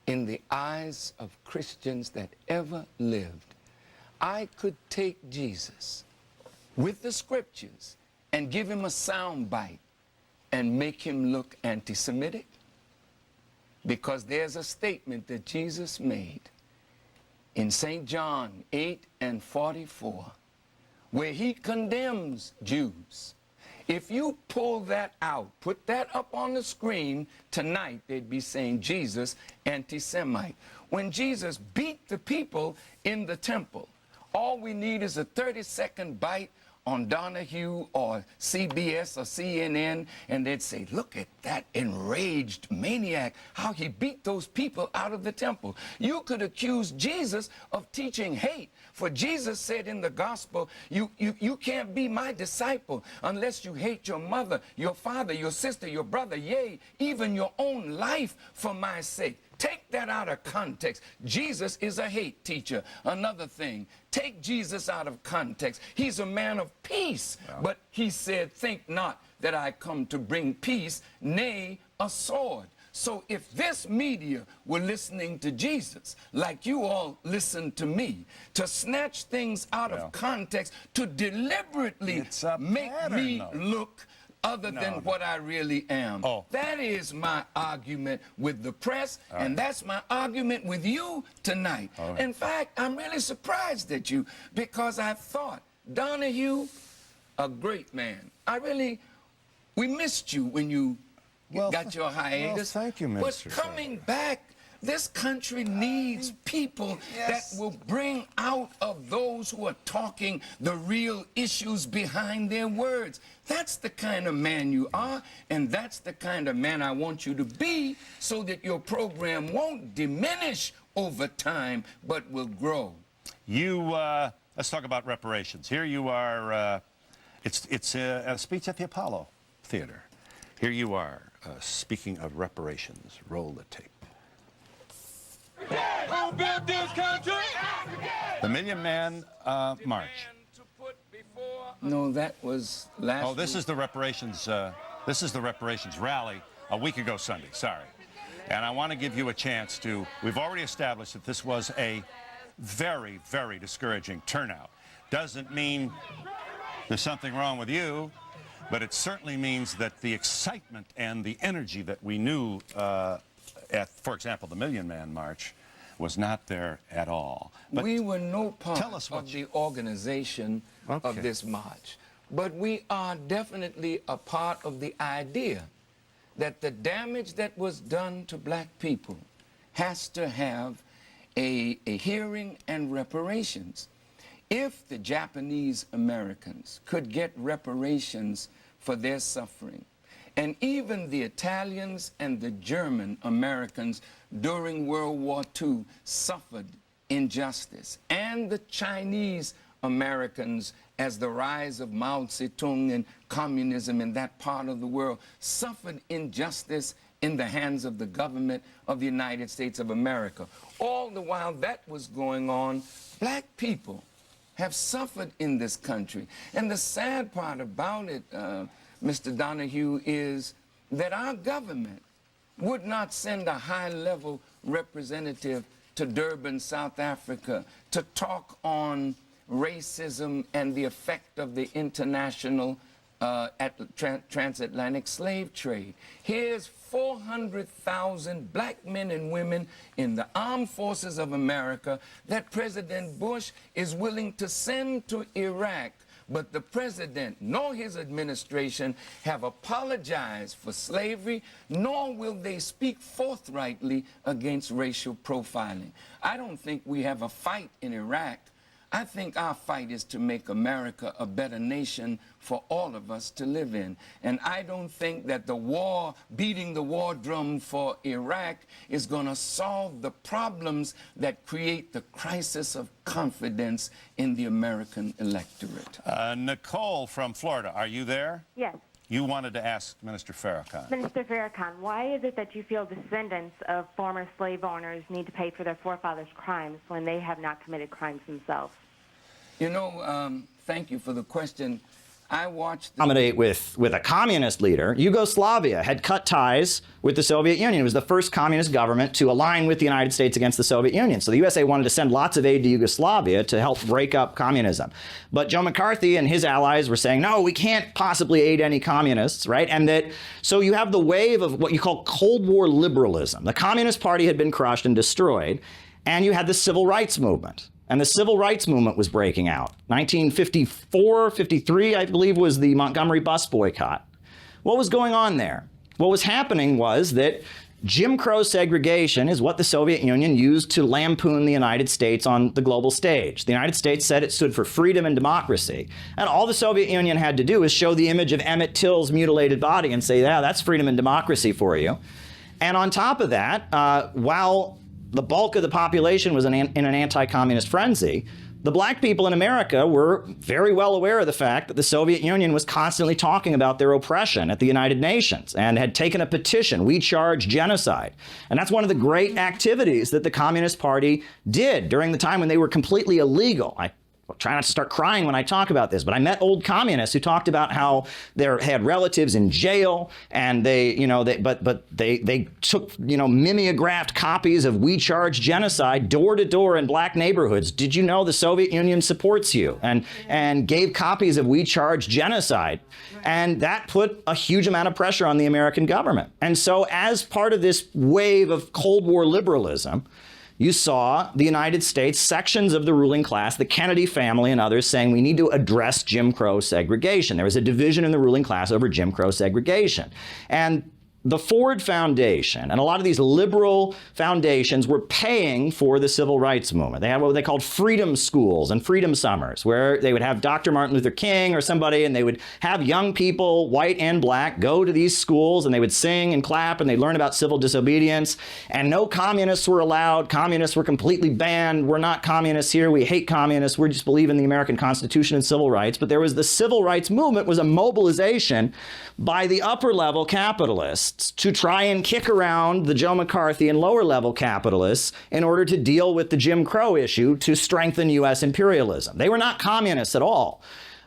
in the eyes of Christians that ever lived, I could take Jesus with the scriptures and give him a sound bite and make him look anti-Semitic? Because there's a statement that Jesus made in St. John 8:44, where he condemns Jews. If you pull that out, put that up on the screen tonight, they'd be saying Jesus anti-Semite. When Jesus beat the people in the temple, all we need is a 30-second bite on Donahue or CBS or CNN, and they'd say, look at that enraged maniac, how he beat those people out of the temple. You could accuse Jesus of teaching hate, for Jesus said in the gospel, you can't be my disciple unless you hate your mother, your father, your sister, your brother, yea, even your own life for my sake. Take that out of context. Jesus is a hate teacher. Another thing, take Jesus out of context. He's a man of peace, but he said, think not that I come to bring peace, nay, a sword. So if this media were listening to Jesus, like you all listen to me, to snatch things out of context, to deliberately make me look other than what I really am. That is my argument with the press, and that's my argument with you tonight. In fact, I'm really surprised at you, because I thought Donahue, a great man. We missed you when you got your hiatus. Thank you, Mr. But coming back, this country needs people that will bring out of those who are talking the real issues behind their words. That's the kind of man you are, and that's the kind of man I want you to be, so that your program won't diminish over time, but will grow. Let's talk about reparations. Here you are, it's a speech at the Apollo Theater. Here you are, speaking of reparations. Roll the tape. Who built this country? The Million Man March. No, that was last Oh, this is the reparations. This is the reparations rally a week ago Sunday. Sorry, and I want to give you a chance to. We've already established that this was a very, very discouraging turnout. Doesn't mean there's something wrong with you, but it certainly means that the excitement and the energy that we knew at, for example, the Million Man March was not there at all. But we were no part of the organization of this march, but we are definitely a part of the idea that the damage that was done to black people has to have a hearing and reparations. If the Japanese Americans could get reparations for their suffering, and even the Italians and the German Americans during World War II suffered injustice, and the Chinese Americans, as the rise of Mao Zedong and communism in that part of the world, suffered injustice in the hands of the government of the United States of America. All the while that was going on, black people have suffered in this country. And the sad part about it, Mr. Donahue, is that our government would not send a high-level representative to Durban, South Africa, to talk on racism and the effect of the international transatlantic slave trade. Here's 400,000 black men and women in the armed forces of America that President Bush is willing to send to Iraq, but the president nor his administration have apologized for slavery, nor will they speak forthrightly against racial profiling. I don't think we have a fight in Iraq. I think our fight is to make America a better nation for all of us to live in. And I don't think that the war, beating the war drum for Iraq, is going to solve the problems that create the crisis of confidence in the American electorate. Nicole from Florida, are you there? Yes. You wanted to ask Minister Farrakhan. Minister Farrakhan, why is it that you feel descendants of former slave owners need to pay for their forefathers' crimes when they have not committed crimes themselves? You know, thank you for the question. I watched Accommodate with a communist leader. Yugoslavia had cut ties with the Soviet Union. It was the first communist government to align with the United States against the Soviet Union. So the USA wanted to send lots of aid to Yugoslavia to help break up communism. But Joe McCarthy and his allies were saying, no, we can't possibly aid any communists, right? And that, so you have the wave of what you call Cold War liberalism. The Communist Party had been crushed and destroyed, and you had the civil rights movement. And the civil rights movement was breaking out. 1954, 53, I believe, was the Montgomery bus boycott. What was going on there? What was happening was that Jim Crow segregation is what the Soviet Union used to lampoon the United States on the global stage. The United States said it stood for freedom and democracy. And all the Soviet Union had to do was show the image of Emmett Till's mutilated body and say, yeah, that's freedom and democracy for you. And on top of that, while the bulk of the population was in an anti-communist frenzy, the black people in America were very well aware of the fact that the Soviet Union was constantly talking about their oppression at the United Nations and had taken a petition, We Charge Genocide. And that's one of the great activities that the Communist Party did during the time when they were completely illegal. I try not to start crying when I talk about this, but I met old communists who talked about how they had relatives in jail, and they took, mimeographed copies of We Charge Genocide door to door in black neighborhoods. Did you know the Soviet Union supports you? And gave copies of We Charge Genocide. And that put a huge amount of pressure on the American government. And so as part of this wave of Cold War liberalism, you saw the United States, sections of the ruling class, the Kennedy family and others, saying we need to address Jim Crow segregation. There was a division in the ruling class over Jim Crow segregation. And the Ford Foundation and a lot of these liberal foundations were paying for the civil rights movement. They had what they called freedom schools and freedom summers, where they would have Dr. Martin Luther King or somebody, and they would have young people, white and black, go to these schools, and they would sing and clap, and they'd learn about civil disobedience. And no communists were allowed. Communists were completely banned. We're not communists here. We hate communists. We just believe in the American Constitution and civil rights. But there was the civil rights movement was a mobilization by the upper level capitalists to try and kick around the Joe McCarthy and lower level capitalists in order to deal with the Jim Crow issue to strengthen U.S. imperialism. They were not communists at all,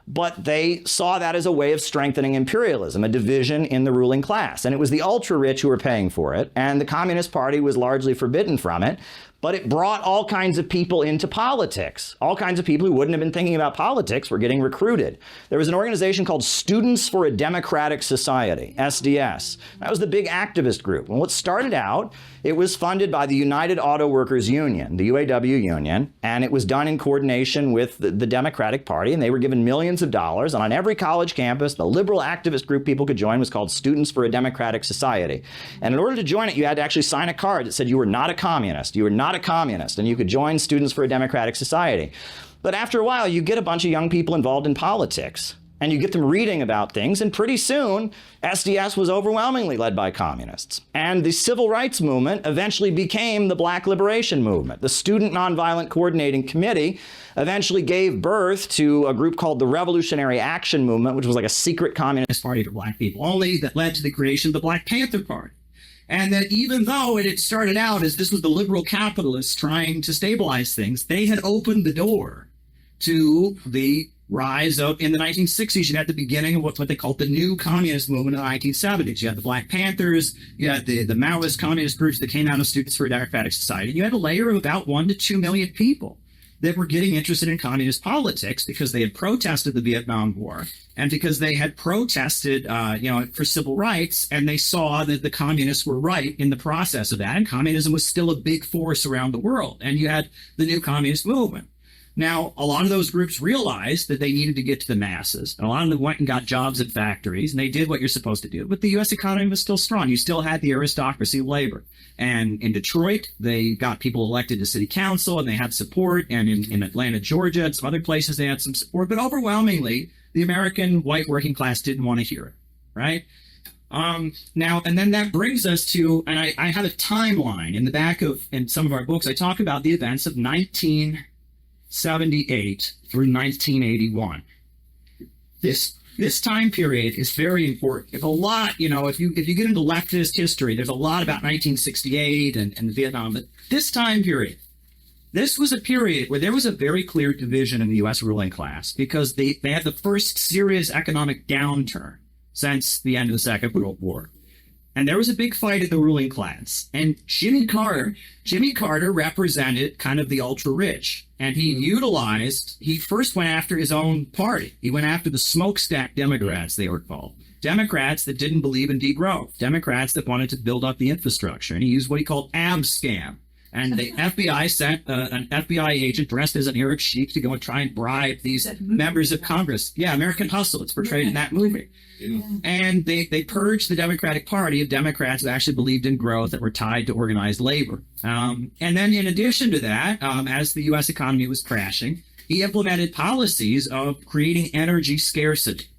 but they saw that as a way of strengthening imperialism, a division in the ruling class. And it was the ultra rich who were paying for it, and the Communist Party was largely forbidden from it. but it brought all kinds of people into politics. All kinds of people who wouldn't have been thinking about politics were getting recruited. There was an organization called Students for a Democratic Society, SDS. That was the big activist group. And what started out, it was funded by the United Auto Workers Union, the UAW union, and it was done in coordination with the Democratic Party, and they were given millions of dollars. And on every college campus, the liberal activist group people could join was called Students for a Democratic Society. And in order to join it, you had to actually sign a card that said you were not a communist. You were not a communist, and you could join Students for a Democratic Society. But after a while, you get a bunch of young people involved in politics, and you get them reading about things, and pretty soon, SDS was overwhelmingly led by communists. And the civil rights movement eventually became the Black Liberation Movement. The Student Nonviolent Coordinating Committee eventually gave birth to a group called the Revolutionary Action Movement, which was like a secret communist party for black people only, that led to the creation of the Black Panther Party. And that even though it had started out as this was the liberal capitalists trying to stabilize things, they had opened the door to the rise of, in the 1960s, you had the beginning of what they called the new communist movement in the 1970s. You had the Black Panthers, you had the Maoist communist groups that came out of Students for a Democratic Society. You had a layer of about 1 to 2 million people that were getting interested in communist politics because they had protested the Vietnam War and because they had protested, for civil rights, and they saw that the communists were right in the process of that, and communism was still a big force around the world. And you had the new communist movement. Now, a lot of those groups realized that they needed to get to the masses. And a lot of them went and got jobs at factories, and they did what you're supposed to do. But the U.S. economy was still strong. You still had the aristocracy of labor. And in Detroit, they got people elected to city council, and they had support. And in Atlanta, Georgia, and some other places, they had some support. But overwhelmingly, the American white working class didn't want to hear it, right? Now, and then that brings us to, and I have a timeline in the back of, in some of our books, I talk about the events of 1978 through 1981. This time period is very important. If a lot, if you get into leftist history, there's a lot about 1968 and Vietnam. But this time period, this was a period where there was a very clear division in the U.S. ruling class because they had the first serious economic downturn since the end of the Second World War. And there was a big fight in the ruling class. And Jimmy Carter represented kind of the ultra-rich. And he first went after his own party. He went after the smokestack Democrats, they were called. Democrats that didn't believe in degrowth. Democrats that wanted to build up the infrastructure. And he used what he called abscam. And the FBI sent an FBI agent dressed as an Arab sheik to go and try and bribe these members of Congress. Yeah, American Hustle. It's portrayed in that movie. And they purged the Democratic Party of Democrats that actually believed in growth that were tied to organized labor. And then in addition to that, as the U.S. economy was crashing, he implemented policies of creating energy scarcity,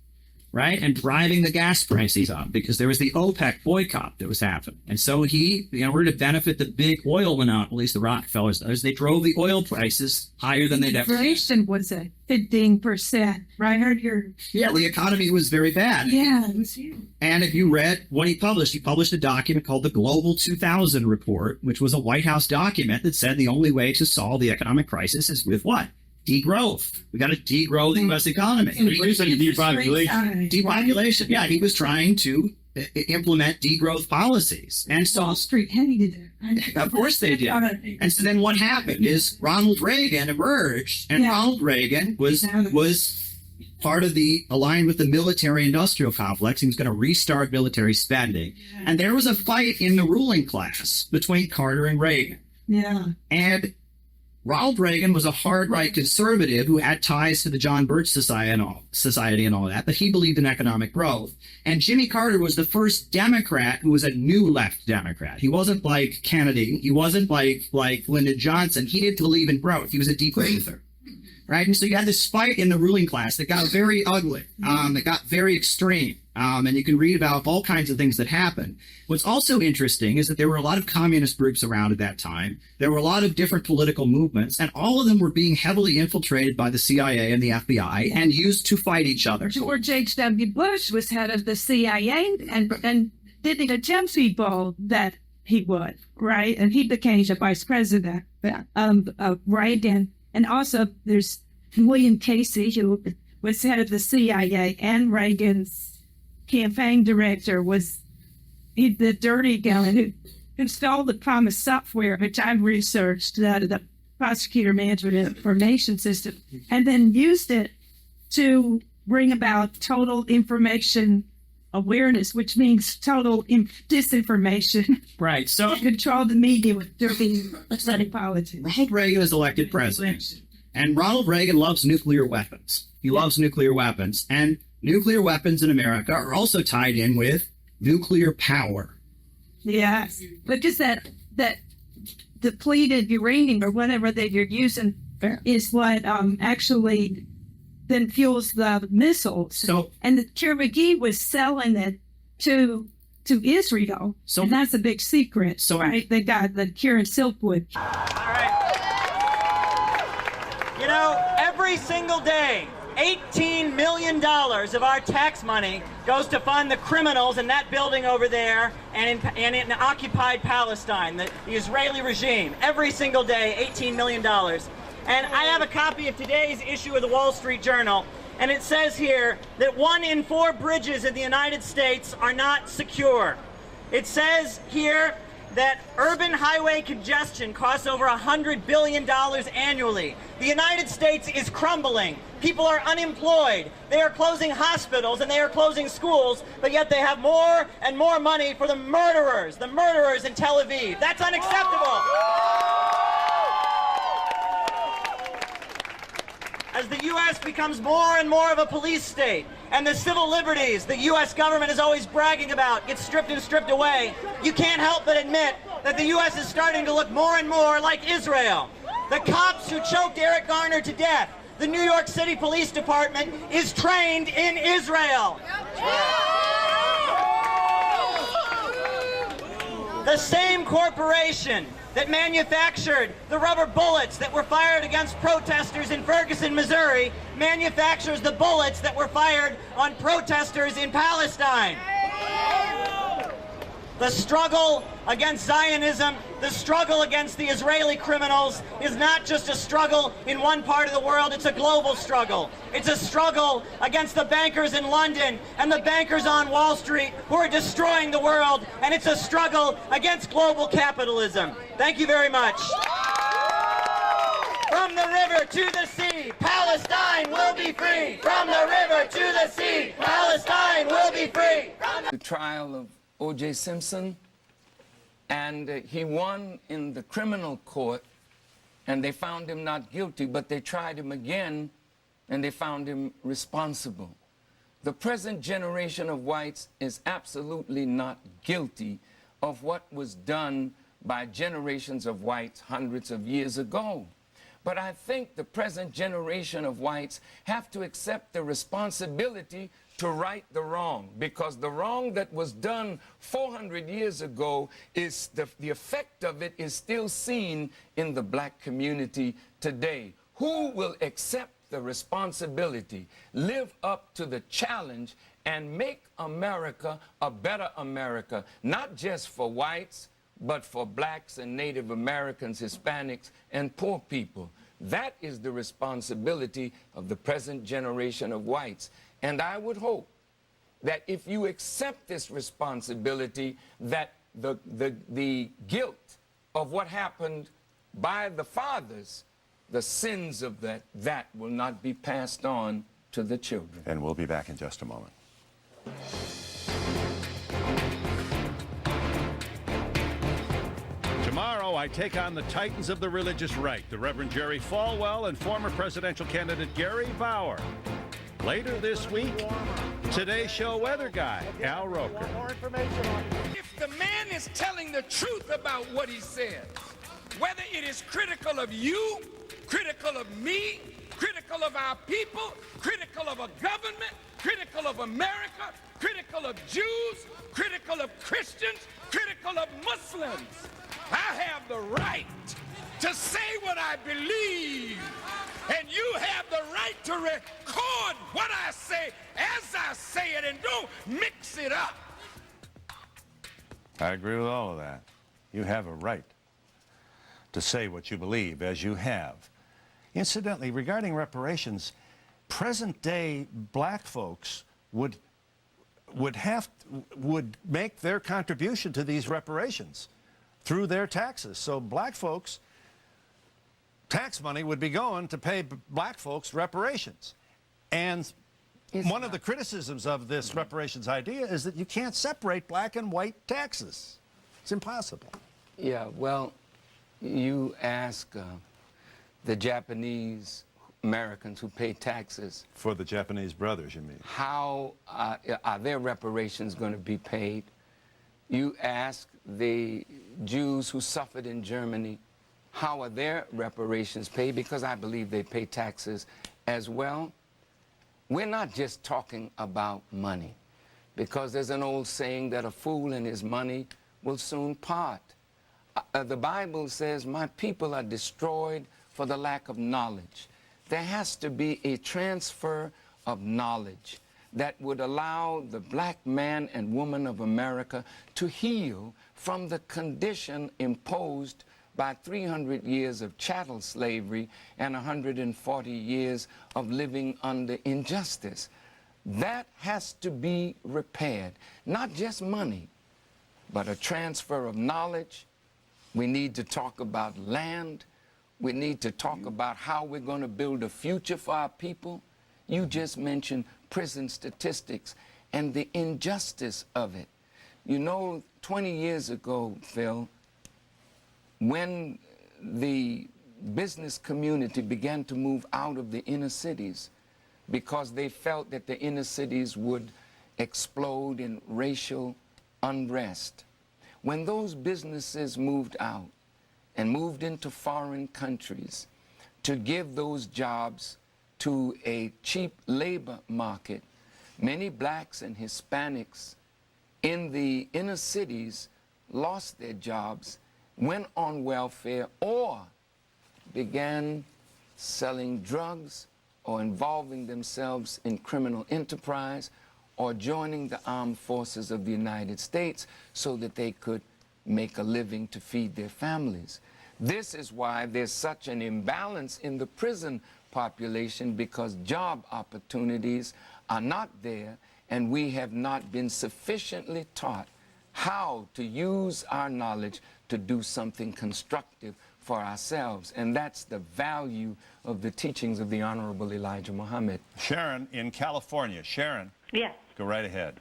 right? And driving the gas prices up because there was the OPEC boycott that was happening. And so he, in order to benefit the big oil monopolies, the Rockefellers, they drove the oil prices higher than they'd ever. Inflation was at 15%, right? Yeah, the economy was very bad. Yeah, it was huge. And if you read what he published a document called the Global 2000 Report, which was a White House document that said the only way to solve the economic crisis is with what? Degrowth. We got to degrow the U.S. economy. Depopulation. Yeah, he was trying to implement degrowth policies. And so, Wall Street hated it. Of course they did. And so then what happened is Ronald Reagan emerged, and Ronald Reagan was part of aligned with the military-industrial complex. He was going to restart military spending. And there was a fight in the ruling class between Carter and Reagan. Yeah. And Ronald Reagan was a hard-right conservative who had ties to the John Birch Society and all that, but he believed in economic growth. And Jimmy Carter was the first Democrat who was a new left Democrat. He wasn't like Kennedy. He wasn't like Lyndon Johnson. He didn't believe in growth. He was a degrowther, right? And so you had this fight in the ruling class that got very ugly, that got very extreme. And you can read about all kinds of things that happened. What's also interesting is that there were a lot of communist groups around at that time. There were a lot of different political movements, and all of them were being heavily infiltrated by the CIA and the FBI and used to fight each other. George H.W. Bush was head of the CIA and didn't tell people that he would, right? And he became the vice president of Reagan. And also there's William Casey, who was head of the CIA and Reagan's campaign director, was the dirty guy installed the PROMIS software, which I've researched, the Prosecutor Management Information System, and then used it to bring about total information awareness, which means total disinformation. Right. So control the media with dirty pathetic politics. Ronald Reagan is elected president, and Ronald Reagan loves nuclear weapons. He loves nuclear weapons, and nuclear weapons in America are also tied in with nuclear power. Yes, because that depleted uranium or whatever that you're using is what actually then fuels the missiles. So, and the Kirmagi was selling it to Israel. So, and that's a big secret. So, right? They got the Kieran Silkwood. All right. You know, every single day, $18 million of our tax money goes to fund the criminals in that building over there and in occupied Palestine, the Israeli regime. Every single day, $18 million. And I have a copy of today's issue of the Wall Street Journal, and it says here that 1 in 4 bridges in the United States are not secure. It says here that urban highway congestion costs over $100 billion annually. The United States is crumbling. People are unemployed. They are closing hospitals and they are closing schools, but yet they have more and more money for the murderers in Tel Aviv. That's unacceptable. As the U.S. becomes more and more of a police state, and the civil liberties the U.S. government is always bragging about get stripped and stripped away, you can't help but admit that the U.S. is starting to look more and more like Israel. The cops who choked Eric Garner to death, the New York City Police Department is trained in Israel. The same corporation that manufactured the rubber bullets that were fired against protesters in Ferguson, Missouri, manufactures the bullets that were fired on protesters in Palestine. The struggle against Zionism, the struggle against the Israeli criminals is not just a struggle in one part of the world, it's a global struggle. It's a struggle against the bankers in London and the bankers on Wall Street who are destroying the world, and it's a struggle against global capitalism. Thank you very much. From the river to the sea, Palestine will be free. From the river to the sea, Palestine will be free. The trial of O.J. Simpson, and he won in the criminal court, and they found him not guilty, but they tried him again, and they found him responsible. The present generation of whites is absolutely not guilty of what was done by generations of whites hundreds of years ago. But I think the present generation of whites have to accept the responsibility to right the wrong, because the wrong that was done 400 years ago is the effect of it is still seen in the black community today. Who will accept the responsibility, live up to the challenge, and make America a better America, not just for whites, but for blacks and Native Americans, Hispanics, and poor people? That is the responsibility of the present generation of whites. And I would hope that if you accept this responsibility, that the guilt of what happened by the fathers, the sins of that will not be passed on to the children. And we'll be back in just a moment. Tomorrow, I take on the titans of the religious right, the Reverend Jerry Falwell and former presidential candidate Gary Bauer. Later this week, Today Show weather guy, Al Roker. If the man is telling the truth about what he says, whether it is critical of you, critical of me, critical of our people, critical of a government, critical of America, critical of Jews, critical of Christians, critical of Muslims, I have the right to say what I believe. And you have the right to record what I say as I say it, and don't mix it up. I agree with all of that. You have a right to say what you believe, as you have. Incidentally, regarding reparations, present-day black folks would make their contribution to these reparations. through their taxes. So black folks, tax money would be going to pay black folks reparations. And one of the criticisms of this reparations idea is that you can't separate black and white taxes. It's impossible. Yeah, well, you ask the Japanese Americans who pay taxes. For the Japanese brothers, you mean? How are their reparations going to be paid? You ask the Jews who suffered in Germany, how are their reparations paid? Because I believe they pay taxes as well. We're not just talking about money, because there's an old saying that a fool and his money will soon part. The Bible says, my people are destroyed for the lack of knowledge. There has to be a transfer of knowledge that would allow the black man and woman of America to heal from the condition imposed by 300 years of chattel slavery and 140 years of living under injustice. That has to be repaired. Not just money, but a transfer of knowledge. We need to talk about land. We need to talk about how we're going to build a future for our people. You just mentioned prison statistics and the injustice of it. You know, 20 years ago, Phil, when the business community began to move out of the inner cities because they felt that the inner cities would explode in racial unrest, when those businesses moved out and moved into foreign countries to give those jobs to a cheap labor market, many blacks and Hispanics in the inner cities lost their jobs, went on welfare, or began selling drugs or involving themselves in criminal enterprise or joining the armed forces of the United States so that they could make a living to feed their families. This is why there's such an imbalance in the prison population, because job opportunities are not there, and we have not been sufficiently taught how to use our knowledge to do something constructive for ourselves. And that's the value of the teachings of the Honorable Elijah Muhammad. Sharon in California. Sharon. Yes. Go right ahead.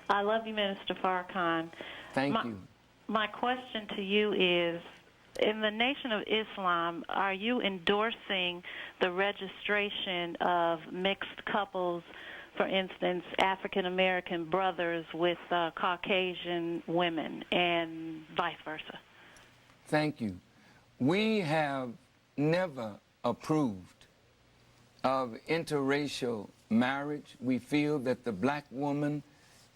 I love you, Minister Farrakhan. Thank you. My question to you is, in the Nation of Islam, are you endorsing the registration of mixed couples, for instance, African-American brothers with Caucasian women, and vice versa? Thank you. We have never approved of interracial marriage. We feel that the black woman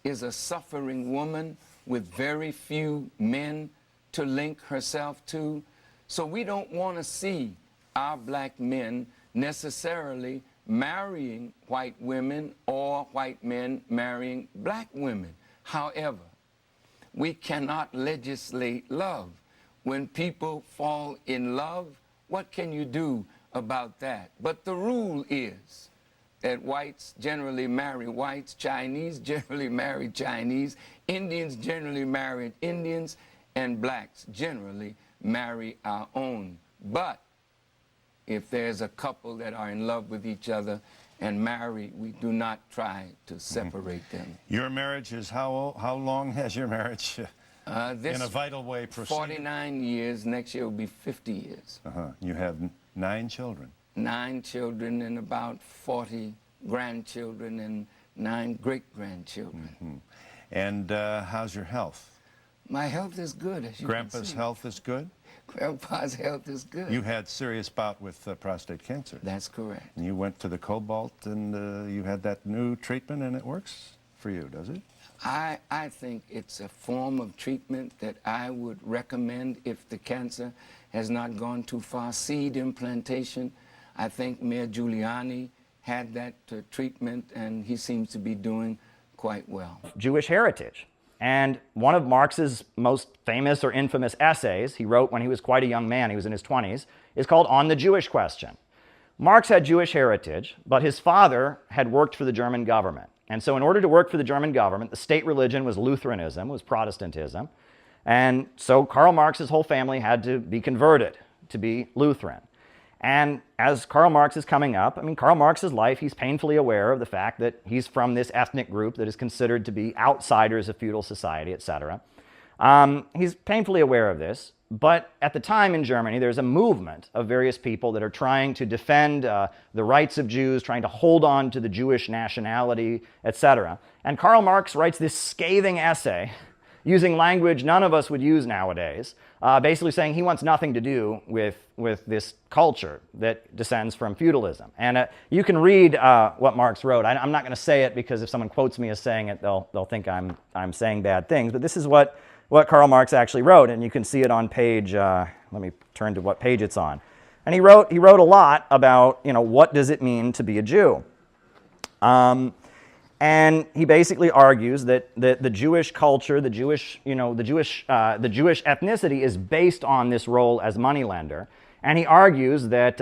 is a suffering woman with very few men to link herself to. So we don't want to see our black men necessarily marrying white women or white men marrying black women. However, we cannot legislate love. When people fall in love, what can you do about that? But the rule is that whites generally marry whites, Chinese generally marry Chinese, Indians generally marry Indians, and blacks generally marry our own. But if there's a couple that are in love with each other and marry, we do not try to separate them. Your marriage is how old? How long has your marriage in a vital way proceeded? 49 years. Next year will be 50 years. You have 9 children. 9 children and about 40 grandchildren and 9 great-grandchildren. And how's your health? My health is good, as you Grandpa's can see. health is good? Grandpa's health is good. You had serious bout with prostate cancer. That's correct. And you went to the Cobalt and you had that new treatment, and it works for you, does it? I think it's a form of treatment that I would recommend if the cancer has not gone too far. Seed implantation. I think Mayor Giuliani had that treatment, and he seems to be doing quite well. Jewish heritage. And one of Marx's most famous or infamous essays he wrote when he was quite a young man, he was in his 20s, is called On the Jewish Question. Marx had Jewish heritage, but his father had worked for the German government. And so in order to work for the German government, the state religion was Lutheranism, was Protestantism. And so Karl Marx's whole family had to be converted to be Lutheran. And as Karl Marx is coming up, I mean, Karl Marx's life, he's painfully aware of the fact that he's from this ethnic group that is considered to be outsiders of feudal society, etc. He's painfully aware of this, but at the time in Germany, there's a movement of various people that are trying to defend the rights of Jews, trying to hold on to the Jewish nationality, etc. And Karl Marx writes this scathing essay using language none of us would use nowadays, basically saying he wants nothing to do with this culture that descends from feudalism. And you can read what Marx wrote. I'm not going to say it because if someone quotes me as saying it, they'll think I'm saying bad things. But this is what Karl Marx actually wrote, and you can see it on page. Let me turn to what page it's on. And he wrote a lot about, what does it mean to be a Jew. And he basically argues that the Jewish culture, the Jewish ethnicity is based on this role as moneylender. And he argues that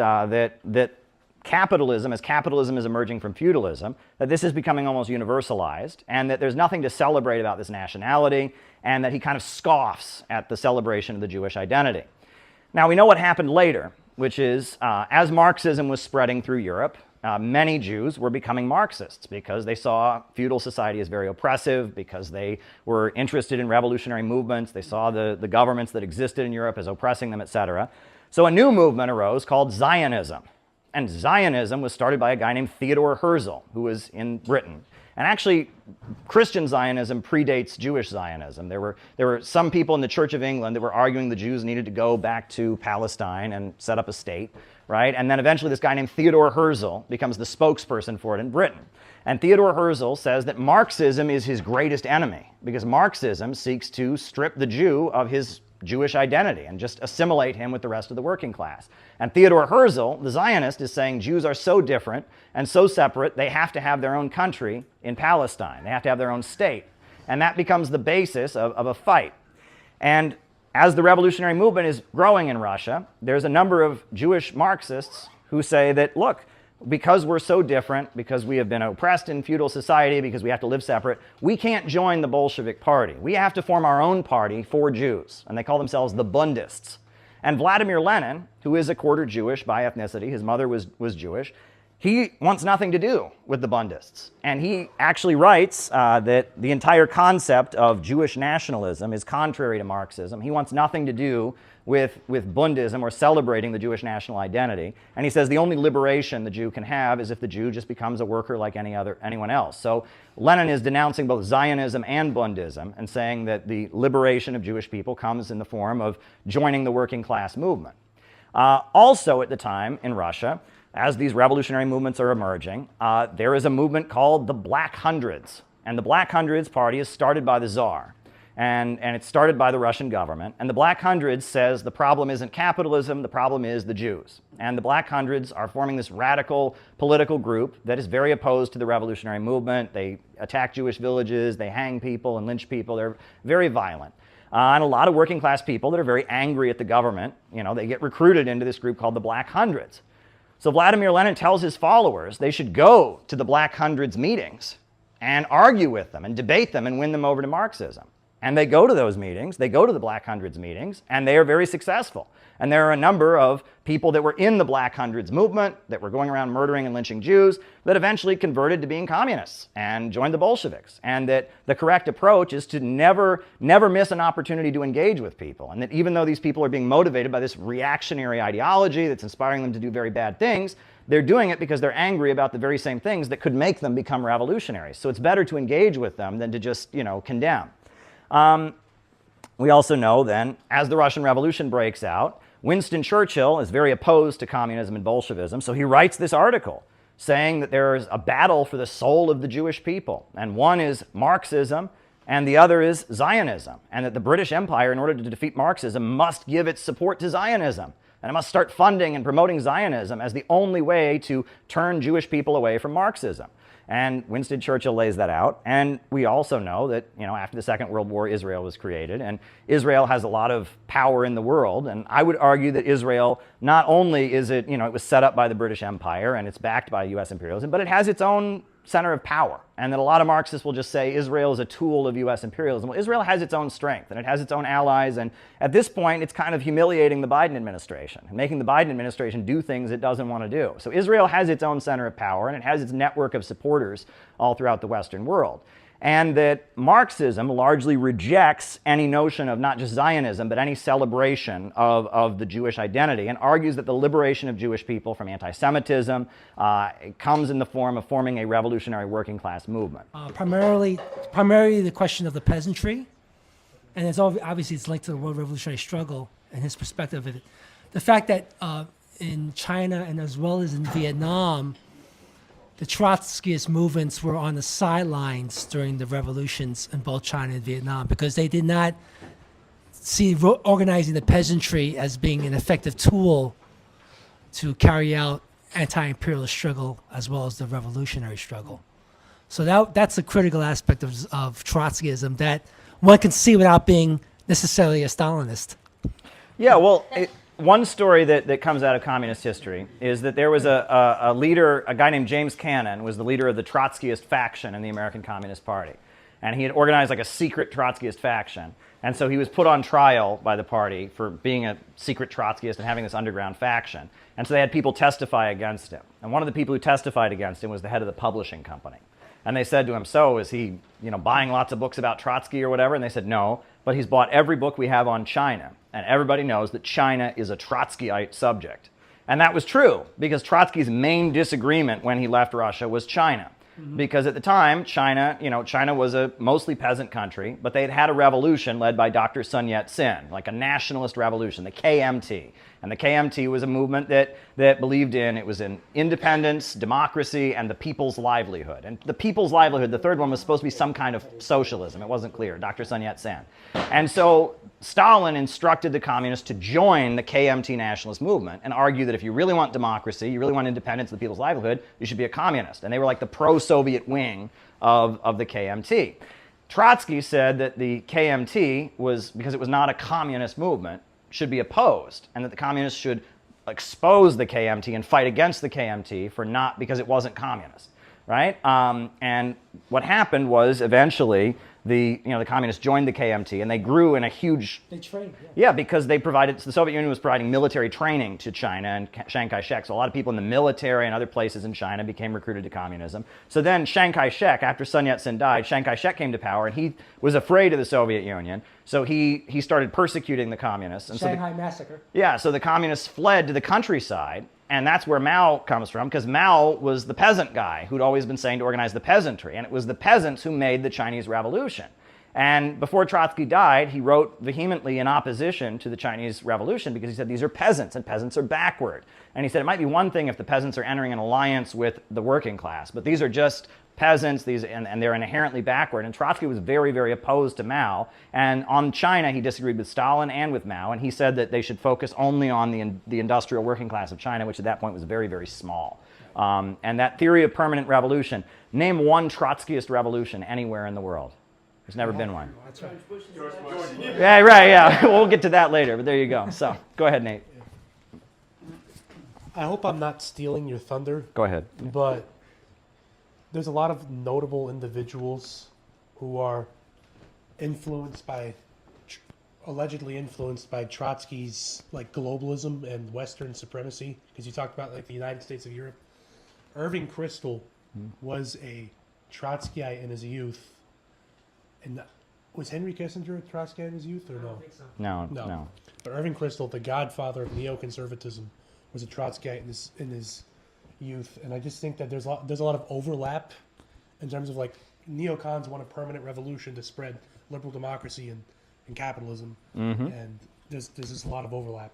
capitalism, as capitalism is emerging from feudalism, that this is becoming almost universalized, and that there's nothing to celebrate about this nationality, and that he kind of scoffs at the celebration of the Jewish identity. Now, we know what happened later, which is as Marxism was spreading through Europe, many Jews were becoming Marxists because they saw feudal society as very oppressive, because they were interested in revolutionary movements, they saw the governments that existed in Europe as oppressing them, etc. So a new movement arose called Zionism. And Zionism was started by a guy named Theodor Herzl, who was in Britain. And actually, Christian Zionism predates Jewish Zionism. There were some people in the Church of England that were arguing the Jews needed to go back to Palestine and set up a state, right? And then eventually this guy named Theodor Herzl becomes the spokesperson for it in Britain. And Theodor Herzl says that Marxism is his greatest enemy, because Marxism seeks to strip the Jew of his Jewish identity and just assimilate him with the rest of the working class. And Theodor Herzl, the Zionist, is saying Jews are so different and so separate, they have to have their own country in Palestine. They have to have their own state. And that becomes the basis of a fight. And as the revolutionary movement is growing in Russia, there's a number of Jewish Marxists who say that, look, because we're so different, because we have been oppressed in feudal society, because we have to live separate, we can't join the Bolshevik party. We have to form our own party for Jews. And they call themselves the Bundists. And Vladimir Lenin, who is a quarter Jewish by ethnicity, his mother was Jewish, he wants nothing to do with the Bundists. And he actually writes that the entire concept of Jewish nationalism is contrary to Marxism. He wants nothing to do with Bundism or celebrating the Jewish national identity. And he says the only liberation the Jew can have is if the Jew just becomes a worker like anyone else. So Lenin is denouncing both Zionism and Bundism and saying that the liberation of Jewish people comes in the form of joining the working class movement. Also at the time in Russia, as these revolutionary movements are emerging, there is a movement called the Black Hundreds. And the Black Hundreds party is started by the Tsar. And it's started by the Russian government. And the Black Hundreds says the problem isn't capitalism, the problem is the Jews. And the Black Hundreds are forming this radical political group that is very opposed to the revolutionary movement. They attack Jewish villages, they hang people and lynch people. They're very violent. And a lot of working class people that are very angry at the government, they get recruited into this group called the Black Hundreds. So Vladimir Lenin tells his followers they should go to the Black Hundreds meetings and argue with them and debate them and win them over to Marxism. And they go to those meetings, they go to the Black Hundreds meetings, and they are very successful. And there are a number of people that were in the Black Hundreds movement that were going around murdering and lynching Jews that eventually converted to being communists and joined the Bolsheviks. And that the correct approach is to never miss an opportunity to engage with people. And that even though these people are being motivated by this reactionary ideology that's inspiring them to do very bad things, they're doing it because they're angry about the very same things that could make them become revolutionaries. So it's better to engage with them than to just, condemn. We also know then, as the Russian Revolution breaks out, Winston Churchill is very opposed to communism and Bolshevism, so he writes this article saying that there's a battle for the soul of the Jewish people, and one is Marxism and the other is Zionism, and that the British Empire, in order to defeat Marxism, must give its support to Zionism, and it must start funding and promoting Zionism as the only way to turn Jewish people away from Marxism. And Winston Churchill lays that out. And we also know that, after the Second World War, Israel was created. And Israel has a lot of power in the world. And I would argue that Israel, not only is it, it was set up by the British Empire and it's backed by U.S. imperialism, but it has its own center of power. and that a lot of Marxists will just say Israel is a tool of U.S. imperialism. Well, Israel has its own strength, and it has its own allies, and at this point, it's kind of humiliating the Biden administration, and making the Biden administration do things it doesn't want to do. So Israel has its own center of power, and it has its network of supporters all throughout the Western world. And that Marxism largely rejects any notion of not just Zionism, but any celebration of the Jewish identity, and argues that the liberation of Jewish people from anti-Semitism comes in the form of forming a revolutionary working class movement. Primarily the question of the peasantry, and it's obviously it's linked to the world revolutionary struggle and his perspective of it. The fact that in China and as well as in Vietnam, the Trotskyist movements were on the sidelines during the revolutions in both China and Vietnam because they did not see organizing the peasantry as being an effective tool to carry out anti-imperialist struggle as well as the revolutionary struggle. So that's a critical aspect of Trotskyism that one can see without being necessarily a Stalinist. Yeah, well, one story that comes out of communist history is that there was a leader, a guy named James Cannon, was the leader of the Trotskyist faction in the American Communist Party. And he had organized like a secret Trotskyist faction. And so he was put on trial by the party for being a secret Trotskyist and having this underground faction. And so they had people testify against him. And one of the people who testified against him was the head of the publishing company. And they said to him, so is he, buying lots of books about Trotsky or whatever? And they said, no, but he's bought every book we have on China. And everybody knows that China is a Trotskyite subject. And that was true, because Trotsky's main disagreement when he left Russia was China. Because at the time, China was a mostly peasant country, but they had had a revolution led by Dr. Sun Yat-sen, like a nationalist revolution, the KMT. And the KMT was a movement that believed it was in independence, democracy, and the people's livelihood. And the people's livelihood, the third one, was supposed to be some kind of socialism. It wasn't clear, Dr. Sun Yat-sen. And so Stalin instructed the communists to join the KMT nationalist movement and argue that if you really want democracy, you really want independence of the people's livelihood, you should be a communist. And they were like the pro-Soviet wing of the KMT. Trotsky said that the KMT was, because it was not a communist movement, should be opposed, and that the communists should expose the KMT and fight against the KMT because it wasn't communist, right? And what happened was eventually the communists joined the KMT, and they grew in a huge... They trained, yeah. Because the Soviet Union was providing military training to China and Chiang Kai-shek, so a lot of people in the military and other places in China became recruited to communism. So then Chiang Kai-shek, after Sun Yat-sen died, Chiang Kai-shek came to power, and he was afraid of the Soviet Union, so he started persecuting the communists. And Shanghai Massacre. Yeah, so the communists fled to the countryside, and that's where Mao comes from, because Mao was the peasant guy who'd always been saying to organize the peasantry, and it was the peasants who made the Chinese Revolution. And before Trotsky died, he wrote vehemently in opposition to the Chinese Revolution because he said these are peasants, and peasants are backward. And he said it might be one thing if the peasants are entering an alliance with the working class, but these are just peasants, and they're inherently backward. And Trotsky was very, very opposed to Mao. And on China, he disagreed with Stalin and with Mao, and he said that they should focus only on the industrial working class of China, which at that point was very, very small. And that theory of permanent revolution, name one Trotskyist revolution anywhere in the world. There's never been one. That's right. Yeah, right, yeah. We'll get to that later, but there you go. So, go ahead, Nate. I hope I'm not stealing your thunder. Go ahead. But there's a lot of notable individuals who are allegedly influenced by Trotsky's globalism and Western supremacy. Because you talked about the United States of Europe. Irving Kristol was a Trotskyite in his youth. And was Henry Kissinger a Trotskyite in his youth, or no? I don't think so. No. But Irving Kristol, the godfather of neoconservatism, was a Trotskyite in his youth, and I just think that there's a lot of overlap in terms of neocons want a permanent revolution to spread liberal democracy and capitalism, and there's just a lot of overlap.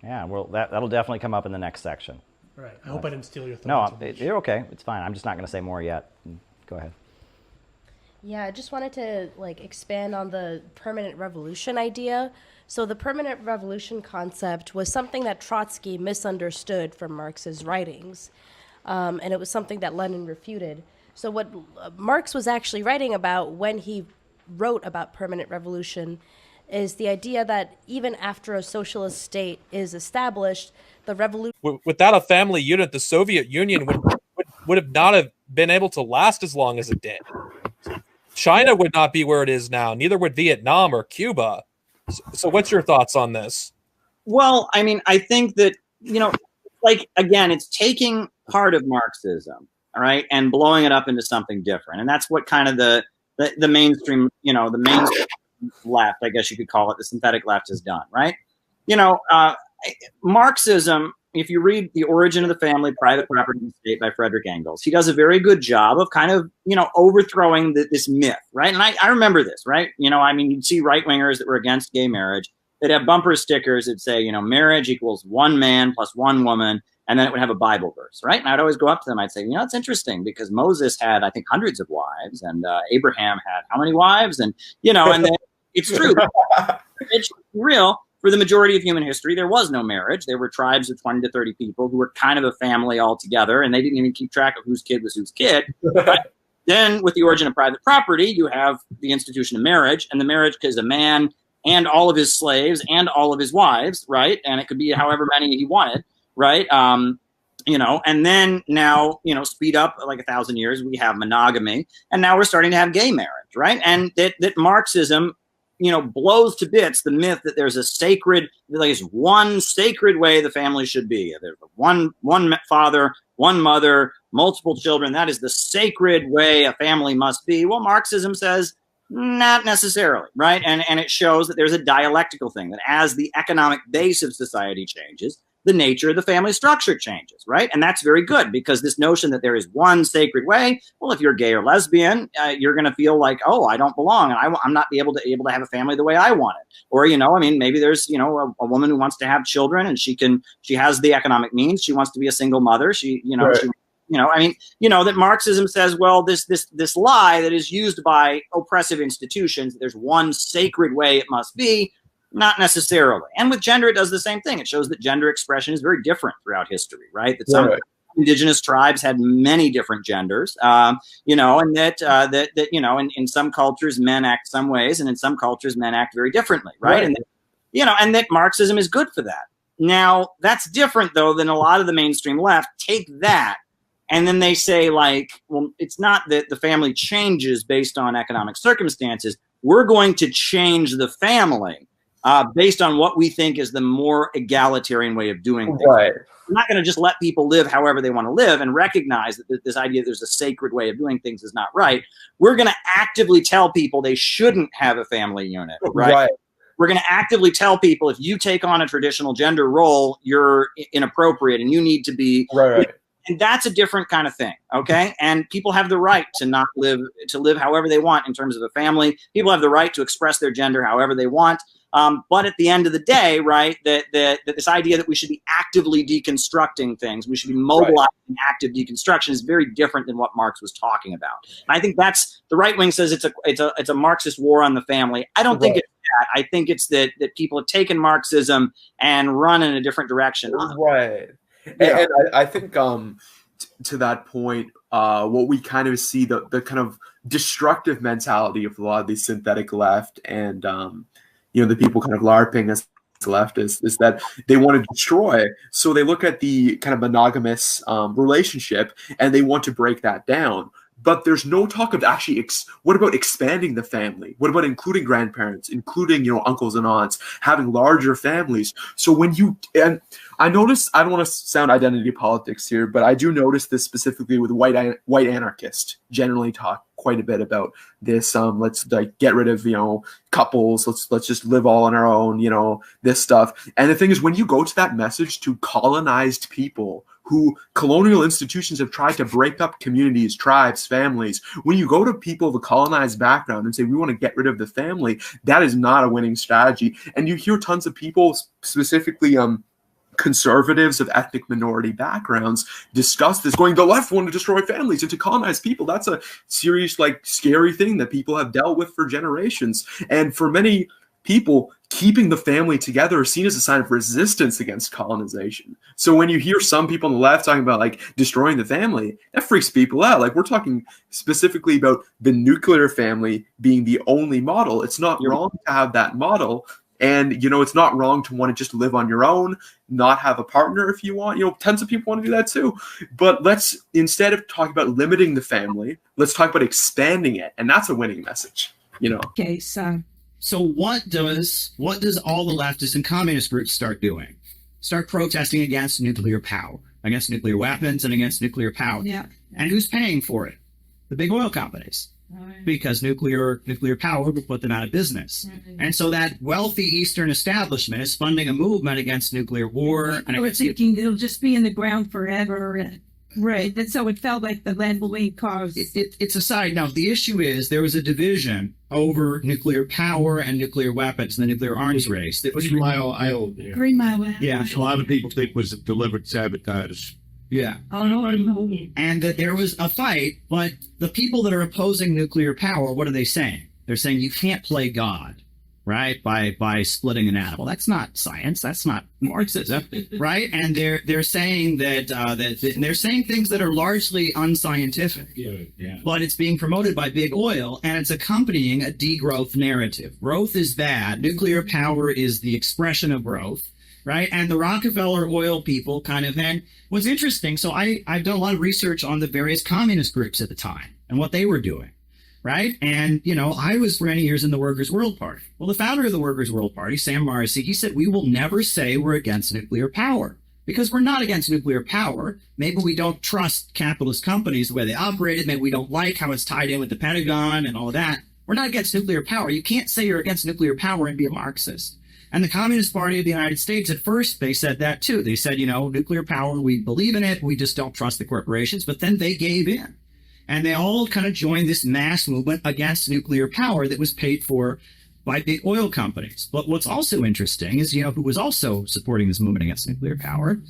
Yeah, well, that'll definitely come up in the next section. Right. I hope I didn't steal your thunder. No, you're okay. It's fine. I'm just not going to say more yet. Go ahead. Yeah, I just wanted to expand on the permanent revolution idea. So the permanent revolution concept was something that Trotsky misunderstood from Marx's writings, and it was something that Lenin refuted. So what Marx was actually writing about when he wrote about permanent revolution is the idea that even after a socialist state is established, the revolution... Without a family unit, the Soviet Union would would have not have been able to last as long as it did. China would not be where it is now. Neither would Vietnam or Cuba. So what's your thoughts on this? Well, I mean, I think that, like, again, it's taking part of Marxism, all right, and blowing it up into something different. And that's what kind of the mainstream, the mainstream left, I guess you could call it, the synthetic left has done, right? Marxism, if you read The Origin of the Family, Private Property and the State by Frederick Engels, he does a very good job of kind of, overthrowing this myth, right? And I remember this, right? You'd see right-wingers that were against gay marriage. They'd have bumper stickers that say, marriage equals one man plus one woman, and then it would have a Bible verse, right? And I'd always go up to them. I'd say, it's interesting because Moses had, I think, hundreds of wives, and Abraham had how many wives? And, and then it's true. It's real. For the majority of human history, there was no marriage. There were tribes of 20 to 30 people who were kind of a family all together, and they didn't even keep track of whose kid was whose kid. But then with the origin of private property, you have the institution of marriage, and the marriage is a man and all of his slaves and all of his wives, right? And it could be however many he wanted, right? And then now, speed up like 1,000 years, we have monogamy, and now we're starting to have gay marriage, right? And that Marxism, blows to bits the myth that there's one sacred way the family should be. There's one father, one mother, multiple children. That is the sacred way a family must be. Well, Marxism says not necessarily, right? And it shows that there's a dialectical thing, that as the economic base of society changes, the nature of the family structure changes, right? And that's very good, because this notion that there is one sacred way, well, if you're gay or lesbian, you're going to feel like, oh, I don't belong, and I'm not able to have a family the way I want it. Or, maybe there's, a woman who wants to have children, and she has the economic means. She wants to be a single mother. That Marxism says, well, this lie that is used by oppressive institutions, that there's one sacred way it must be. Not necessarily. And with gender, it does the same thing. It shows that gender expression is very different throughout history, right? That some indigenous tribes had many different genders, and that in some cultures men act some ways, and in some cultures men act very differently, right? And and that Marxism is good for that. Now, that's different though than a lot of the mainstream left take that, and then they say, like, well, it's not that the family changes based on economic circumstances. We're going to change the family based on what we think is the more egalitarian way of doing things. Right. We're not going to just let people live however they want to live and recognize that this idea that there's a sacred way of doing things is not right. We're going to actively tell people they shouldn't have a family unit, right? We're going to actively tell people if you take on a traditional gender role, you're inappropriate and you need to be and that's a different kind of thing, okay? And people have the right to not live however they want in terms of a family. People have the right to express their gender however they want. But at the end of the day, right, that this idea that we should be actively deconstructing things, we should be mobilizing active deconstruction is very different than what Marx was talking about. And I think that's, the right wing says it's a Marxist war on the family. I don't think it's that. I think it's that people have taken Marxism and run in a different direction. Right. Yeah. And I think to that point, what we kind of see the kind of destructive mentality of a lot of the synthetic left and the people kind of LARPing as leftists is that they want to destroy. So they look at the kind of monogamous relationship and they want to break that down. But there's no talk of actually, what about expanding the family? What about including grandparents, including, uncles and aunts, having larger families? So and I notice, I don't want to sound identity politics here, but I do notice this specifically with white anarchists generally talk quite a bit about this. Let's get rid of, couples. Let's just live all on our own, this stuff. And the thing is, when you go to that message to colonized people who colonial institutions have tried to break up communities, tribes, families, when you go to people of a colonized background and say, we want to get rid of the family, that is not a winning strategy. And you hear tons of people, specifically conservatives of ethnic minority backgrounds, discuss this, going, the left want to destroy families and to colonize people. That's a serious, scary thing that people have dealt with for generations. And for many people, keeping the family together is seen as a sign of resistance against colonization. So when you hear some people on the left talking about destroying the family, that freaks people out. We're talking specifically about the nuclear family being the only model. It's not wrong to have that model, And, you know, it's not wrong to want to just live on your own, not have a partner if you want. You know, tons of people want to do that too. But let's, instead of talking about limiting the family, let's talk about expanding it. And that's a winning message, you know. Okay, so what does all the leftist and communist groups start doing? Start protesting against nuclear power, against nuclear weapons, and against nuclear power. Yeah. And who's paying for it? The big oil companies. Because nuclear power would put them out of business. And so that wealthy Eastern establishment is funding a movement against nuclear war. And I was thinking it'll just be in the ground forever. Right. And so it felt like the Land League cause. It's a side note. The issue is there was a division over nuclear power and nuclear weapons, the nuclear arms race. That was 3 Mile Island. Yeah. A lot of people think was deliberate sabotage. Yeah. Oh, no. And that there was a fight, but the people that are opposing nuclear power, what are they saying? They're saying you can't play God, right? By splitting an atom. Well, that's not science. That's not Marxism, right? And they're saying that they're saying things that are largely unscientific. Yeah. But it's being promoted by big oil, and it's accompanying a degrowth narrative. Growth is bad. Nuclear power is the expression of growth. Right. And the Rockefeller oil people kind of, and what's interesting, so I've done a lot of research on the various communist groups at the time and what they were doing. Right. And, you know, I was for many years in the Workers' World Party. Well, the founder of the Workers' World Party, Sam Marcy, he said, we will never say we're against nuclear power because we're not against nuclear power. Maybe we don't trust capitalist companies the way they operated. Maybe we don't like how it's tied in with the Pentagon and all of that. We're not against nuclear power. You can't say you're against nuclear power and be a Marxist. And the Communist Party of the United States, at first, they said that too. They said, you know, nuclear power, we believe in it. We just don't trust the corporations. But then they gave in. And they all kind of joined this mass movement against nuclear power that was paid for by big oil companies. But what's also interesting is, you know, who was also supporting this movement against nuclear power?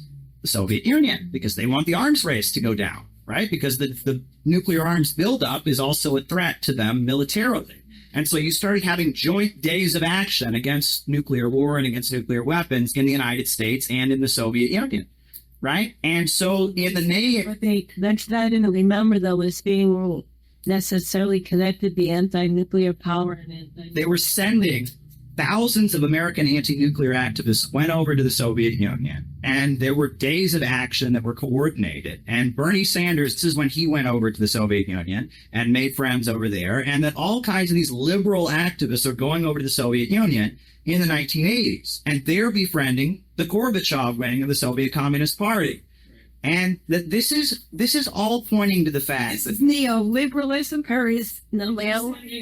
The Soviet Union, because they want the arms race to go down, right? Because the nuclear arms buildup is also a threat to them militarily. And so you started having joint days of action against nuclear war and against nuclear weapons in the United States and in the Soviet Union, right? And so in the name... That's not in the remember, though, as being necessarily connected to anti-nuclear power. They were sending thousands of American anti-nuclear activists went over to the Soviet Union, and there were days of action that were coordinated. And Bernie Sanders, this is when he went over to the Soviet Union and made friends over there, and that all kinds of these liberal activists are going over to the Soviet Union in the 1980s, and they're befriending the Gorbachev wing of the Soviet Communist Party. And that this is all pointing to the fact that neoliberalism, or is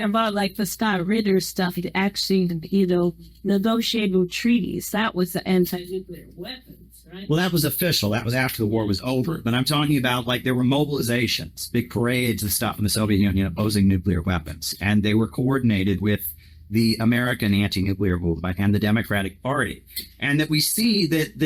about like the Scott Ritter stuff, it actually, you know, negotiable treaties. That was the anti-nuclear weapons, right? Well, that was official. That was after the war was over. But I'm talking about, like, there were mobilizations, big parades and stuff in the Soviet Union opposing nuclear weapons. And they were coordinated with the American anti-nuclear movement and the Democratic Party. And that we see that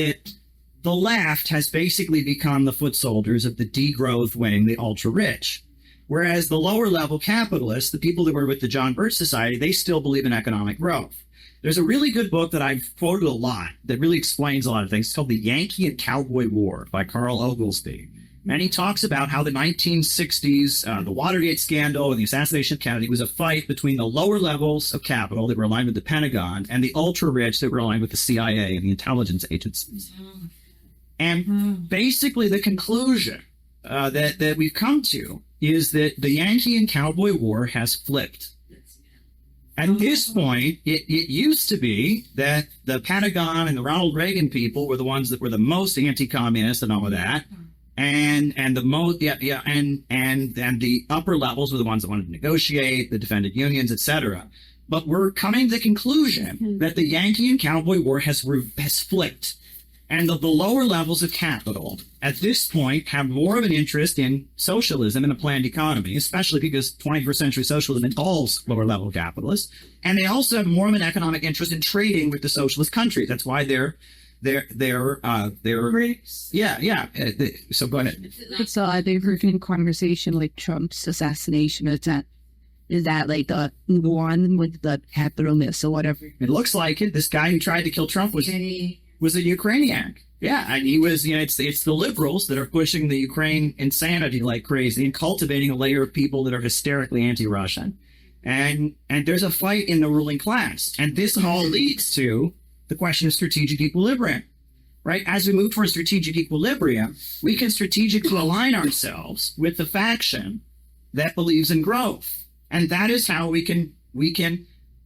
the left has basically become the foot soldiers of the degrowth wing, the ultra-rich. Whereas the lower-level capitalists, the people that were with the John Birch Society, they still believe in economic growth. There's a really good book that I've quoted a lot that really explains a lot of things. It's called The Yankee and Cowboy War by Carl Oglesby. And he talks about how the 1960s, the Watergate scandal and the assassination of Kennedy was a fight between the lower levels of capital that were aligned with the Pentagon and the ultra-rich that were aligned with the CIA and the intelligence agencies. And basically the conclusion that we've come to is that the Yankee and Cowboy War has flipped. At this point, it used to be that the Pentagon and the Ronald Reagan people were the ones that were the most anti-communist and all of that. And the upper levels were the ones that wanted to negotiate, that defended unions, etc. But we're coming to the conclusion that the Yankee and Cowboy War has flipped. And the lower levels of capital at this point have more of an interest in socialism and a planned economy, especially because 21st century socialism involves lower level capitalists. And they also have more of an economic interest in trading with the socialist countries. That's why they're so go ahead. So I think we're in conversation like Trump's assassination. Is that like the one with the capitalists or whatever? It looks like it. This guy who tried to kill Trump was a Ukrainian. Yeah, and he was, it's the liberals that are pushing the Ukraine insanity like crazy and cultivating a layer of people that are hysterically anti-Russian. And there's a fight in the ruling class. And this all leads to the question of strategic equilibrium, right? As we move towards strategic equilibrium, we can strategically align ourselves with the faction that believes in growth. And that is how we can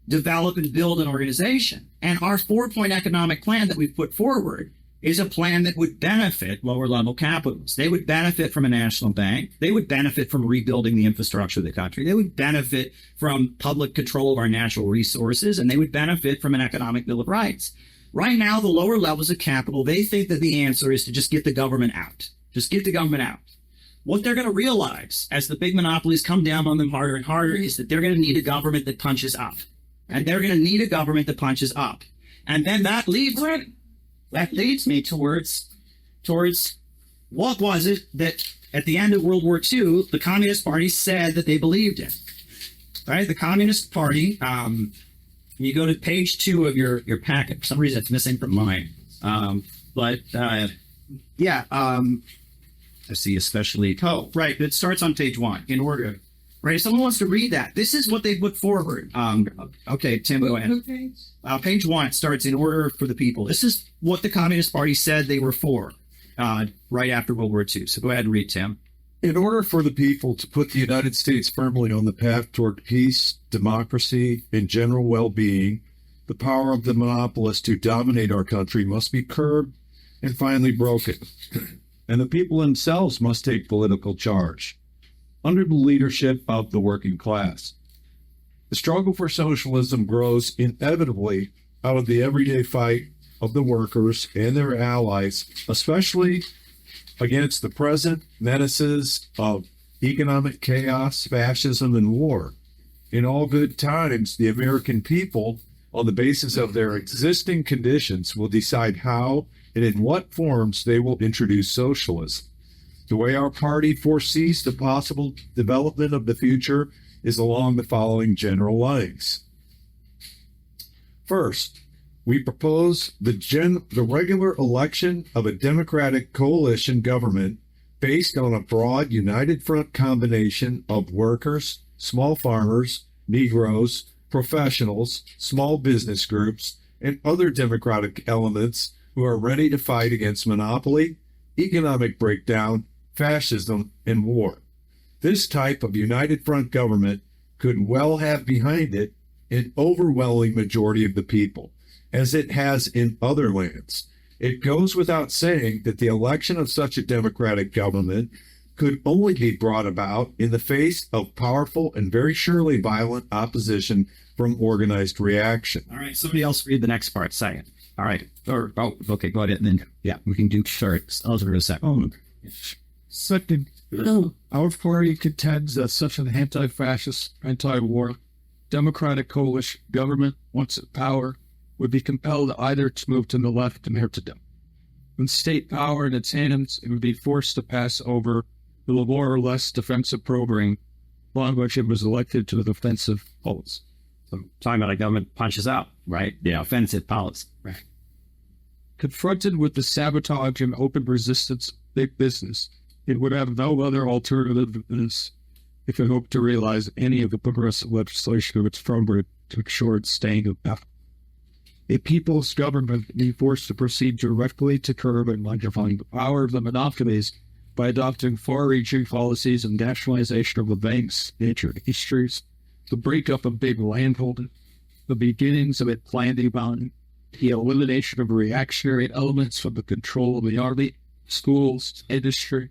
develop and build an organization. And our 4-point economic plan that we've put forward is a plan that would benefit lower level capitalists. They would benefit from a national bank. They would benefit from rebuilding the infrastructure of the country. They would benefit from public control of our natural resources, and they would benefit from an economic bill of rights. Right now, the lower levels of capital, they think that the answer is to just get the government out. Just get the government out. What they're going to realize as the big monopolies come down on them harder and harder is that they're going to need a government that punches up. And they're going to need a government that punches up. And then that leads me towards what was it that at the end of World War II, the Communist Party said that they believed in, right? The Communist Party, you go to page 2 of your packet. For some reason, it's missing from mine. I see especially, right, it starts on page 1 in order. Right, if someone wants to read that, this is what they put forward. Okay, Tim, go ahead. Page 1, it starts in order for the people. This is what the Communist Party said they were for right after World War II. So go ahead and read, Tim. In order for the people to put the United States firmly on the path toward peace, democracy, and general well-being, the power of the monopolists to dominate our country must be curbed and finally broken. And the people themselves must take political charge, under the leadership of the working class. The struggle for socialism grows inevitably out of the everyday fight of the workers and their allies, especially against the present menaces of economic chaos, fascism, and war. In all good times, the American people, on the basis of their existing conditions, will decide how and in what forms they will introduce socialism. The way our party foresees the possible development of the future is along the following general lines. First, we propose the regular election of a democratic coalition government based on a broad united front combination of workers, small farmers, Negroes, professionals, small business groups, and other democratic elements who are ready to fight against monopoly, economic breakdown, fascism, and war. This type of united front government could well have behind it an overwhelming majority of the people, as it has in other lands. It goes without saying that the election of such a democratic government could only be brought about in the face of powerful and very surely violent opposition from organized reaction. All right, somebody else read the next part, second. All right, okay, go ahead, and then, we can do third. I'll do a second. Second, our party contends that such an anti-fascist, anti-war, democratic coalition government, once in power, would be compelled either to move to the left or to the With state power in its hands, it would be forced to pass over the more or less defensive program upon which it was elected to the defensive policy. So talking about a government punches out, right? Yeah, offensive policy. Right. Confronted with the sabotage and open resistance of big business, it would have no other alternative than this if it hoped to realize any of the progressive legislation of its program to ensure its staying in power. A people's government would be forced to proceed directly to curb and modifying the power of the monopolies by adopting far-reaching policies of nationalization of the banks, nature industries, the breakup of big landholding, the beginnings of it planning bound, the elimination of reactionary elements from the control of the army, schools, industry,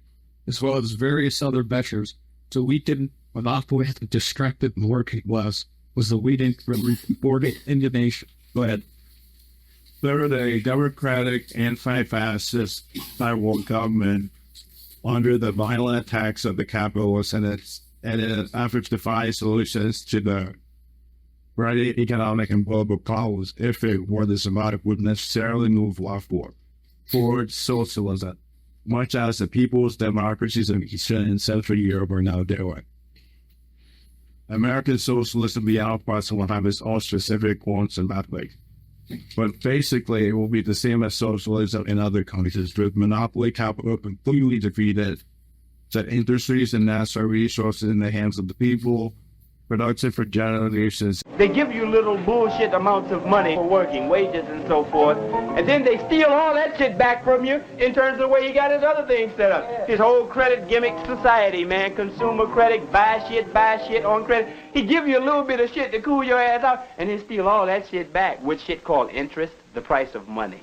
as well as various other measures to weaken monopoly and distracted working class was the leading reporting in the nation. Go ahead. Third, a democratic, anti-fascist, anti-war government under the violent attacks of the capitalists and its efforts to find solutions to the right economic and global problems, if it were the Semitic, would necessarily move leftward towards socialism, much as the people's democracies of Eastern and Central Europe are now doing. American socialism beyond parts will have its own specific wants and methods. But basically, it will be the same as socialism in other countries, with monopoly capital completely defeated, that industries and natural resources in the hands of the people, productive for generations. They give you little bullshit amounts of money for working, wages and so forth, and then they steal all that shit back from you in terms of the way he got his other things set up. His whole credit gimmick society, man, consumer credit, buy shit on credit. He give you a little bit of shit to cool your ass out, and then steal all that shit back with shit called interest, the price of money.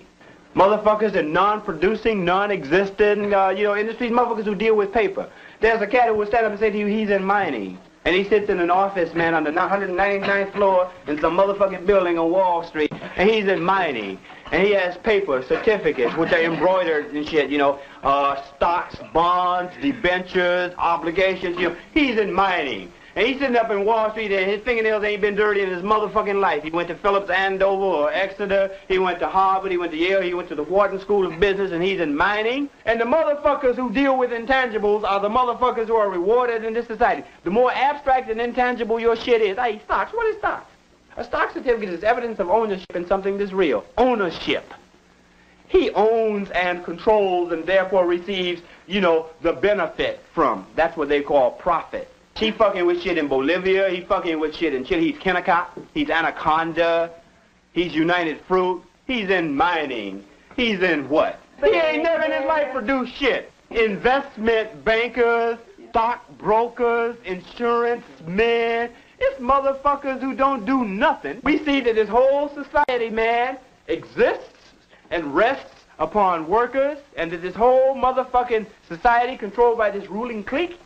Motherfuckers in non-producing, non-existent, industries, motherfuckers who deal with paper. There's a cat who will stand up and say to you, he's in mining. And he sits in an office, man, on the 199th floor in some motherfucking building on Wall Street, and he's in mining. And he has paper, certificates, which are embroidered and shit, stocks, bonds, debentures, obligations, he's in mining. And he's sitting up in Wall Street and his fingernails ain't been dirty in his motherfucking life. He went to Phillips Andover or Exeter, he went to Harvard, he went to Yale, he went to the Wharton School of Business, and he's in mining. And the motherfuckers who deal with intangibles are the motherfuckers who are rewarded in this society. The more abstract and intangible your shit is, i.e. stocks, what is stocks? A stock certificate is evidence of ownership in something that's real. Ownership. He owns and controls and therefore receives, the benefit from. That's what they call profit. He fucking with shit in Bolivia, he fucking with shit in Chile. He's Kennecott, he's Anaconda, he's United Fruit, he's in mining. He's in what? He ain't never in his life produced shit. Investment bankers, stock brokers, insurance men, it's motherfuckers who don't do nothing. We see that this whole society, man, exists and rests upon workers, and that this whole motherfucking society controlled by this ruling clique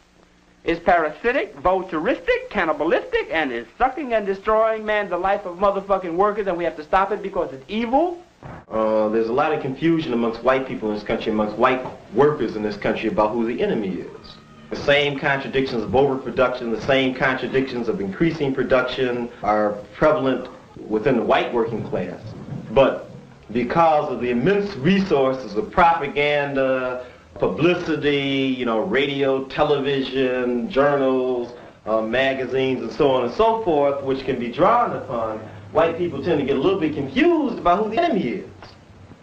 is parasitic, vulturistic, cannibalistic, and is sucking and destroying, man, the life of motherfucking workers, and we have to stop it because it's evil. There's a lot of confusion amongst white people in this country, amongst white workers in this country about who the enemy is. The same contradictions of overproduction, the same contradictions of increasing production are prevalent within the white working class. But because of the immense resources of propaganda, publicity, radio, television, journals, magazines, and so on and so forth, which can be drawn upon, white people tend to get a little bit confused about who the enemy is.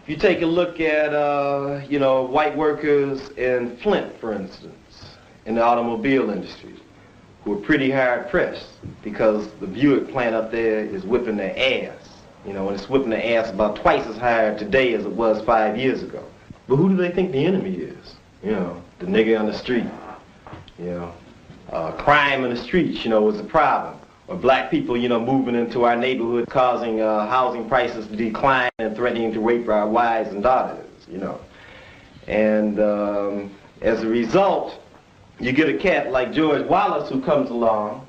If you take a look at, white workers in Flint, for instance, in the automobile industry, who are pretty hard pressed because the Buick plant up there is whipping their ass. And it's whipping their ass about twice as hard today as it was 5 years ago. But who do they think the enemy is? The nigga on the street. Crime in the streets, is a problem. Or black people, moving into our neighborhood, causing housing prices to decline and threatening to rape our wives and daughters, And as a result, you get a cat like George Wallace who comes along.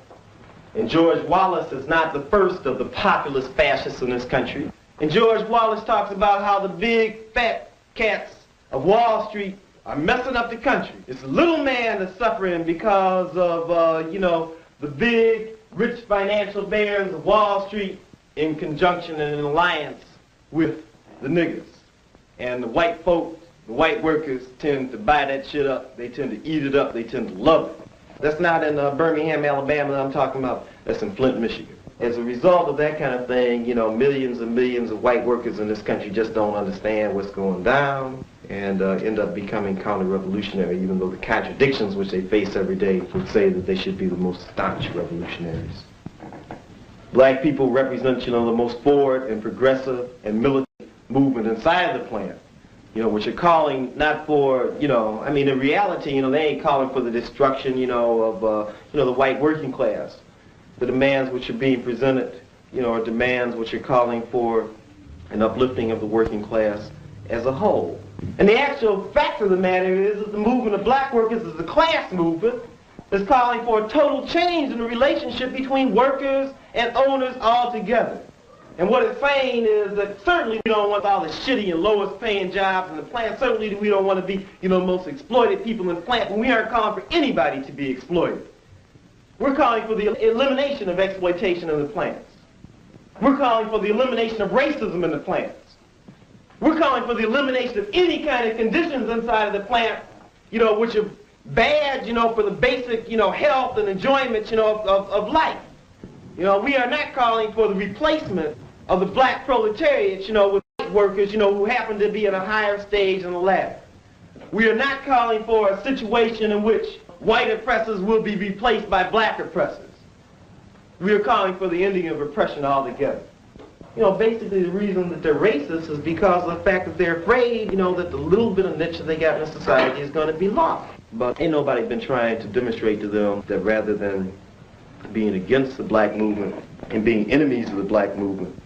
And George Wallace is not the first of the populist fascists in this country. And George Wallace talks about how the big fat cats of Wall Street are messing up the country. It's a little man that's suffering because of, the big, rich financial barons of Wall Street in conjunction and in alliance with the niggas. And the white folks, the white workers tend to buy that shit up. They tend to eat it up. They tend to love it. That's not in Birmingham, Alabama that I'm talking about. That's in Flint, Michigan. As a result of that kind of thing, millions and millions of white workers in this country just don't understand what's going down and end up becoming counter-revolutionary, even though the contradictions which they face every day would say that they should be the most staunch revolutionaries. Black people represent, the most forward and progressive and militant movement inside the plant, which are calling not for, in reality, they ain't calling for the destruction, of, the white working class. The demands which are being presented, are demands which are calling for an uplifting of the working class as a whole. And the actual fact of the matter is that the movement of black workers is a class movement that's calling for a total change in the relationship between workers and owners altogether. And what it's saying is that certainly we don't want all the shitty and lowest paying jobs in the plant. Certainly we don't want to be, most exploited people in the plant. And we aren't calling for anybody to be exploited. We're calling for the elimination of exploitation in the plants. We're calling for the elimination of racism in the plants. We're calling for the elimination of any kind of conditions inside of the plant, which are bad, for the basic, health and enjoyment, of life. We are not calling for the replacement of the black proletariat, with white workers, who happen to be in a higher stage in the ladder. We are not calling for a situation in which white oppressors will be replaced by black oppressors. we are calling for the ending of oppression altogether. You know, basically the reason that they're racist is because of the fact that they're afraid, you know, that the little bit of niche that they got in society is going to be lost. But ain't nobody been trying to demonstrate to them that rather than being against the black movement and being enemies of the black movement,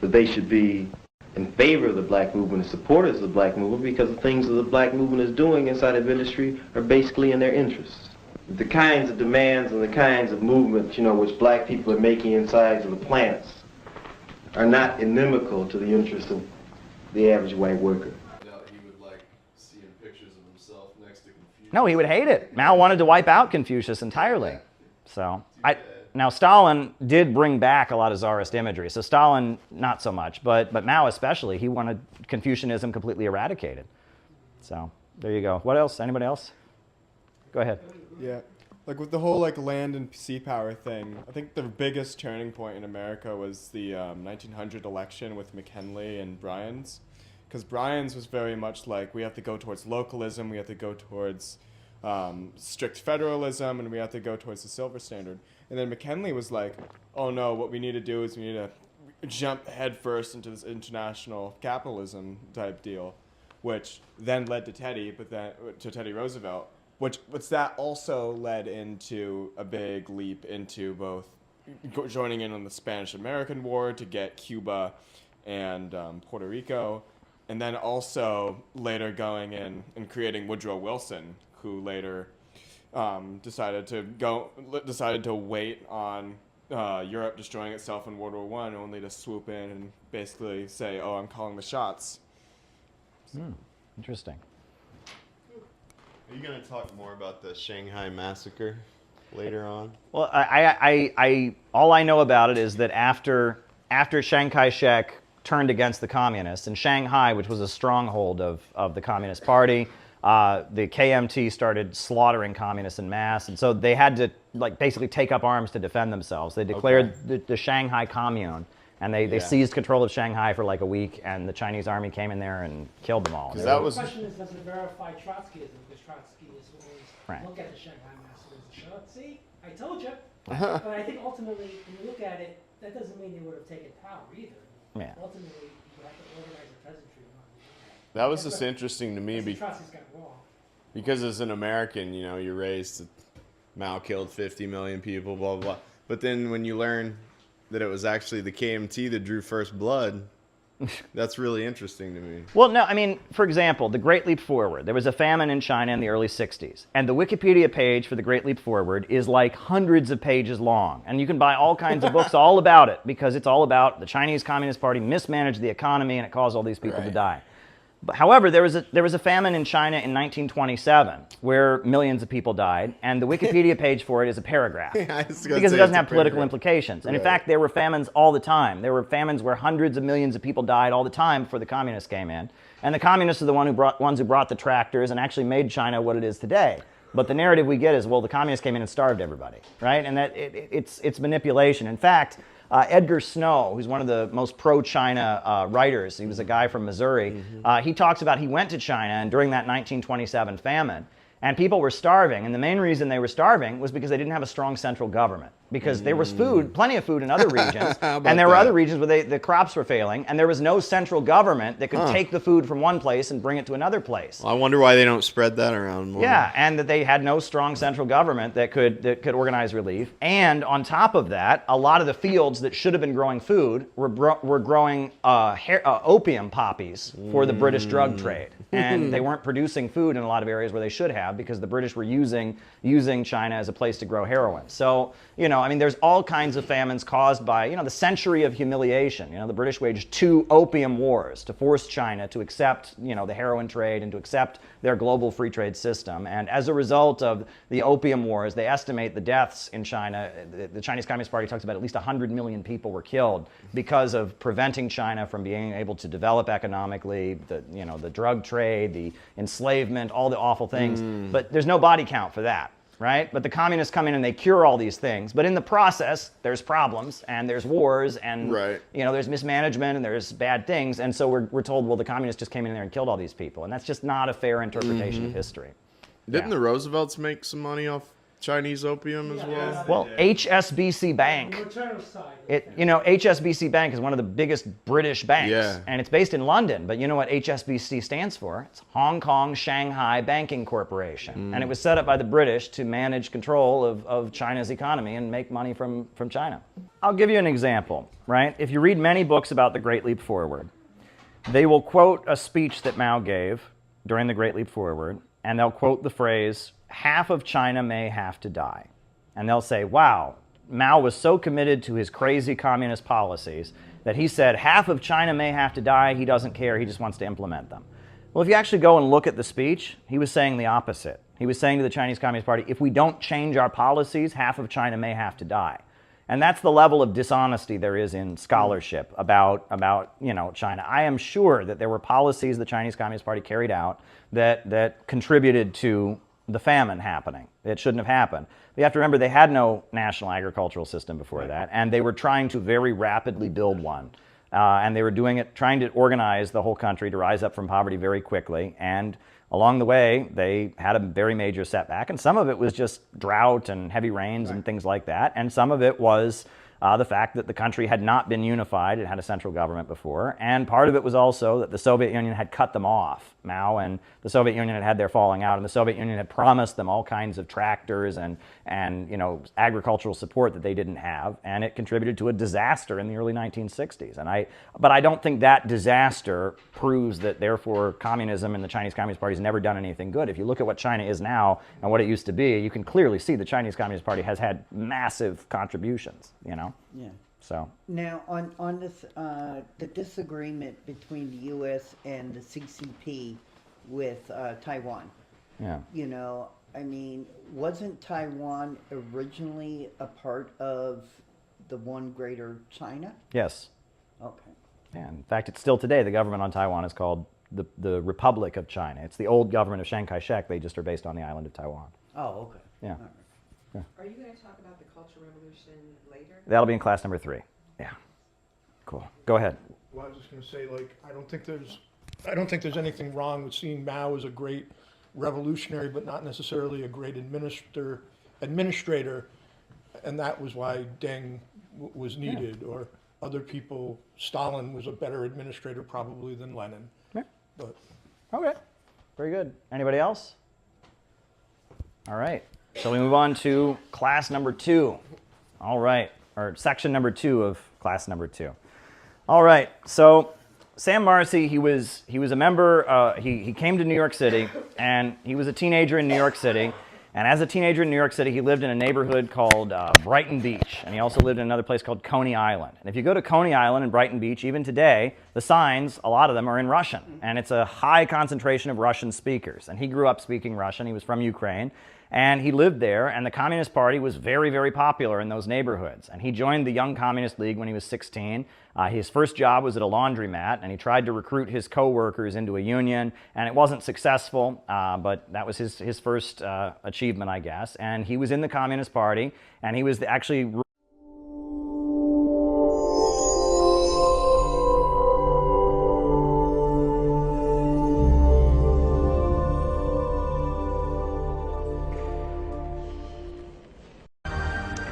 that they should be in favor of the black movement and supporters of the black movement, because the things that the black movement is doing inside of industry are basically in their interests. The kinds of demands and the kinds of movements, you know, which black people are making inside of the plants are not inimical to the interests of the average white worker. No, he would hate it. Mao wanted to wipe out Confucius entirely. So now Stalin did bring back a lot of Tsarist imagery. So Stalin, not so much, but Mao especially, he wanted Confucianism completely eradicated. So there you go. What else? Anybody else? Go ahead. Yeah, like with the whole like land and sea power thing, I think the biggest turning point in America was the 1900 election with McKinley and Bryan's, because Bryan's was very much like, we have to go towards localism, we have to go towards strict federalism, and we have to go towards the silver standard. And then McKinley was like, oh no, what we need to do is we need to jump headfirst into this international capitalism type deal, which then led to Teddy Roosevelt. Which that also led into a big leap into both joining in on the Spanish-American War to get Cuba and Puerto Rico, and then also later going in and creating Woodrow Wilson, who later decided to wait on Europe destroying itself in World War I, only to swoop in and basically say, "Oh, I'm calling the shots." Interesting. Are you going to talk more about the Shanghai massacre later on? Well, I all I know about it is that after Chiang Kai-shek turned against the communists, and Shanghai, which was a stronghold of the Communist Party, the KMT started slaughtering communists en masse, and so they had to basically take up arms to defend themselves. They declared the Shanghai Commune, and they seized control of Shanghai for like a week, and the Chinese army came in there and killed them all. The question is, does it verify Trotskyism? Because Trotsky is always look at the Shanghai massacre as a see, I told you. But I think ultimately, when you look at it, that doesn't mean they would have taken power either. Yeah. Ultimately, you have to organize a peasantry. That was just interesting to me Trotsky's got wrong. because as an American, you know, you're raised to Mao killed 50 million people, blah, blah, blah. But then when you learn that it was actually the KMT that drew first blood, that's really interesting to me. Well, no, I mean, for example, the Great Leap Forward. There was a famine in China in the early 60s. And the Wikipedia page for the Great Leap Forward is like hundreds of pages long. And you can buy all kinds of books all about it because it's all about the Chinese Communist Party mismanaged the economy and it caused all these people to die. But, however, there was a famine in China in 1927 where millions of people died, and the Wikipedia page for it is a paragraph because it doesn't have political implications. And in fact, there were famines all the time. There were famines where hundreds of millions of people died all the time before the communists came in. And the communists are the ones who brought the tractors and actually made China what it is today. But the narrative we get is, well, the communists came in and starved everybody, right? And that it's manipulation. In fact, Edgar Snow, who's one of the most pro-China writers, he was a guy from Missouri, he talks about he went to China and during that 1927 famine, and people were starving, and the main reason they were starving was because they didn't have a strong central government. Because there was food, plenty of food in other regions, and there were other regions where the crops were failing, and there was no central government that could take the food from one place and bring it to another place. Well, I wonder why they don't spread that around more. Yeah, and that they had no strong central government that could organize relief. And on top of that, a lot of the fields that should have been growing food were growing opium poppies for the British drug trade. And they weren't producing food in a lot of areas where they should have because the British were using China as a place to grow heroin. So, you know, I mean, there's all kinds of famines caused by, you know, the century of humiliation. You know, the British waged 2 opium wars to force China to accept, you know, the heroin trade and to accept their global free trade system. And as a result of the opium wars, they estimate the deaths in China. The Chinese Communist Party talks about at least 100 million people were killed because of preventing China from being able to develop economically, the drug trade, the enslavement, all the awful things. But there's no body count for that. Right? But the communists come in and they cure all these things. But in the process, there's problems and there's wars and you know, there's mismanagement and there's bad things. And so we're told, well, the communists just came in there and killed all these people. And that's just not a fair interpretation of history. Didn't the Roosevelts make some money off Chinese opium as well? Well, HSBC Bank. HSBC Bank is one of the biggest British banks, Yeah. and it's based in London. But you know what HSBC stands for? It's Hong Kong Shanghai Banking Corporation, and it was set up by the British to manage control of China's economy and make money from China. I'll give you an example, right? If you read many books about the Great Leap Forward, they will quote a speech that Mao gave during the Great Leap Forward, and they'll quote the phrase, "Half of China may have to die." And they'll say, wow, Mao was so committed to his crazy communist policies that he said half of China may have to die, he doesn't care, he just wants to implement them. Well, if you actually go and look at the speech, he was saying the opposite. He was saying to the Chinese Communist Party, if we don't change our policies, half of China may have to die. And that's the level of dishonesty there is in scholarship about China. I am sure that there were policies the Chinese Communist Party carried out that contributed to the famine happening. It shouldn't have happened. But you have to remember they had no national agricultural system before that, and they were trying to very rapidly build one. And they were doing it, trying to organize the whole country to rise up from poverty very quickly. And along the way, they had a very major setback. And some of it was just drought and heavy rains and things like that. And some of it was the fact that the country had not been unified. It had a central government before. And part of it was also that the Soviet Union had cut them off. Mao and the Soviet Union had their falling out, and the Soviet Union had promised them all kinds of tractors and agricultural support that they didn't have, and it contributed to a disaster in the early 1960s. But I don't think that disaster proves that therefore communism and the Chinese Communist Party has never done anything good. If you look at what China is now and what it used to be, you can clearly see the Chinese Communist Party has had massive contributions, Yeah. So now on this the disagreement between the U.S. and the CCP with Taiwan. Yeah. I mean, wasn't Taiwan originally a part of the one greater China? Yes. Okay. Yeah, in fact, it's still today the government on Taiwan is called the Republic of China. It's the old government of Chiang Kai-shek. They just are based on the island of Taiwan. Oh, okay. Yeah. Are you going to talk about the Cultural Revolution later? That'll be in class number 3. Yeah. Cool. Go ahead. Well, I was just going to say, I don't think there's anything wrong with seeing Mao as a great revolutionary, but not necessarily a great administrator, and that was why Deng was needed, or other people. Stalin was a better administrator probably than Lenin. Yeah. But okay, very good. Anybody else? All right. So we move on to class number 2. All right, or section number 2 of class number 2. All right. So Sam Marcy, he was a member. He came to New York City, and he was a teenager in New York City. And as a teenager in New York City, he lived in a neighborhood called Brighton Beach, and he also lived in another place called Coney Island. And if you go to Coney Island and Brighton Beach, even today, the signs, a lot of them are in Russian, and it's a high concentration of Russian speakers. And he grew up speaking Russian. He was from Ukraine, and he lived there, and the Communist Party was very, very popular in those neighborhoods. And he joined the Young Communist League when he was 16. His first job was at a laundromat, and he tried to recruit his co-workers into a union, and it wasn't successful, but that was his first achievement, I guess. And he was in the Communist Party, and he was actually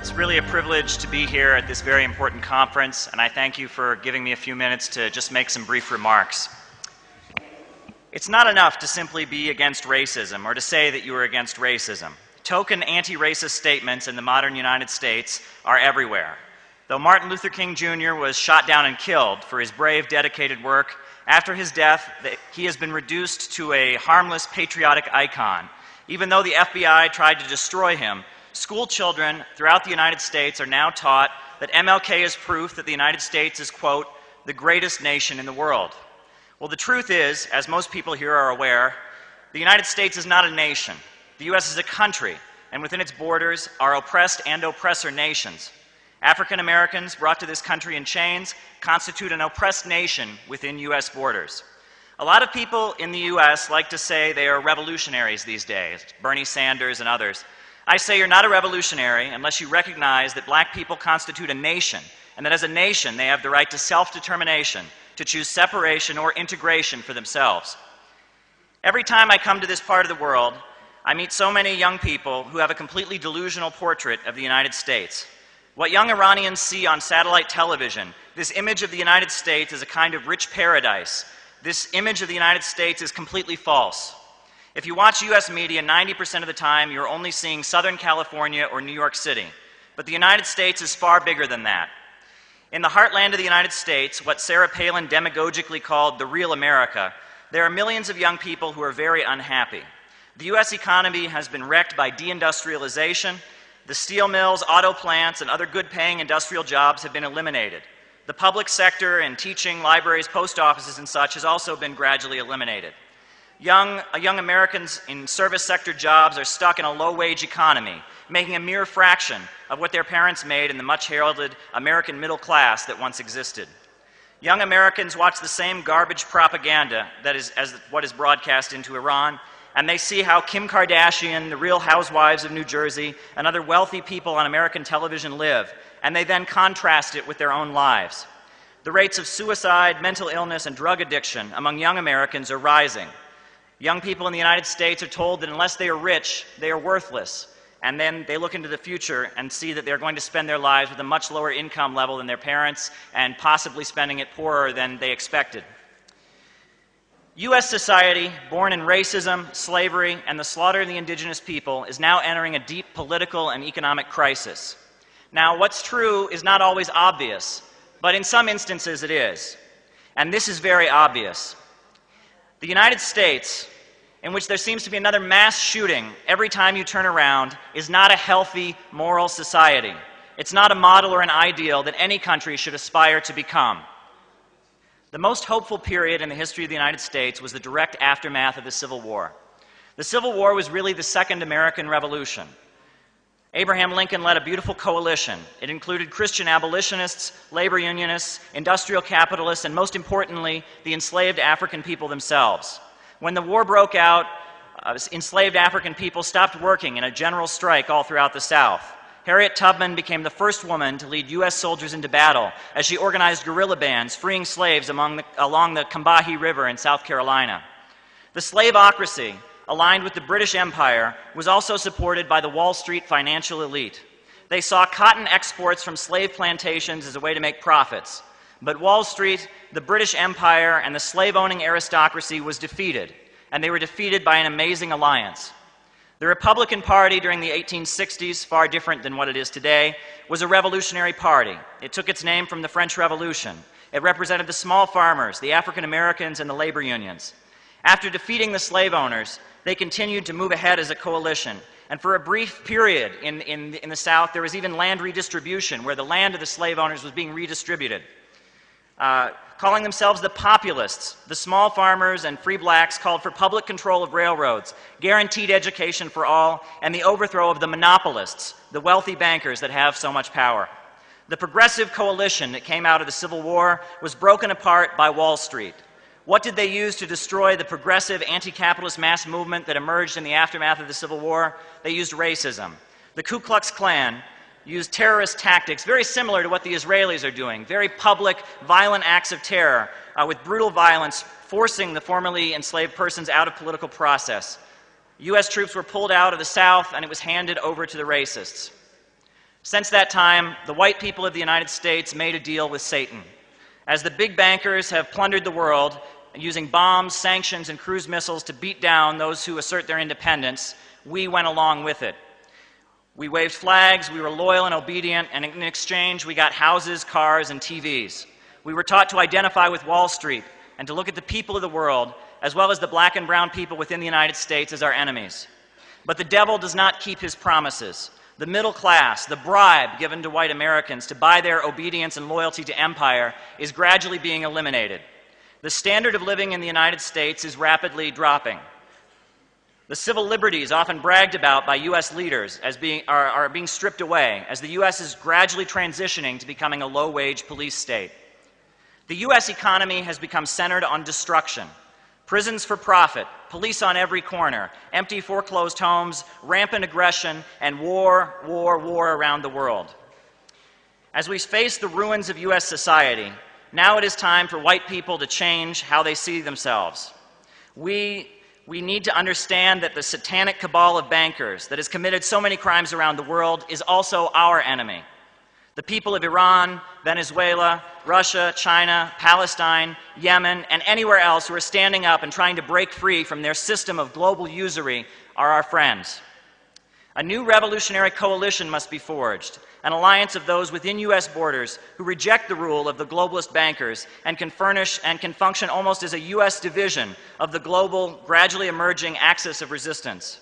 It's really a privilege to be here at this very important conference, and I thank you for giving me a few minutes to just make some brief remarks. It's not enough to simply be against racism or to say that you are against racism. Token anti-racist statements in the modern United States are everywhere. Though Martin Luther King Jr. was shot down and killed for his brave, dedicated work, after his death, he has been reduced to a harmless, patriotic icon. Even though the FBI tried to destroy him, school children throughout the United States are now taught that MLK is proof that the United States is, quote, the greatest nation in the world. Well, the truth is, as most people here are aware, the United States is not a nation. The U.S. is a country, and within its borders are oppressed and oppressor nations. African Americans brought to this country in chains constitute an oppressed nation within U.S. borders. A lot of people in the U.S. like to say they are revolutionaries these days, Bernie Sanders and others. I say you're not a revolutionary unless you recognize that black people constitute a nation, and that as a nation they have the right to self-determination, to choose separation or integration for themselves. Every time I come to this part of the world, I meet so many young people who have a completely delusional portrait of the United States. What young Iranians see on satellite television, this image of the United States as a kind of rich paradise, this image of the United States is completely false. If you watch US media, 90% of the time you're only seeing Southern California or New York City. But the United States is far bigger than that. In the heartland of the United States, what Sarah Palin demagogically called the real America, there are millions of young people who are very unhappy. The US economy has been wrecked by deindustrialization. The steel mills, auto plants, and other good-paying industrial jobs have been eliminated. The public sector in teaching, libraries, post offices, and such has also been gradually eliminated. Young Americans in service sector jobs are stuck in a low-wage economy, making a mere fraction of what their parents made in the much-heralded American middle class that once existed. Young Americans watch the same garbage propaganda that is as what is broadcast into Iran, and they see how Kim Kardashian, the Real Housewives of New Jersey, and other wealthy people on American television live, and they then contrast it with their own lives. The rates of suicide, mental illness, and drug addiction among young Americans are rising. Young people in the United States are told that unless they are rich, they are worthless. And then they look into the future and see that they're going to spend their lives with a much lower income level than their parents and possibly spending it poorer than they expected. U.S. society, born in racism, slavery, and the slaughter of the indigenous people, is now entering a deep political and economic crisis. Now, what's true is not always obvious, but in some instances it is. And this is very obvious. The United States, in which there seems to be another mass shooting every time you turn around, is not a healthy, moral society. It's not a model or an ideal that any country should aspire to become. The most hopeful period in the history of the United States was the direct aftermath of the Civil War. The Civil War was really the Second American Revolution. Abraham Lincoln led a beautiful coalition. It included Christian abolitionists, labor unionists, industrial capitalists, and most importantly, the enslaved African people themselves. When the war broke out, enslaved African people stopped working in a general strike all throughout the South. Harriet Tubman became the first woman to lead U.S. soldiers into battle as she organized guerrilla bands freeing slaves along the Combahee River in South Carolina. The slaveocracy, aligned with the British Empire, was also supported by the Wall Street financial elite. They saw cotton exports from slave plantations as a way to make profits. But Wall Street, the British Empire, and the slave-owning aristocracy was defeated, and they were defeated by an amazing alliance. The Republican Party during the 1860s, far different than what it is today, was a revolutionary party. It took its name from the French Revolution. It represented the small farmers, the African Americans, and the labor unions. After defeating the slave owners, they continued to move ahead as a coalition. And for a brief period in the South, there was even land redistribution, where the land of the slave owners was being redistributed. Calling themselves the populists, the small farmers and free blacks called for public control of railroads, guaranteed education for all, and the overthrow of the monopolists, the wealthy bankers that have so much power. The progressive coalition that came out of the Civil War was broken apart by Wall Street. What did they use to destroy the progressive anti-capitalist mass movement that emerged in the aftermath of the Civil War? They used racism. The Ku Klux Klan used terrorist tactics very similar to what the Israelis are doing, very public, violent acts of terror with brutal violence, forcing the formerly enslaved persons out of political process. U.S. troops were pulled out of the South, and it was handed over to the racists. Since that time, the white people of the United States made a deal with Satan. As the big bankers have plundered the world, using bombs, sanctions, and cruise missiles to beat down those who assert their independence, we went along with it. We waved flags, we were loyal and obedient, and in exchange we got houses, cars, and TVs. We were taught to identify with Wall Street and to look at the people of the world, as well as the black and brown people within the United States, as our enemies. But the devil does not keep his promises. The middle class, the bribe given to white Americans to buy their obedience and loyalty to empire, is gradually being eliminated. The standard of living in the United States is rapidly dropping. The civil liberties often bragged about by U.S. leaders are being stripped away as the U.S. is gradually transitioning to becoming a low-wage police state. The U.S. economy has become centered on destruction. Prisons for profit, police on every corner, empty foreclosed homes, rampant aggression, and war around the world. As we face the ruins of U.S. society, now it is time for white people to change how they see themselves. We we need to understand that the satanic cabal of bankers that has committed so many crimes around the world is also our enemy. The people of Iran, Venezuela, Russia, China, Palestine, Yemen, and anywhere else who are standing up and trying to break free from their system of global usury are our friends. A new revolutionary coalition must be forged, an alliance of those within U.S. borders who reject the rule of the globalist bankers and can function almost as a U.S. division of the global, gradually emerging axis of resistance.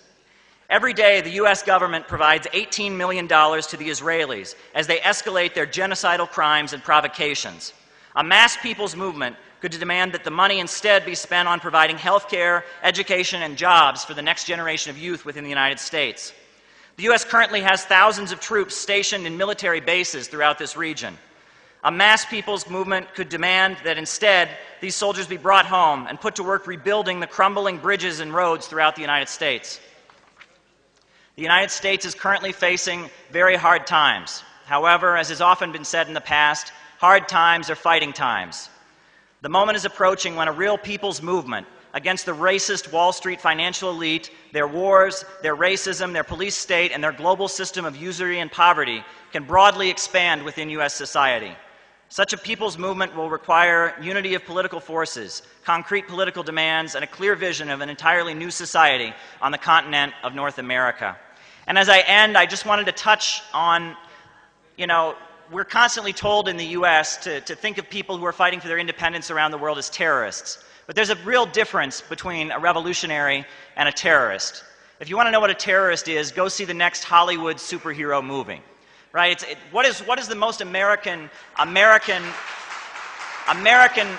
Every day, the U.S. government provides $18 million to the Israelis as they escalate their genocidal crimes and provocations. A mass people's movement could demand that the money instead be spent on providing health care, education, and jobs for the next generation of youth within the United States. The U.S. currently has thousands of troops stationed in military bases throughout this region. A mass people's movement could demand that instead these soldiers be brought home and put to work rebuilding the crumbling bridges and roads throughout the United States. The United States is currently facing very hard times. However, as has often been said in the past, hard times are fighting times. The moment is approaching when a real people's movement against the racist Wall Street financial elite, their wars, their racism, their police state, and their global system of usury and poverty can broadly expand within U.S. society. Such a people's movement will require unity of political forces, concrete political demands, and a clear vision of an entirely new society on the continent of North America. And as I end, I just wanted to touch on, we're constantly told in the U.S. to think of people who are fighting for their independence around the world as terrorists. But there's a real difference between a revolutionary and a terrorist. If you want to know what a terrorist is, go see the next Hollywood superhero movie. Right? What is the most American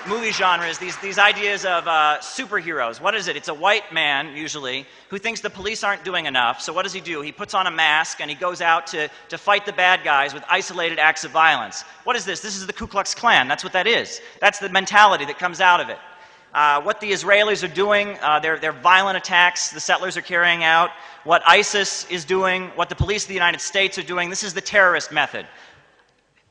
movie genres, these ideas of superheroes? What is it? It's a white man, usually, who thinks the police aren't doing enough. So what does he do? He puts on a mask and he goes out to fight the bad guys with isolated acts of violence. What is this? This is the Ku Klux Klan. That's what that is. That's the mentality that comes out of it. What the Israelis are doing, their violent attacks the settlers are carrying out, what ISIS is doing, what the police of the United States are doing, this is the terrorist method.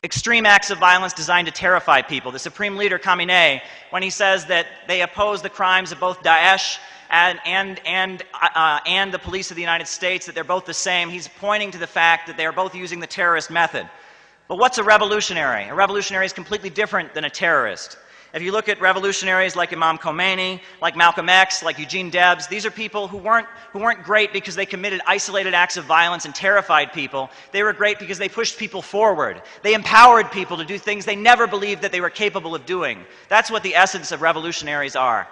Extreme acts of violence designed to terrify people. The Supreme Leader, Khamenei, when he says that they oppose the crimes of both Daesh and the police of the United States, that they're both the same, he's pointing to the fact that they are both using the terrorist method. But what's a revolutionary? A revolutionary is completely different than a terrorist. If you look at revolutionaries like Imam Khomeini, like Malcolm X, like Eugene Debs, these are people who weren't great because they committed isolated acts of violence and terrified people. They were great because they pushed people forward. They empowered people to do things they never believed that they were capable of doing. That's what the essence of revolutionaries are.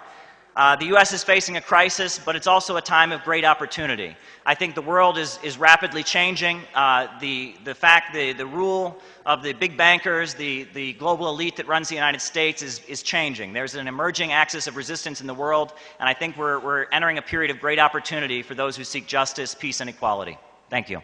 The U.S. is facing a crisis, but it's also a time of great opportunity. I think the world is rapidly changing. The rule of the big bankers, the global elite that runs the United States is changing. There's an emerging axis of resistance in the world, and I think we're entering a period of great opportunity for those who seek justice, peace, and equality. Thank you.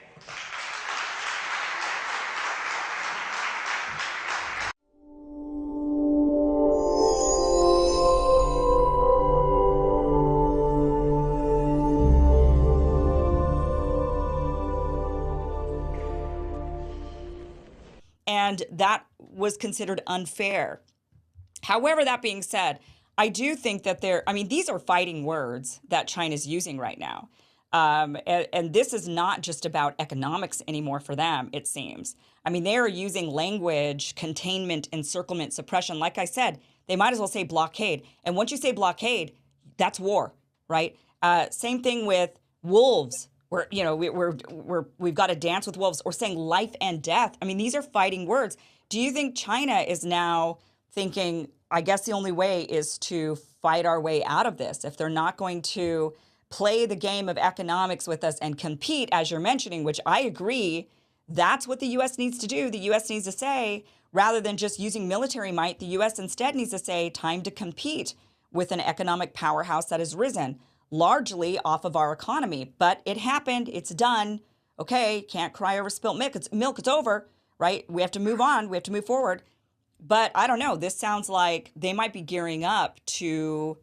And that was considered unfair. However, that being said, I do think that these are fighting words that China's using right now. And this is not just about economics anymore for them, it seems. I mean, they are using language, containment, encirclement, suppression. Like I said, they might as well say blockade. And once you say blockade, that's war, right? Same thing with wolves. We've got to dance with wolves, or saying life and death. I mean, these are fighting words. Do you think China is now thinking, I guess the only way is to fight our way out of this? If they're not going to play the game of economics with us and compete, as you're mentioning, which I agree, that's what the U.S. needs to do. The U.S. needs to say, rather than just using military might, the U.S. instead needs to say, time to compete with an economic powerhouse that has risen largely off of our economy. But it happened. It's done. Okay, can't cry over spilt milk. It's over, right? We have to move on. We have to move forward. But I don't know. This sounds like they might be gearing up to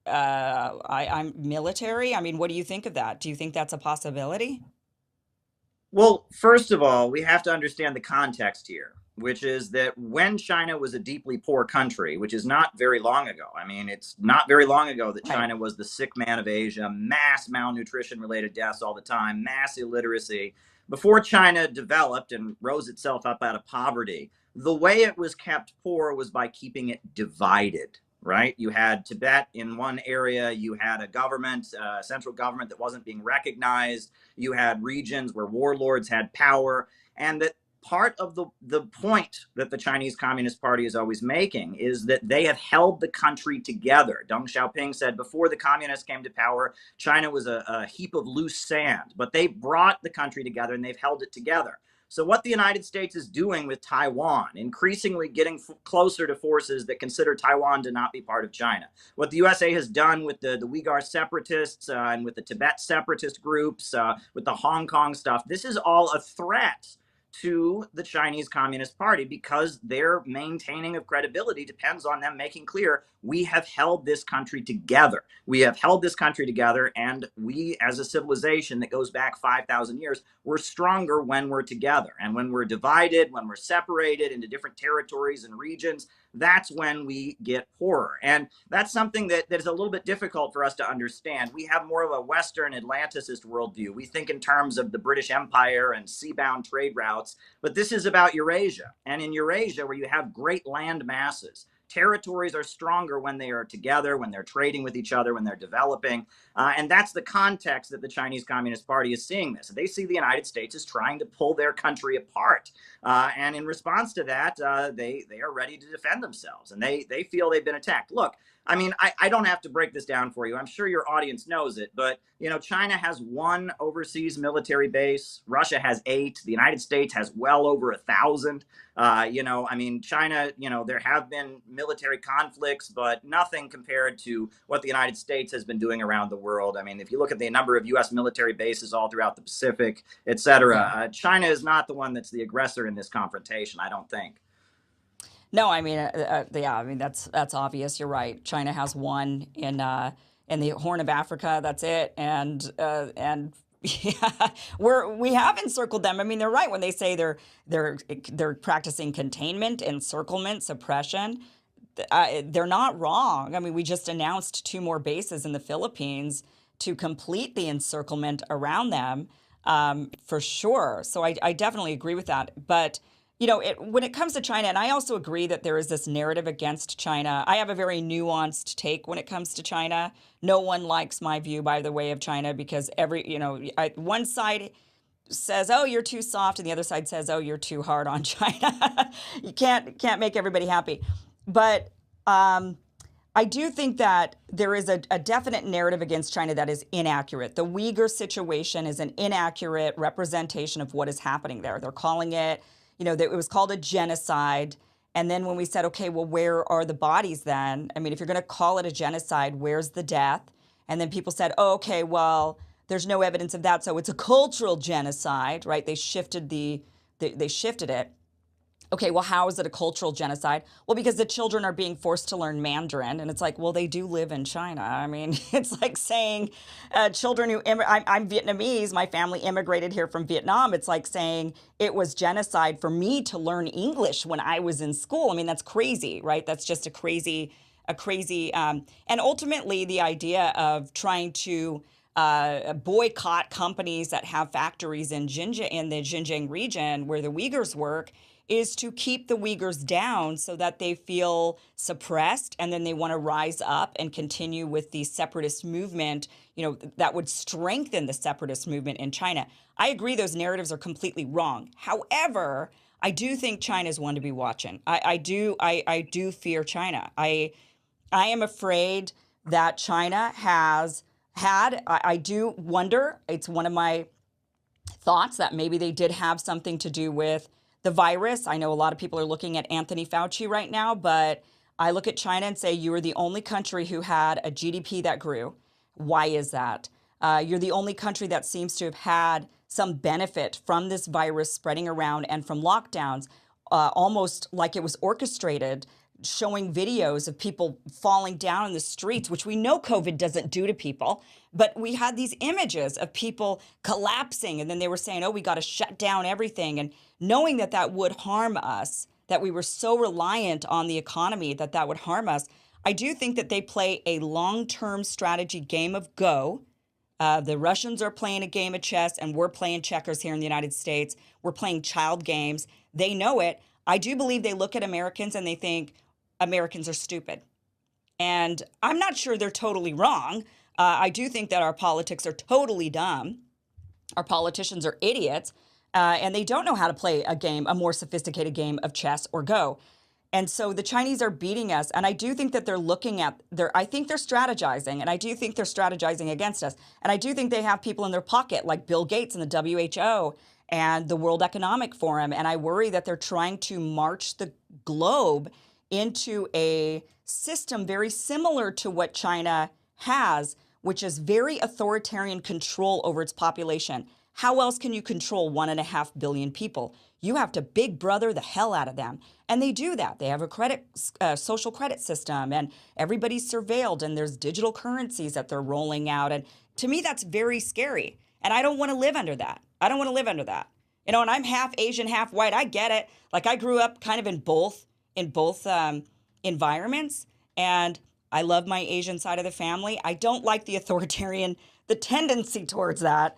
I'm military. I mean, what do you think of that? Do you think that's a possibility? Well, first of all, we have to understand the context here. which is that when China was a deeply poor country, which is not very long ago, I mean, it's not very long ago that China was the sick man of Asia, mass malnutrition related deaths all the time, mass illiteracy. Before China developed and rose itself up out of poverty, the way it was kept poor was by keeping it divided. Right? You had Tibet in one area, you had a government, central government that wasn't being recognized, you had regions where warlords had power, and that part of the point that the Chinese Communist Party is always making is that they have held the country together. Deng Xiaoping said before the communists came to power, China was a heap of loose sand, but they brought the country together and they've held it together. So what the United States is doing with Taiwan, increasingly getting closer to forces that consider Taiwan to not be part of China. What the USA has done with the Uyghur separatists and with the Tibet separatist groups, with the Hong Kong stuff, this is all a threat to the Chinese Communist Party because their maintaining of credibility depends on them making clear we have held this country together. We have held this country together, and we as a civilization that goes back 5,000 years, we're stronger when we're together. And when we're divided, when we're separated into different territories and regions, that's when we get poorer. And that's something that is a little bit difficult for us to understand. We have more of a Western Atlanticist worldview. We think in terms of the British Empire and seabound trade routes, but this is about Eurasia. And in Eurasia, where you have great land masses, territories are stronger when they are together, when they're trading with each other, when they're developing. And that's the context that the Chinese Communist Party is seeing this. They see the United States as trying to pull their country apart. And in response to that, they are ready to defend themselves. And they feel they've been attacked. Look, I mean, I don't have to break this down for you. I'm sure your audience knows it. But, you know, China has 1 overseas military base. Russia has 8. The United States has well over 1,000. You know, I mean, China, you know, there have been military conflicts, but nothing compared to what the United States has been doing around the world. I mean, if you look at the number of U.S. military bases all throughout the Pacific, et cetera, China is not the one that's the aggressor in this confrontation, I don't think. No, I mean, yeah, I mean that's obvious. You're right. China has 1 in the Horn of Africa. That's it, and yeah, we have encircled them. I mean, they're right when they say they're practicing containment, encirclement, suppression. They're not wrong. I mean, we just announced 2 more bases in the Philippines to complete the encirclement around them, for sure. So I definitely agree with that. But you know, when it comes to China, and I also agree that there is this narrative against China. I have a very nuanced take when it comes to China. No one likes my view, by the way, of China because one side says, "Oh, you're too soft," and the other side says, "Oh, you're too hard on China." You can't make everybody happy, but I do think that there is a definite narrative against China that is inaccurate. The Uyghur situation is an inaccurate representation of what is happening there. They're calling it. You know, it was called a genocide. And then when we said, okay, well, where are the bodies then? I mean, if you're going to call it a genocide, where's the death? And then people said, oh, okay, well, there's no evidence of that. So it's a cultural genocide, right? They shifted it. Okay, well, how is it a cultural genocide? Well, because the children are being forced to learn Mandarin. And it's like, well, they do live in China. I mean, it's like saying children who, I'm Vietnamese, my family immigrated here from Vietnam. It's like saying it was genocide for me to learn English when I was in school. I mean, that's crazy, right? That's just a crazy, and ultimately the idea of trying to boycott companies that have factories in the Xinjiang region where the Uyghurs work is to keep the Uyghurs down so that they feel suppressed and then they want to rise up and continue with the separatist movement, you know, that would strengthen the separatist movement in China. I agree those narratives are completely wrong. However, I do think China is one to be watching. I do fear China. I am afraid that China has had, I do wonder, it's one of my thoughts that maybe they did have something to do with the virus. I know a lot of people are looking at Anthony Fauci right now, but I look at China and say, you are the only country who had a GDP that grew. Why is that? You're the only country that seems to have had some benefit from this virus spreading around and from lockdowns, almost like it was orchestrated. showing videos of people falling down in the streets, which we know COVID doesn't do to people. But we had these images of people collapsing, and then they were saying, oh, we got to shut down everything. And knowing that that would harm us, that we were so reliant on the economy that that would harm us, I do think that they play a long-term strategy game of Go. The Russians are playing a game of chess, and we're playing checkers here in the United States. We're playing child games. They know it. I do believe they look at Americans and they think Americans are stupid. And I'm not sure they're totally wrong. I do think that our politics are totally dumb. Our politicians are idiots, and they don't know how to play a game, a more sophisticated game of chess or Go. And so the Chinese are beating us. And I do think that they're looking at I think they're strategizing, and I do think they're strategizing against us. And I do think they have people in their pocket like Bill Gates and the WHO and the World Economic Forum. And I worry that they're trying to march the globe into a system very similar to what China has, which is very authoritarian control over its population. How else can you control 1.5 billion people? You have to big brother the hell out of them. And they do that. They have a social credit system, and everybody's surveilled, and there's digital currencies that they're rolling out. And to me, that's very scary. And I don't want to live under that. I don't want to live under that. You know, and I'm half Asian, half white. I get it. Like, I grew up kind of in both environments, and I love my Asian side of the family. I don't like the authoritarian, the tendency towards that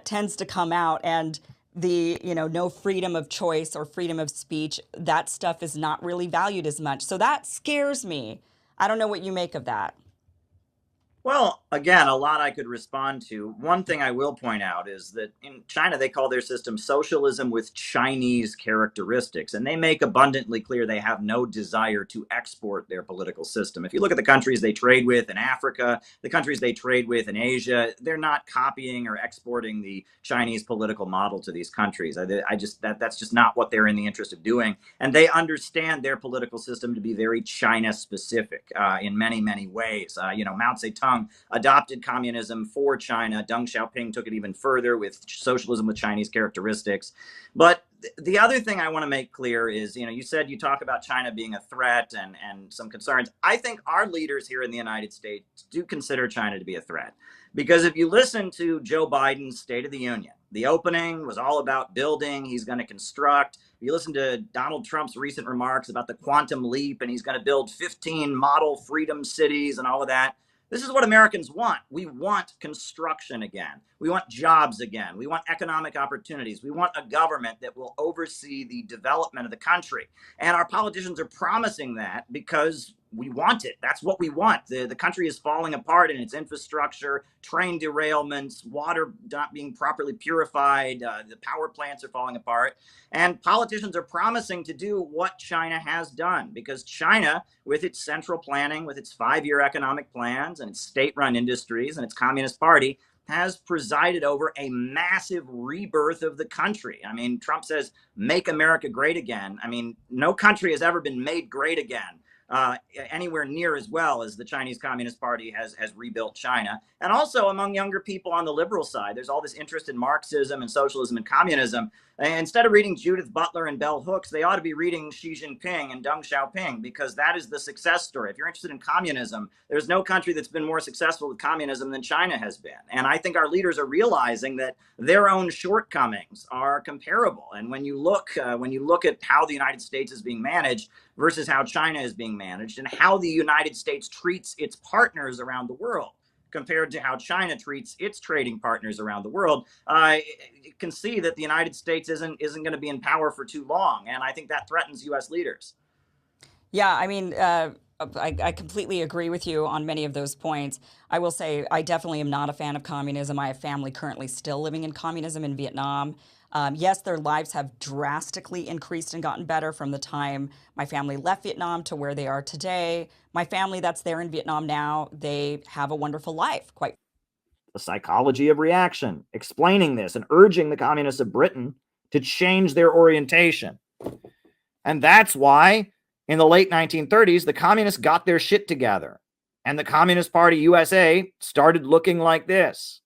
tends to come out, and the, no freedom of choice or freedom of speech, that stuff is not really valued as much. So that scares me. I don't know what you make of that. Well, again, a lot I could respond to. One thing I will point out is that in China, they call their system socialism with Chinese characteristics, and they make abundantly clear they have no desire to export their political system. If you look at the countries they trade with in Africa, the countries they trade with in Asia, they're not copying or exporting the Chinese political model to these countries. That's just not what they're in the interest of doing, and they understand their political system to be very China-specific in many, many ways. Mao Zedong adopted communism for China. Deng Xiaoping took it even further with socialism with Chinese characteristics. But the other thing I want to make clear is, you said you talk about China being a threat and some concerns. I think our leaders here in the United States do consider China to be a threat. Because if you listen to Joe Biden's State of the Union, the opening was all about building. He's going to construct. If you listen to Donald Trump's recent remarks about the quantum leap, and he's going to build 15 model freedom cities and all of that. This is what Americans want. We want construction again. We want jobs again. We want economic opportunities. We want a government that will oversee the development of the country. And our politicians are promising that because we want it. That's what we want. The country is falling apart in its infrastructure, train derailments, water not being properly purified, the power plants are falling apart. And politicians are promising to do what China has done, because China, with its central planning, with its 5-year economic plans and its state-run industries and its Communist Party, has presided over a massive rebirth of the country. I mean, Trump says, make America great again. I mean, no country has ever been made great again. Anywhere near as well as the Chinese Communist Party has rebuilt China. And also among younger people on the liberal side, there's all this interest in Marxism and socialism and communism. And instead of reading Judith Butler and Bell Hooks, they ought to be reading Xi Jinping and Deng Xiaoping, because that is the success story. If you're interested in communism, there's no country that's been more successful with communism than China has been. And I think our leaders are realizing that their own shortcomings are comparable. And when you look at how the United States is being managed versus how China is being managed, and how the United States treats its partners around the world compared to how China treats its trading partners around the world, you can see that the United States isn't going to be in power for too long. And I think that threatens U.S. leaders. Yeah, I mean, I completely agree with you on many of those points. I will say I definitely am not a fan of communism. I have family currently still living in communism in Vietnam. Yes, their lives have drastically increased and gotten better from the time my family left Vietnam to where they are today. My family that's there in Vietnam now, they have a wonderful life. Quite. The psychology of reaction, explaining this and urging the communists of Britain to change their orientation. And that's why in the late 1930s, the communists got their shit together. And the Communist Party USA started looking like this.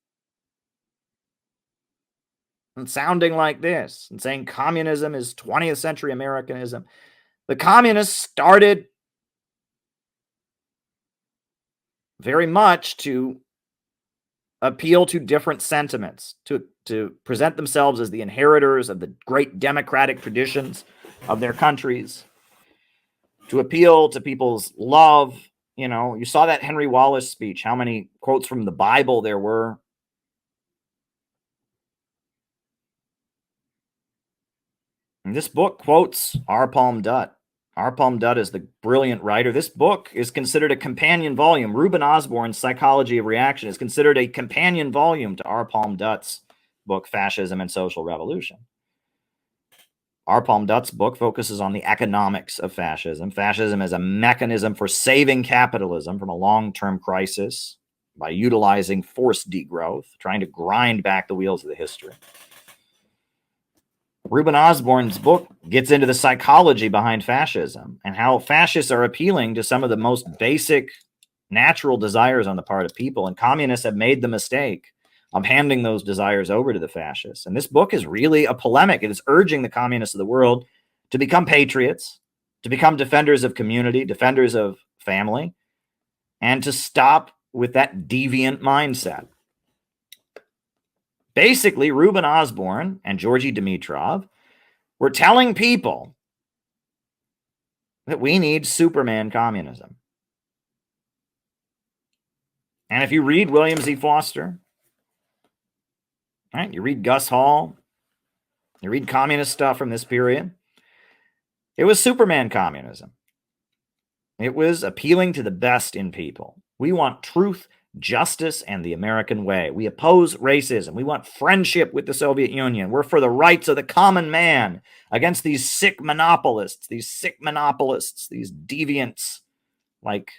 And sounding like this, and saying communism is 20th century Americanism. The communists started very much to appeal to different sentiments, to present themselves as the inheritors of the great democratic traditions of their countries, to appeal to people's love. You know, you saw that Henry Wallace speech, how many quotes from the Bible there were. And this book quotes R. Palm Dutt. R. Palm Dutt is the brilliant writer. This book is considered a companion volume. Reuben Osborne's Psychology of Reaction is considered a companion volume to R. Palm Dutt's book, Fascism and Social Revolution. R. Palm Dutt's book focuses on the economics of fascism. Fascism as a mechanism for saving capitalism from a long-term crisis by utilizing forced degrowth, trying to grind back the wheels of the history. Reuben Osborne's book gets into the psychology behind fascism and how fascists are appealing to some of the most basic natural desires on the part of people, and communists have made the mistake of handing those desires over to the fascists. And this book is really a polemic. It is urging the communists of the world to become patriots, to become defenders of community, defenders of family, and to stop with that deviant mindset. Basically, Reuben Osborne and Georgy Dimitrov were telling people that we need Superman communism. And if you read William Z. Foster, right, you read Gus Hall, you read communist stuff from this period, it was Superman communism. It was appealing to the best in people. We want truth, justice, and the American way. We oppose racism. We want friendship with the Soviet Union. We're for the rights of the common man against these sick monopolists, these deviants, like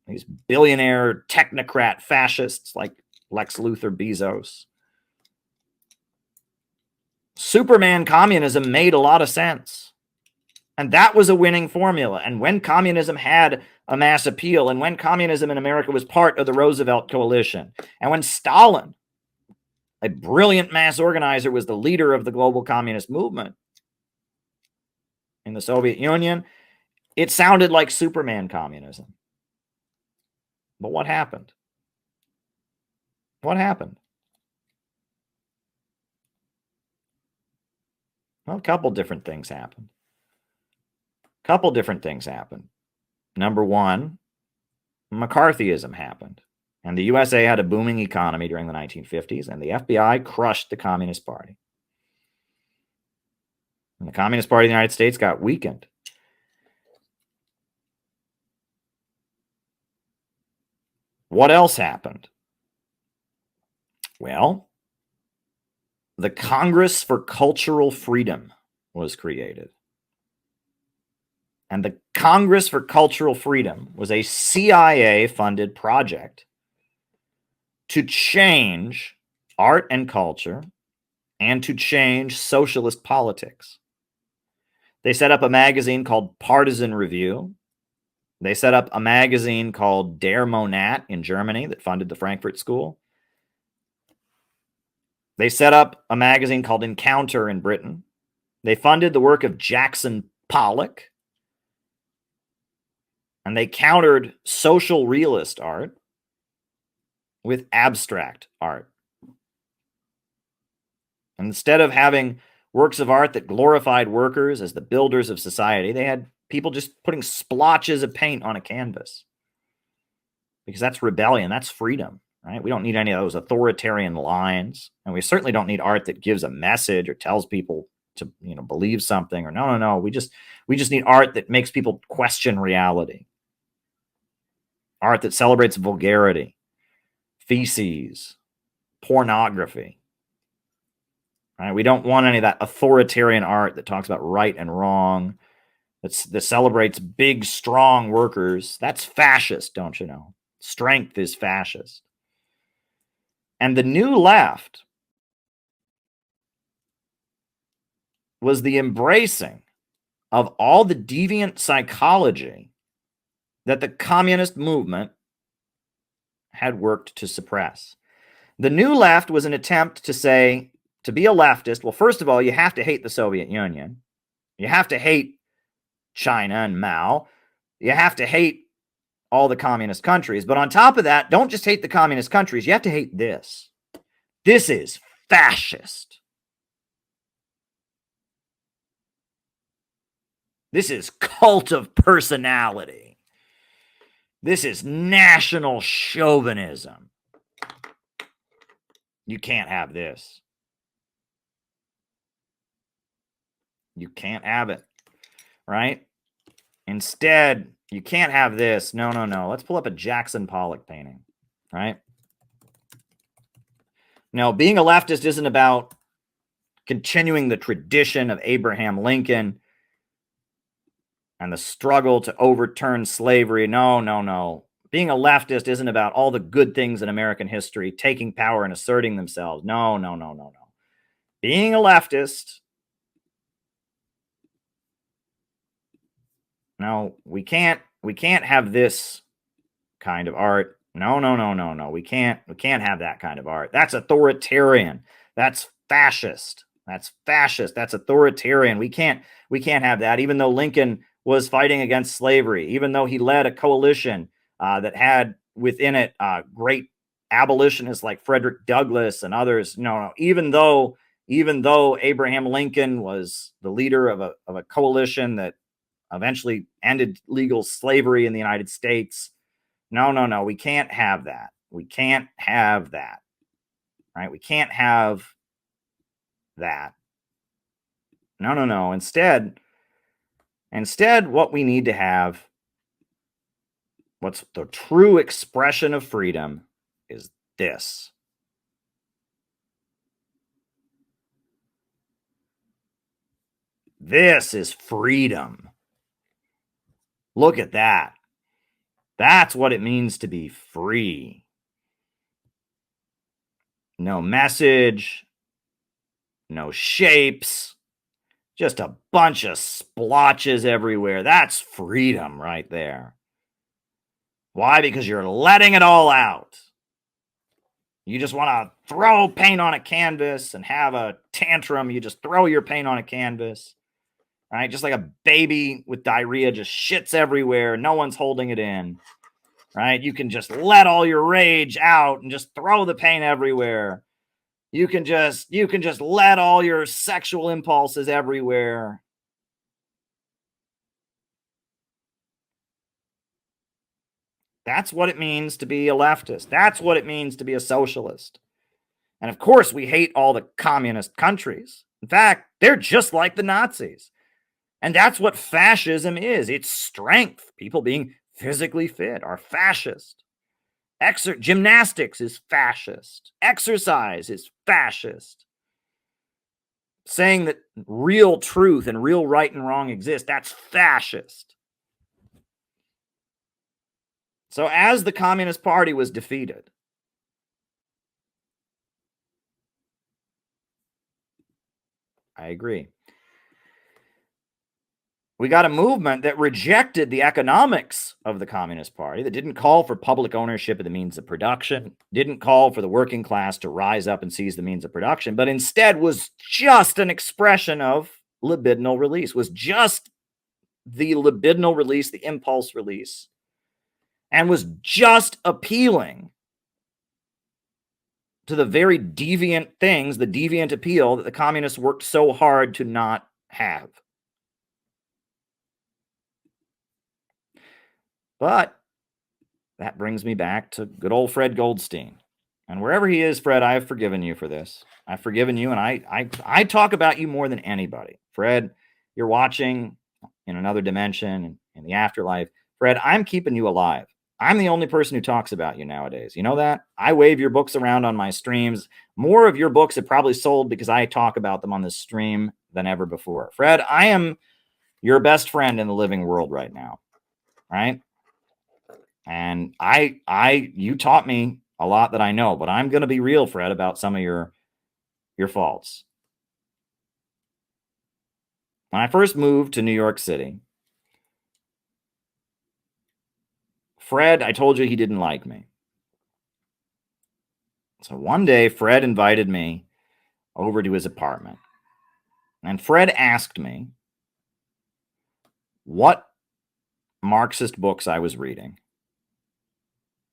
these billionaire technocrat fascists like Lex Luthor Bezos. Superman communism made a lot of sense. And that was a winning formula. And when communism had a mass appeal, and when communism in America was part of the Roosevelt coalition, and when Stalin, a brilliant mass organizer, was the leader of the global communist movement in the Soviet Union, it sounded like Superman communism. But what happened? What happened? Well, a couple different things happened. Number one, McCarthyism happened. And the USA had a booming economy during the 1950s, and the FBI crushed the Communist Party. And the Communist Party of the United States got weakened. What else happened? Well, the Congress for Cultural Freedom was created. And the Congress for Cultural Freedom was a CIA-funded project to change art and culture and to change socialist politics. They set up a magazine called Partisan Review. They set up a magazine called Der Monat in Germany that funded the Frankfurt School. They set up a magazine called Encounter in Britain. They funded the work of Jackson Pollock. And they countered social realist art with abstract art. And instead of having works of art that glorified workers as the builders of society, they had people just putting splotches of paint on a canvas. Because that's rebellion, that's freedom, right? We don't need any of those authoritarian lines. And we certainly don't need art that gives a message or tells people to, believe something, or no. We just need art that makes people question reality. Art that celebrates vulgarity, feces, pornography. Right? We don't want any of that authoritarian art that talks about right and wrong, that celebrates big, strong workers. That's fascist, don't you know? Strength is fascist. And the new left was the embracing of all the deviant psychology that the communist movement had worked to suppress. The new left was an attempt to say, to be a leftist, well, first of all, you have to hate the Soviet Union. You have to hate China and Mao. You have to hate all the communist countries. But on top of that, don't just hate the communist countries. You have to hate this. This is fascist. This is cult of personality. This is national chauvinism. You can't have this. You can't have it, right? Instead, you can't have this. No, no, no. Let's pull up a Jackson Pollock painting, right? No, being a leftist isn't about continuing the tradition of Abraham Lincoln and the struggle to overturn slavery. No, no, no. Being a leftist isn't about all the good things in American history, taking power and asserting themselves. No, no, no, no, no. Being a leftist, no, we can't have this kind of art. No, no, no, no, no. We can't have that kind of art. That's authoritarian. That's fascist. That's fascist. That's authoritarian. We can't have that, even though Lincoln was fighting against slavery, even though he led a coalition that had within it great abolitionists like Frederick Douglass and others. No, even though Abraham Lincoln was the leader of a coalition that eventually ended legal slavery in the United States. No, no, no. We can't have that. We can't have that. Right? We can't have that. No, no, no. Instead, what we need to have, what's the true expression of freedom, is this. This is freedom. Look at that. That's what it means to be free. No message, no shapes, just a bunch of splotches everywhere. That's freedom right there. Why? Because you're letting it all out. You just want to throw paint on a canvas and have a tantrum. You just throw your paint on a canvas. Right? Just like a baby with diarrhea, just shits everywhere. No one's holding it in. Right? You can just let all your rage out and just throw the paint everywhere. You can just let all your sexual impulses everywhere. That's what it means to be a leftist. That's what it means to be a socialist. And of course, we hate all the communist countries. In fact, they're just like the Nazis. And that's what fascism is. It's strength. People being physically fit are fascist. Gymnastics is fascist. Exercise is fascist. Saying that real truth and real right and wrong exist, that's fascist. So as the Communist Party was defeated, I agree. We got a movement that rejected the economics of the Communist Party, that didn't call for public ownership of the means of production, didn't call for the working class to rise up and seize the means of production, but instead was just an expression of libidinal release, was just the libidinal release, the impulse release, and was just appealing to the very deviant things, the deviant appeal that the communists worked so hard to not have. But that brings me back to good old Fred Goldstein. And wherever he is, Fred, I have forgiven you for this. I've forgiven you, and I talk about you more than anybody. Fred, you're watching in another dimension, in the afterlife. Fred, I'm keeping you alive. I'm the only person who talks about you nowadays. You know that? I wave your books around on my streams. More of your books have probably sold because I talk about them on this stream than ever before. Fred, I am your best friend in the living world right now, right? And you taught me a lot that I know, but I'm going to be real, Fred, about some of your faults. When I first moved to New York City, Fred, I told you he didn't like me. So one day, Fred invited me over to his apartment. And Fred asked me what Marxist books I was reading.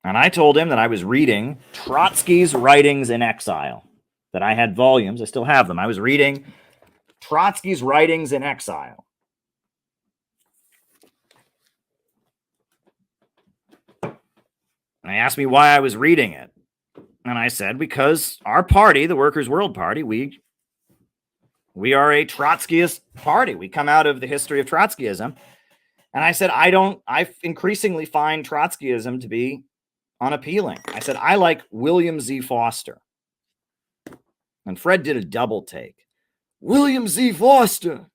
And I told him that I was reading Trotsky's Writings in Exile, that I had volumes. I still have them. I was reading Trotsky's Writings in Exile. And he asked me why I was reading it. And I said, because our party, the Workers' World Party, we are a Trotskyist party. We come out of the history of Trotskyism. And I said, I increasingly find Trotskyism to be unappealing. I said, I like William Z. Foster. And Fred did a double take. William Z. Foster.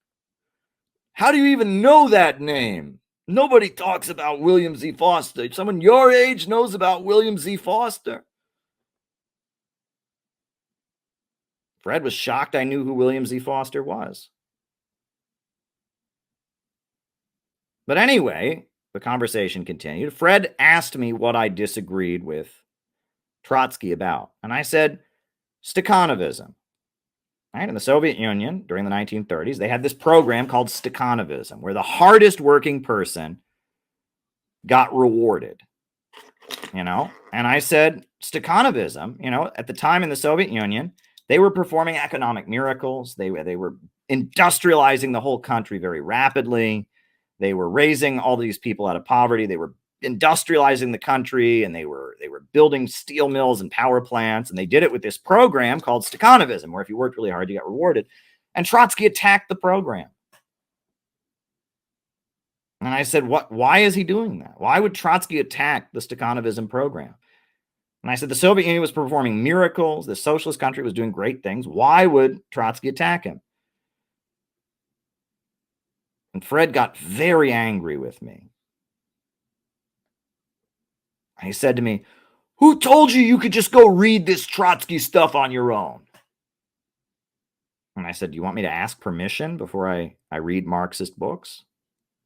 How do you even know that name? Nobody talks about William Z. Foster. Someone your age knows about William Z. Foster. Fred was shocked I knew who William Z. Foster was. But anyway, the conversation continued. Fred asked me what I disagreed with Trotsky about. And I said, Stakhanovism. Right? In the Soviet Union, during the 1930s, they had this program called Stakhanovism, where the hardest working person got rewarded. And I said, Stakhanovism, at the time in the Soviet Union, they were performing economic miracles. They were industrializing the whole country very rapidly. They were raising all these people out of poverty. They were industrializing the country, and they were building steel mills and power plants. And they did it with this program called Stakhanovism, where if you worked really hard, you got rewarded. And Trotsky attacked the program. And I said, why is he doing that? Why would Trotsky attack the Stakhanovism program? And I said, the Soviet Union was performing miracles. The socialist country was doing great things. Why would Trotsky attack him? And Fred got very angry with me. He said to me, who told you could just go read this Trotsky stuff on your own? And I said, do you want me to ask permission before I read Marxist books?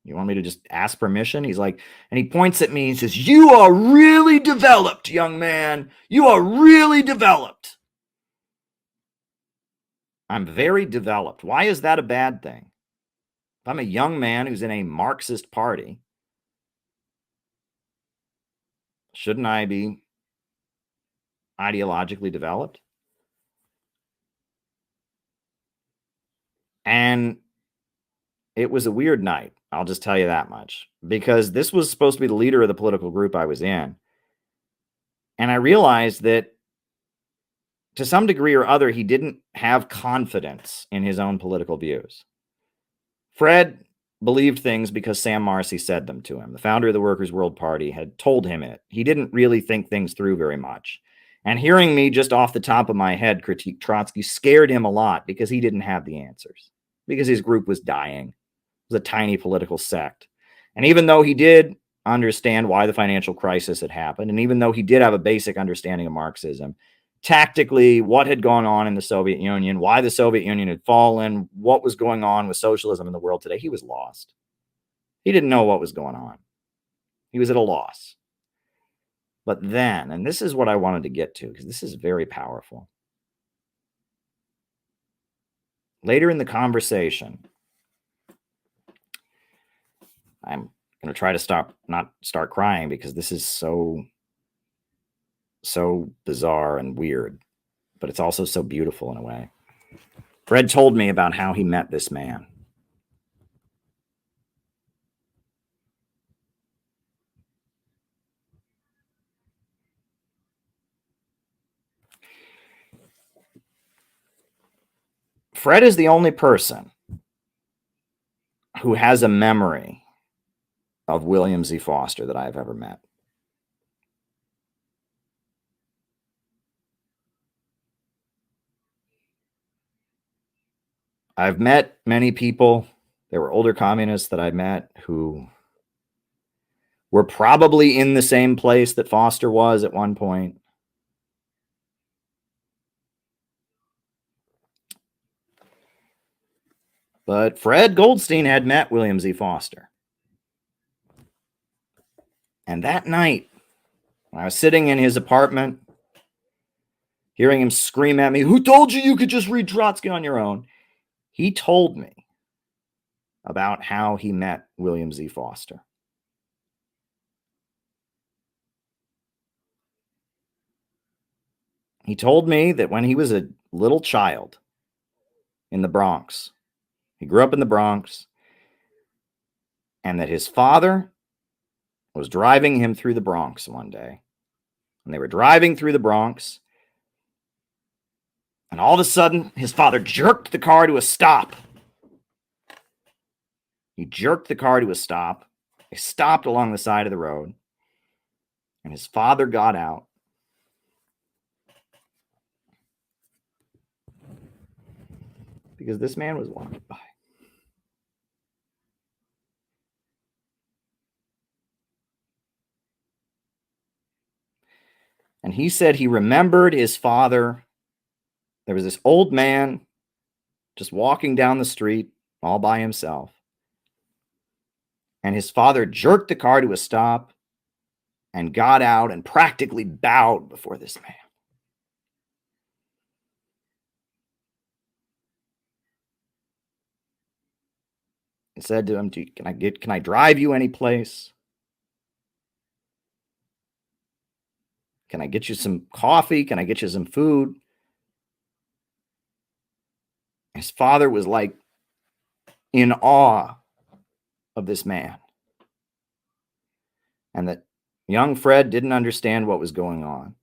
You want me to just ask permission? He's like, and he points at me and says, you are really developed, young man. You are really developed. I'm very developed. Why is that a bad thing? If I'm a young man who's in a Marxist party, shouldn't I be ideologically developed? And it was a weird night. I'll just tell you that much, because this was supposed to be the leader of the political group I was in. And I realized that to some degree or other, he didn't have confidence in his own political views. Fred believed things because Sam Marcy said them to him. The founder of the Workers' World Party had told him it. He didn't really think things through very much. And hearing me just off the top of my head critique Trotsky scared him a lot because he didn't have the answers, because his group was dying. It was a tiny political sect. And even though he did understand why the financial crisis had happened, and even though he did have a basic understanding of Marxism, tactically, what had gone on in the Soviet Union, why the Soviet Union had fallen, what was going on with socialism in the world today, he was lost. He didn't know what was going on. He was at a loss. But then, and this is what I wanted to get to, because this is very powerful. Later in the conversation, I'm going to try to not start crying, because this is so bizarre and weird, but it's also so beautiful in a way. Fred told me about how he met this man. Fred is the only person who has a memory of William Z. Foster that I've ever met. I've met many people. There were older communists that I met who were probably in the same place that Foster was at one point. But Fred Goldstein had met William Z. Foster. And that night, when I was sitting in his apartment, hearing him scream at me, "Who told you could just read Trotsky on your own?" He told me about how he met William Z. Foster. He told me that when he was a little child in the Bronx, he grew up in the Bronx, and that his father was driving him through the Bronx one day. And they were driving through the Bronx, and all of a sudden, his father jerked the car to a stop. He jerked the car to a stop. They stopped along the side of the road, and his father got out. Because this man was walking by. And he said he remembered his father. There was this old man just walking down the street all by himself. And his father jerked the car to a stop and got out and practically bowed before this man. And said to him, can I drive you any place? Can I get you some coffee? Can I get you some food? His father was like in awe of this man. And that young Fred didn't understand what was going on.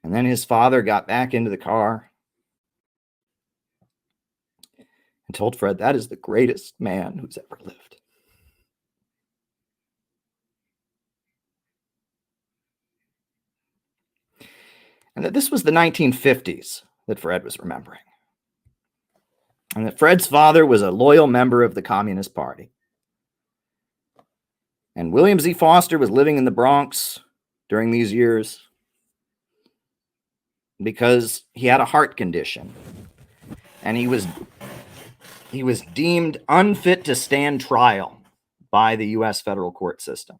And then his father got back into the car and told Fred, that is the greatest man who's ever lived. And that this was the 1950s that Fred was remembering. And that Fred's father was a loyal member of the Communist Party. And William Z. Foster was living in the Bronx during these years because he had a heart condition. And he was deemed unfit to stand trial by the U.S. federal court system.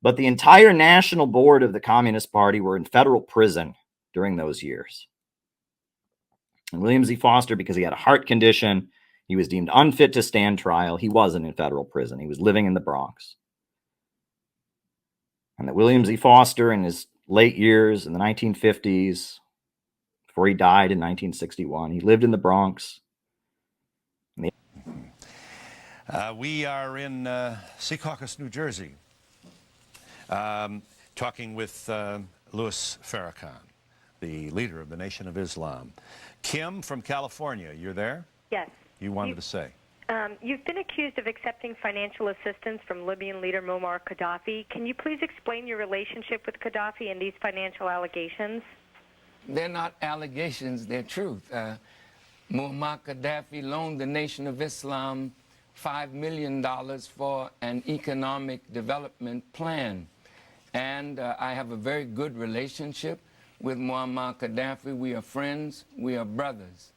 But the entire national board of the Communist Party were in federal prison during those years. And William Z. Foster, because he had a heart condition, he was deemed unfit to stand trial. He wasn't in federal prison. He was living in the Bronx. And that William Z. Foster, in his late years in the 1950s, before he died in 1961, he lived in the Bronx. We are in Secaucus, New Jersey, talking with Louis Farrakhan, the leader of the Nation of Islam. Kim from California, you're there? Yes. You wanted to say. You've been accused of accepting financial assistance from Libyan leader Muammar Gaddafi. Can you please explain your relationship with Gaddafi and these financial allegations? They're not allegations, they're truth. Muammar Gaddafi loaned the Nation of Islam $5 million for an economic development plan. And I have a very good relationship with Muammar Gaddafi. We are friends, we are brothers.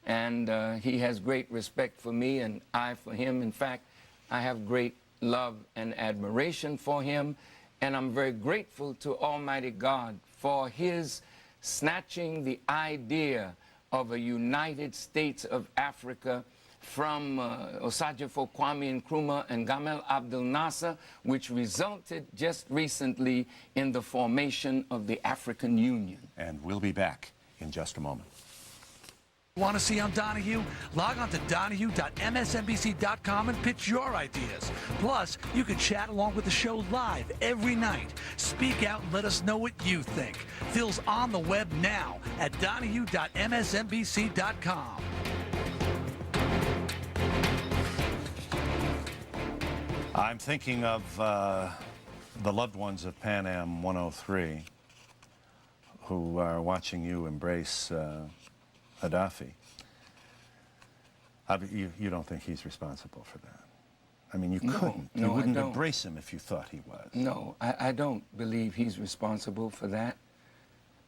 And he has great respect for me and I for him. In fact, I have great love and admiration for him. And I'm very grateful to Almighty God for his snatching the idea of a United States of Africa from Osagyefo Kwame Nkrumah and Gamal Abdel Nasser, which resulted just recently in the formation of the African Union. And we'll be back in just a moment. Want to see on Donahue? Log on to donahue.msnbc.com and pitch your ideas. Plus, you can chat along with the show live every night. Speak out and let us know what you think. Phil's on the web now at donahue.msnbc.com. I'm thinking of the loved ones of Pan Am 103 who are watching you embrace Gaddafi. You don't think he's responsible for that? I mean, you couldn't. No, you wouldn't I don't. embrace him if you thought he was. No, I don't believe he's responsible for that.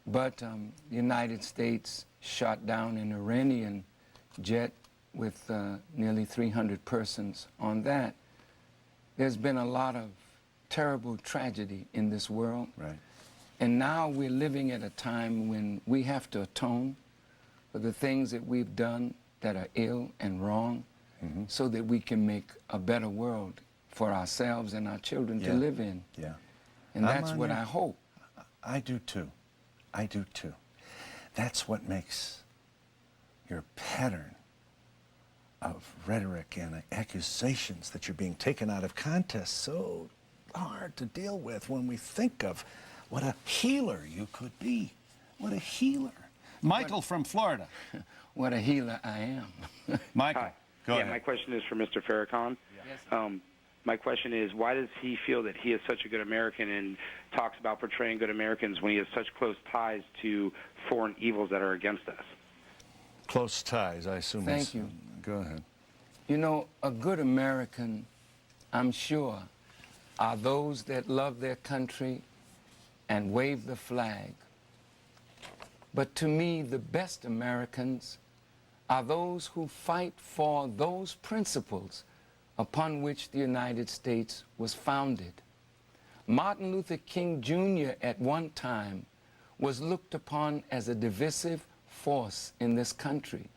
But the United States shot down an Iranian jet with nearly 300 persons on that. There's been a lot of terrible tragedy in this world. Right. And now we're living at a time when we have to atone for the things that we've done that are ill and wrong, so that we can make a better world for ourselves and our children to live in. Yeah. And that's what I hope. I do too. I do too. That's what makes your pattern of rhetoric and accusations that you're being taken out of context so hard to deal with when we think of what a healer you could be. What a healer. Michael from Florida. What a healer I am. Michael, Hi. go yeah, ahead. my question is for Mr. Farrakhan. Yes. My question is, why does he feel that he is such a good American and talks about portraying good Americans when he has such close ties to foreign evils that are against us? Close ties, I assume. Thank you. Go ahead. You know, a good American, I'm sure, are those that love their country and wave the flag. But to me, the best Americans are those who fight for those principles upon which the United States was founded. Martin Luther King Jr. at one time was looked upon as a divisive force in this country.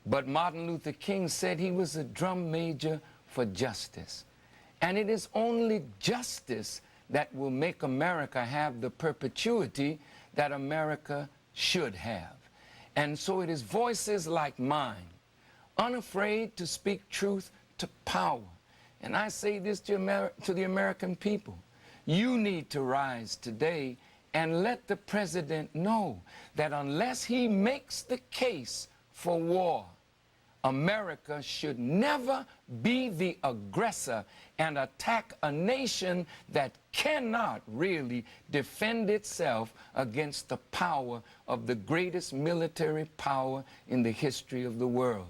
But Martin Luther King said he was a drum major for justice. And it is only justice that will make America have the perpetuity that America should have. And so it is voices like mine, unafraid to speak truth to power. And I say this to the American people. You need to rise today and let the president know that unless he makes the case for war, America should never be the aggressor and attack a nation that cannot really defend itself against the power of the greatest military power in the history of the world.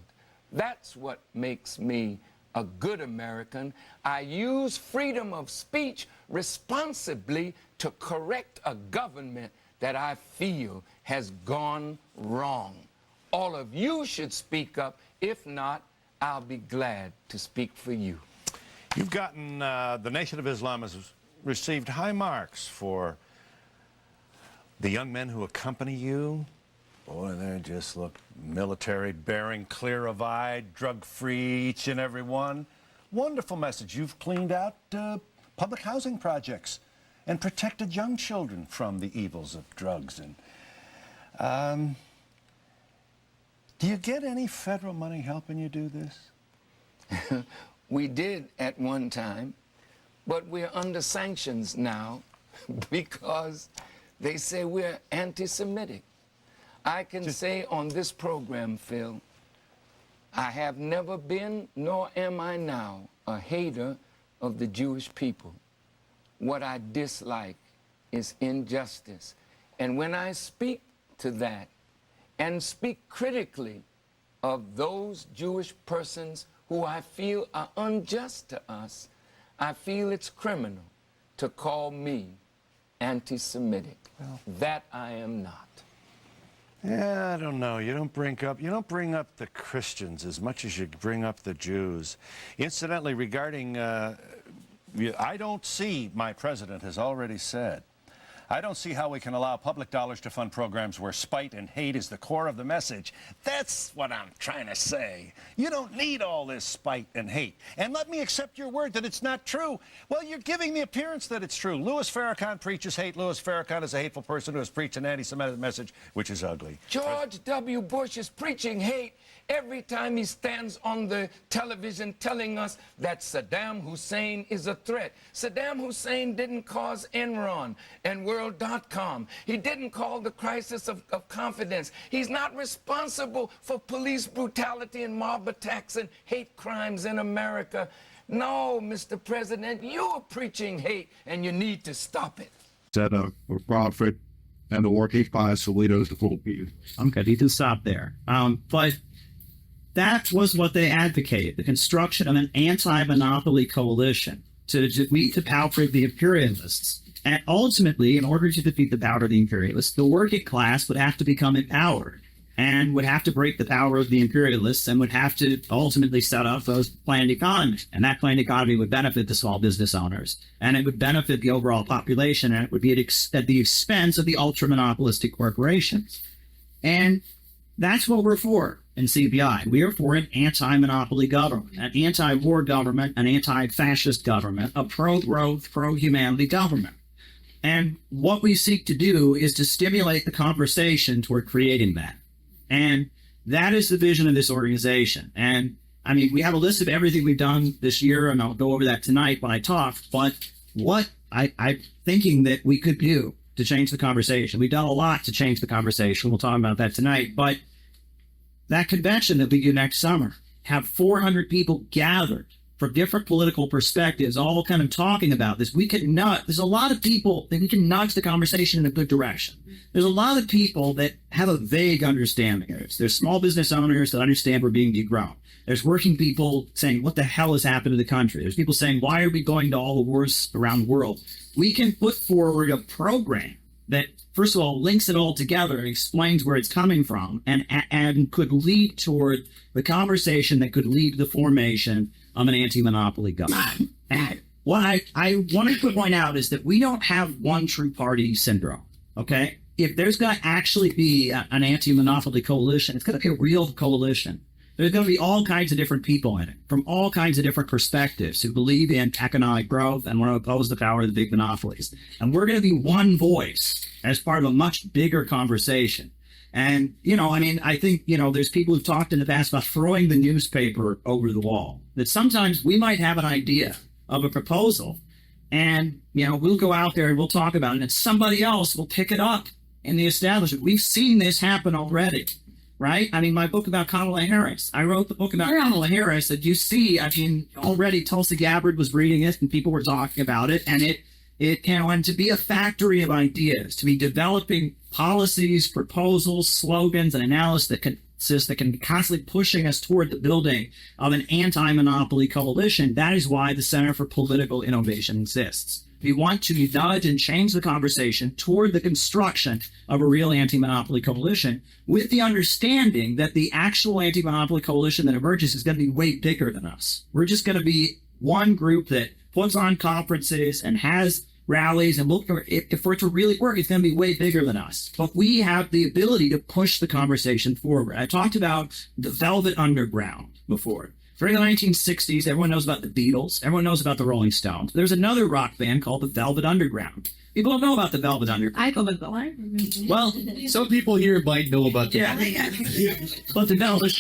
That's what makes me a good American. I use freedom of speech responsibly to correct a government that I feel has gone wrong. All of you should speak up. If not, I'll be glad to speak for you. You've gotten, the Nation of Islam has received high marks for the young men who accompany you. Boy, they just look military, bearing, clear of eye, drug-free, each and every one. Wonderful message. You've cleaned out public housing projects and protected young children from the evils of drugs. And do you get any federal money helping you do this? We did at one time, but we're under sanctions now because they say we're anti-Semitic. I can say on this program, Phil, I have never been, nor am I now, a hater of the Jewish people. What I dislike is injustice. And when I speak to that and speak critically of those Jewish persons who I feel are unjust to us, I feel it's criminal to call me anti-Semitic. Well, that I am not. Yeah, I don't know. You don't bring up the Christians as much as you bring up the Jews. Incidentally, regarding, I don't see, my president has already said, I don't see how we can allow public dollars to fund programs where spite and hate is the core of the message. That's what I'm trying to say. You don't need all this spite and hate. And let me accept your word that it's not true. Well, you're giving the appearance that it's true. Louis Farrakhan preaches hate. Louis Farrakhan is a hateful person who has preached an anti-Semitic message, which is ugly. George W. Bush is preaching hate every time he stands on the television telling us that Saddam Hussein is a threat. Saddam Hussein didn't cause Enron and World.com. He didn't call the crisis of confidence. He's not responsible for police brutality and mob attacks and hate crimes in America. No, Mr. President, you're preaching hate and you need to stop it. Set up for profit and the working class leaders of all people. Okay, you can stop there. But that was what they advocated, the construction of an anti-monopoly coalition to defeat the power of the imperialists. And ultimately, in order to defeat the power of the imperialists, the working class would have to become empowered and would have to break the power of the imperialists and would have to ultimately set up those planned economies. And that planned economy would benefit the small business owners, and it would benefit the overall population, and it would be at the expense of the ultra-monopolistic corporations. And that's what we're for in CPI. We are for an anti-monopoly government, an anti-war government, an anti-fascist government, a pro-growth, pro-humanity government. And what we seek to do is to stimulate the conversation toward creating that. And that is the vision of this organization. And I mean, we have a list of everything we've done this year, and I'll go over that tonight when I talk. But what I'm thinking that we could do to change the conversation, we've done a lot to change the conversation. We'll talk about that tonight. But that convention that we do next summer, have 400 people gathered from different political perspectives, all kind of talking about this. There's a lot of people that we can nudge the conversation in a good direction. There's a lot of people that have a vague understanding of it. There's small business owners that understand we're being degrown. There's working people saying, what the hell has happened to the country? There's people saying, why are we going to all the wars around the world? We can put forward a program that, first of all, links it all together and explains where it's coming from and could lead toward the conversation that could lead to the formation of an anti-monopoly government. And what I wanted to point out is that we don't have one true party syndrome, okay? If there's going to actually be an anti-monopoly coalition, it's going to be a real coalition. There's going to be all kinds of different people in it, from all kinds of different perspectives, who believe in economic growth and want to oppose the power of the big monopolies. And we're going to be one voice as part of a much bigger conversation. And, I think, there's people who've talked in the past about throwing the newspaper over the wall. That sometimes we might have an idea of a proposal and, we'll go out there and we'll talk about it and somebody else will pick it up in the establishment. We've seen this happen already, right? My book about Kamala Harris. I wrote the book about Kamala Harris that you see, already Tulsi Gabbard was reading it and people were talking about it. And and to be a factory of ideas, to be developing policies, proposals, slogans, and analysis that can be constantly pushing us toward the building of an anti-monopoly coalition. That is why the Center for Political Innovation exists. We want to nudge and change the conversation toward the construction of a real anti-monopoly coalition with the understanding that the actual anti-monopoly coalition that emerges is going to be way bigger than us. We're just going to be one group that puts on conferences and has rallies, and for it to really work, it's going to be way bigger than us. But we have the ability to push the conversation forward. I talked about the Velvet Underground before. During the 1960s, everyone knows about the Beatles. Everyone knows about the Rolling Stones. There's another rock band called the Velvet Underground. People don't know about the Velvet Underground. I know the Well, some people here might know about that. Yeah. But the Velvet,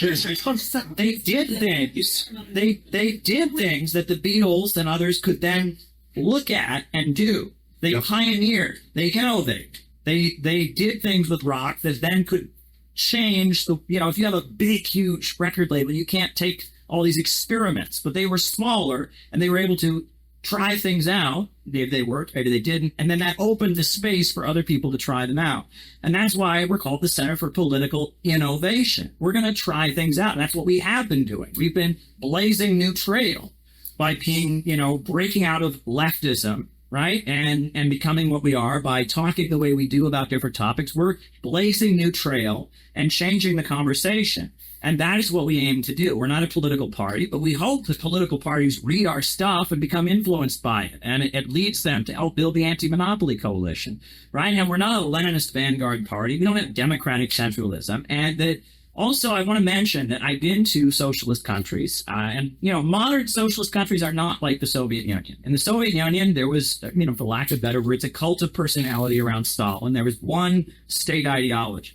they did things. They did things that the Beatles and others could then look at and do. They pioneered. They innovated. They did things with rock that then could change the. If you have a big, huge record label, you can't take all these experiments, but they were smaller and they were able to try things out. They worked, maybe they didn't. And then that opened the space for other people to try them out. And that's why we're called the Center for Political Innovation. We're going to try things out. And that's what we have been doing. We've been blazing new trail by being, breaking out of leftism, right? And becoming what we are by talking the way we do about different topics. We're blazing new trail and changing the conversation. And that is what we aim to do. We're not a political party, but we hope that political parties read our stuff and become influenced by it. And it leads them to help build the anti-monopoly coalition, right? And we're not a Leninist vanguard party. We don't have democratic centralism. And that also, I want to mention that I've been to socialist countries. And modern socialist countries are not like the Soviet Union. In the Soviet Union, there was, for lack of better words, a cult of personality around Stalin. There was one state ideology.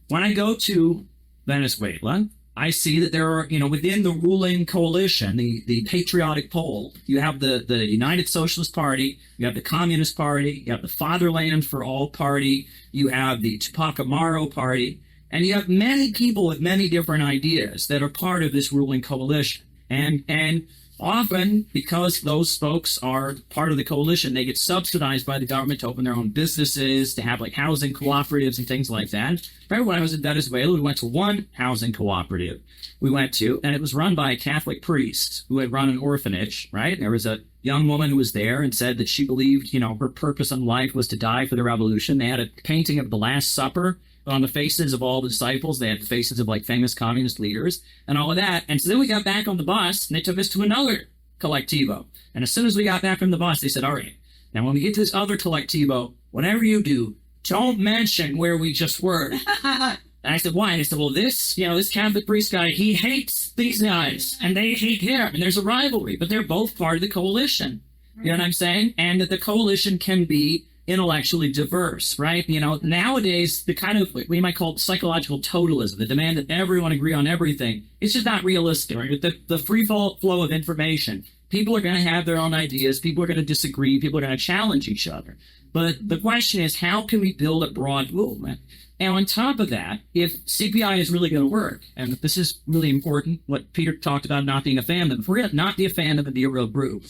When I go to Venezuela, I see that there are, within the ruling coalition, the patriotic pole, you have the United Socialist Party, you have the Communist Party, you have the Fatherland for All Party, you have the Tupac Amaru Party, and you have many people with many different ideas that are part of this ruling coalition. And often, because those folks are part of the coalition, they get subsidized by the government to open their own businesses, to have like housing cooperatives and things like that. Remember when I was in Venezuela, we went to one housing cooperative and it was run by a Catholic priest who had run an orphanage, right? And there was a young woman who was there and said that she believed, her purpose in life was to die for the revolution. They had a painting of the Last Supper on the faces of all the disciples. They had the faces of like famous communist leaders and all of that. And so then we got back on the bus and they took us to another collectivo. And as soon as we got back on the bus, they said, all right, now when we get to this other collectivo, whatever you do, don't mention where we just were. And I said, why? And they said, well, this Catholic priest guy, he hates these guys and they hate him. And there's a rivalry, but they're both part of the coalition. You know what I'm saying? And that the coalition can be intellectually diverse, right? You know, nowadays, the kind of, we might call it psychological totalism, the demand that everyone agree on everything, it's just not realistic, right? The free flow of information, people are going to have their own ideas, people are going to disagree, people are going to challenge each other. But the question is, how can we build a broad movement? And on top of that, if CPI is really going to work, and this is really important, what Peter talked about not being a fan of, if we're going to not be a fan of and be a real group,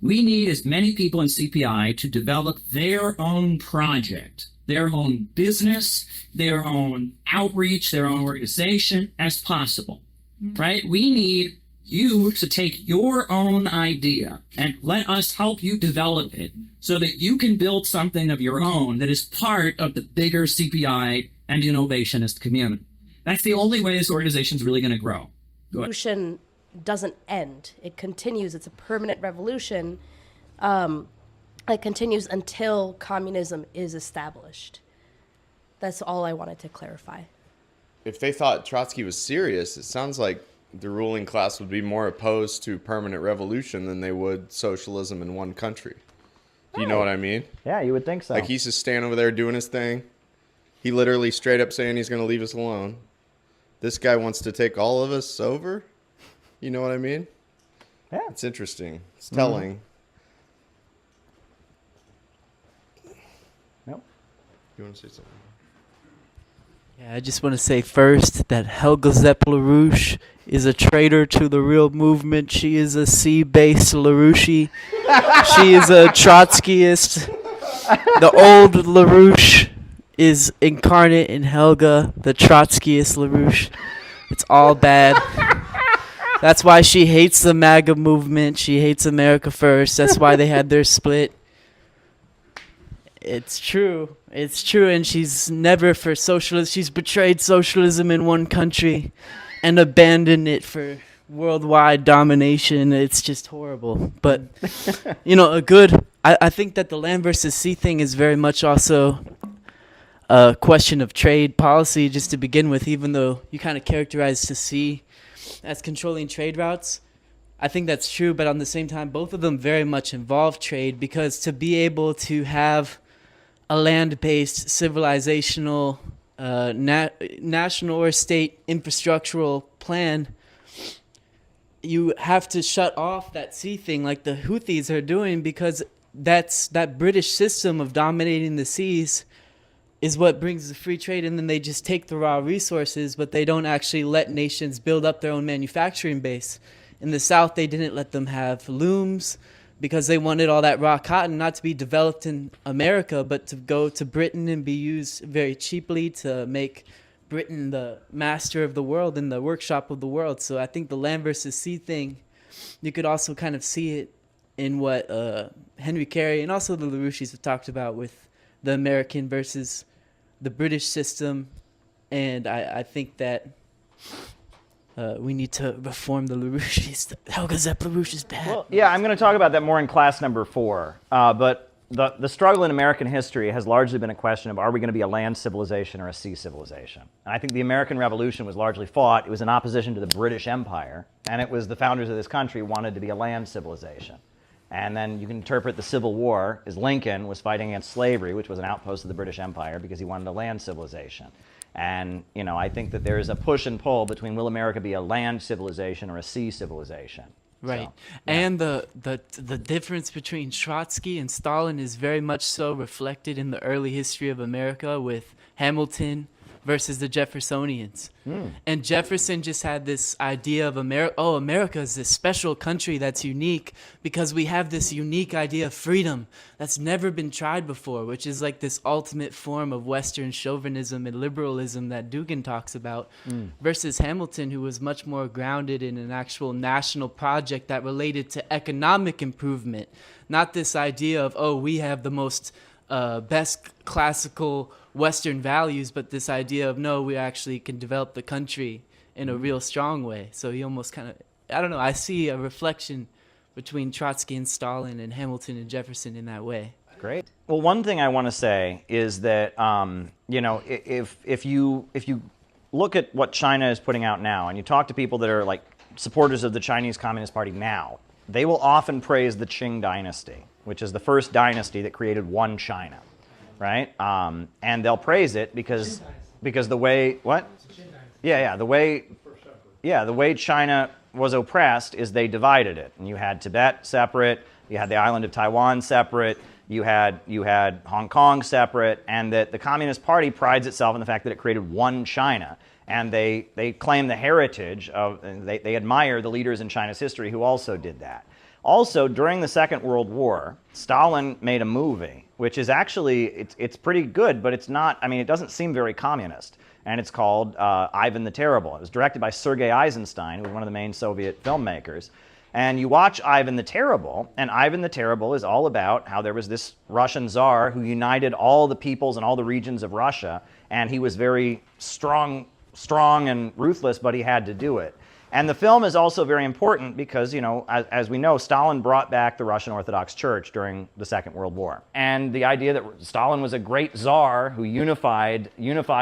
we need as many people in CPI to develop their own project, their own business, their own outreach, their own organization as possible, right? We need you to take your own idea and let us help you develop it so that you can build something of your own that is part of the bigger CPI and innovationist community. That's the only way this organization is really going to grow. Revolution doesn't end. It continues. It's a permanent revolution. It continues until communism is established. That's all I wanted to clarify. If they thought Trotsky was serious, it sounds like the ruling class would be more opposed to permanent revolution than they would socialism in one country. Do you know what I mean? Yeah, you would think so. Like, he's just standing over there doing his thing. He literally straight up saying he's going to leave us alone. This guy wants to take all of us over. You know what I mean? Yeah. It's interesting. It's telling. Nope. You want to say something? Yeah, I just want to say first that Helga Zepp LaRouche is a traitor to the real movement. She is a C-based LaRouche. She is a Trotskyist. The old LaRouche is incarnate in Helga, the Trotskyist LaRouche. It's all bad. That's why she hates the MAGA movement. She hates America First. That's why they had their split. It's true. It's true, and she's never for socialism. She's betrayed socialism in one country and abandoned it for worldwide domination. It's just horrible. But, you know, I think that the land versus sea thing is very much also a question of trade policy, just to begin with, even though you kind of characterize the sea as controlling trade routes. I think that's true, but on the same time, both of them very much involve trade, because to be able to have a land-based civilizational national or state infrastructural plan, you have to shut off that sea thing like the Houthis are doing, because that British system of dominating the seas is what brings the free trade, and then they just take the raw resources, but they don't actually let nations build up their own manufacturing base. In the South, they didn't let them have looms because they wanted all that raw cotton not to be developed in America, but to go to Britain and be used very cheaply to make Britain the master of the world and the workshop of the world. So I think the land versus sea thing, you could also kind of see it in what Henry Carey and also the LaRouches have talked about with the American versus the British system. And I think that we need to reform the LaRouches. Helga Zepp LaRouche is bad. Well, yeah, I'm going to talk about that more in class number 4. But the struggle in American history has largely been a question of, are we going to be a land civilization or a sea civilization? And I think the American Revolution was largely fought. It was in opposition to the British Empire, and it was the founders of this country wanted to be a land civilization. And then you can interpret the Civil War as Lincoln was fighting against slavery, which was an outpost of the British Empire, because he wanted a land civilization. And, you know, I think that there is a push and pull between, will America be a land civilization or a sea civilization? Right. So, yeah. And the difference between Trotsky and Stalin is very much so reflected in the early history of America with Hamilton versus the Jeffersonians. And Jefferson just had this idea of America is this special country that's unique because we have this unique idea of freedom that's never been tried before, which is like this ultimate form of Western chauvinism and liberalism that Dugin talks about, versus Hamilton, who was much more grounded in an actual national project that related to economic improvement, not this idea of, we have the most best classical Western values, but this idea of, no, we actually can develop the country in a real strong way. So he almost kind of, I don't know, I see a reflection between Trotsky and Stalin and Hamilton and Jefferson in that way. Great. Well, one thing I want to say is that, you know, if you look at what China is putting out now, and you talk to people that are like supporters of the Chinese Communist Party now, they will often praise the Qing dynasty, which is the first dynasty that created one China. right? And they'll praise it because the way what? The way China was oppressed is they divided it, and you had Tibet separate, you had the island of Taiwan separate, you had Hong Kong separate, and that the Communist Party prides itself on the fact that it created one China. And they claim the heritage of, they admire the leaders in China's history who also did that. Also, during the Second World War, Stalin made a movie, which is actually, it's pretty good, but it's not, I mean, it doesn't seem very communist. And it's called Ivan the Terrible. It was directed by Sergei Eisenstein, who was one of the main Soviet filmmakers. And you watch Ivan the Terrible, and Ivan the Terrible is all about how there was this Russian Tsar who united all the peoples and all the regions of Russia, and he was very strong and ruthless, but he had to do it. And the film is also very important because, you know, as we know, Stalin brought back the Russian Orthodox Church during the Second World War. And the idea that Stalin was a great czar who unified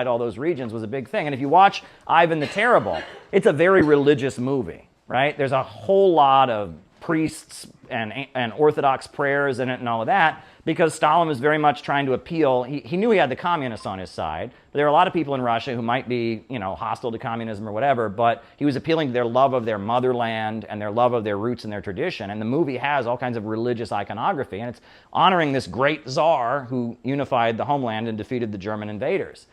all those regions was a big thing. And if you watch Ivan the Terrible, it's a very religious movie, right? There's a whole lot of priests and Orthodox prayers in it and all of that, because Stalin was very much trying to appeal. He knew he had the communists on his side, but there are a lot of people in Russia who might be, you know, hostile to communism or whatever, but he was appealing to their love of their motherland and their love of their roots and their tradition. And the movie has all kinds of religious iconography, and it's honoring this great czar who unified the homeland and defeated the German invaders.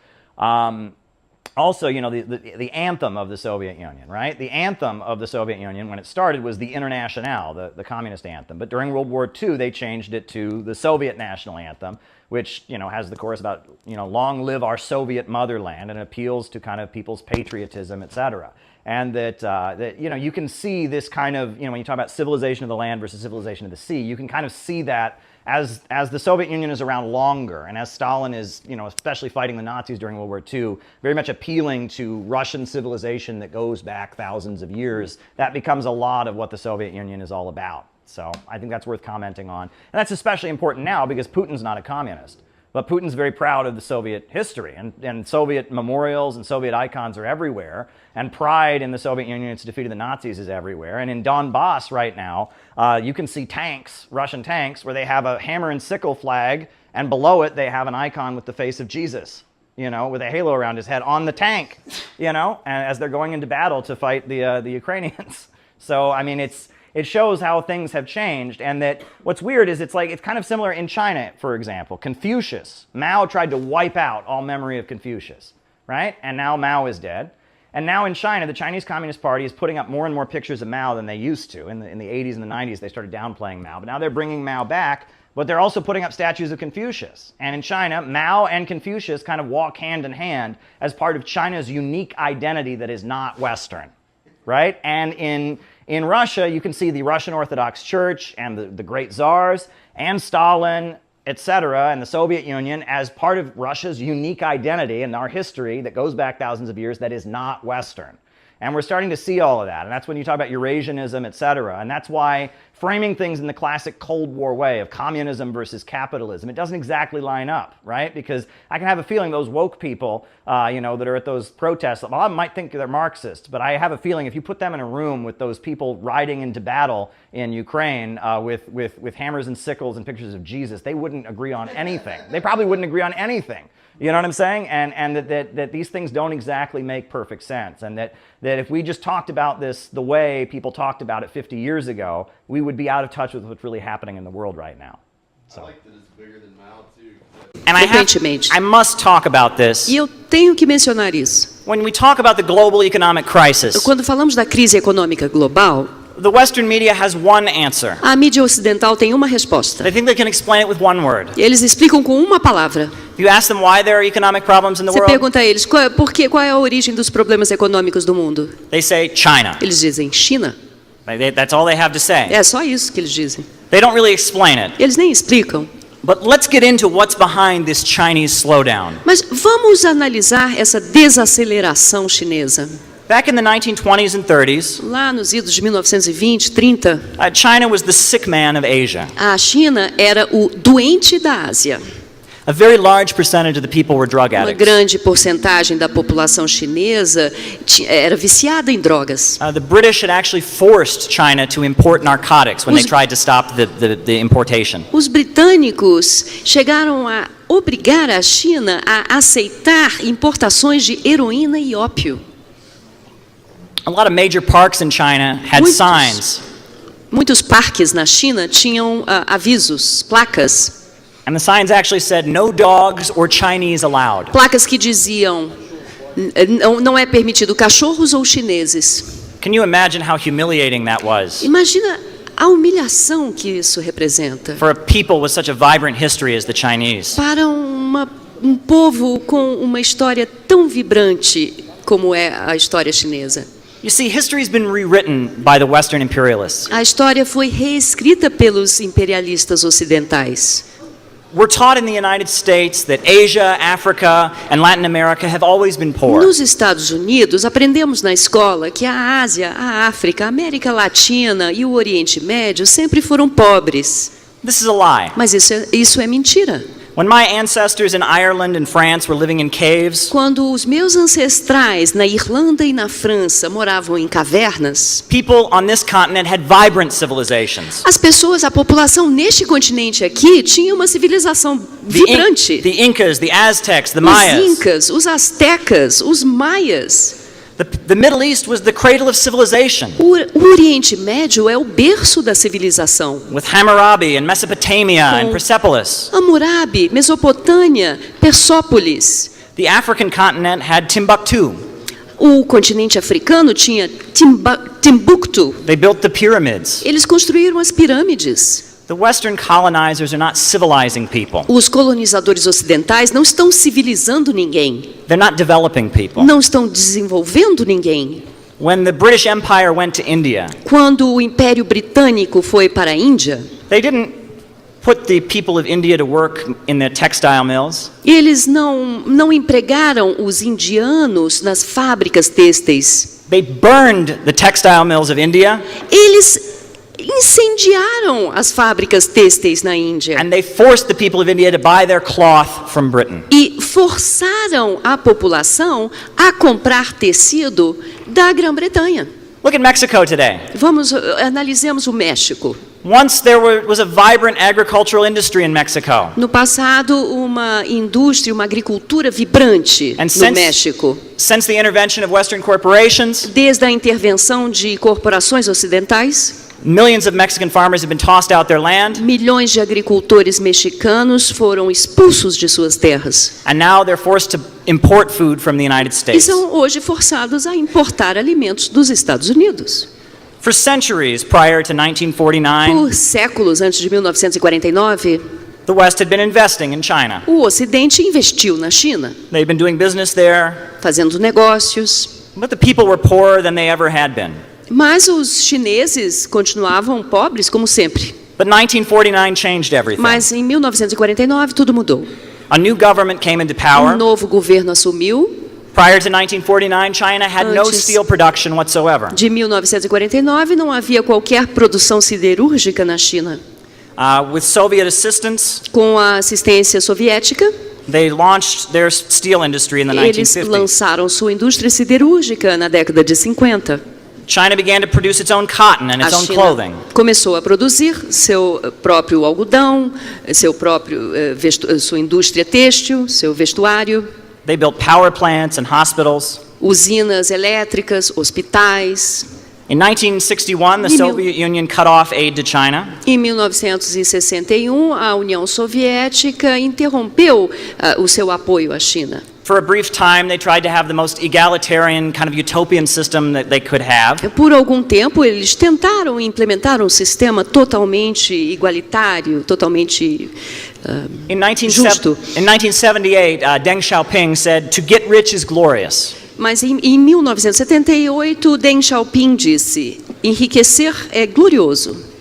Also, you know, the anthem of the Soviet Union, right? The anthem of the Soviet Union, when it started, was the Internationale, the communist anthem. But during World War II, they changed it to the Soviet national anthem, which, you know, has the chorus about, you know, long live our Soviet motherland, and appeals to kind of people's patriotism, etc. And that you know, you can see this kind of, you know, when you talk about civilization of the land versus civilization of the sea, you can kind of see that as the Soviet Union is around longer, and as Stalin is, you know, especially fighting the Nazis during World War II, very much appealing to Russian civilization that goes back thousands of years, that becomes a lot of what the Soviet Union is all about. So I think that's worth commenting on. And that's especially important now because Putin's not a communist. But Putin's very proud of the Soviet history, and Soviet memorials and Soviet icons are everywhere, and pride in the Soviet Union, its defeat of the Nazis, is everywhere. And in Donbass right now, you can see tanks, Russian tanks, where they have a hammer and sickle flag, and below it they have an icon with the face of Jesus, you know, with a halo around his head on the tank, you know, and as they're going into battle to fight the Ukrainians. So, I mean, it shows how things have changed, and that what's weird is it's kind of similar in China, for example. Confucius, Mao tried to wipe out all memory of Confucius, right? And now Mao is dead. And now in China, the Chinese Communist Party is putting up more and more pictures of Mao than they used to. In the 80s and the 90s, they started downplaying Mao, but now they're bringing Mao back, but they're also putting up statues of Confucius. And in China, Mao and Confucius kind of walk hand in hand as part of China's unique identity that is not Western, right? And in Russia, you can see the Russian Orthodox Church and the great czars and Stalin, etc., and the Soviet Union as part of Russia's unique identity and our history that goes back thousands of years that is not Western. And we're starting to see all of that. And that's when you talk about Eurasianism, etc. And that's why framing things in the classic Cold War way of communism versus capitalism, it doesn't exactly line up, right? Because I can have a feeling those woke people, you know, that are at those protests, well, I might think they're Marxists, but I have a feeling if you put them in a room with those people riding into battle in Ukraine with hammers and sickles and pictures of Jesus, they wouldn't agree on anything. They probably wouldn't agree on anything. You know what I'm saying? And that these things don't exactly make perfect sense. And that if we just talked about this the way people talked about it 50 years ago, we would be out of touch with what's really happening in the world right now. So. I like that it's bigger than Mao, too. And I must talk about this. E eu tenho que mencionar isso. When we talk about the global economic crisis, Quando falamos da crise econômica global, the Western media has one answer. a mídia ocidental tem uma resposta. They think they can explain it with one word. E eles explicam com uma palavra. If you ask them why there are economic problems in the Você world, pergunta a eles qual é a origem dos problemas econômicos do mundo. they say China. Eles dizem China. That's all they have to say. É só isso que eles dizem. They don't really explain it. Eles nem explicam. But let's get into what's behind this Chinese slowdown. Mas vamos analisar essa desaceleração chinesa. Back in the 1920s and 30s, Lá nos idos de 1920, 30, China was the sick man of Asia. a China era o doente da Ásia. A very large percentage of the people were drug Uma addicts. grande porcentagem da população chinesa era viciada em drogas. The British had actually forced China to import narcotics when they tried to stop the importation. Os britânicos chegaram a obrigar a China a aceitar importações de heroína e ópio. A lot of major parks in China had signs. Muitos parques na China tinham avisos, placas. And the signs actually said no dogs or Chinese allowed. Placas que diziam não é permitido cachorros ou chineses. Can you imagine how humiliating that was? Imagina a humilhação que isso representa. For a people with such a vibrant history as the Chinese. Para um povo com uma história tão vibrante como é a história chinesa. You see, history's been rewritten by the Western imperialists. A história foi reescrita pelos imperialistas ocidentais. We're taught in the United States that Asia, Africa, and Latin America have always been poor. Nos Estados Unidos, aprendemos na escola que a Ásia, a África, a América Latina e o Oriente Médio sempre foram pobres. This is a lie. Mas isso é mentira. When my ancestors in Ireland and France were living in caves, quando os meus ancestrais na Irlanda e na França moravam em cavernas, people on this continent had vibrant civilizations. As pessoas, a população neste continente aqui tinha uma civilização vibrante. The Incas, the Aztecs, the Mayas. Os Incas, os Aztecas, os Maias. The Middle East was the cradle of civilization. O Oriente Médio é o berço da civilização. With Hammurabi and Mesopotamia and Persepolis. Hammurabi, Mesopotâmia, Persópolis. The African continent had Timbuktu. O continente africano tinha Timbuktu. They built the pyramids. Eles construíram as pirâmides. The Western colonizers are not civilizing people. Os colonizadores ocidentais não estão civilizando ninguém. They're not developing people. Não estão desenvolvendo ninguém. When the British Empire went to India, quando o Império Britânico foi para a Índia, they didn't put the people of India to work in the textile mills. Eles não empregaram os indianos nas fábricas têxteis. They burned the textile mills of India. Eles incendiaram as fábricas têxteis na Índia. And they forced the people of India to buy their cloth from Britain. E forçaram a população a comprar tecido da Grã-Bretanha. Look at Mexico today. Analisemos o México. Once there was a vibrant agricultural industry in Mexico. No passado, uma indústria, uma agricultura vibrante no México. Since the intervention of Western corporations, desde a intervenção de corporações ocidentais, millions of Mexican farmers have been tossed out their land. Milhões de agricultores mexicanos foram expulsos de suas terras. And now they're forced to import food from the United States. E são hoje forçados a importar alimentos dos Estados Unidos. For centuries prior to 1949, por séculos antes de 1949, the West had been investing in China. O Ocidente investiu na China. They've been doing business there. Fazendo negócios. But the people were poorer than they ever had been. Mas os chineses continuavam pobres como sempre. But 1949 changed everything. Mas em 1949 tudo mudou. A new government came into power. Novo governo assumiu. Prior to 1949, China had no steel production whatsoever. De 1949 não havia qualquer produção siderúrgica na China. With Soviet assistance, com a assistência soviética, they launched their steel industry in the 1950s. Eles lançaram sua indústria siderúrgica na década de 50. China began to produce its own cotton and its own clothing. Começou a produzir seu próprio algodão, sua indústria têxtil, seu vestuário. They built power plants and hospitals. Usinas elétricas, hospitais. In 1961, the Soviet Union cut off aid to China. Em 1961, a União Soviética interrompeu o seu apoio à China. For a brief time, they tried to have the most egalitarian kind of utopian system that they could have. Por algum tempo, eles tentaram implementar um sistema totalmente igualitário, totalmente justo. In 1978, Deng Xiaoping said, "To get rich is glorious." Mas em 1978, Deng Xiaoping disse: enriquecer é glorioso.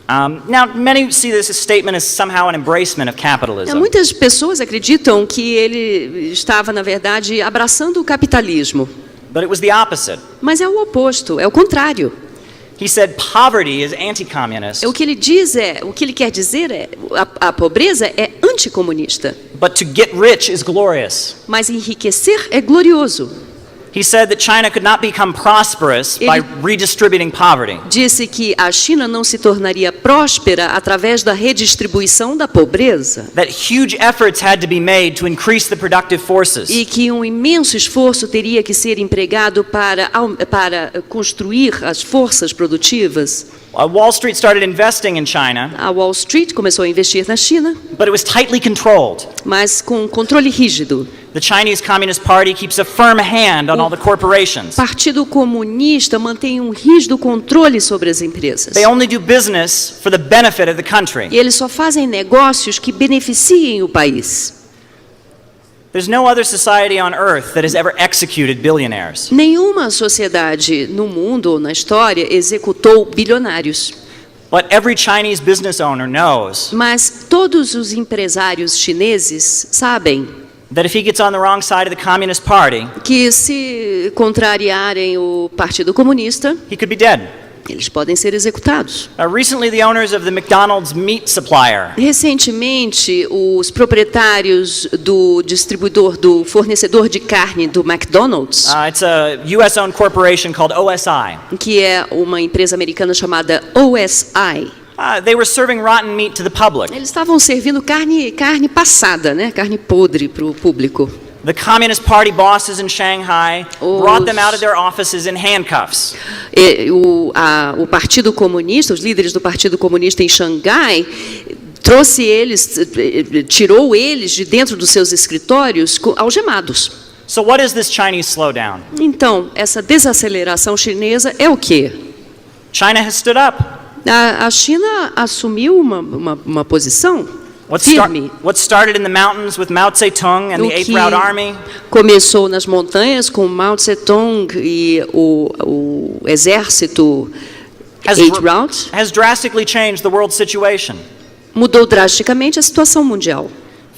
Now, many see this statement as somehow an embracement of capitalism. Muitas pessoas acreditam que ele estava, na verdade, abraçando o capitalismo. But it was the opposite. Mas é o oposto, é o contrário. He said poverty is anti-communist. O que ele quer dizer é a pobreza é anticomunista. But to get rich is glorious. Mas enriquecer é glorioso. He said that China could not become prosperous by redistributing poverty. Disse que a China não se tornaria próspera através da redistribuição da pobreza. That huge efforts had to be made to increase the productive forces. E que um imenso esforço teria que ser empregado para construir as forças produtivas. Wall Street started investing in China. A Wall Street começou a investir na China. But it was tightly controlled. Mas com controle rígido. The Chinese Communist Party keeps a firm hand on all the corporations. O Partido Comunista mantém um rígido controle sobre as empresas. They only do business for the benefit of the country. E eles só fazem negócios que beneficiem o país. There's no other society on earth that has ever executed billionaires. Nenhuma sociedade no mundo ou na história executou bilionários. But every Chinese business owner knows. Mas todos os empresários chineses sabem that if he gets on the wrong side of the Communist Party, que se contrariarem o Partido Comunista, he could be dead. Eles podem ser executados. Recently, the owners of the McDonald's meat supplier. Recentemente, os proprietários do fornecedor de carne do McDonald's. It's a U.S.-owned corporation called OSI. Que é uma empresa americana chamada OSI. They were serving rotten meat to the public. Eles estavam servindo carne passada, né? Carne podre para o público. The Communist Party bosses in Shanghai brought them out of their offices in handcuffs. O Partido Comunista, os líderes do Partido Comunista em Xangai, tirou eles de dentro dos seus escritórios algemados. So what is this Chinese slowdown? Então, essa desaceleração chinesa é o quê? China has stood up. A China assumiu uma posição firme. What started in the mountains with Mao Zedong and the Eighth Route Army? Começou nas montanhas com Mao Zedong e o exército Eighth Route. Has drastically changed the world situation. Mudou drasticamente a situação mundial.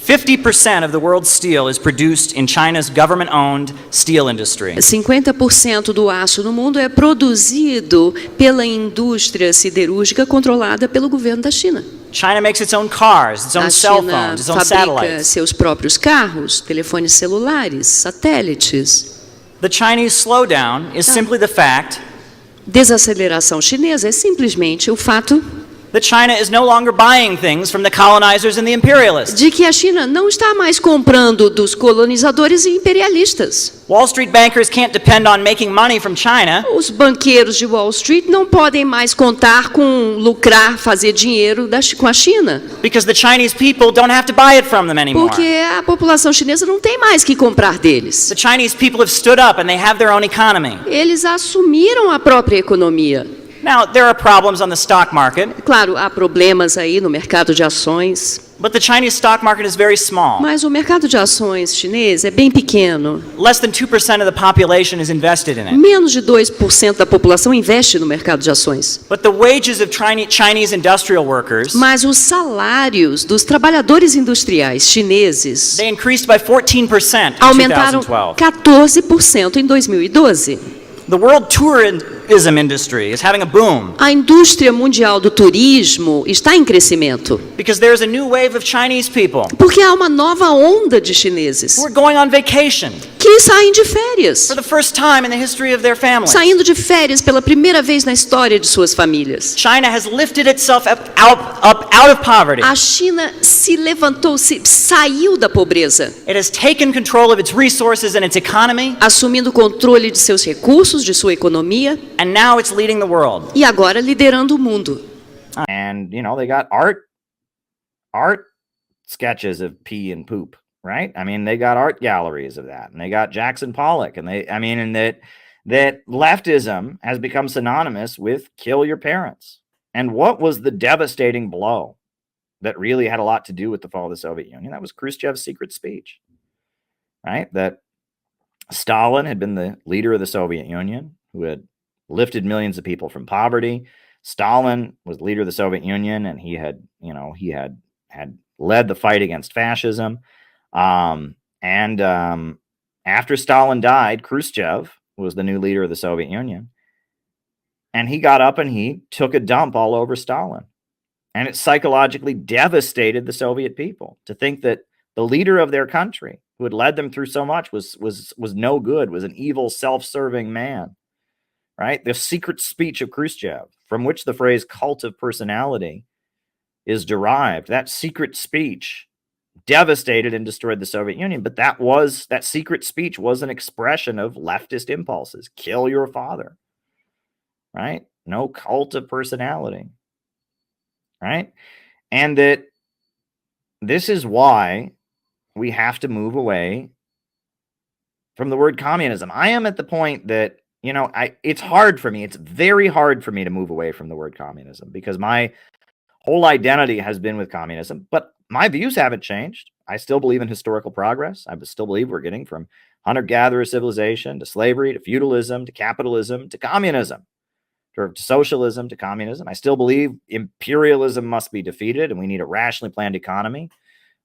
50% of the world's steel is produced in China's government-owned steel industry. 50% do aço no mundo é produzido pela indústria siderúrgica controlada pelo governo da China. China makes its own cars, its own cell phones, its own satellites. A China fabrica seus próprios carros, telefones celulares, satélites. The Chinese slowdown is simply the fact. Desaceleração chinesa é simplesmente o fato that China is no longer buying things from the colonizers and the imperialists. De que a China não está mais comprando dos colonizadores e imperialistas. Wall Street bankers can't depend on making money from China. Os banqueiros de Wall Street não podem mais contar com lucrar, fazer dinheiro com a China. Because the Chinese people don't have to buy it from them anymore. Porque a população chinesa não tem mais que comprar deles. The Chinese people have stood up and they have their own economy. Eles assumiram a própria economia. Now, there are problems on the stock market. Claro, há problemas aí no mercado de ações. But the Chinese stock market is very small. Mas o mercado de ações chinês é bem pequeno. Less than 2% of the population is invested in it. Menos de 2% da população investe no mercado de ações. But the wages of Chinese industrial workers. Mas os salários dos trabalhadores industriais chineses. They increased by 14% in aumentaram 2012. 14% em 2012. The world tourism industry is having a boom. A indústria mundial do turismo está em crescimento. Because there's a new wave of Chinese people. Porque há uma nova onda de chineses. Who are going on vacation. Que saem de férias. For the first time in the history of their families. Saindo de férias pela primeira vez na história de suas famílias. China has lifted itself up out of poverty. A China se levantou, saiu da pobreza. It has taken control of its resources and its economy. Assumindo o controle de seus recursos, de sua economia. And now it's leading the world. E agora liderando o mundo. And they got art sketches of pee and poop, right? I mean, they got art galleries of that, and they got Jackson Pollock, and that leftism has become synonymous with kill your parents. And what was the devastating blow that really had a lot to do with the fall of the Soviet Union? That was Khrushchev's secret speech, right? That Stalin had been the leader of the Soviet Union, who had lifted millions of people from poverty. Stalin was the leader of the Soviet Union, and he had led the fight against fascism. After Stalin died, Khrushchev was the new leader of the Soviet Union. And he got up and he took a dump all over Stalin. And it psychologically devastated the Soviet people to think that the leader of their country who had led them through so much, was no good, was an evil, self-serving man, right? The secret speech of Khrushchev, from which the phrase cult of personality is derived. That secret speech devastated and destroyed the Soviet Union, but that secret speech was an expression of leftist impulses. Kill your father, right? No cult of personality, right? And that this is why we have to move away from the word communism. I am at the point that, it's hard for me. It's very hard for me to move away from the word communism because my whole identity has been with communism, but my views haven't changed. I still believe in historical progress. I still believe we're getting from hunter-gatherer civilization to slavery to feudalism to capitalism to communism, to socialism to communism. I still believe imperialism must be defeated and we need a rationally planned economy.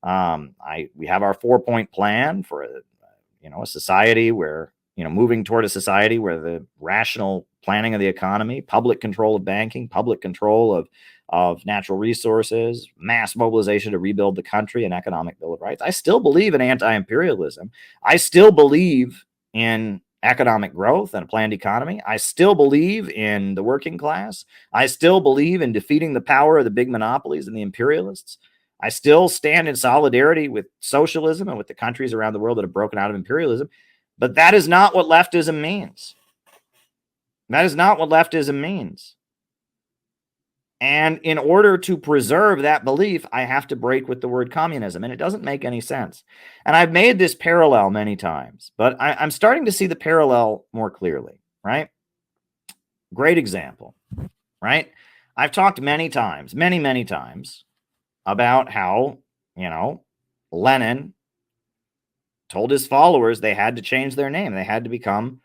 We have our 4-point plan for a society where, moving toward a society where the rational planning of the economy, public control of banking, public control of natural resources, mass mobilization to rebuild the country, and economic bill of rights. I still believe in anti-imperialism. I still believe in economic growth and a planned economy. I still believe in the working class. I still believe in defeating the power of the big monopolies and the imperialists. I still stand in solidarity with socialism and with the countries around the world that have broken out of imperialism. But that is not what leftism means. That is not what leftism means. And in order to preserve that belief, I have to break with the word communism. And it doesn't make any sense. And I've made this parallel many times, but I'm starting to see the parallel more clearly, right? Great example, right? I've talked many times, many times, about how, Lenin told his followers they had to change their name. They had to become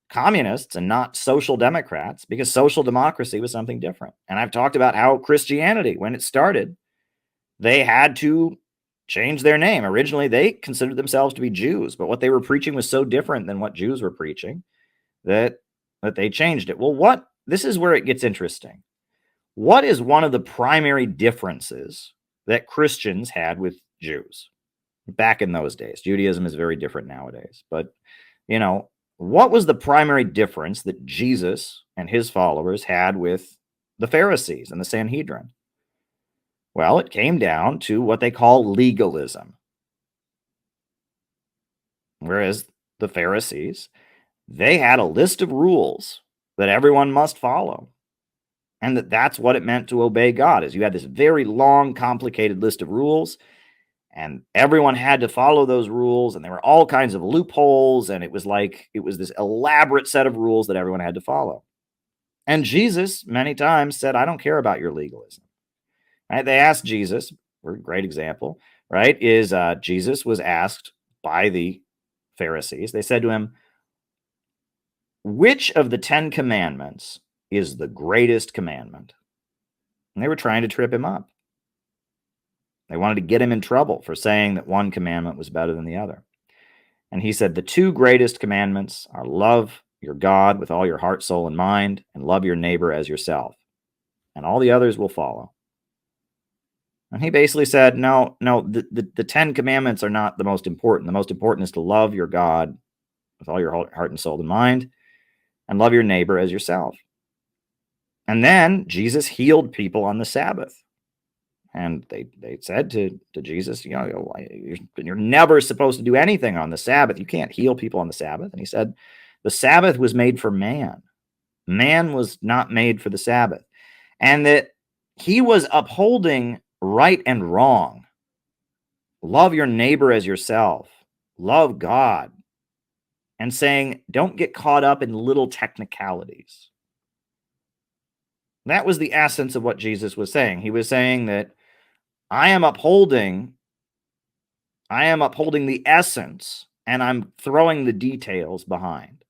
communists and not social democrats because social democracy was something different. And I've talked about how Christianity, when it started, they had to change their name. Originally, they considered themselves to be Jews, but what they were preaching was so different than what Jews were preaching that they changed it. Well, this is where it gets interesting. What is one of the primary differences that Christians had with Jews back in those days? Judaism is very different nowadays, but what was the primary difference that Jesus and his followers had with the Pharisees and the Sanhedrin? Well, it came down to what they call legalism. Whereas the Pharisees, they had a list of rules that everyone must follow. And that's what it meant to obey God, is you had this very long, complicated list of rules, and everyone had to follow those rules, and there were all kinds of loopholes, and it was this elaborate set of rules that everyone had to follow. And Jesus, many times, said, I don't care about your legalism. Right? They asked Jesus, a great example, right, is Jesus was asked by the Pharisees. They said to him, which of the 10 commandments is the greatest commandment? And they were trying to trip him up. They wanted to get him in trouble for saying that one commandment was better than the other. And he said, the 2 greatest commandments are love your God with all your heart, soul, and mind, and love your neighbor as yourself. And all the others will follow. And he basically said, no, the 10 commandments are not the most important. The most important is to love your God with all your heart and soul and mind, and love your neighbor as yourself. And then Jesus healed people on the Sabbath. And they said to Jesus, you're never supposed to do anything on the Sabbath. You can't heal people on the Sabbath. And he said, the Sabbath was made for man. Man was not made for the Sabbath. And that he was upholding right and wrong. Love your neighbor as yourself. Love God. And saying, don't get caught up in little technicalities. That was the essence of what Jesus was saying. He was saying that I am upholding the essence, and I'm throwing the details behind.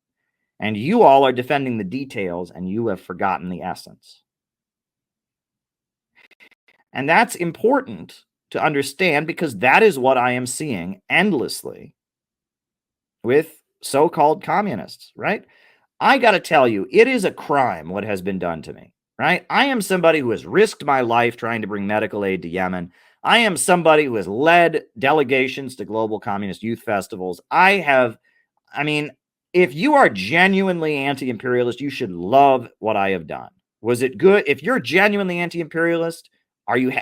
And you all are defending the details, and you have forgotten the essence. And that's important to understand, because that is what I am seeing endlessly with so-called communists, right? I got to tell you, it is a crime what has been done to me. Right? I am somebody who has risked my life trying to bring medical aid to Yemen. I am somebody who has led delegations to global communist youth festivals. I mean, if you are genuinely anti-imperialist, you should love what I have done. Was it good? If you're genuinely anti-imperialist,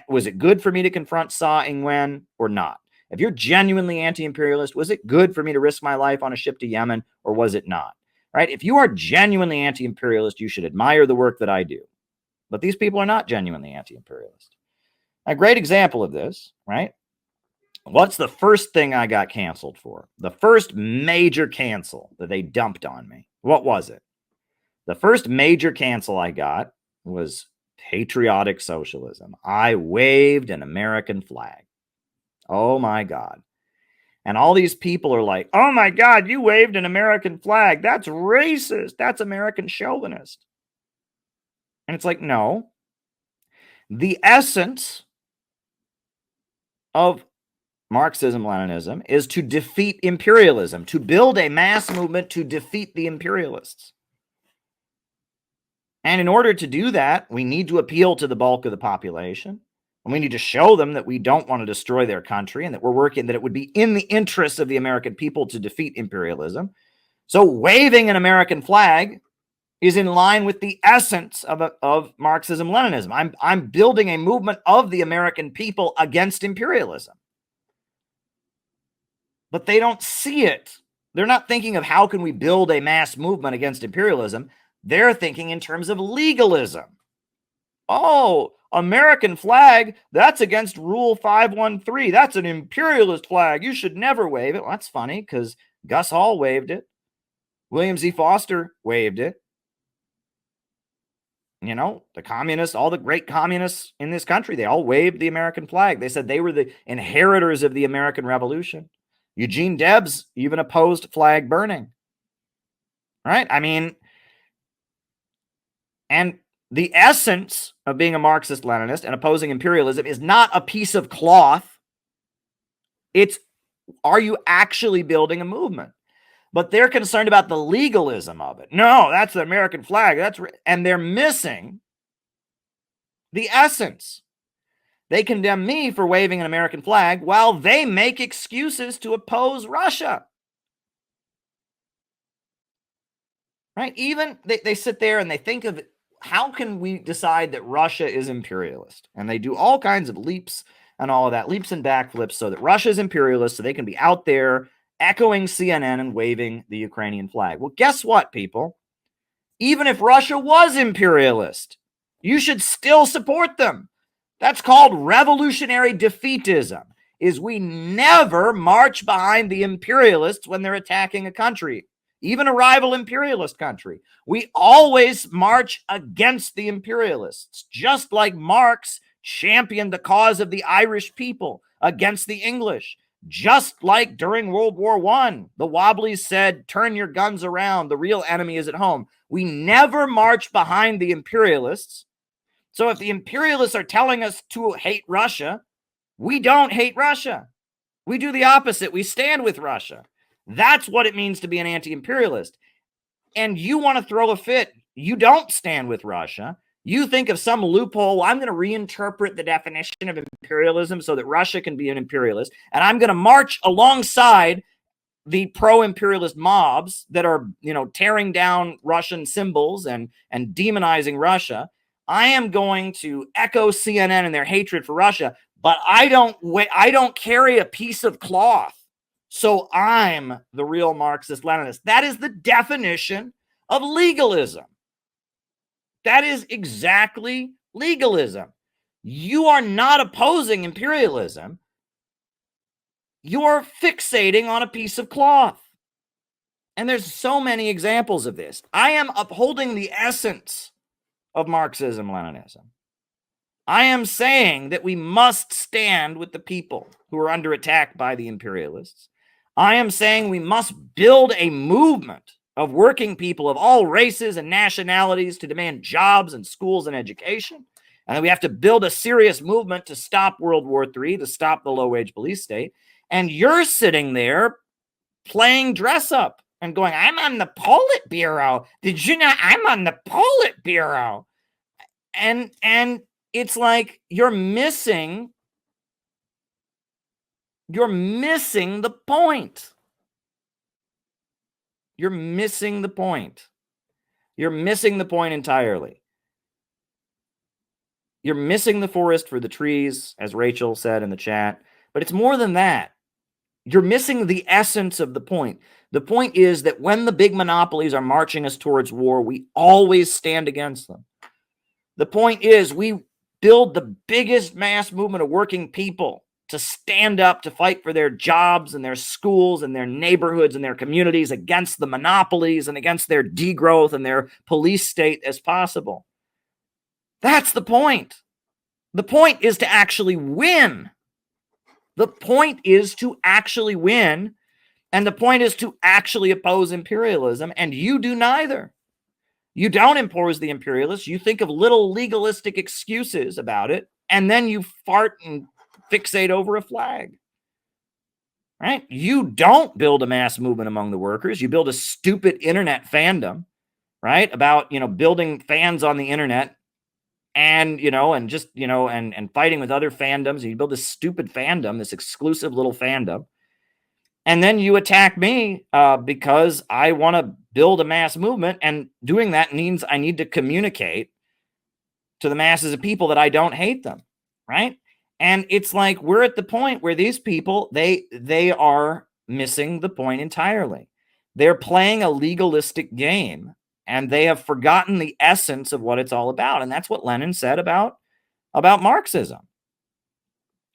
was it good for me to confront Sa Ing-wen or not? If you're genuinely anti-imperialist, was it good for me to risk my life on a ship to Yemen or was it not? Right? If you are genuinely anti-imperialist, you should admire the work that I do. But these people are not genuinely anti-imperialist. A great example of this, right? What's the first thing I got canceled for? The first major cancel that they dumped on me. What was it? The first major cancel I got was patriotic socialism. I waved an American flag. Oh my God. And all these people are like, oh my God, you waved an American flag. That's racist. That's American chauvinist. And it's like, no. The essence of Marxism-Leninism is to defeat imperialism, to build a mass movement to defeat the imperialists. And in order to do that, we need to appeal to the bulk of the population. And we need to show them that we don't want to destroy their country and that we're working, that it would be in the interests of the American people to defeat imperialism. So waving an American flag is in line with the essence of Marxism-Leninism. I'm building a movement of the American people against imperialism. But they don't see it. They're not thinking of how can we build a mass movement against imperialism. They're thinking in terms of legalism. Oh, American flag, that's against Rule 513. That's an imperialist flag. You should never wave it. Well, that's funny because Gus Hall waved it. William Z. Foster waved it. You know, the communists, all the great communists in this country, they all waved the American flag. They said they were the inheritors of the American Revolution. Eugene Debs even opposed flag burning. Right? I mean, and the essence of being a Marxist-Leninist and opposing imperialism is not a piece of cloth. It's, are you actually building a movement? But they're concerned about the legalism of it. No, that's the American flag. And they're missing the essence. They condemn me for waving an American flag while they make excuses to oppose Russia. Right? Even they sit there and they think of how can we decide that Russia is imperialist? And they do all kinds of leaps and all of that, leaps and backflips so that Russia is imperialist so they can be out there echoing CNN and waving the Ukrainian flag. Well, guess what, people? Even if Russia was imperialist, you should still support them. That's called revolutionary defeatism, is we never march behind the imperialists when they're attacking a country, even a rival imperialist country. We always march against the imperialists, just like Marx championed the cause of the Irish people against the English. Just like during World War I, the Wobblies said, turn your guns around, the real enemy is at home. We never march behind the imperialists. So if the imperialists are telling us to hate Russia, we don't hate Russia. We do the opposite. We stand with Russia. That's what it means to be an anti-imperialist. And you want to throw a fit. You don't stand with Russia. You think of some loophole. I'm going to reinterpret the definition of imperialism so that Russia can be an imperialist. And I'm going to march alongside the pro-imperialist mobs that are, tearing down Russian symbols and demonizing Russia. I am going to echo CNN and their hatred for Russia, but I don't carry a piece of cloth. So I'm the real Marxist-Leninist. That is the definition of legalism. That is exactly legalism. You are not opposing imperialism. You're fixating on a piece of cloth. And there's so many examples of this. I am upholding the essence of Marxism-Leninism. I am saying that we must stand with the people who are under attack by the imperialists. I am saying we must build a movement of working people of all races and nationalities to demand jobs and schools and education. And we have to build a serious movement to stop World War III, to stop the low-wage police state. And you're sitting there playing dress up and going, I'm on the Politburo. Did you know I'm on the Politburo? And it's like you're missing You're missing the point. You're missing the point. You're missing the point entirely. You're missing the forest for the trees, as Rachel said in the chat. But it's more than that. You're missing the essence of the point. The point is that when the big monopolies are marching us towards war, we always stand against them. The point is we build the biggest mass movement of working people to stand up to fight for their jobs and their schools and their neighborhoods and their communities against the monopolies and against their degrowth and their police state as possible. That's the point. The point is to actually win. The point is to actually win, and the point is to actually oppose imperialism, and you do neither. You don't impose the imperialists. You think of little legalistic excuses about it, and then you fart and fixate over a flag. Right? You don't build a mass movement among the workers. You build a stupid internet fandom, right? About, building fans on the internet and, and just, and fighting with other fandoms. You build this stupid fandom, this exclusive little fandom. And then you attack me because I want to build a mass movement. And doing that means I need to communicate to the masses of people that I don't hate them, right? And it's like we're at the point where these people, they are missing the point entirely. They're playing a legalistic game, and they have forgotten the essence of what it's all about. And that's what Lenin said about Marxism.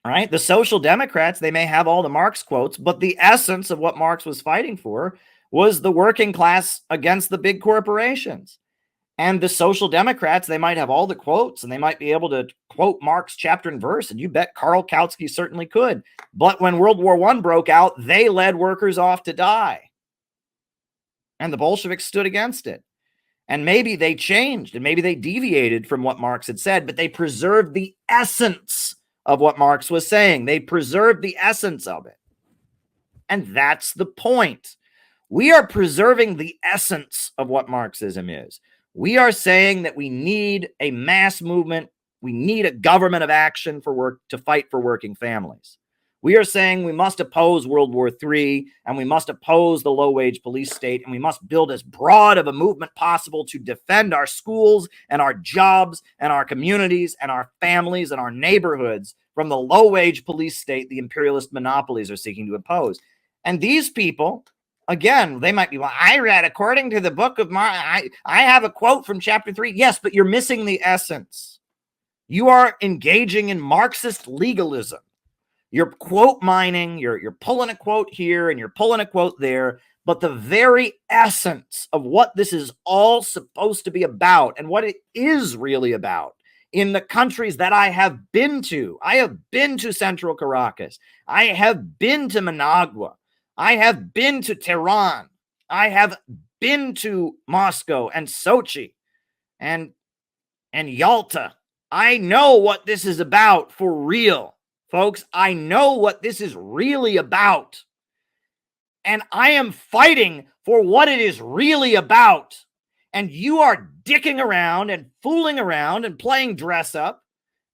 Right? The social democrats, they may have all the Marx quotes, but the essence of what Marx was fighting for was the working class against the big corporations. And the social democrats, they might have all the quotes and they might be able to quote Marx chapter and verse. And you bet Karl Kautsky certainly could. But when World War I broke out, they led workers off to die. And the Bolsheviks stood against it. And maybe they changed and maybe they deviated from what Marx had said, but they preserved the essence of what Marx was saying. They preserved the essence of it. And that's the point. We are preserving the essence of what Marxism is. We are saying that we need a mass movement. We need a government of action to fight for working families. We are saying we must oppose World War III and we must oppose the low-wage police state, and we must build as broad of a movement possible to defend our schools and our jobs and our communities and our families and our neighborhoods from the low-wage police state the imperialist monopolies are seeking to impose. And these people, again, they might be, well, I read according to the book of Marx, I have a quote from chapter 3. Yes, but you're missing the essence. You are engaging in Marxist legalism. You're quote mining, you're pulling a quote here and you're pulling a quote there, but the very essence of what this is all supposed to be about and what it is really about in the countries that I have been to. I have been to Central Caracas. I have been to Managua. I have been to Tehran. I have been to Moscow and Sochi and Yalta. I know what this is about for real. Folks, I know what this is really about. And I am fighting for what it is really about. And you are dicking around and fooling around and playing dress up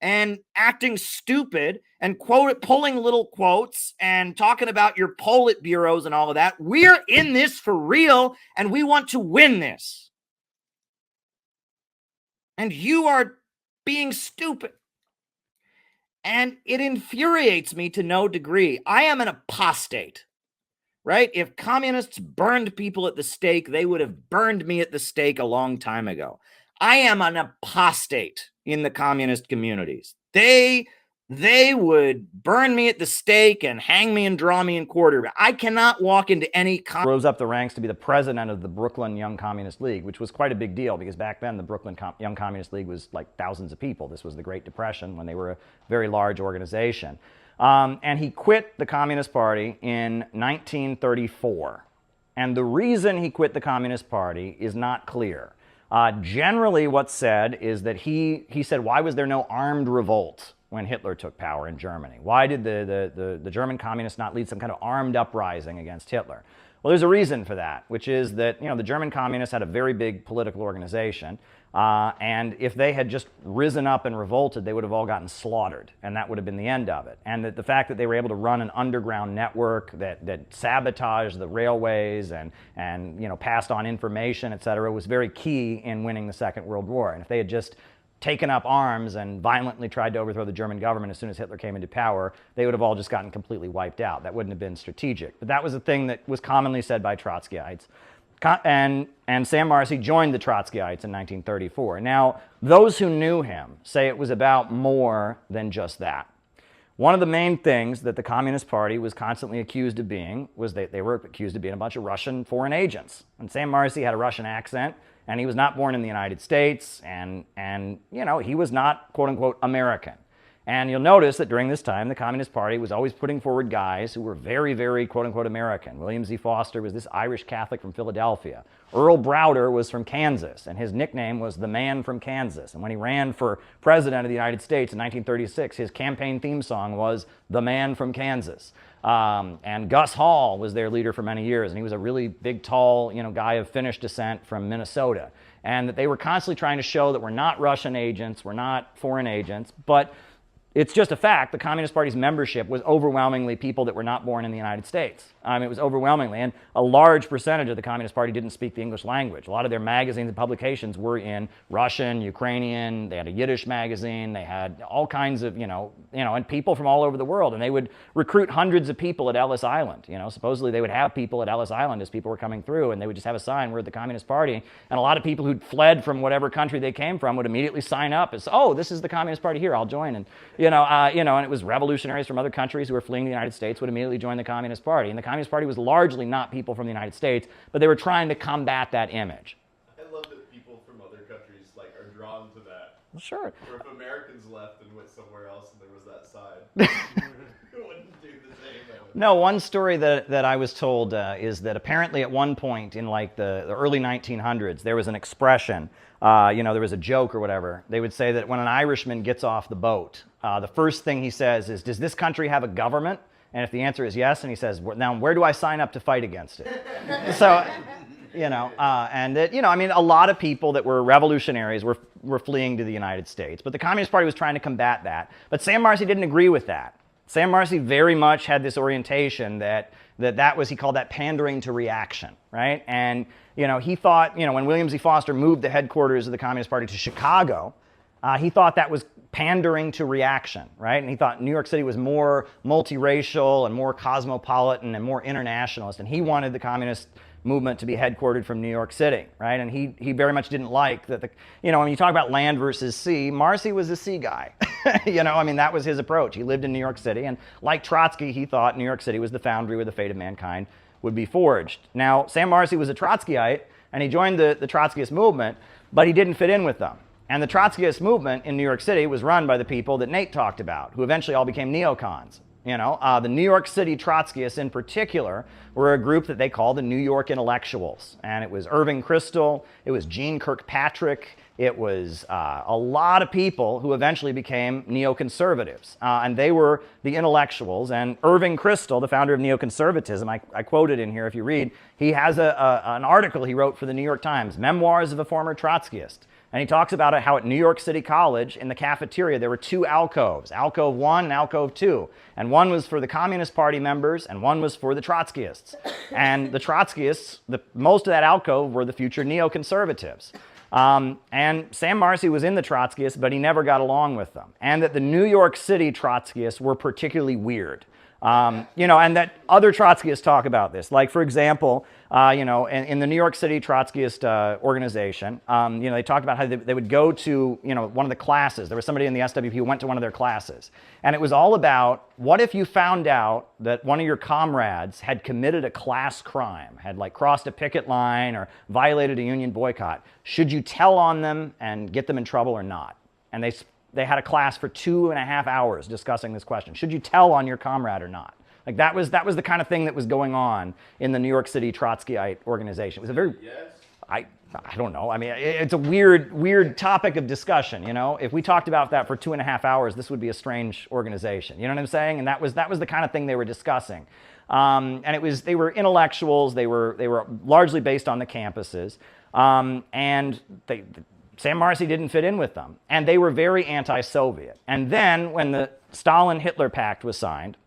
and acting stupid and pulling little quotes and talking about your Politburos and all of that. We're in this for real, and we want to win this. And you are being stupid. And it infuriates me to no degree. I am an apostate, right? If communists burned people at the stake, they would have burned me at the stake a long time ago. I am an apostate in the communist communities. They would burn me at the stake and hang me and draw me and quarter. I cannot walk into any... Rose up the ranks to be the president of the Brooklyn Young Communist League, which was quite a big deal because back then the Brooklyn Young Communist League was like thousands of people. This was the Great Depression when they were a very large organization. And he quit the Communist Party in 1934. And the reason he quit the Communist Party is not clear. Generally what's said is that he said, why was there no armed revolt when Hitler took power in Germany? Why did the German communists not lead some kind of armed uprising against Hitler? Well, there's a reason for that, which is that, the German communists had a very big political organization. And if they had just risen up and revolted, they would have all gotten slaughtered, and that would have been the end of it. And that the fact that they were able to run an underground network that sabotaged the railways and passed on information, et cetera, was very key in winning the Second World War. And if they had just taken up arms and violently tried to overthrow the German government as soon as Hitler came into power, they would have all just gotten completely wiped out. That wouldn't have been strategic. But that was a thing that was commonly said by Trotskyites. And Sam Marcy joined the Trotskyites in 1934. Now, those who knew him say it was about more than just that. One of the main things that the Communist Party was constantly accused of being was that they were accused of being a bunch of Russian foreign agents. And Sam Marcy had a Russian accent, and he was not born in the United States, and he was not, quote-unquote, American. And you'll notice that during this time, the Communist Party was always putting forward guys who were very, very, quote-unquote, American. William Z. Foster was this Irish Catholic from Philadelphia. Earl Browder was from Kansas, and his nickname was the Man from Kansas. And when he ran for president of the United States in 1936, his campaign theme song was The Man from Kansas. And Gus Hall was their leader for many years, and he was a really big, tall, guy of Finnish descent from Minnesota. And that they were constantly trying to show that we're not Russian agents, we're not foreign agents, but it's just a fact, the Communist Party's membership was overwhelmingly people that were not born in the United States. It was overwhelmingly, and a large percentage of the Communist Party didn't speak the English language. A lot of their magazines and publications were in Russian, Ukrainian, they had a Yiddish magazine, they had all kinds of, and people from all over the world, and they would recruit hundreds of people at Ellis Island. Supposedly they would have people at Ellis Island as people were coming through, and they would just have a sign, we're the Communist Party, and a lot of people who'd fled from whatever country they came from would immediately sign up as, oh, this is the Communist Party here, I'll join, and and it was revolutionaries from other countries who were fleeing the United States would immediately join the Communist Party. And the Communist Party was largely not people from the United States, but they were trying to combat that image. I love that people from other countries are drawn to that. Well, sure. Or if Americans left and went somewhere else and there was that side, who wouldn't do the same? No, one story that I was told is that apparently at one point in the early 1900s, there was an expression, there was a joke or whatever. They would say that when an Irishman gets off the boat, the first thing he says is, does this country have a government? And if the answer is yes, and he says, now where do I sign up to fight against it? So, and that, a lot of people that were revolutionaries were fleeing to the United States. But the Communist Party was trying to combat that. But Sam Marcy didn't agree with that. Sam Marcy very much had this orientation that was, he called that pandering to reaction, right? And, he thought, when William Z. Foster moved the headquarters of the Communist Party to Chicago, he thought that was pandering to reaction, right? And he thought New York City was more multiracial and more cosmopolitan and more internationalist, and he wanted the communist movement to be headquartered from New York City, right? And he very much didn't like that when you talk about land versus sea, Marcy was a sea guy. That was his approach. He lived in New York City, and like Trotsky, he thought New York City was the foundry where the fate of mankind would be forged. Now, Sam Marcy was a Trotskyite, and he joined the Trotskyist movement, but he didn't fit in with them. And the Trotskyist movement in New York City was run by the people that Nate talked about, who eventually all became neocons. The New York City Trotskyists in particular were a group that they called the New York Intellectuals. And it was Irving Kristol, it was Gene Kirkpatrick, it was a lot of people who eventually became neoconservatives. And they were the intellectuals. And Irving Kristol, the founder of neoconservatism, I quoted in here if you read, he has an article he wrote for the New York Times, Memoirs of a Former Trotskyist. And he talks about how at New York City College, in the cafeteria, there were two alcoves, Alcove 1 and Alcove 2. And one was for the Communist Party members, and one was for the Trotskyists. And the Trotskyists, most of that alcove were the future neoconservatives. And Sam Marcy was in the Trotskyists, but he never got along with them. And that the New York City Trotskyists were particularly weird. And that other Trotskyists talk about this. Like, for example, in the New York City Trotskyist organization, they talked about how they would go to, one of the classes. There was somebody in the SWP who went to one of their classes. And it was all about, what if you found out that one of your comrades had committed a class crime, had crossed a picket line or violated a union boycott? Should you tell on them and get them in trouble or not? And they had a class for 2.5 hours discussing this question. Should you tell on your comrade or not? That was the kind of thing that was going on in the New York City Trotskyite organization. It was a very, I don't know. It's a weird topic of discussion. If we talked about that for 2.5 hours, this would be a strange organization. You know what I'm saying? And that was the kind of thing they were discussing. And they were intellectuals. They were largely based on the campuses. And Sam Marcy didn't fit in with them. And they were very anti-Soviet. And then when the Stalin-Hitler Pact was signed,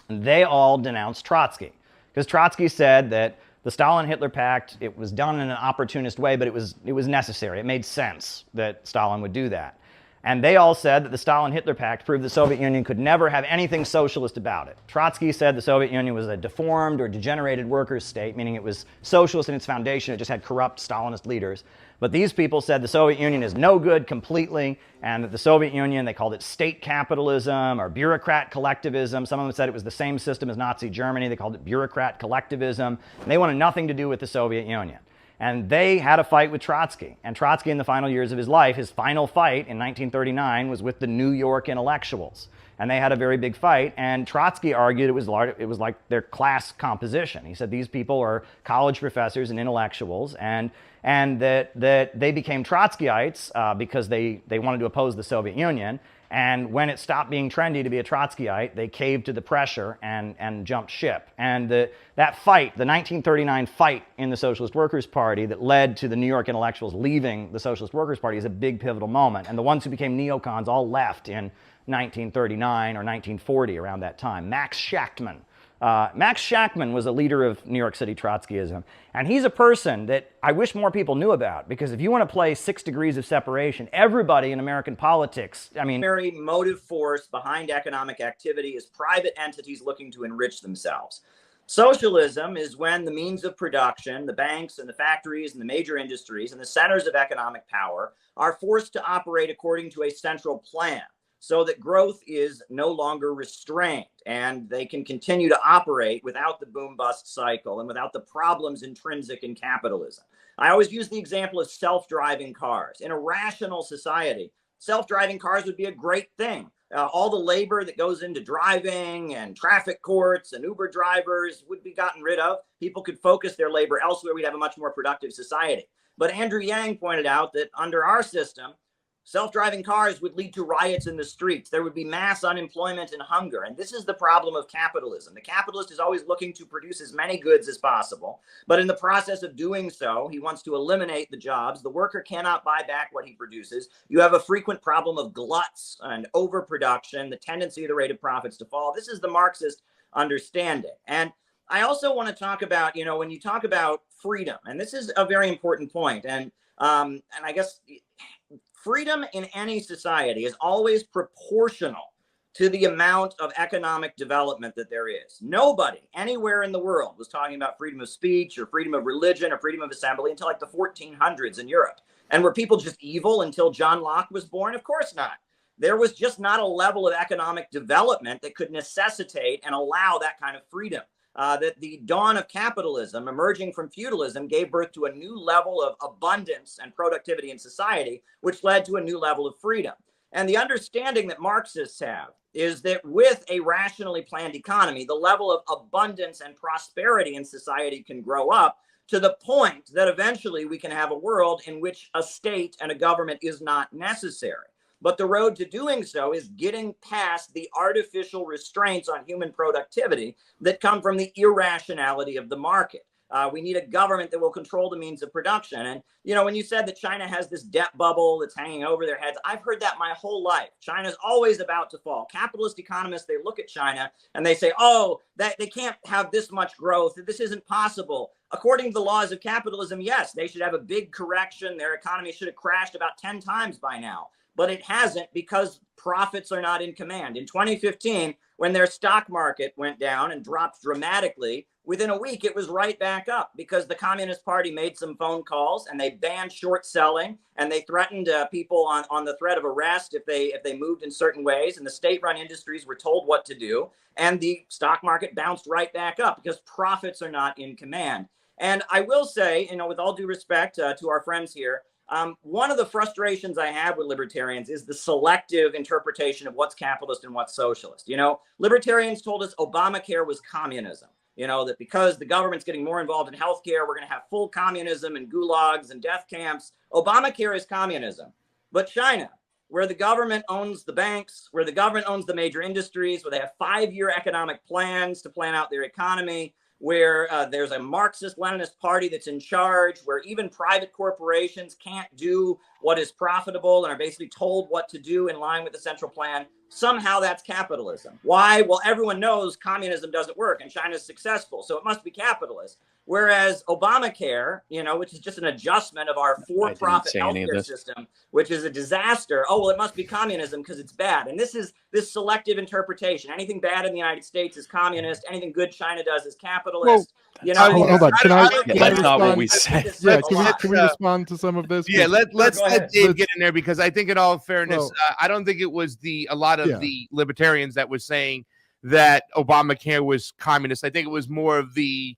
they all denounced Trotsky. Because Trotsky said that the Stalin-Hitler Pact, it was done in an opportunist way, but it was necessary. It made sense that Stalin would do that. And they all said that the Stalin-Hitler Pact proved the Soviet Union could never have anything socialist about it. Trotsky said the Soviet Union was a deformed or degenerated workers' state, meaning it was socialist in its foundation, it just had corrupt Stalinist leaders. But these people said the Soviet Union is no good completely, and that the Soviet Union, they called it state capitalism or bureaucrat collectivism. Some of them said it was the same system as Nazi Germany. They called it bureaucrat collectivism. And they wanted nothing to do with the Soviet Union. And they had a fight with Trotsky. And Trotsky, in the final years of his life, his final fight in 1939 was with the New York intellectuals. And they had a very big fight. And Trotsky argued it was like their class composition. He said these people are college professors and intellectuals, and that they became Trotskyites because they wanted to oppose the Soviet Union. And when it stopped being trendy to be a Trotskyite, they caved to the pressure and jumped ship. And that fight, the 1939 fight in the Socialist Workers' Party that led to the New York intellectuals leaving the Socialist Workers' Party, is a big pivotal moment. And the ones who became neocons all left in 1939 or 1940, around that time. Max Shachtman. Max Shachtman was a leader of New York City Trotskyism. And he's a person that I wish more people knew about, because if you want to play 6 degrees of separation, everybody in American politics, I mean... primary motive force behind economic activity is private entities looking to enrich themselves. Socialism is when the means of production, the banks and the factories and the major industries and the centers of economic power are forced to operate according to a central plan, so that growth is no longer restrained and they can continue to operate without the boom-bust cycle and without the problems intrinsic in capitalism. I always use the example of self-driving cars. In a rational society, self-driving cars would be a great thing. All the labor that goes into driving and traffic courts and Uber drivers would be gotten rid of. People could focus their labor elsewhere. We'd have a much more productive society. But Andrew Yang pointed out that under our system, self-driving cars would lead to riots in the streets. There would be mass unemployment and hunger. And this is the problem of capitalism. The capitalist is always looking to produce as many goods as possible. But in the process of doing so, he wants to eliminate the jobs. The worker cannot buy back what he produces. You have a frequent problem of gluts and overproduction, the tendency of the rate of profits to fall. This is the Marxist understanding. And I also want to talk about, when you talk about freedom, and this is a very important point. And I guess... freedom in any society is always proportional to the amount of economic development that there is. Nobody anywhere in the world was talking about freedom of speech or freedom of religion or freedom of assembly until like the 1400s in Europe. And were people just evil until John Locke was born? Of course not. There was just not a level of economic development that could necessitate and allow that kind of freedom. That the dawn of capitalism emerging from feudalism gave birth to a new level of abundance and productivity in society, which led to a new level of freedom. And the understanding that Marxists have is that with a rationally planned economy, the level of abundance and prosperity in society can grow up to the point that eventually we can have a world in which a state and a government is not necessary. But the road to doing so is getting past the artificial restraints on human productivity that come from the irrationality of the market. We need a government that will control the means of production. And, when you said that China has this debt bubble that's hanging over their heads, I've heard that my whole life. China's always about to fall. Capitalist economists, they look at China and they say, they can't have this much growth. This isn't possible. According to the laws of capitalism, yes, they should have a big correction. Their economy should have crashed about 10 times by now. But it hasn't, because profits are not in command. In 2015, when their stock market went down and dropped dramatically, within a week it was right back up, because the Communist Party made some phone calls and they banned short selling, and they threatened people on the threat of arrest if they moved in certain ways, and the state-run industries were told what to do, and the stock market bounced right back up because profits are not in command. And I will say, with all due respect to our friends here, one of the frustrations I have with libertarians is the selective interpretation of what's capitalist and what's socialist. Libertarians told us Obamacare was communism. That because the government's getting more involved in healthcare, we're going to have full communism and gulags and death camps. Obamacare is communism. But China, where the government owns the banks, where the government owns the major industries, where they have 5-year economic plans to plan out their economy, where there's a Marxist-Leninist party that's in charge, where even private corporations can't do what is profitable and are basically told what to do in line with the central plan. Somehow that's capitalism. Why? Well, everyone knows communism doesn't work and China's successful, so it must be capitalist. Whereas Obamacare, which is just an adjustment of our for-profit healthcare system, which is a disaster. Oh, well, it must be communism because it's bad. And this is this selective interpretation. Anything bad in the United States is communist. Anything good China does is capitalist. Hold on. Can I That's not what respond? we said. Yeah, can we respond to some of this? Yeah, let's Go let ahead. Dave get in there, because I think in all fairness, Well, I don't think it was a lot of yeah. the libertarians that was saying that Obamacare was communist. I think it was more of the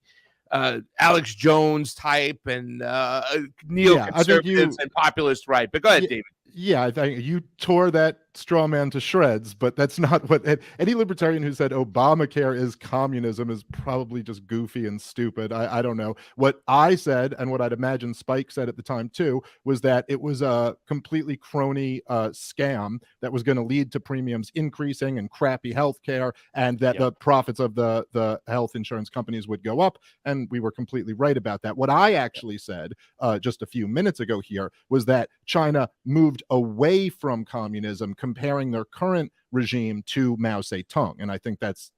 Alex Jones type and neoconservatives and populist right. But go ahead, David. Yeah, I think you tore that straw man to shreds, but that's not what any libertarian who said Obamacare is communism is probably just goofy and stupid. I don't know. What I said, and what I'd imagine Spike said at the time too, was that it was a completely crony scam that was going to lead to premiums increasing and crappy health care, and that the profits of the health insurance companies would go up. And we were completely right about that. What I actually said just a few minutes ago here was that China moved away from communism, comparing their current regime to Mao Zedong, and I think that's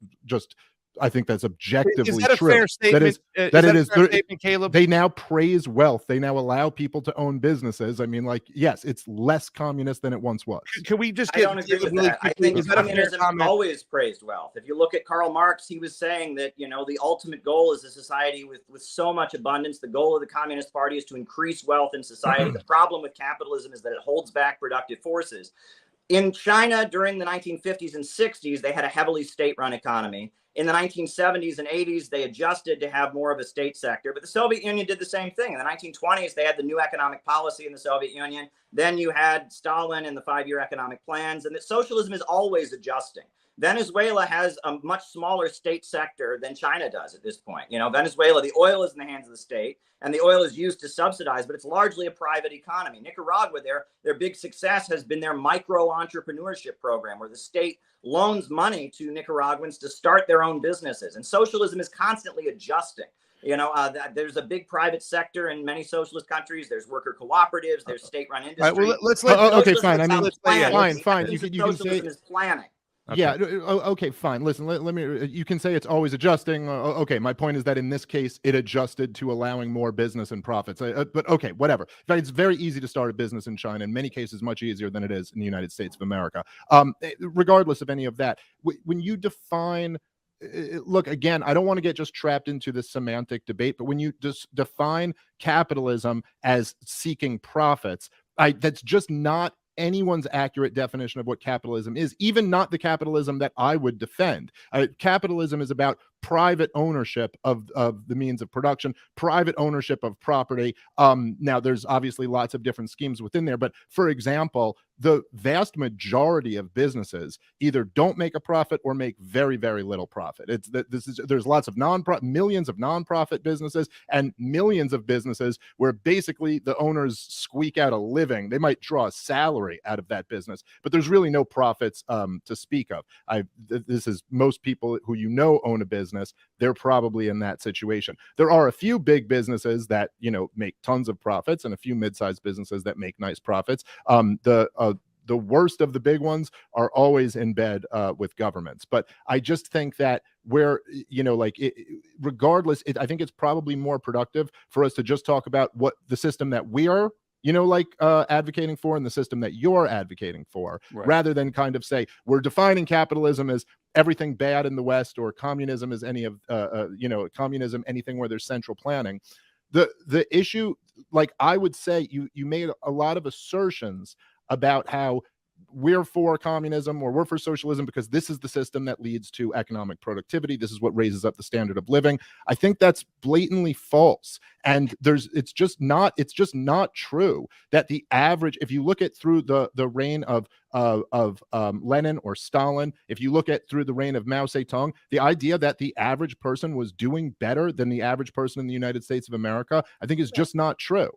objectively Is that a true. fair statement? That it is. Caleb? They now praise wealth. They now allow people to own businesses. I mean, like, yes, it's less communist than it once was. Can we just I get don't agree with really that. I quickly, think is that a fair communism comment? always praised wealth. If you look at Karl Marx, he was saying that, the ultimate goal is a society with so much abundance. The goal of the Communist Party is to increase wealth in society. The problem with capitalism is that it holds back productive forces. In China, during the 1950s and 60s, they had a heavily state-run economy. In the 1970s and 80s, they adjusted to have more of a state sector. But the Soviet Union did the same thing. In the 1920s, they had the new economic policy in the Soviet Union. Then you had Stalin and the 5-year economic plans. And that socialism is always adjusting. Venezuela has a much smaller state sector than China does at this point. Venezuela, the oil is in the hands of the state, and the oil is used to subsidize, but it's largely a private economy. Nicaragua, their big success has been their micro entrepreneurship program, where the state loans money to Nicaraguans to start their own businesses. And socialism is constantly adjusting. There's a big private sector in many socialist countries. There's worker cooperatives. There's state-run industry. All right, well, let's let. Okay, fine. I mean, Planning. fine. You can say Socialism is planning. Okay. Yeah. Okay. Fine. Listen. Let me. You can say it's always adjusting. Okay. My point is that in this case, it adjusted to allowing more business and profits. But okay, whatever. It's very easy to start a business in China. In many cases, much easier than it is in the United States of America. Regardless of any of that, when you define. Look, again, I don't want to get just trapped into this semantic debate, but when you just define capitalism as seeking profits, that's just not anyone's accurate definition of what capitalism is, even not the capitalism that I would defend. Capitalism is about private ownership of the means of production, private ownership of property. Now, there's obviously lots of different schemes within there, but for example, the vast majority of businesses either don't make a profit or make very, very little profit. There's lots of millions of nonprofit businesses and millions of businesses where basically the owners squeak out a living. They might draw a salary out of that business, but there's really no profits to speak of. This is most people who own a business. They're probably in that situation. There are a few big businesses that make tons of profits and a few mid-sized businesses that make nice profits. The worst of the big ones are always in bed with governments. But I just think that regardless, I think it's probably more productive for us to just talk about what the system that we are advocating for and the system that you're advocating for, rather than kind of say we're defining capitalism as everything bad in the West, or communism as any of communism, anything where there's central planning. The issue, I would say, you made a lot of assertions about how we're for communism or we're for socialism because this is the system that leads to economic productivity. This is what raises up the standard of living. I think that's blatantly false. And it's just not true that the average, if you look at through the reign of Lenin or Stalin, if you look at through the reign of Mao Zedong, the idea that the average person was doing better than the average person in the United States of America, I think is just not true.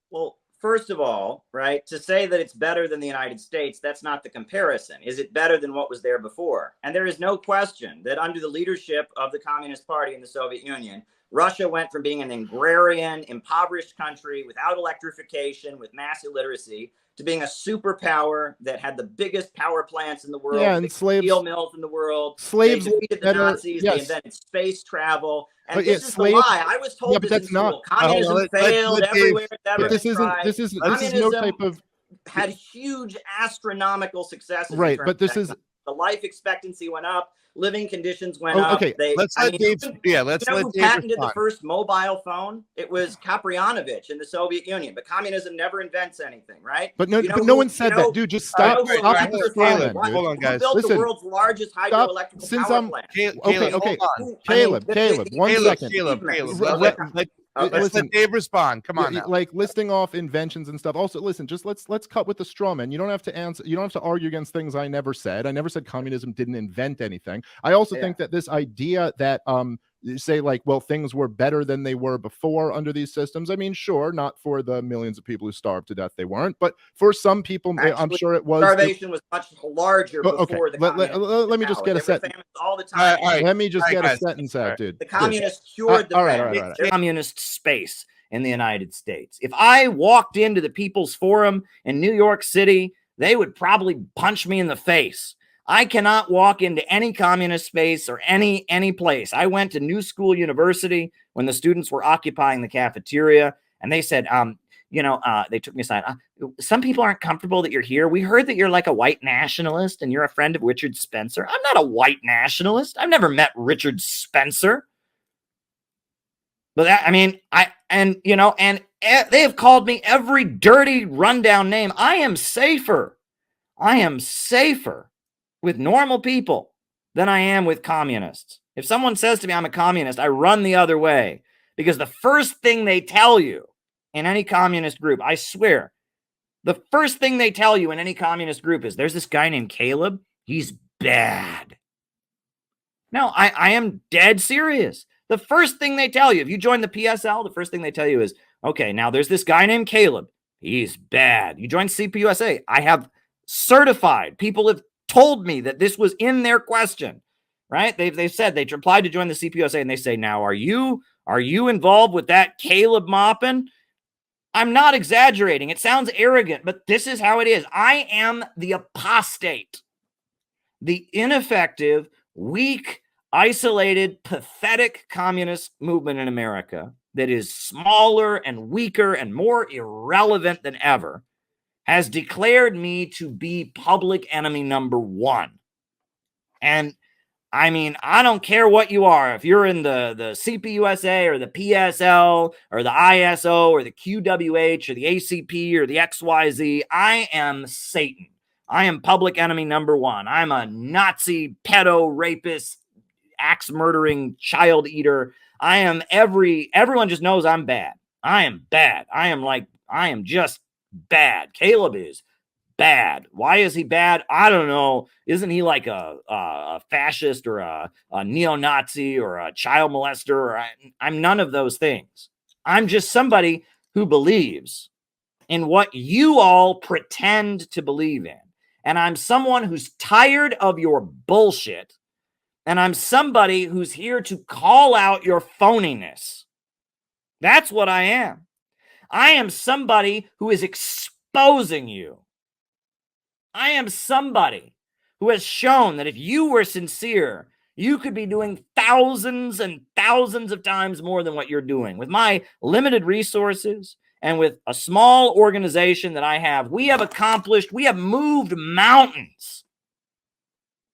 Well, first of all, right, to say that it's better than the United States, that's not the comparison. Is it better than what was there before? And there is no question that under the leadership of the Communist Party in the Soviet Union, Russia went from being an agrarian, impoverished country without electrification, with mass illiteracy, to being a superpower that had the biggest power plants in the world, Yeah, and slaves, steel mills in the world. slaves They defeated the better, Nazis. They yes. invented space travel. And But this yeah, is slaves- the lie. I was told yeah, but this that's in school. not- Communism failed everywhere it's ever But this been isn't. tried. This is no Communism type of had huge astronomical successes. in right. terms But this of is the life expectancy went up, living conditions went Oh, up. okay, let's I let mean, Dave. Yeah, let's you know let who Dave patented the respond. first mobile phone? It was Kaprianovich in the Soviet Union. But communism never invents anything, right? But no, You know but no who- one said you know, that, dude. Just stop. who Stop Caleb, with the straw man, dude. hold on, guys. Who built Listen, the world's largest stop. hydroelectric Since power I'm plant? Caleb, okay. hold on. Caleb, I mean, Caleb, one second. Caleb, Let- let's listen, let Dave respond. Come on now. like listing off inventions and stuff. Also, listen, just let's cut with the straw man. You don't have to answer. You don't have to argue against things I never said. I never said communism didn't invent anything. I also think that this idea that say like, well, things were better than they were before under these systems. I mean, sure, not for the millions of people who starved to death, they weren't, but for some people, I'm Actually, sure it was. Starvation was much larger Oh, okay, before the let me communists just power. get a There were sentence. famines all the time. Let me just All right, get a guys. sentence out, dude. The communists cured the all right, famine. Communist space in the United States. If I walked into the People's Forum in New York City, they would probably punch me in the face. I cannot walk into any communist space or any place. I went to New School University when the students were occupying the cafeteria, and they said, they took me aside. Some people aren't comfortable that you're here. We heard that you're like a white nationalist and you're a friend of Richard Spencer. I'm not a white nationalist. I've never met Richard Spencer. But they have called me every dirty rundown name. I am safer with normal people than I am with communists. If someone says to me I'm a communist, I run the other way, because the first thing they tell you in any communist group, I swear, the first thing they tell you in any communist group is there's this guy named Caleb. He's bad. No, I am dead serious. The first thing they tell you, if you join the PSL, the first thing they tell you is, okay, now there's this guy named Caleb. He's bad. You join CPUSA. I have certified. People have told me that this was in their question, right? They've said they applied to join the CPUSA, and they say, now, are you involved with that Caleb Maupin? I'm not exaggerating. It sounds arrogant, but this is how it is. I am the apostate, the ineffective, weak, isolated, pathetic communist movement in America that is smaller and weaker and more irrelevant than ever, has declared me to be public enemy number one. And I mean, I don't care what you are. If you're in the CPUSA or the PSL or the ISO or the QWH or the ACP or the XYZ, I am Satan. I am public enemy number one. I'm a Nazi, pedo, rapist, axe murdering, child eater. I am everyone just knows I'm bad. I am bad. I am just bad. Caleb is bad. Why is he bad? I don't know. Isn't he like a fascist or a neo-Nazi or a child molester? I'm none of those things. I'm just somebody who believes in what you all pretend to believe in. And I'm someone who's tired of your bullshit. And I'm somebody who's here to call out your phoniness. That's what I am. I am somebody who is exposing you. I am somebody who has shown that if you were sincere, you could be doing thousands and thousands of times more than what you're doing. With my limited resources and with a small organization that I have, we have moved mountains.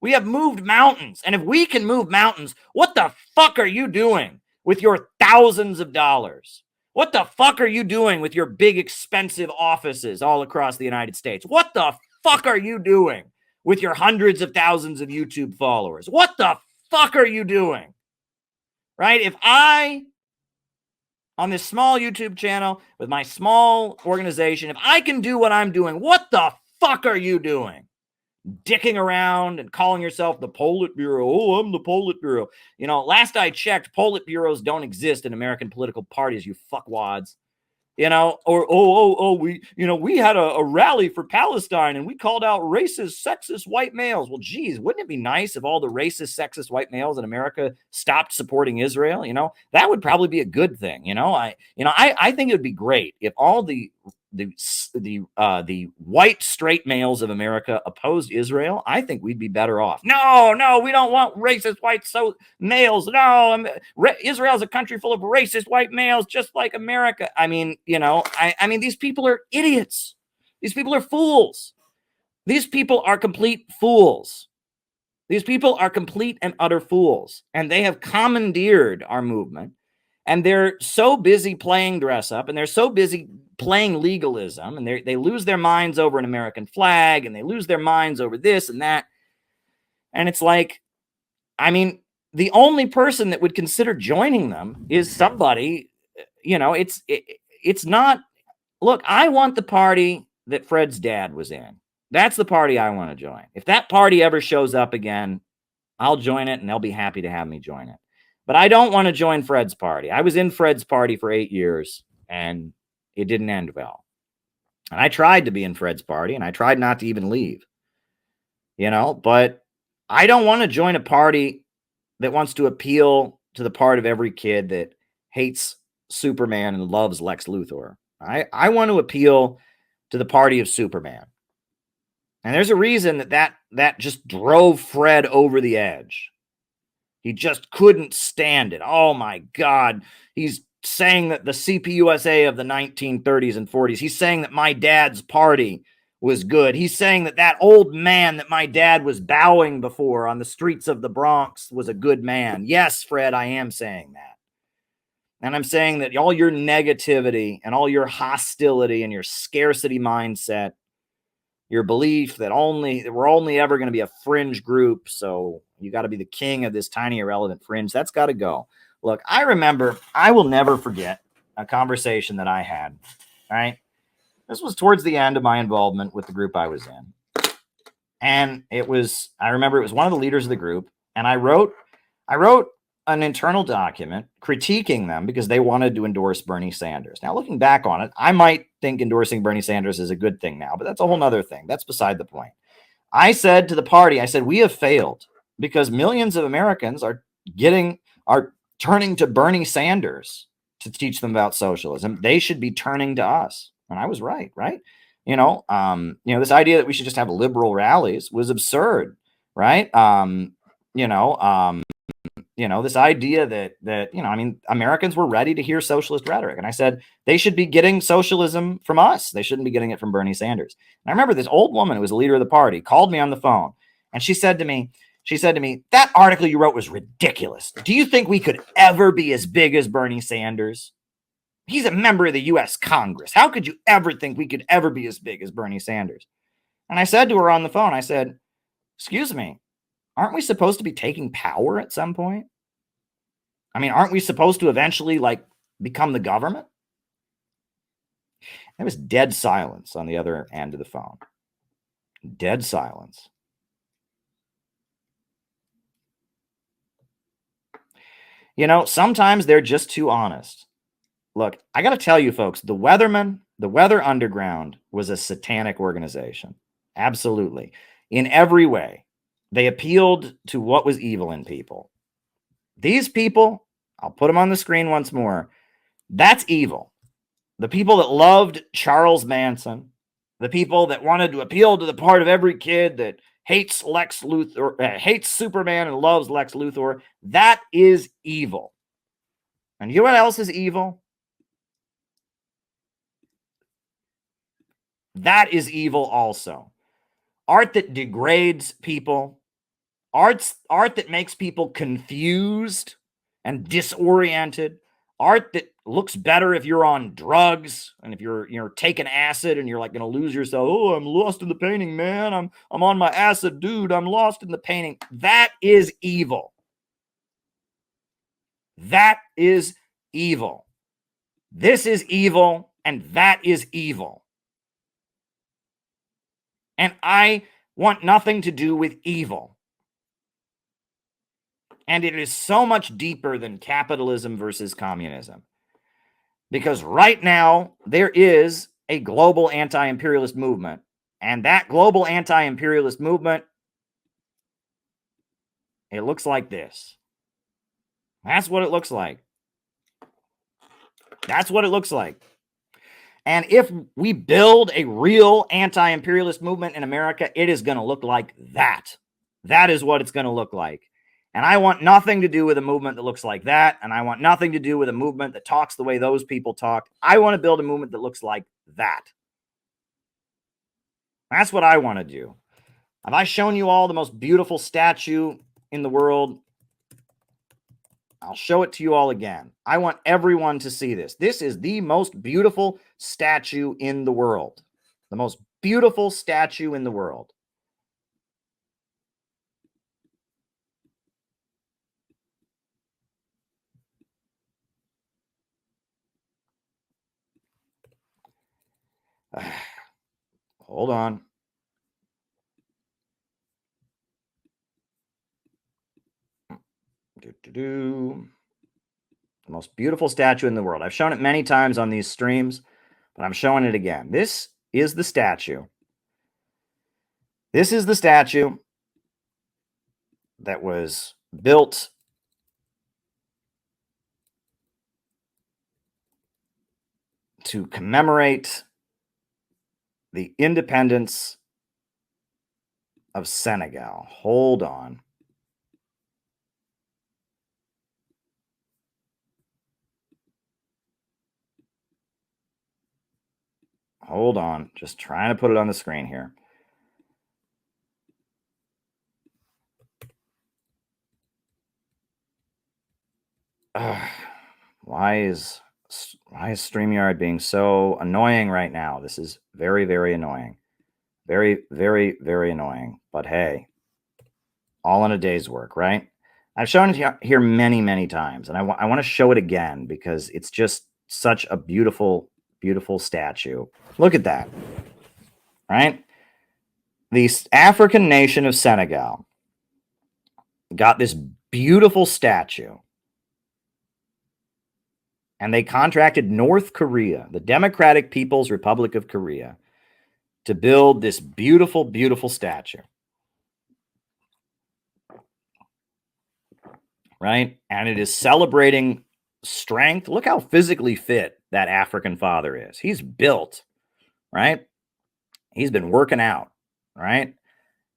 We have moved mountains. And if we can move mountains, what the fuck are you doing with your thousands of dollars? What the fuck are you doing with your big, expensive offices all across the United States? What the fuck are you doing with your hundreds of thousands of YouTube followers? What the fuck are you doing? Right? If I, on this small YouTube channel with my small organization, if I can do what I'm doing, what the fuck are you doing? Dicking around and calling yourself the Politburo. Oh, I'm the Politburo. Last I checked, Politburos don't exist in American political parties, you fuckwads. we had a rally for Palestine and we called out racist, sexist white males. Well, geez, wouldn't it be nice if all the racist, sexist white males in America stopped supporting Israel? That would probably be a good thing. I think it would be great if all the white straight males of America opposed Israel. I think we'd be better off. No, we don't want racist white males. No, Israel's a country full of racist white males, just like America. I mean, these people are idiots. These people are fools. These people are complete fools. These people are complete and utter fools, and they have commandeered our movement. And they're so busy playing dress up, and they're so busy playing legalism, and they lose their minds over an American flag, and they lose their minds over this and that. And it's like, the only person that would consider joining them is somebody, it's not, look, I want the party that Fred's dad was in. That's the party I want to join. If that party ever shows up again, I'll join it, and they'll be happy to have me join it. But I don't want to join Fred's party. I was in Fred's party for 8 years, and it didn't end well. And I tried to be in Fred's party, and I tried not to even leave. But I don't want to join a party that wants to appeal to the part of every kid that hates Superman and loves Lex Luthor. I want to appeal to the party of Superman. And there's a reason that just drove Fred over the edge. He just couldn't stand it. Oh, my God. He's saying that the CPUSA of the 1930s and 40s, he's saying that my dad's party was good. He's saying that old man that my dad was bowing before on the streets of the Bronx was a good man. Yes, Fred, I am saying that. And I'm saying that all your negativity and all your hostility and your scarcity mindset, your belief that we're only ever going to be a fringe group, so you got to be the king of this tiny irrelevant fringe, that's got to go. Look, I will never forget a conversation that I had, all right? This was towards the end of my involvement with the group I was in. And I remember it was one of the leaders of the group, and I wrote an internal document critiquing them because they wanted to endorse Bernie Sanders. Now, looking back on it, I might think endorsing Bernie Sanders is a good thing now, but that's a whole nother thing. That's beside the point. I said to the party, we have failed because millions of Americans are turning to Bernie Sanders to teach them about socialism. They should be turning to us. And I was right? This idea that we should just have liberal rallies was absurd, right? This idea that Americans were ready to hear socialist rhetoric. And I said, they should be getting socialism from us. They shouldn't be getting it from Bernie Sanders. And I remember this old woman who was the leader of the party called me on the phone, and she said to me, that article you wrote was ridiculous. Do you think we could ever be as big as Bernie Sanders? He's a member of the U.S. Congress. How could you ever think we could ever be as big as Bernie Sanders? And I said to her on the phone, I said, excuse me, aren't we supposed to be taking power at some point? Aren't we supposed to eventually become the government? There was dead silence on the other end of the phone. Dead silence. Sometimes they're just too honest. Look, I got to tell you folks, the Weathermen, the Weather Underground was a satanic organization. Absolutely. In every way. They appealed to what was evil in people. These people, I'll put them on the screen once more. That's evil. The people that loved Charles Manson, the people that wanted to appeal to the part of every kid that hates Lex Luthor, hates Superman and loves Lex Luthor, that is evil. And you know what else is evil? That is evil also. Art that degrades people, art that makes people confused and disoriented, art that looks better if you're on drugs and if you're taking acid and you're going to lose yourself. Oh, I'm lost in the painting, man. I'm on my acid, dude. I'm lost in the painting. That is evil. That is evil. This is evil, and that is evil. And I want nothing to do with evil. And it is so much deeper than capitalism versus communism. Because right now, there is a global anti-imperialist movement. And that global anti-imperialist movement, it looks like this. That's what it looks like. That's what it looks like. And if we build a real anti-imperialist movement in America, it is going to look like that. That is what it's going to look like. And I want nothing to do with a movement that looks like that. And I want nothing to do with a movement that talks the way those people talk. I want to build a movement that looks like that. That's what I want to do. Have I shown you all the most beautiful statue in the world? I'll show it to you all again. I want everyone to see this. This is the most beautiful statue in the world. The most beautiful statue in the world. Hold on. The most beautiful statue in the world. I've shown it many times on these streams, but I'm showing it again. This is the statue. This is the statue that was built to commemorate the independence of Senegal. Hold on. Hold on. Just trying to put it on the screen here. Why is StreamYard being so annoying right now? This is very, very annoying. Very, very, very annoying. But hey, all in a day's work, right? I've shown it here many, many times, and I want to show it again because it's just such a beautiful, beautiful statue. Look at that, right? The African nation of Senegal got this beautiful statue, and they contracted North Korea, the Democratic People's Republic of Korea, to build this beautiful, beautiful statue. Right? And it is celebrating strength. Look how physically fit that African father is. He's built, right? He's been working out, right?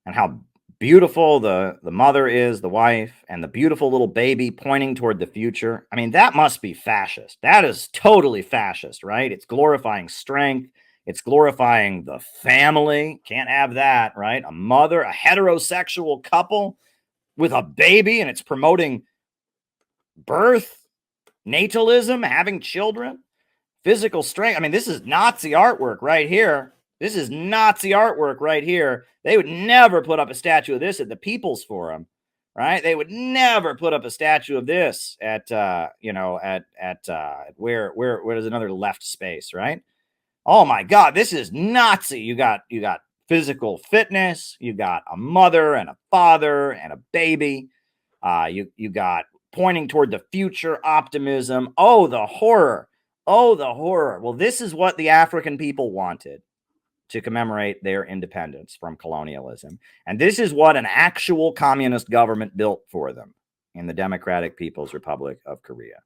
And how beautiful the mother is, the wife, and the beautiful little baby pointing toward the future. I mean, that must be fascist. That is totally fascist, right? It's glorifying strength. It's glorifying the family. Can't have that, right? A mother, a heterosexual couple with a baby, and it's promoting birth, natalism, having children, physical strength. I mean, this is Nazi artwork right here. This is Nazi artwork right here. They would never put up a statue of this at the People's Forum, right? They would never put up a statue of this at where there's another left space, right? Oh my God, this is Nazi. You got physical fitness. You got a mother and a father and a baby. You got pointing toward the future, optimism. Oh, the horror. Oh, the horror. Well, this is what the African people wanted to commemorate their independence from colonialism. And this is what an actual communist government built for them in the Democratic People's Republic of Korea.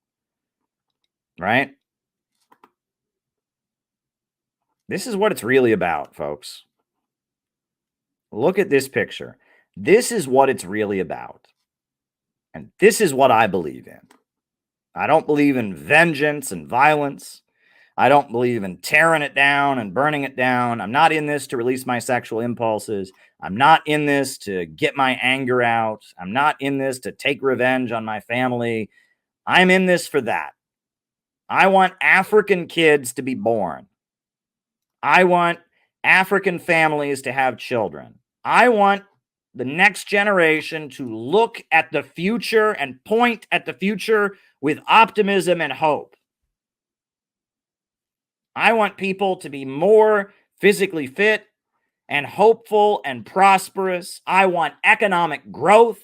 Right? This is what it's really about, folks. Look at this picture. This is what it's really about. And this is what I believe in. I don't believe in vengeance and violence. I don't believe in tearing it down and burning it down. I'm not in this to release my sexual impulses. I'm not in this to get my anger out. I'm not in this to take revenge on my family. I'm in this for that. I want African kids to be born. I want African families to have children. I want the next generation to look at the future and point at the future with optimism and hope. I want people to be more physically fit and hopeful and prosperous. I want economic growth.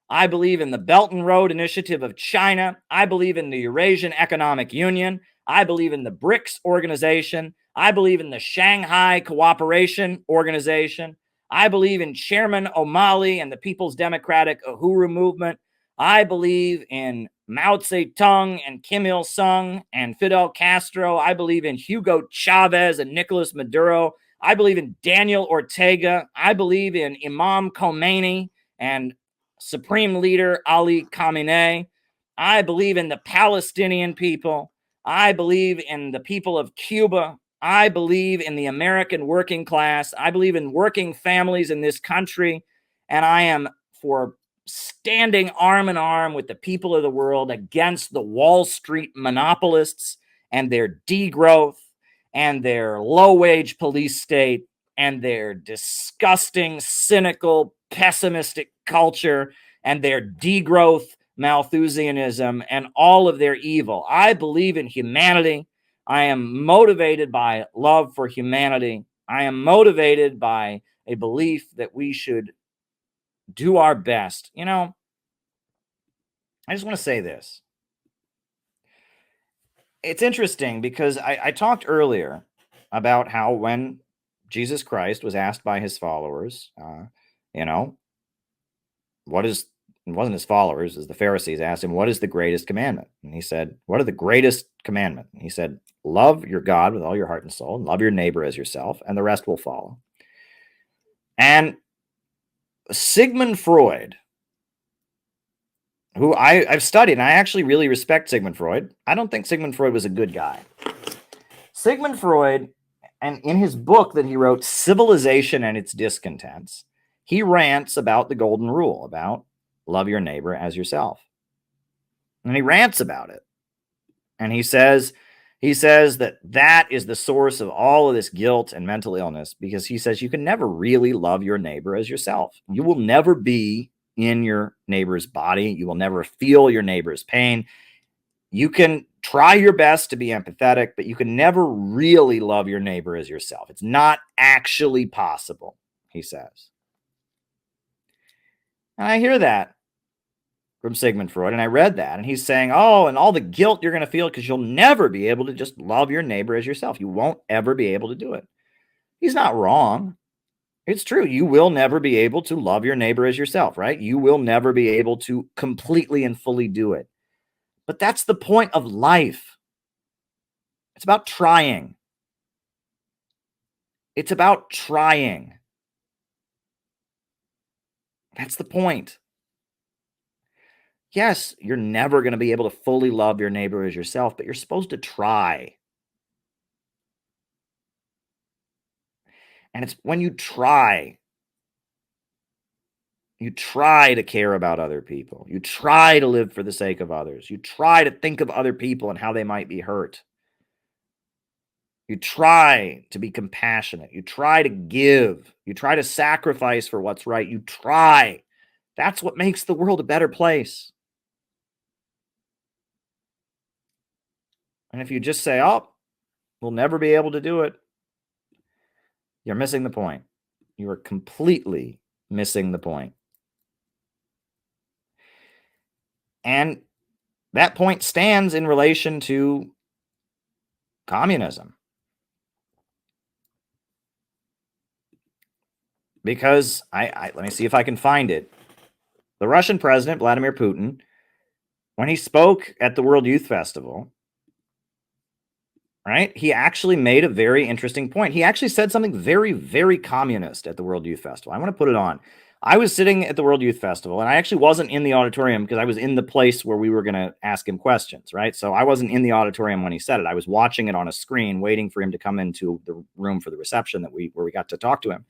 I believe in the Belt and Road Initiative of China. I believe in the Eurasian Economic Union. I believe in the BRICS organization. I believe in the Shanghai Cooperation Organization. I believe in Chairman O'Malley and the People's Democratic Uhuru Movement. I believe in Mao Zedong and Kim Il-sung and Fidel Castro. I believe in Hugo Chavez and Nicolas Maduro. I believe in Daniel Ortega. I believe in Imam Khomeini and Supreme Leader Ali Khamenei. I believe in the Palestinian people. I believe in the people of Cuba. I believe in the American working class. I believe in working families in this country. And I am for standing arm in arm with the people of the world against the Wall Street monopolists and their degrowth and their low-wage police state and their disgusting, cynical, pessimistic culture and their degrowth Malthusianism and all of their evil. I believe in humanity. I am motivated by love for humanity. I am motivated by a belief that we should do our best. You know, I just want to say this. It's interesting because I talked earlier about how when Jesus Christ was asked by his followers, you know, it wasn't his followers, as the Pharisees asked him, what is the greatest commandment? And he said, what are the greatest commandment? And he said, love your God with all your heart and soul, and love your neighbor as yourself, and the rest will follow. And Sigmund Freud, who I've studied, and I actually really respect Sigmund Freud. I don't think Sigmund Freud was a good guy. Sigmund Freud, and in his book that he wrote, Civilization and Its Discontents, he rants about the golden rule, about love your neighbor as yourself. And he rants about it. And he says that is the source of all of this guilt and mental illness, because he says you can never really love your neighbor as yourself. You will never be in your neighbor's body. You will never feel your neighbor's pain. You can try your best to be empathetic, but you can never really love your neighbor as yourself. It's not actually possible, he says. And I hear that from Sigmund Freud, and I read that, and he's saying, oh, and all the guilt you're going to feel because you'll never be able to just love your neighbor as yourself. You won't ever be able to do it. He's not wrong. It's true. You will never be able to love your neighbor as yourself, right? You will never be able to completely and fully do it. But that's the point of life. It's about trying. It's about trying. That's the point. Yes, you're never going to be able to fully love your neighbor as yourself, but you're supposed to try. And it's when you try to care about other people. You try to live for the sake of others. You try to think of other people and how they might be hurt. You try to be compassionate. You try to give. You try to sacrifice for what's right. You try. That's what makes the world a better place. And if you just say, oh, we'll never be able to do it, you're missing the point. You are completely missing the point. And that point stands in relation to communism. Because let me see if I can find it. The Russian president, Vladimir Putin, when he spoke at the World Youth Festival, right, he actually made a very interesting point. He actually said something very, very communist at the World Youth Festival. I want to put it on. I was sitting at the World Youth Festival, and I actually wasn't in the auditorium because I was in the place where we were going to ask him questions, right? So I wasn't in the auditorium when he said it. I was watching it on a screen, waiting for him to come into the room for the reception where we got to talk to him.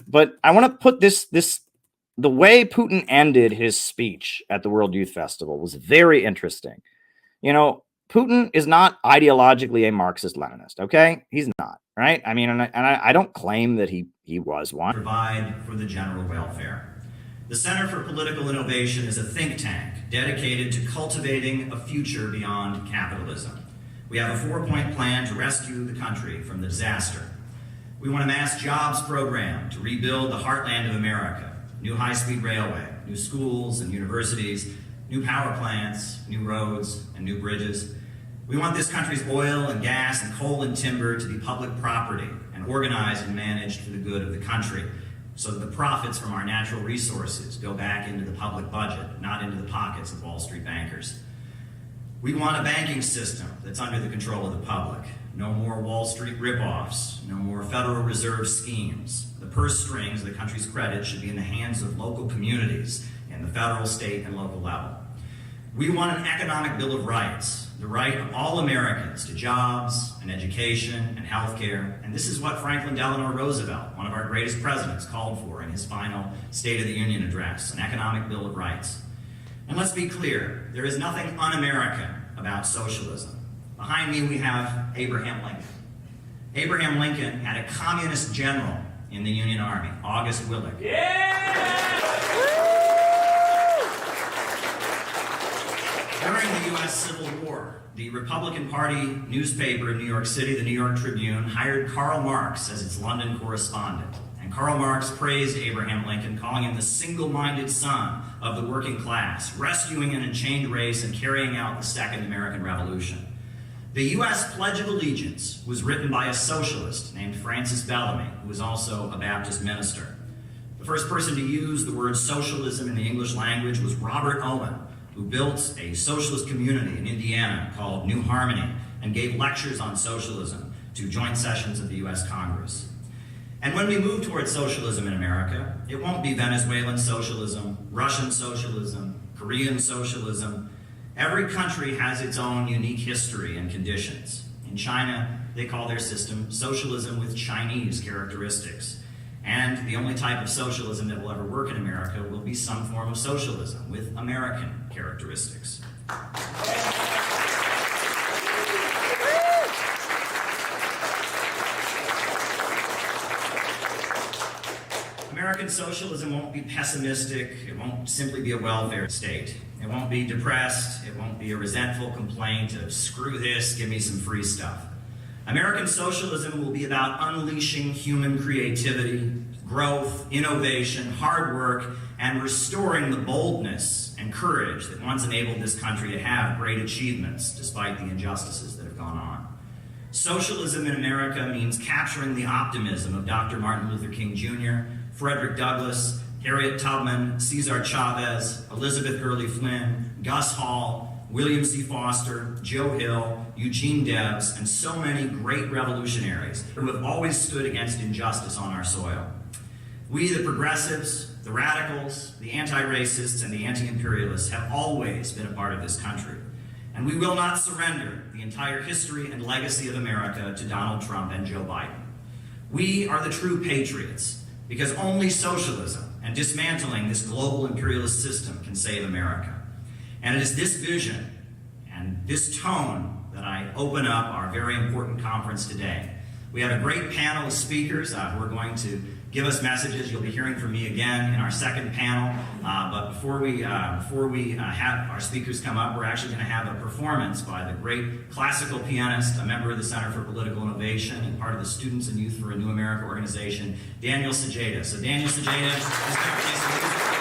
But I want to put the way Putin ended his speech at the World Youth Festival was very interesting. You know, Putin is not ideologically a Marxist-Leninist, okay? He's not, right? I mean, and I don't claim that he was one. Provide for the general welfare. The Center for Political Innovation is a think tank dedicated to cultivating a future beyond capitalism. We have a 4-point plan to rescue the country from the disaster. We want a mass jobs program to rebuild the heartland of America. new high-speed railway, new schools and universities, new power plants, new roads, and new bridges. We want this country's oil and gas and coal and timber to be public property and organized and managed for the good of the country, so that the profits from our natural resources go back into the public budget, not into the pockets of Wall Street bankers. We want a banking system that's under the control of the public. No more Wall Street ripoffs, no more Federal Reserve schemes. The purse strings of the country's credit should be in the hands of local communities in the federal, state, and local level. We want an economic bill of rights, the right of all Americans to jobs and education and health care. And this is what Franklin Delano Roosevelt, one of our greatest presidents, called for in his final State of the Union address, an economic bill of rights. And let's be clear, there is nothing un-American about socialism. Behind me we have Abraham Lincoln. Abraham Lincoln had a communist general in the Union Army, August Willig. During the U.S. Civil War, the Republican Party newspaper in New York City, the New York Tribune, hired Karl Marx as its London correspondent. And Karl Marx praised Abraham Lincoln, calling him the single-minded son of the working class, rescuing an enchained race and carrying out the Second American Revolution. The U.S. Pledge of Allegiance was written by a socialist named Francis Bellamy, who was also a Baptist minister. The first person to use the word socialism in the English language was Robert Owen, who built a socialist community in Indiana called New Harmony and gave lectures on socialism to joint sessions of the U.S. Congress. And when we move towards socialism in America, it won't be Venezuelan socialism, Russian socialism, Korean socialism. Every country has its own unique history and conditions. In China, they call their system socialism with Chinese characteristics. And the only type of socialism that will ever work in America will be some form of socialism with American characteristics. American socialism won't be pessimistic. It won't simply be a welfare state. It won't be depressed. It won't be a resentful complaint of screw this, give me some free stuff. American socialism will be about unleashing human creativity, growth, innovation, hard work, and restoring the boldness and courage that once enabled this country to have great achievements despite the injustices that have gone on. Socialism in America means capturing the optimism of Dr. Martin Luther King Jr., Frederick Douglass, Harriet Tubman, Cesar Chavez, Elizabeth Gurley Flynn, Gus Hall, William C. Foster, Joe Hill, Eugene Debs, and so many great revolutionaries who have always stood against injustice on our soil. We, the progressives, the radicals, the anti-racists, and the anti-imperialists have always been a part of this country. And we will not surrender the entire history and legacy of America to Donald Trump and Joe Biden. We are the true patriots, because only socialism and dismantling this global imperialist system can save America. And it is this vision and this tone that I open up our very important conference today. We have a great panel of speakers who are going to give us messages. You'll be hearing from me again in our second panel. But before we have our speakers come up, we're actually going to have a performance by the great classical pianist, a member of the Center for Political Innovation and part of the Students and Youth for a New America organization, Daniel Sajeda. So Daniel Sajeda is going to play some music for us.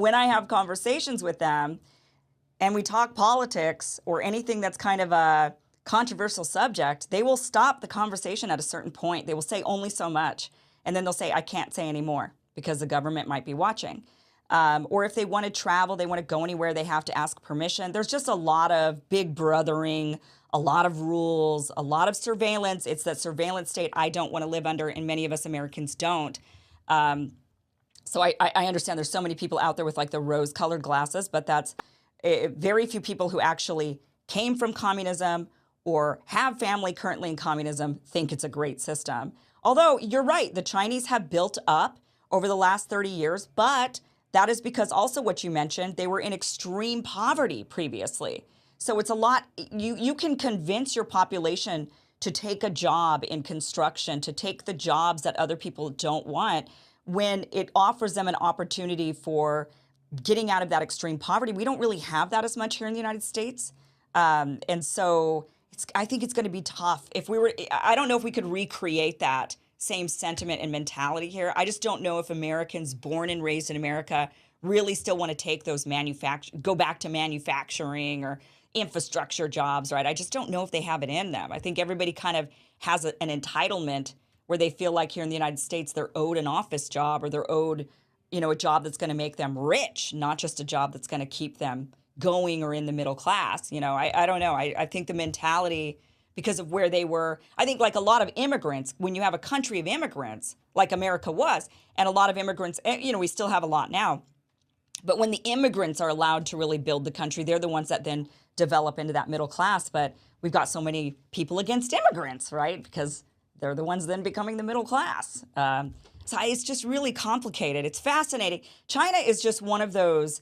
when I have conversations with them and we talk politics or anything that's kind of a controversial subject, they will stop the conversation at a certain point. They will say only so much. And then they'll say, I can't say anymore because the government might be watching. Or if they want to travel, they want to go anywhere, they have to ask permission. There's just a lot of big brothering, a lot of rules, a lot of surveillance. It's that surveillance state I don't want to live under, and many of us Americans don't. So I understand there's so many people out there with like the rose-colored glasses, but that's very few people who actually came from communism or have family currently in communism think it's a great system. Although you're right, the Chinese have built up over the last 30 years, but that is because also what you mentioned, they were in extreme poverty previously. So it's a lot, you can convince your population to take a job in construction, to take the jobs that other people don't want when it offers them an opportunity for getting out of that extreme poverty. We don't really have that as much here in the United States. And so I think it's going to be tough. I don't know if we could recreate that same sentiment and mentality here. I just don't know if Americans born and raised in America really still want to take those go back to manufacturing or infrastructure jobs, right? I just don't know if they have it in them. I think everybody kind of has an entitlement where they feel like here in the United States they're owed an office job or they're owed, a job that's going to make them rich, not just a job that's going to keep them going or in the middle class. I don't know. I think the mentality, because of where they were, I think like a lot of immigrants, when you have a country of immigrants like America was, and a lot of immigrants, we still have a lot now, but when the immigrants are allowed to really build the country, they're the ones that then develop into that middle class. But we've got so many people against immigrants, right? Because they're the ones then becoming the middle class. So it's just really complicated. It's fascinating. China is just one of those,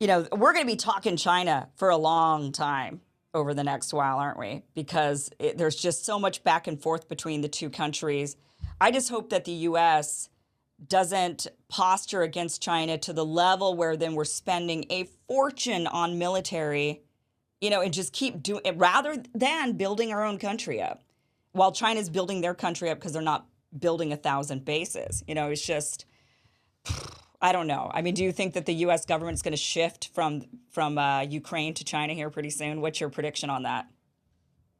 we're going to be talking China for a long time over the next while, aren't we? Because there's just so much back and forth between the two countries. I just hope that the U.S. doesn't posture against China to the level where then we're spending a fortune on military, and just keep doing it rather than building our own country up while China's building their country up because they're not building 1,000 bases. It's just, I don't know. I mean, do you think that the U.S. government's going to shift from Ukraine to China here pretty soon? What's your prediction on that?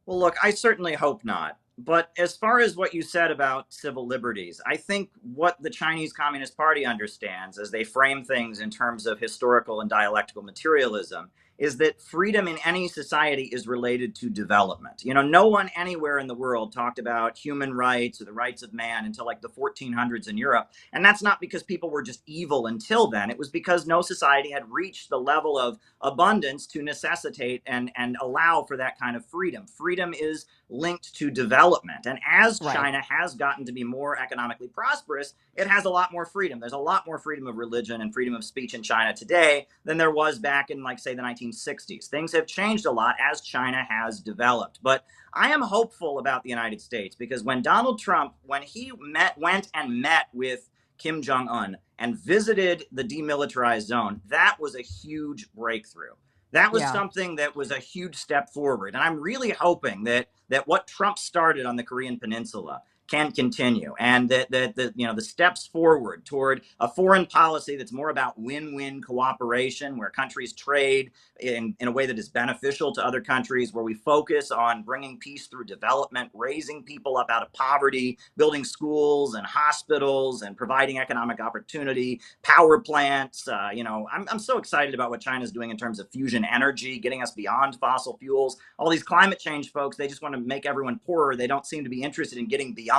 Well, look, I certainly hope not. But as far as what you said about civil liberties, I think what the Chinese Communist Party understands as they frame things in terms of historical and dialectical materialism is that freedom in any society is related to development. No one anywhere in the world talked about human rights or the rights of man until like the 1400s in Europe. And that's not because people were just evil until then. It was because no society had reached the level of abundance to necessitate and allow for that kind of freedom. Freedom is linked to development. And as China has gotten to be more economically prosperous, it has a lot more freedom. There's a lot more freedom of religion and freedom of speech in China today than there was back in, like, say, the 1960s. Things have changed a lot as China has developed. But I am hopeful about the United States because when Donald Trump, when he went and met with Kim Jong-un and visited the demilitarized zone, that was a huge breakthrough. That was something that was a huge step forward. And I'm really hoping that what Trump started on the Korean Peninsula can continue, and that the steps forward toward a foreign policy that's more about win-win cooperation, where countries trade in a way that is beneficial to other countries, where we focus on bringing peace through development, raising people up out of poverty, building schools and hospitals, and providing economic opportunity, power plants. I'm so excited about what China's doing in terms of fusion energy, getting us beyond fossil fuels. All these climate change folks, they just want to make everyone poorer. They don't seem to be interested in getting beyond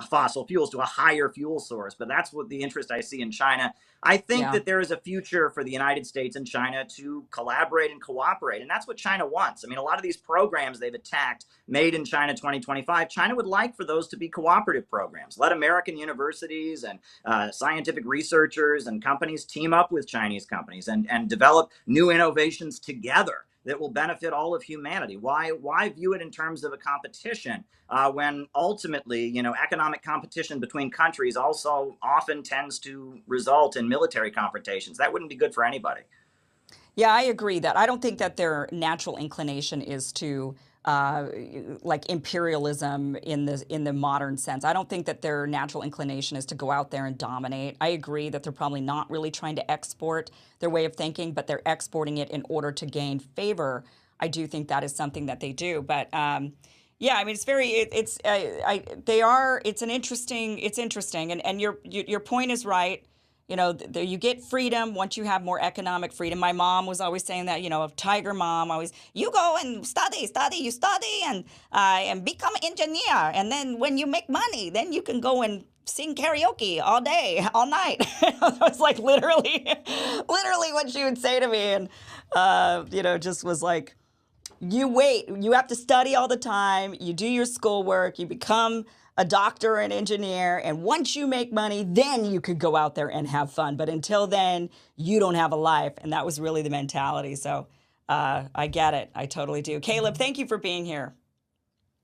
fossil fuels to a higher fuel source. But that's what the interest I see in China. I think that there is a future for the United States and China to collaborate and cooperate. And that's what China wants. I mean, a lot of these programs they've attacked, Made in China 2025, China would like for those to be cooperative programs. Let American universities and scientific researchers and companies team up with Chinese companies and develop new innovations together that will benefit all of humanity. Why view it in terms of a competition when ultimately, economic competition between countries also often tends to result in military confrontations? That wouldn't be good for anybody. Yeah, I agree that I don't think that their natural inclination is to like imperialism in the modern sense. I don't think that their natural inclination is to go out there and dominate. I agree that they're probably not really trying to export their way of thinking, but they're exporting it in order to gain favor. I do think that is something that they do. But yeah, I mean, it's interesting, and your point is right. You know, you get freedom once you have more economic freedom. My mom was always saying that, you know, a tiger mom always, you go and study, and become an engineer. And then when you make money, then you can go and sing karaoke all day, all night. That was like literally what she would say to me. And, you know, just was like, you wait, you have to study all the time. You do your schoolwork, you become a doctor or an engineer, and once you make money, then you could go out there and have fun. But until then, you don't have a life. And that was really the mentality. So I get it. I totally do. Caleb, thank you for being here.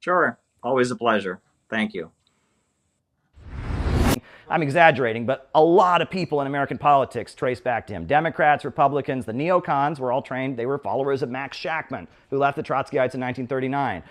Sure. Always a pleasure. Thank you. I'm exaggerating, but a lot of people in American politics trace back to him. Democrats, Republicans, the neocons were all trained. They were followers of Max Shachtman, who left the Trotskyites in 1939.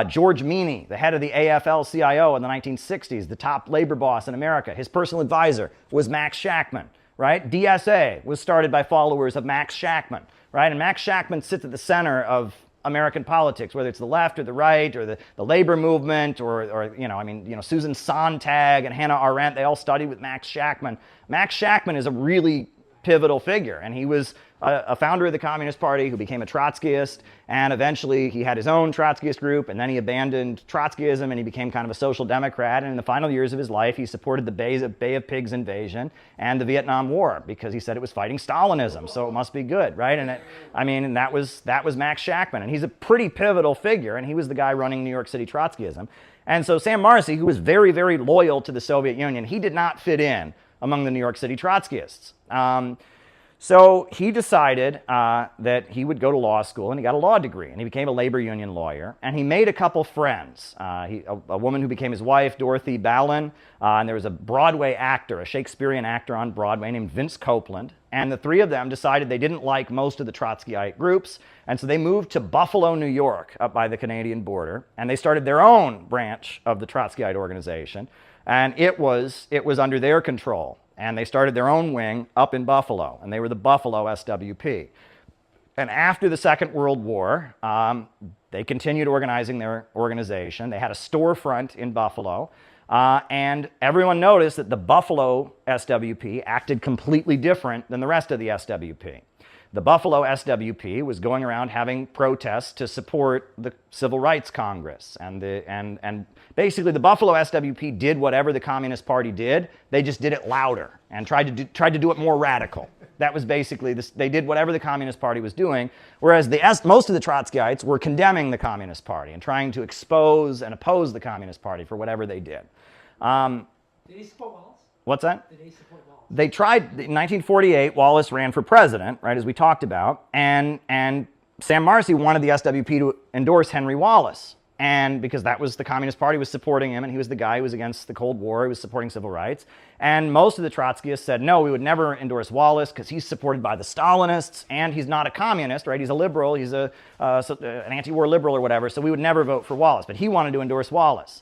George Meany, the head of the AFL-CIO in the 1960s, the top labor boss in America, his personal advisor was Max Shachtman, right? DSA was started by followers of Max Shachtman, right? And Max Shachtman sits at the center of American politics, whether it's the left or the right or the labor movement or you know, I mean, you know, Susan Sontag and Hannah Arendt, they all studied with Max Shachtman. Max Shachtman is a really pivotal figure, and he was a founder of the Communist Party who became a Trotskyist, and eventually he had his own Trotskyist group, and then he abandoned Trotskyism and he became kind of a social democrat, and in the final years of his life he supported the Bay of Pigs invasion and the Vietnam War because he said it was fighting Stalinism, so it must be good, right? And that was Max Shachtman, and he's a pretty pivotal figure, and he was the guy running New York City Trotskyism. And so Sam Marcy, who was very, very loyal to the Soviet Union, he did not fit in among the New York City Trotskyists. So he decided that he would go to law school, and he got a law degree, and he became a labor union lawyer, and he made a couple friends. A woman who became his wife, Dorothy Ballin, and there was a Broadway actor, a Shakespearean actor on Broadway named Vince Copeland, and the three of them decided they didn't like most of the Trotskyite groups, and so they moved to Buffalo, New York, up by the Canadian border, and they started their own branch of the Trotskyite organization, and it was under their control. And they started their own wing up in Buffalo, and they were the Buffalo SWP. And after the Second World War, they continued organizing their organization. They had a storefront in Buffalo, and everyone noticed that the Buffalo SWP acted completely different than the rest of the SWP. The Buffalo SWP was going around having protests to support the Civil Rights Congress, and basically the Buffalo SWP did whatever the Communist Party did. They just did it louder and tried to do it more radical. That was basically this. They did whatever the Communist Party was doing, whereas most of the Trotskyites were condemning the Communist Party and trying to expose and oppose the Communist Party for whatever they did. Did he support Wallace? What's that? Did he support Wallace? They tried, in 1948, Wallace ran for president, right, as we talked about, and Sam Marcy wanted the SWP to endorse Henry Wallace, and because that was the Communist Party was supporting him, and he was the guy who was against the Cold War, he was supporting civil rights, and most of the Trotskyists said, no, we would never endorse Wallace because he's supported by the Stalinists, and he's not a communist, right, he's a liberal, he's an anti-war liberal or whatever, so we would never vote for Wallace, but he wanted to endorse Wallace.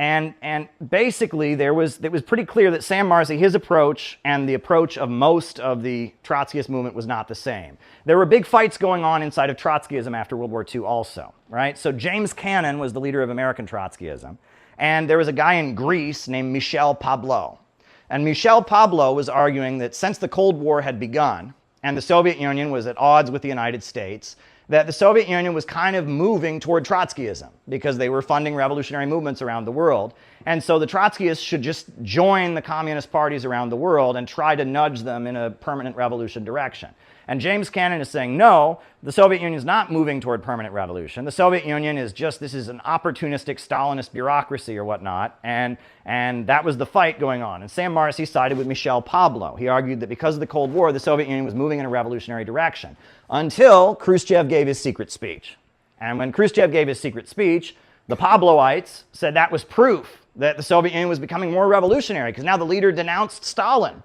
And basically, it was pretty clear that Sam Marcy, his approach and the approach of most of the Trotskyist movement was not the same. There were big fights going on inside of Trotskyism after World War II also, right? So James Cannon was the leader of American Trotskyism, and there was a guy in Greece named Michel Pablo. And Michel Pablo was arguing that since the Cold War had begun and the Soviet Union was at odds with the United States, that the Soviet Union was kind of moving toward Trotskyism because they were funding revolutionary movements around the world. And so the Trotskyists should just join the communist parties around the world and try to nudge them in a permanent revolution direction. And James Cannon is saying, no, the Soviet Union is not moving toward permanent revolution. The Soviet Union is just, this is an opportunistic Stalinist bureaucracy or whatnot. And that was the fight going on. And Sam Marcy sided with Michel Pablo. He argued that because of the Cold War, the Soviet Union was moving in a revolutionary direction until Khrushchev gave his secret speech. And when Khrushchev gave his secret speech, the Pabloites said that was proof that the Soviet Union was becoming more revolutionary because now the leader denounced Stalin.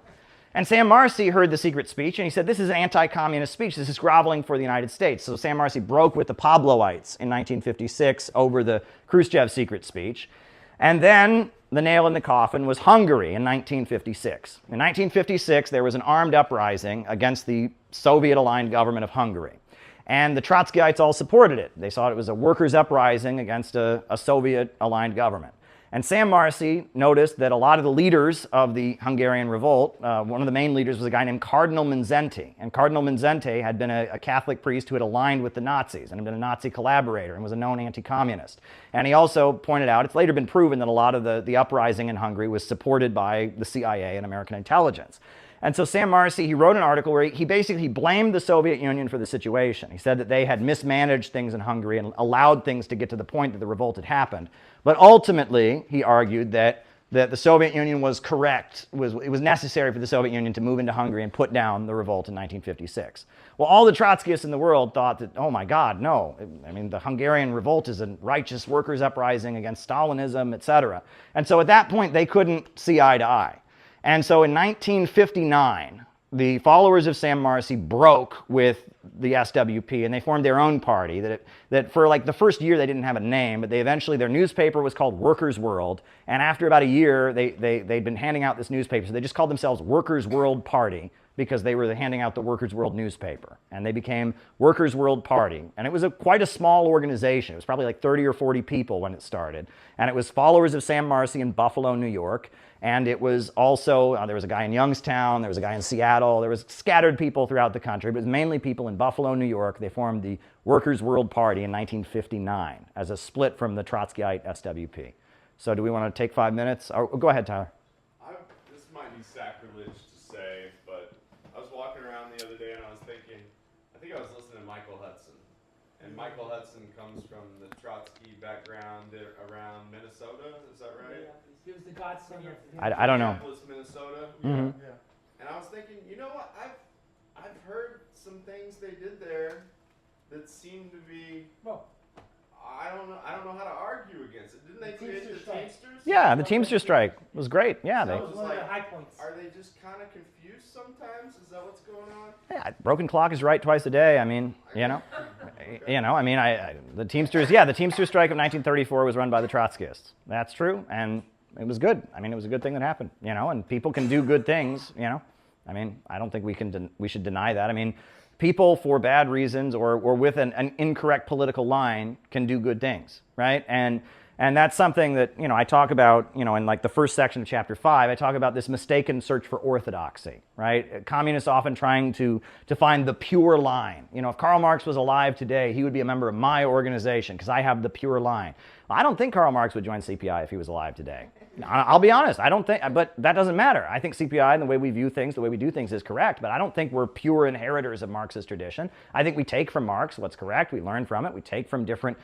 And Sam Marcy heard the secret speech, and he said, this is an anti-communist speech. This is groveling for the United States. So Sam Marcy broke with the Pabloites in 1956 over the Khrushchev secret speech. And then the nail in the coffin was Hungary in 1956. In 1956, there was an armed uprising against the Soviet-aligned government of Hungary. And the Trotskyites all supported it. They thought it was a workers' uprising against a Soviet-aligned government. And Sam Marcy noticed that a lot of the leaders of the Hungarian revolt, one of the main leaders was a guy named Cardinal Mindszenty. And Cardinal Mindszenty had been a Catholic priest who had aligned with the Nazis and had been a Nazi collaborator and was a known anti-communist. And he also pointed out, it's later been proven that a lot of the uprising in Hungary was supported by the CIA and American intelligence. And so Sam Marcy, he wrote an article where he basically blamed the Soviet Union for the situation. He said that they had mismanaged things in Hungary and allowed things to get to the point that the revolt had happened. But ultimately, he argued that the Soviet Union was correct. It was necessary for the Soviet Union to move into Hungary and put down the revolt in 1956. Well, all the Trotskyists in the world thought that, oh my God, no. I mean, the Hungarian revolt is a righteous workers' uprising against Stalinism, etc. And so at that point, they couldn't see eye to eye. And so in 1959, the followers of Sam Marcy broke with the SWP and they formed their own party that for like the first year they didn't have a name, but their newspaper was called Workers' World. And after about a year, they'd been handing out this newspaper. So they just called themselves Workers' World Party because they were handing out the Workers' World newspaper. And they became Workers' World Party. And it was quite a small organization. It was probably like 30 or 40 people when it started. And it was followers of Sam Marcy in Buffalo, New York. And it was also, there was a guy in Youngstown, there was a guy in Seattle, there was scattered people throughout the country, but it was mainly people in Buffalo, New York. They formed the Workers' World Party in 1959 as a split from the Trotskyite SWP. So do we want to take 5 minutes? Or, go ahead, Tyler. This might be sacrilege to say, but I was walking around the other day and I was thinking, I think I was listening to Michael Hudson. And Michael Hudson comes from the Trotsky background around Minnesota, is that right? Yeah. He was the godson of I don't know. Minneapolis, Minnesota. Mm-hmm. Yeah. And I was thinking, you know what? I've heard some things they did there that seem to be. Well, I don't know how to argue against it. Didn't they create the Teamsters? Yeah, the Teamster strike was great. Yeah, so it was one of the high points. Are they just kind of confused sometimes? Is that what's going on? Yeah, broken clock is right twice a day. I mean, the Teamsters. Yeah, the Teamster strike of 1934 was run by the Trotskyists. That's true, and it was good. I mean, it was a good thing that happened. And people can do good things. I mean, I don't think we should deny that. I mean, people for bad reasons or with an incorrect political line can do good things, right? And that's something that, I talk about, in like the first section of chapter 5, I talk about this mistaken search for orthodoxy, right? Communists often trying to find the pure line. If Karl Marx was alive today, he would be a member of my organization because I have the pure line. Well, I don't think Karl Marx would join CPI if he was alive today. I'll be honest, I don't think, but that doesn't matter. I think CPI and the way we view things, the way we do things is correct, but I don't think we're pure inheritors of Marxist tradition. I think we take from Marx what's correct, we learn from it, we take from different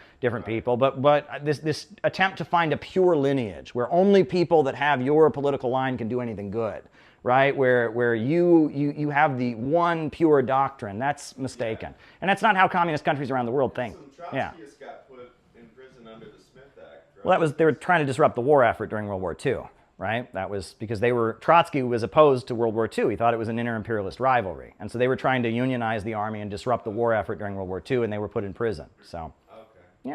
people, but this attempt to find a pure lineage where only people that have your political line can do anything good, right? Where you have the one pure doctrine, that's mistaken. And that's not how communist countries around the world think. Yeah. Got put in prison under the Smith Act, right? Well, they were trying to disrupt the war effort during World War II, right? That was because Trotsky was opposed to World War II. He thought it was an inter-imperialist rivalry. And so they were trying to unionize the army and disrupt the war effort during World War II, and they were put in prison. So,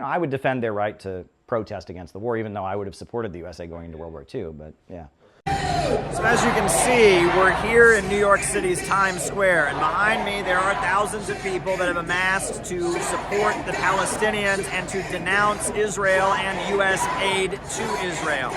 I would defend their right to protest against the war, even though I would have supported the USA going into World War II, but yeah. So as you can see, we're here in New York City's Times Square, and behind me there are thousands of people that have amassed to support the Palestinians and to denounce Israel and U.S. aid to Israel.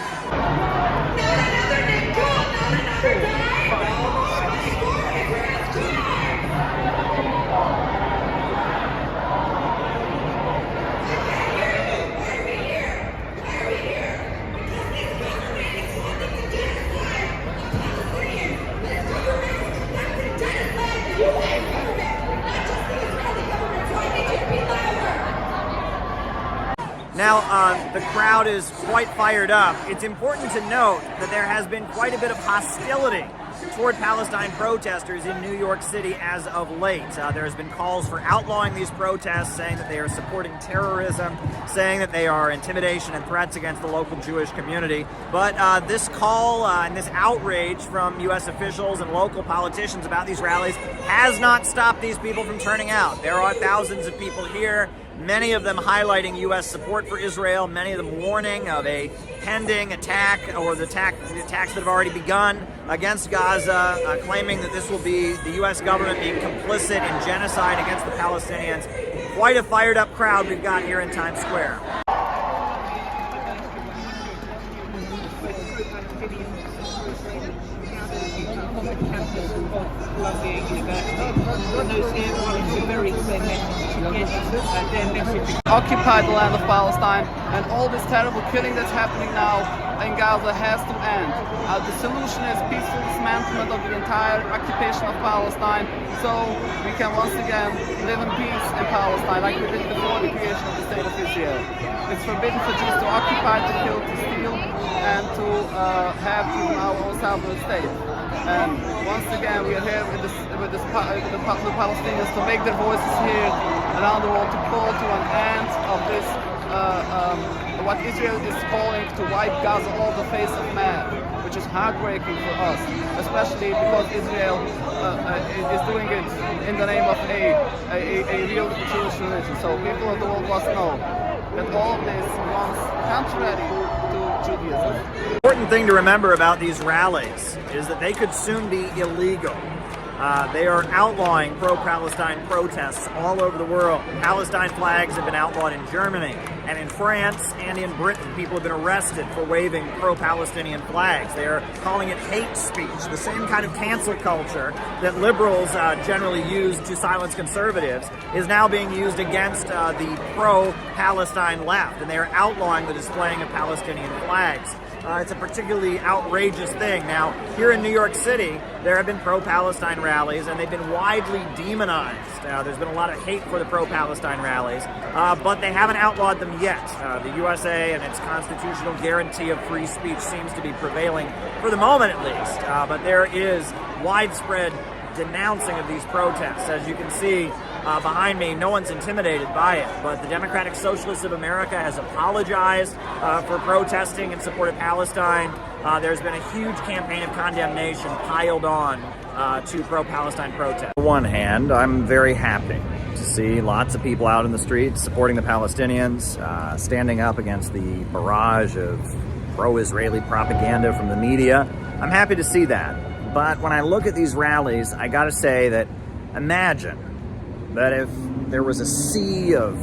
Now, the crowd is quite fired up. It's important to note that there has been quite a bit of hostility toward Palestine protesters in New York City as of late. There has been calls for outlawing these protests, saying that they are supporting terrorism, saying that they are intimidation and threats against the local Jewish community. But this call and this outrage from U.S. officials and local politicians about these rallies has not stopped these people from turning out. There are thousands of people here, many of them highlighting U.S. support for Israel, many of them warning of a pending attack or the attacks that have already begun against Gaza, claiming that this will be the U.S. government being complicit in genocide against the Palestinians. Quite a fired up crowd we've got here in Times Square. Occupy the land of Palestine, and all this terrible killing that's happening now in Gaza has to end. The solution is peaceful dismantlement of the entire occupation of Palestine, so we can once again live in peace in Palestine like we did before the creation of the State of Israel. It's forbidden for Jews to occupy, to kill, to steal, and to have even our own sovereign state. And once again, we are here with the Palestinians to make their voices heard around the world, to call to an end of this, what Israel is calling to wipe Gaza off the face of man, which is heartbreaking for us, especially because Israel is doing it in the name of a real Jewish religion. So people of the world must know that all of this runs contrary to Judaism. The important thing to remember about these rallies is that they could soon be illegal. They are outlawing pro-Palestine protests all over the world. Palestine flags have been outlawed in Germany and in France and in Britain. People have been arrested for waving pro-Palestinian flags. They are calling it hate speech, the same kind of cancel culture that liberals generally use to silence conservatives is now being used against the pro-Palestine left, and they are outlawing the displaying of Palestinian flags. It's a particularly outrageous thing. Now, here in New York City, there have been pro-Palestine rallies, and they've been widely demonized. There's been a lot of hate for the pro-Palestine rallies, but they haven't outlawed them yet. The USA and its constitutional guarantee of free speech seems to be prevailing, for the moment at least, but there is widespread denouncing of these protests. As you can see behind me, no one's intimidated by it, but the Democratic Socialists of America has apologized for protesting in support of Palestine. There's been a huge campaign of condemnation piled on to pro-Palestine protests. On one hand, I'm very happy to see lots of people out in the streets supporting the Palestinians, standing up against the barrage of pro-Israeli propaganda from the media. I'm happy to see that. But when I look at these rallies, I gotta say that imagine that if there was a sea of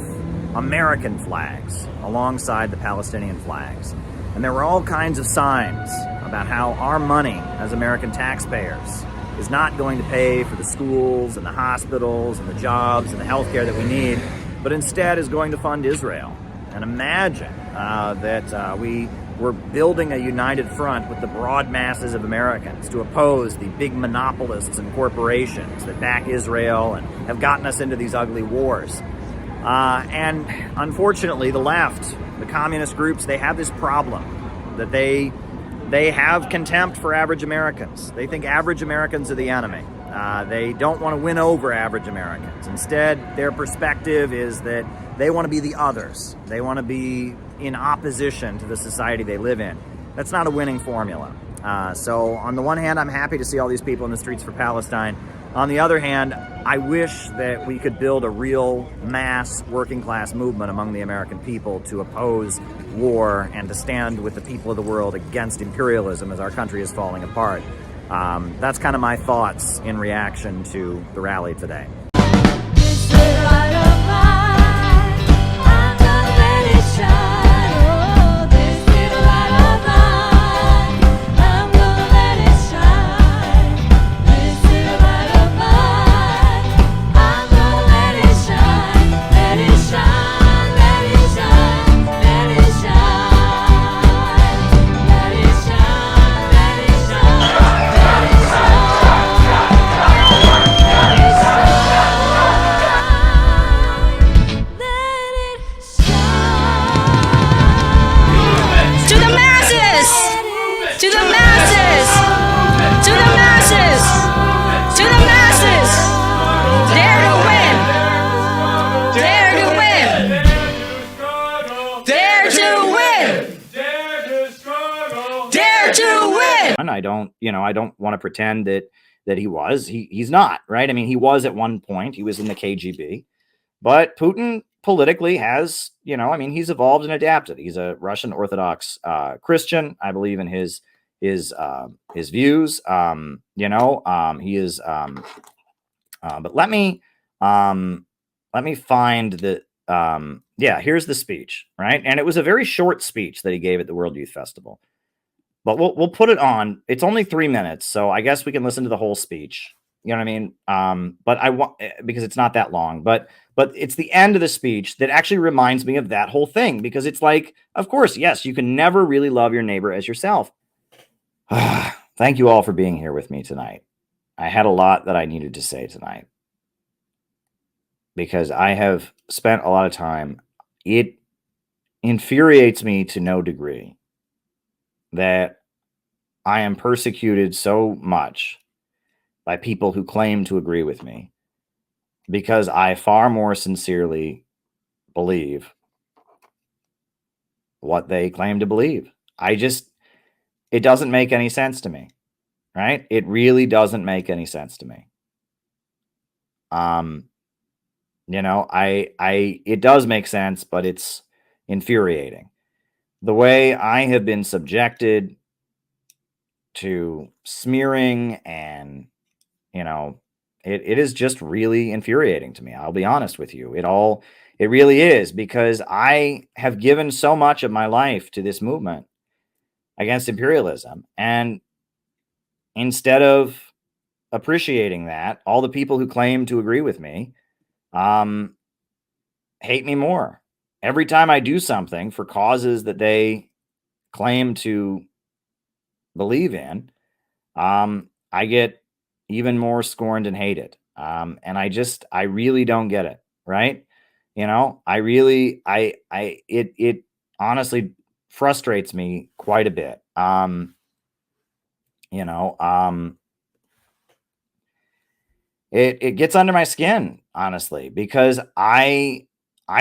American flags alongside the Palestinian flags, and there were all kinds of signs about how our money as American taxpayers is not going to pay for the schools and the hospitals and the jobs and the healthcare that we need, but instead is going to fund Israel. And imagine that we're building a united front with the broad masses of Americans to oppose the big monopolists and corporations that back Israel and have gotten us into these ugly wars. And unfortunately, the left, the communist groups, they have this problem that they have contempt for average Americans. They think average Americans are the enemy. They don't want to win over average Americans. Instead, their perspective is that they want to be the others. They want to be in opposition to the society they live in. That's not a winning formula. So on the one hand, I'm happy to see all these people in the streets for Palestine. On the other hand, I wish that we could build a real mass working class movement among the American people to oppose war and to stand with the people of the world against imperialism as our country is falling apart. That's kind of my thoughts in reaction to the rally today. I don't want to pretend that he was. He's not, right? I mean, he was at one point. He was in the KGB. But Putin politically has, he's evolved and adapted. He's a Russian Orthodox Christian. I believe in his views. He is. But let me find the. Here's the speech, right? And it was a very short speech that he gave at the World Youth Festival. But we'll put it on. It's only 3 minutes, so I guess we can listen to the whole speech. You know what I mean? But I want, because it's not that long, but it's the end of the speech that actually reminds me of that whole thing, because it's like, of course, yes, you can never really love your neighbor as yourself. Thank you all for being here with me tonight. I had a lot that I needed to say tonight, because I have spent a lot of time. It infuriates me to no degree that I am persecuted so much by people who claim to agree with me, because I far more sincerely believe what they claim to believe. It doesn't make any sense to me, right? It really doesn't make any sense to me. It does make sense, but it's infuriating. The way I have been subjected to smearing and, it is just really infuriating to me. I'll be honest with you. It really is, because I have given so much of my life to this movement against imperialism. And instead of appreciating that, all the people who claim to agree with me hate me more. Every time I do something for causes that they claim to believe in, I get even more scorned and hated. And I really don't get it. Right. It honestly frustrates me quite a bit. It gets under my skin, honestly, because I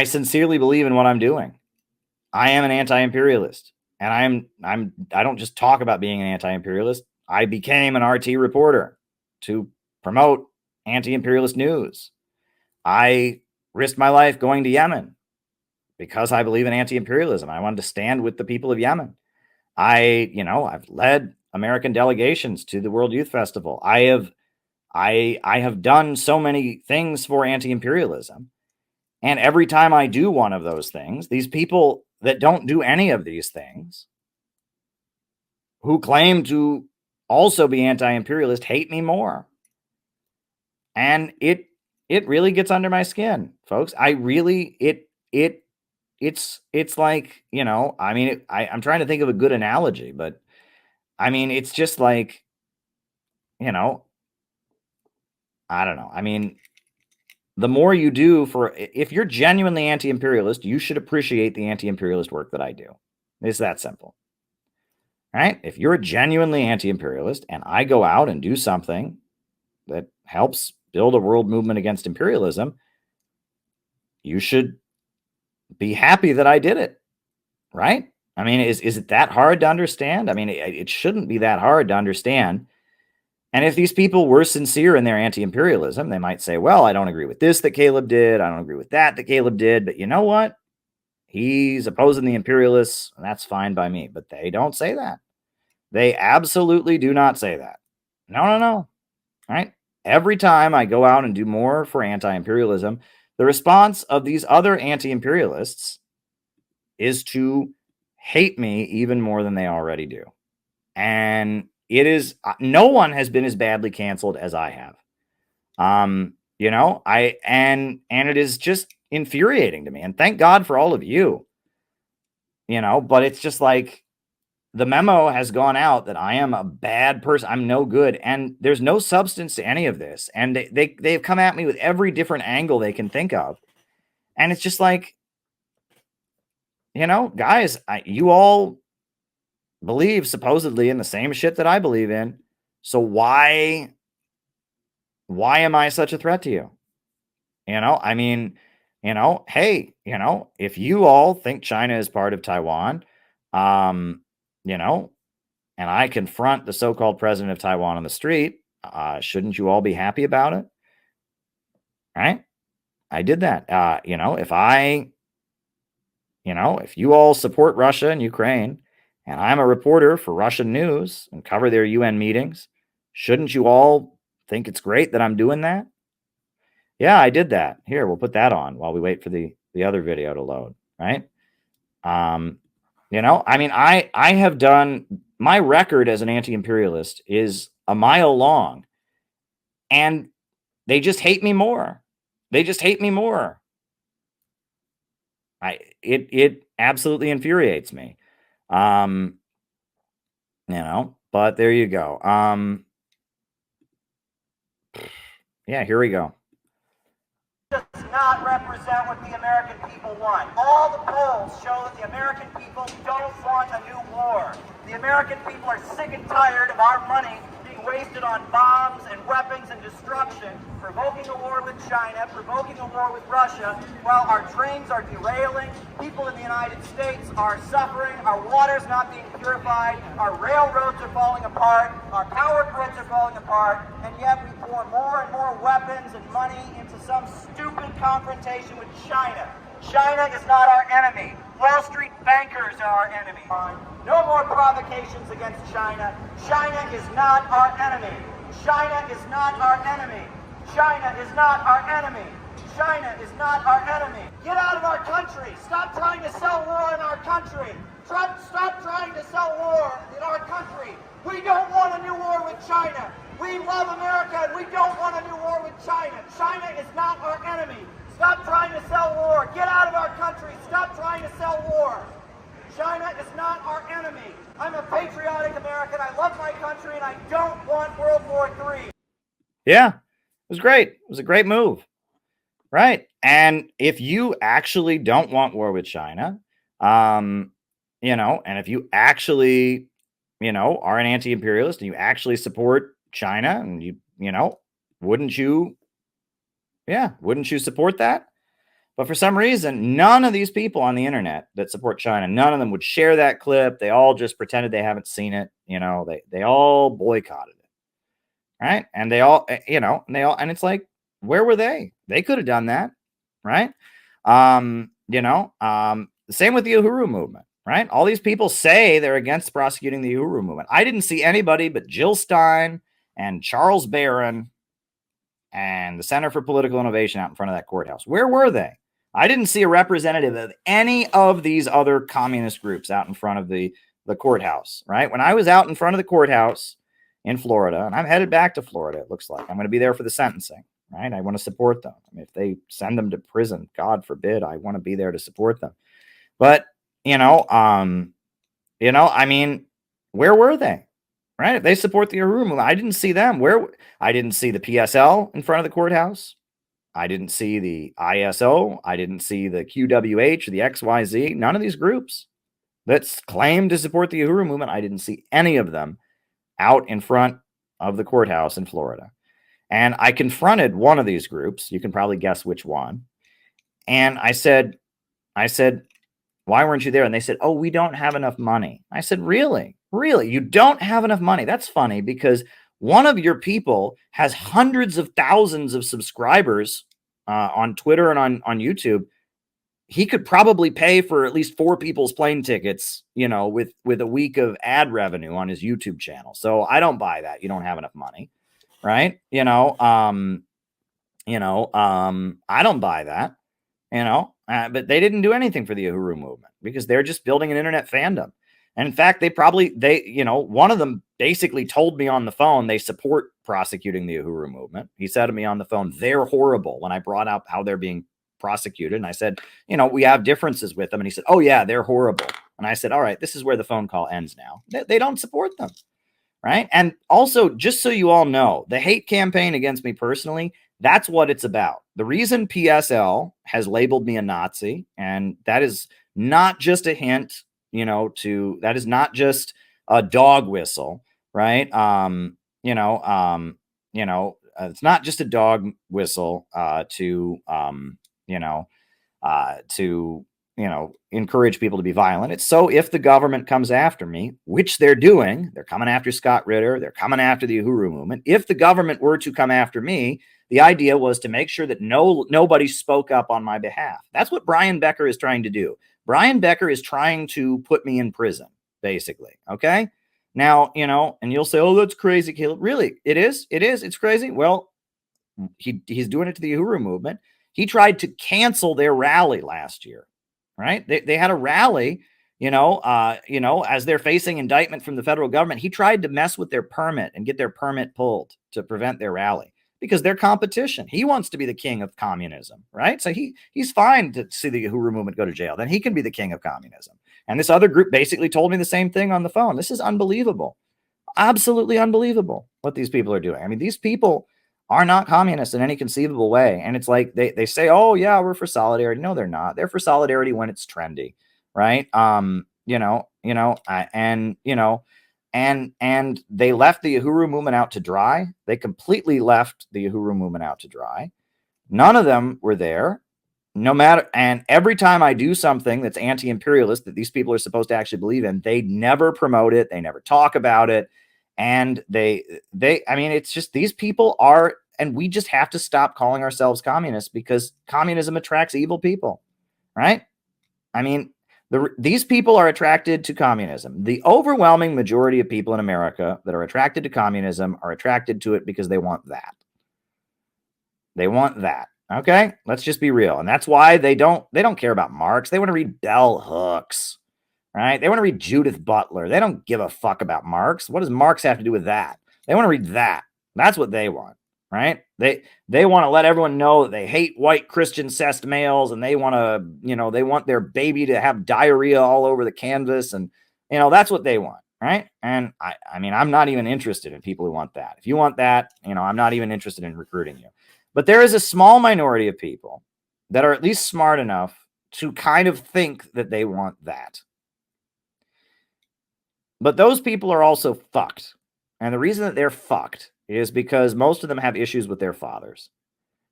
sincerely believe in what I'm doing. I am an anti-imperialist, and I don't just talk about being an anti-imperialist. I became an RT reporter to promote anti-imperialist news. I risked my life going to Yemen because I believe in anti-imperialism. I wanted to stand with the people of Yemen. I've led American delegations to the World Youth Festival. I have done so many things for anti-imperialism. And every time I do one of those things, these people that don't do any of these things, who claim to also be anti-imperialist, hate me more. And it really gets under my skin, folks. It's like, I'm trying to think of a good analogy, but it's just like, I don't know. The more you do if you're genuinely anti-imperialist, you should appreciate the anti-imperialist work that I do. It's that simple. Right? If you're a genuinely anti-imperialist and I go out and do something that helps build a world movement against imperialism, you should be happy that I did it. Right? Is it that hard to understand? It shouldn't be that hard to understand. And if these people were sincere in their anti-imperialism, they might say, well, I don't agree with this that Caleb did. I don't agree with that Caleb did. But you know what? He's opposing the imperialists, and that's fine by me. But they don't say that. They absolutely do not say that. No. All right? Every time I go out and do more for anti-imperialism, the response of these other anti-imperialists is to hate me even more than they already do. And it is, no one has been as badly canceled as I have. And it is just infuriating to me. And thank God for all of you. But it's just like the memo has gone out that I am a bad person. I'm no good. And there's no substance to any of this. And they've come at me with every different angle they can think of. And it's just like, guys, you all believe supposedly in the same shit that I believe in. So why am I such a threat to you? Hey, if you all think China is part of Taiwan, and I confront the so-called president of Taiwan on the street, shouldn't you all be happy about it? Right? I did that. If you all support Russia and Ukraine, and I'm a reporter for Russian news and cover their UN meetings, shouldn't you all think it's great that I'm doing that? Yeah, I did that. Here, we'll put that on while we wait for the other video to load, right? I have done, my record as an anti-imperialist is a mile long, and they just hate me more. They just hate me more. It absolutely infuriates me. But there you go. Yeah, here we go. Does not represent what the American people want. All the polls show that the American people don't want a new war. The American people are sick and tired of our money being wasted on bombs and weapons and destruction, provoking a war with China, provoking a war with Russia, while our trains are derailing, people in the United States are suffering, our water's not being purified, our railroads are falling apart, our power grids are falling apart, and yet we pour more and more weapons and money into some stupid confrontation with China. China is not our enemy. Wall Street bankers are our enemy. No more provocations against China. China is not our enemy. China is not our enemy. China is not our enemy. China is not our enemy. Get out of our country. Stop trying to sell war in our country. Stop trying to sell war in our country. We don't want a new war with China. We love America and we don't want a new war with China. China is not our enemy. Stop trying to sell war. Get out of our country. Stop trying to sell war. China is not our enemy. I'm a patriotic American. I love my country and I don't want World War III. Yeah, it was great. It was a great move. Right. And if you actually don't want war with China, and if you actually, are an anti-imperialist and you actually support China and wouldn't you support that? But for some reason, none of these people on the internet that support China, none of them would share that clip. They all just pretended they haven't seen it. They all boycotted it. Right. And they all, and it's like, where were they? They could have done that. Right. The same with the Uhuru movement. Right. All these people say they're against prosecuting the Uhuru movement. I didn't see anybody but Jill Stein and Charles Barron and the Center for Political Innovation out in front of that courthouse. Where were they? I didn't see a representative of any of these other communist groups out in front of the courthouse, right? When I was out in front of the courthouse in Florida, and I'm headed back to Florida, it looks like. I'm going to be there for the sentencing, right? I want to support them. I mean, if they send them to prison, God forbid, I want to be there to support them. But, where were they? Right? If they support the Uhuru movement, I didn't see them. I didn't see the PSL in front of the courthouse. I didn't see the ISO. I didn't see the QWH or the XYZ. None of these groups that claim to support the Uhuru movement. I didn't see any of them out in front of the courthouse in Florida. And I confronted one of these groups. You can probably guess which one. And I said, why weren't you there? And they said, oh, we don't have enough money. I said, really? Really? You don't have enough money? That's funny because one of your people has hundreds of thousands of subscribers on Twitter and on YouTube. He could probably pay for at least 4 people's plane tickets, with a week of ad revenue on his YouTube channel. So I don't buy that. You don't have enough money, right? I don't buy that, but they didn't do anything for the Uhuru movement because they're just building an internet fandom. And in fact, one of them basically told me on the phone they support prosecuting the Uhuru movement. He said to me on the phone, they're horrible, when I brought up how they're being prosecuted. And I said, we have differences with them. And he said, oh, yeah, they're horrible. And I said, all right, this is where the phone call ends now. They don't support them. Right. And also, just so you all know, the hate campaign against me personally, that's what it's about. The reason PSL has labeled me a Nazi, and that is not just a hint, that is not just a dog whistle, right? It's not just a dog whistle to encourage people to be violent. It's so if the government comes after me, which they're doing, they're coming after Scott Ritter, they're coming after the Uhuru movement. If the government were to come after me, the idea was to make sure that nobody spoke up on my behalf. That's what Brian Becker is trying to do. Brian Becker is trying to put me in prison, basically. Okay. Now, and you'll say, oh, that's crazy, Caleb. Really? It is. It's crazy. Well, he's doing it to the Uhuru movement. He tried to cancel their rally last year, right? They had a rally, as they're facing indictment from the federal government. He tried to mess with their permit and get their permit pulled to prevent their rally because they're competition. He wants to be the king of communism, right? So he's fine to see the Uhuru movement go to jail. Then he can be the king of communism. And this other group basically told me the same thing on the phone. This is unbelievable. Absolutely unbelievable what these people are doing. I mean, these people are not communists in any conceivable way. And it's like they say, oh, yeah, we're for solidarity. No, they're not. They're for solidarity when it's trendy, right? And they left the Uhuru movement out to dry. They completely left the Uhuru movement out to dry. None of them were there. No matter, and every time I do something that's anti-imperialist that these people are supposed to actually believe in, they never promote it. They never talk about it. And it's just, these people are, and we just have to stop calling ourselves communists because communism attracts evil people, right? I mean, these people are attracted to communism. The overwhelming majority of people in America that are attracted to communism are attracted to it because they want that. They want that. Okay, let's just be real. And that's why they don't care about Marx. They want to read bell hooks, right? They want to read Judith Butler. They don't give a fuck about Marx. What does Marx have to do with that? They want to read that. That's what they want, right? They want to let everyone know that they hate white Christian cessed males and they want to, they want their baby to have diarrhea all over the canvas. And, that's what they want, right? And I'm not even interested in people who want that. If you want that, I'm not even interested in recruiting you. But there is a small minority of people that are at least smart enough to kind of think that they want that. But those people are also fucked. And the reason that they're fucked is because most of them have issues with their fathers,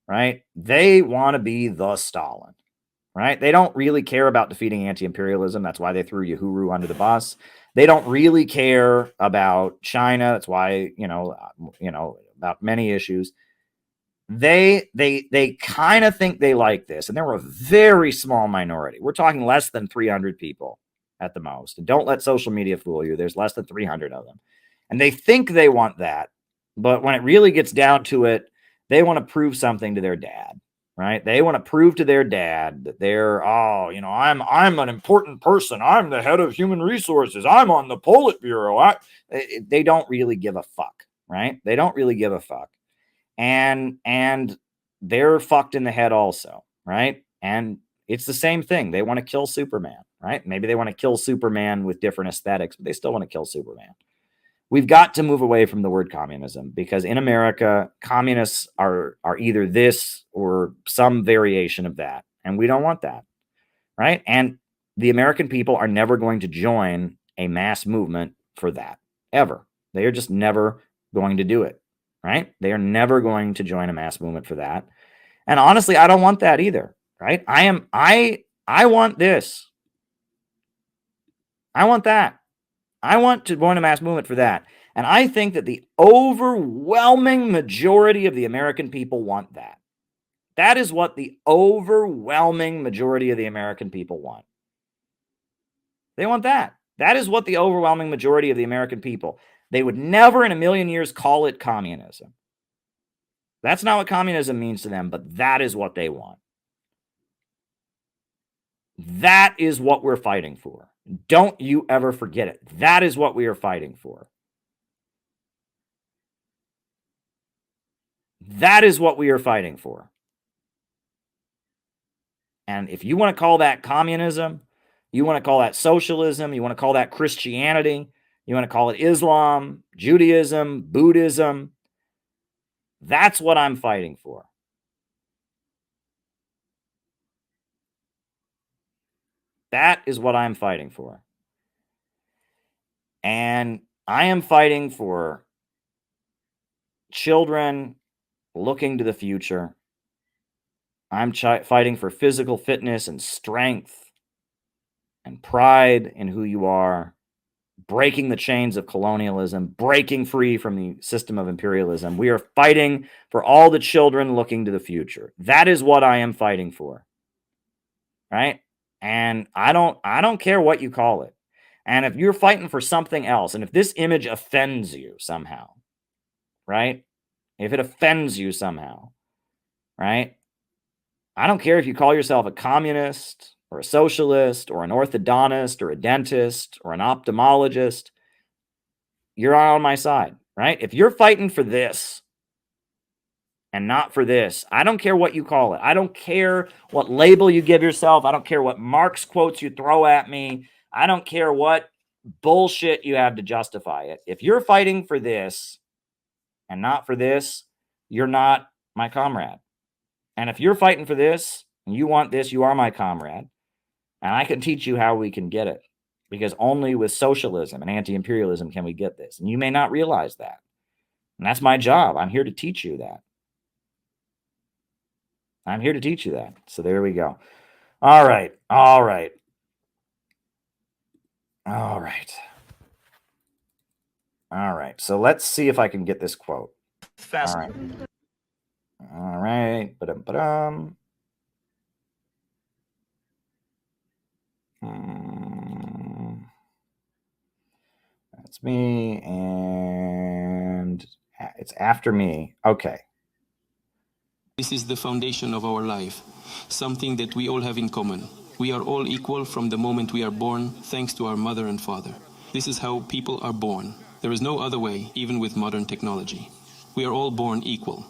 right? They want to be the Stalin, right? They don't really care about defeating anti-imperialism. That's why they threw Uhuru under the bus. They don't really care about China. That's why, about many issues. They kind of think they like this, and they're a very small minority. We're talking less than 300 people at the most. And don't let social media fool you. There's less than 300 of them. And they think they want that, but when it really gets down to it, they want to prove something to their dad, right? They want to prove to their dad that they're, I'm an important person. I'm the head of human resources. I'm on the Politburo. They don't really give a fuck, right? They don't really give a fuck. And they're fucked in the head also, right? And it's the same thing. They want to kill Superman, right? Maybe they want to kill Superman with different aesthetics, but they still want to kill Superman. We've got to move away from the word communism because in America, communists are either this or some variation of that. And we don't want that, right? And the American people are never going to join a mass movement for that, ever. They are just never going to do it. Right? They are never going to join a mass movement for that. And honestly, I don't want that either. Right? I want this. I want that. I want to join a mass movement for that. And I think that the overwhelming majority of the American people want that. That is what the overwhelming majority of the American people want. They want that. That is what the overwhelming majority of the American people. They would never in a million years call it communism. That's not what communism means to them, but that is what they want. That is what we're fighting for. Don't you ever forget it. That is what we are fighting for. That is what we are fighting for. And if you want to call that communism, you want to call that socialism, you want to call that Christianity, you want to call it Islam, Judaism, Buddhism, that's what I'm fighting for. That is what I'm fighting for. And I am fighting for children looking to the future. I'm fighting for physical fitness and strength and pride in who you are, breaking the chains of colonialism, breaking free from the system of imperialism. We are fighting for all the children looking to the future. That is what I am fighting for. Right? And I don't care what you call it. And if you're fighting for something else, and if this image offends you somehow, right? If it offends you somehow, right? I don't care if you call yourself a communist or a socialist or an orthodontist or a dentist or an ophthalmologist. You're on my side, right? If you're fighting for this and not for this, I don't care what you call it. I don't care what label you give yourself. I don't care what Marx quotes you throw at me. I don't care what bullshit you have to justify it. If you're fighting for this and not for this, you're not my comrade. And if you're fighting for this and you want this, you are my comrade. And I can teach you how we can get it. Because only with socialism and anti-imperialism can we get this. And you may not realize that. And that's my job. I'm here to teach you that. I'm here to teach you that. So there we go. All right. All right. All right. All right. So let's see if I can get this quote. Fast. All right. All right. Ba-dum. That's me. And it's after me. Okay. This is the foundation of our life, something that we all have in common. We are all equal from the moment we are born, thanks to our mother and father. This is how people are born. There is no other way, even with modern technology. We are all born equal.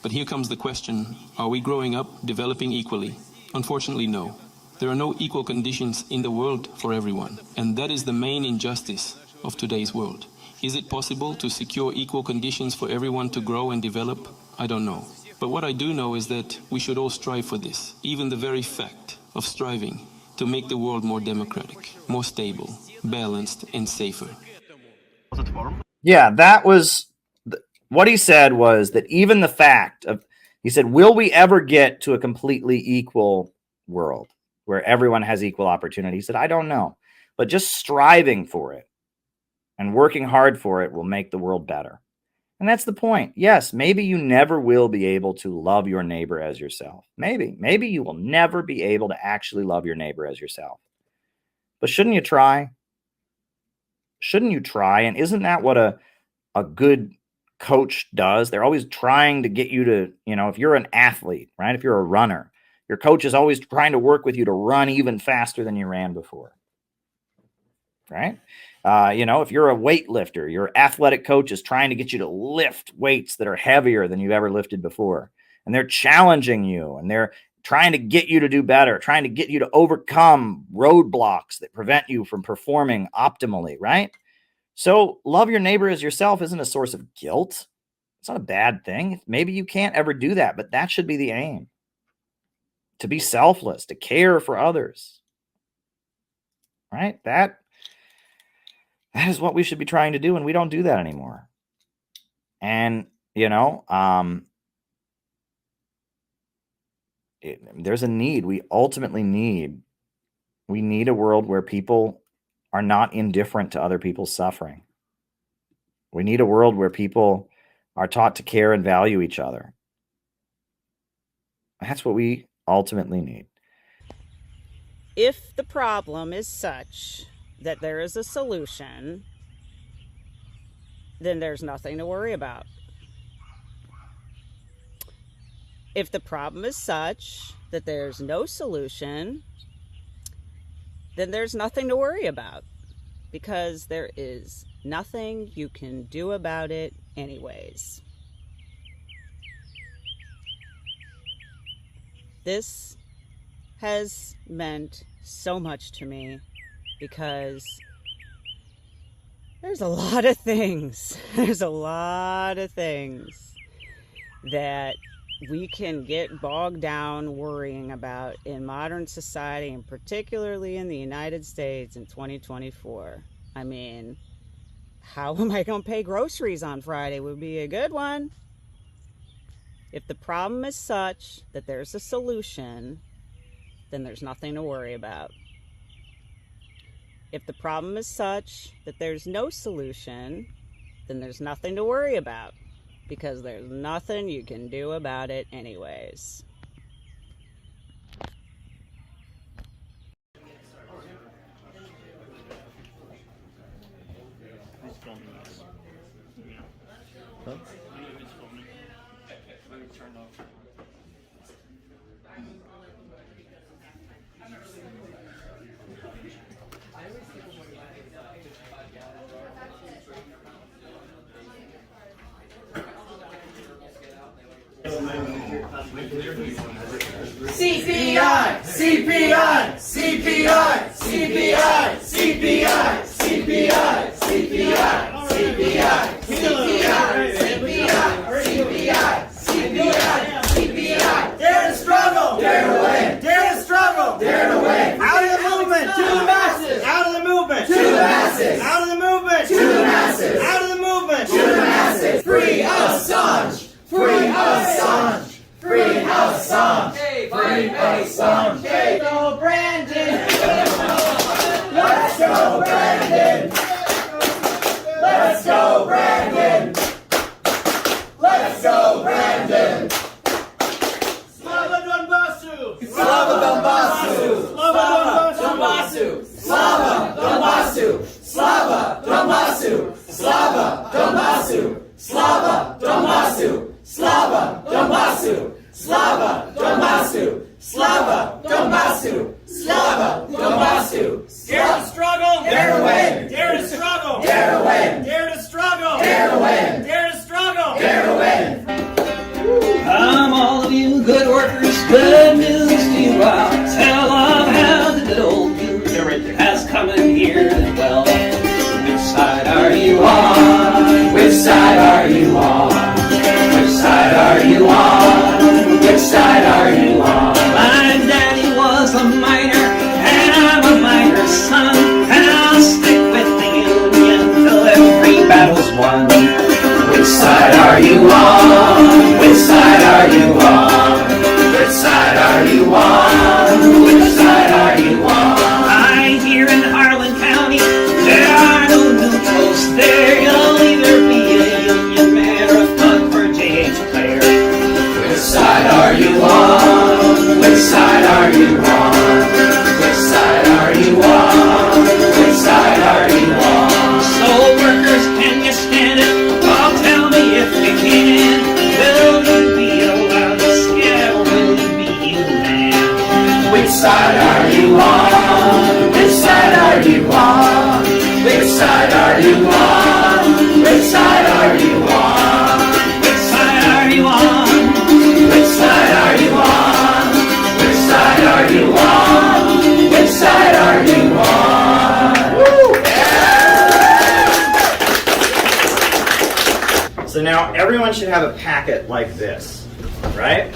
But here comes the question, are we growing up, developing equally? Unfortunately, no. There are no equal conditions in the world for everyone. And that is the main injustice of today's world. Is it possible to secure equal conditions for everyone to grow and develop? I don't know. But what I do know is that we should all strive for this. Even the very fact of striving to make the world more democratic, more stable, balanced, and safer. Yeah, that was what he said, was that even the fact of, he said, will we ever get to a completely equal world where everyone has equal opportunity? He said, I don't know, but just striving for it and working hard for it will make the world better. And that's the point. Yes, maybe you never will be able to love your neighbor as yourself. Maybe you will never be able to actually love your neighbor as yourself. But shouldn't you try? Shouldn't you try? And isn't that what a good coach does? They're always trying to get you to, if you're an athlete, right? If you're a runner, your coach is always trying to work with you to run even faster than you ran before. Right? If you're a weightlifter, your athletic coach is trying to get you to lift weights that are heavier than you've ever lifted before. And they're challenging you, and they're trying to get you to do better, trying to get you to overcome roadblocks that prevent you from performing optimally, right? So love your neighbor as yourself isn't a source of guilt. It's not a bad thing. Maybe you can't ever do that, but that should be the aim. To be selfless, to care for others. Right? That is what we should be trying to do, and we don't do that anymore. And, there's a need. We ultimately need a world where people are not indifferent to other people's suffering. We need a world where people are taught to care and value each other. That's what we ultimately need. If the problem is such that there is a solution, then there's nothing to worry about. If the problem is such that there's no solution, then there's nothing to worry about, because there is nothing you can do about it anyways. This has meant so much to me, because there's a lot of things. There's a lot of things that we can get bogged down worrying about in modern society, and particularly in the United States in 2024. I mean, how am I going to pay groceries on Friday would be a good one. If the problem is such that there's a solution, then there's nothing to worry about. If the problem is such that there's no solution, then there's nothing to worry about, because there's nothing you can do about it anyways. CPI, CPI, CPI, CPI, CPI, CPI, CPI, CPI, CPI, CPI, CPI. Dare to struggle, dare to win, dare to struggle, dare to win. Out of the movement, to the masses, out of the movement, to the masses, out of the movement, to the masses, out of the movement, to the masses. Free Assange, free Assange. Free Assange! Free Assange! Let's go, Brandon! Let's go, Brandon! Let's go, Brandon! Let's go, Brandon! Slava Donbasu! Slava Donbasu! Slava Donbasu! Slava Donbasu! Slava Donbasu! Slava Donbasu! Slava Donbasu! Slava Donbasu! Slava Donbasu! Slava Donbasu! Slava Donbasu! Dare to struggle! Dare to win! Dare to struggle! Dare to win! Dare to struggle! Dare to win! Dare to struggle! Dare to win! Come, all of you good workers, good news to you. I'll tell of how the good old good has come in here to dwell. Which side are you on? Which side are you on? Which side are you on? Which side are you on? My daddy was a miner, and I'm a miner's son, and I'll stick with the Union till every battle's won. Which side are you on? Which side are you on? Which side are you on? Which side are you on? I hear in Harlan County there are no neutrals there. You'll either be a Union man or a thug for J.H. Clare. Which side are you on? Which side are you on? Which side are you on? Which side are you on? So workers, can you stand it? Oh, tell me if you can. Will you be allowed to scare? Will you be man? Which side are you on? Which side are you on? Which side are you on? Which side are you on? Which side are you on? Which side are you on? Which side are you on? Which side are you on? Woo! So now everyone should have a packet like this, right?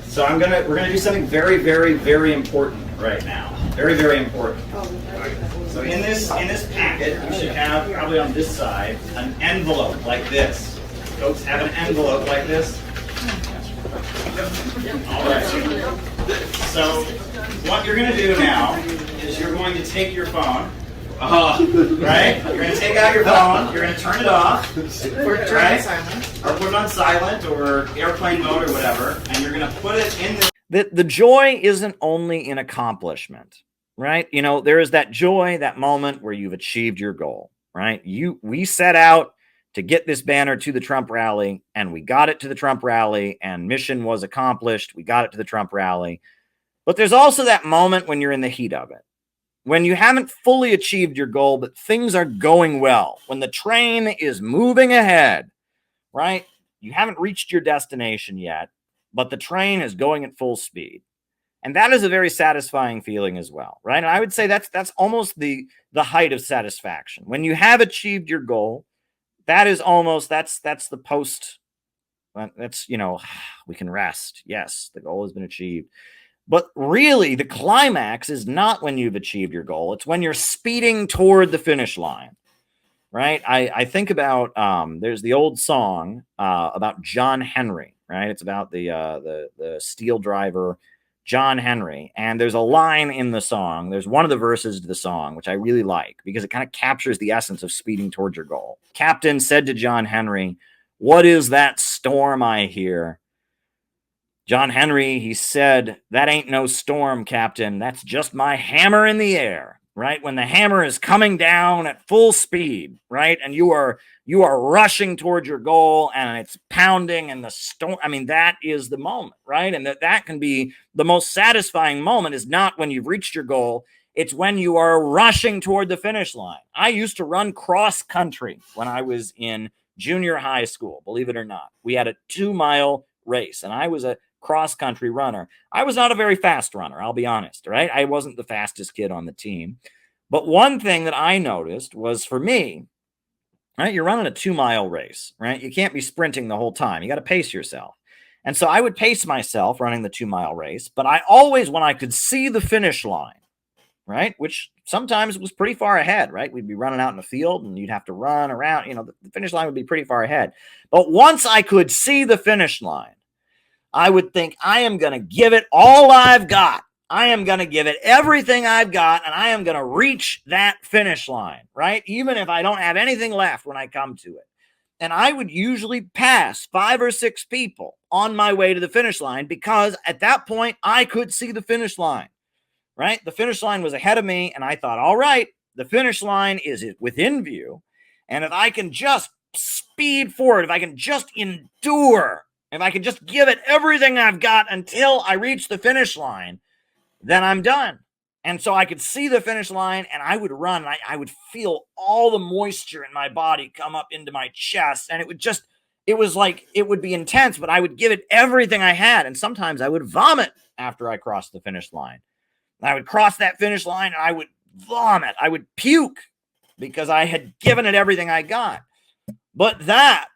So we're gonna do something very, very, very important right now. Very, very important. So in this packet, you should have, probably on this side, an envelope like this. Folks have an envelope like this. All right. So what you're gonna do now is you're going to take your phone. Right? You're going to take out your phone, you're going to turn it off, right? Or put it on silent or airplane mode or whatever, and you're going to put it in The joy isn't only in accomplishment, right? You know, there is that joy, that moment where you've achieved your goal, right? We set out to get this banner to the Trump rally, and we got it to the Trump rally, and mission was accomplished. We got it to the Trump rally. But there's also that moment when you're in the heat of it, when you haven't fully achieved your goal, but things are going well, when the train is moving ahead, right? You haven't reached your destination yet, but the train is going at full speed. And that is a very satisfying feeling as well, right? And I would say that's almost the height of satisfaction. When you have achieved your goal, that is almost, that's the post, that's, you know, we can rest. Yes, the goal has been achieved. But really, the climax is not when you've achieved your goal. It's when you're speeding toward the finish line, right? I think about, there's the old song about John Henry, right? It's about the steel driver, John Henry. And there's a line in the song. There's one of the verses to the song, which I really like because it kind of captures the essence of speeding towards your goal. Captain said to John Henry, "What is that storm I hear?" John Henry, he said, "That ain't no storm, Captain. That's just my hammer in the air," right? When the hammer is coming down at full speed, right? And you are rushing towards your goal and it's pounding and the storm. I mean, that is the moment, right? And that can be the most satisfying moment is not when you've reached your goal. It's when you are rushing toward the finish line. I used to run cross country when I was in junior high school, believe it or not. We had a 2-mile race and I was a cross-country runner. I was not a very fast runner, I'll be honest, right? I wasn't the fastest kid on the team. But one thing that I noticed was for me, right, you're running a 2-mile race, right? You can't be sprinting the whole time. You got to pace yourself. And so I would pace myself running the 2-mile race, but I always, when I could see the finish line, right, which sometimes was pretty far ahead, right? We'd be running out in the field and you'd have to run around, you know, the finish line would be pretty far ahead. But once I could see the finish line, I would think, I am going to give it all I've got. I am going to give it everything I've got, and I am going to reach that finish line, right? Even if I don't have anything left when I come to it. And I would usually pass 5 or 6 people on my way to the finish line because at that point, I could see the finish line, right? The finish line was ahead of me, and I thought, all right, the finish line is within view. And if I can just speed forward, if I can just endure, if I can just give it everything I've got until I reach the finish line, then I'm done. And so I could see the finish line and I would run. And I would feel all the moisture in my body come up into my chest. And it was like, it would be intense, but I would give it everything I had. And sometimes I would vomit after I crossed the finish line. And I would cross that finish line and I would vomit. I would puke because I had given it everything I got. But that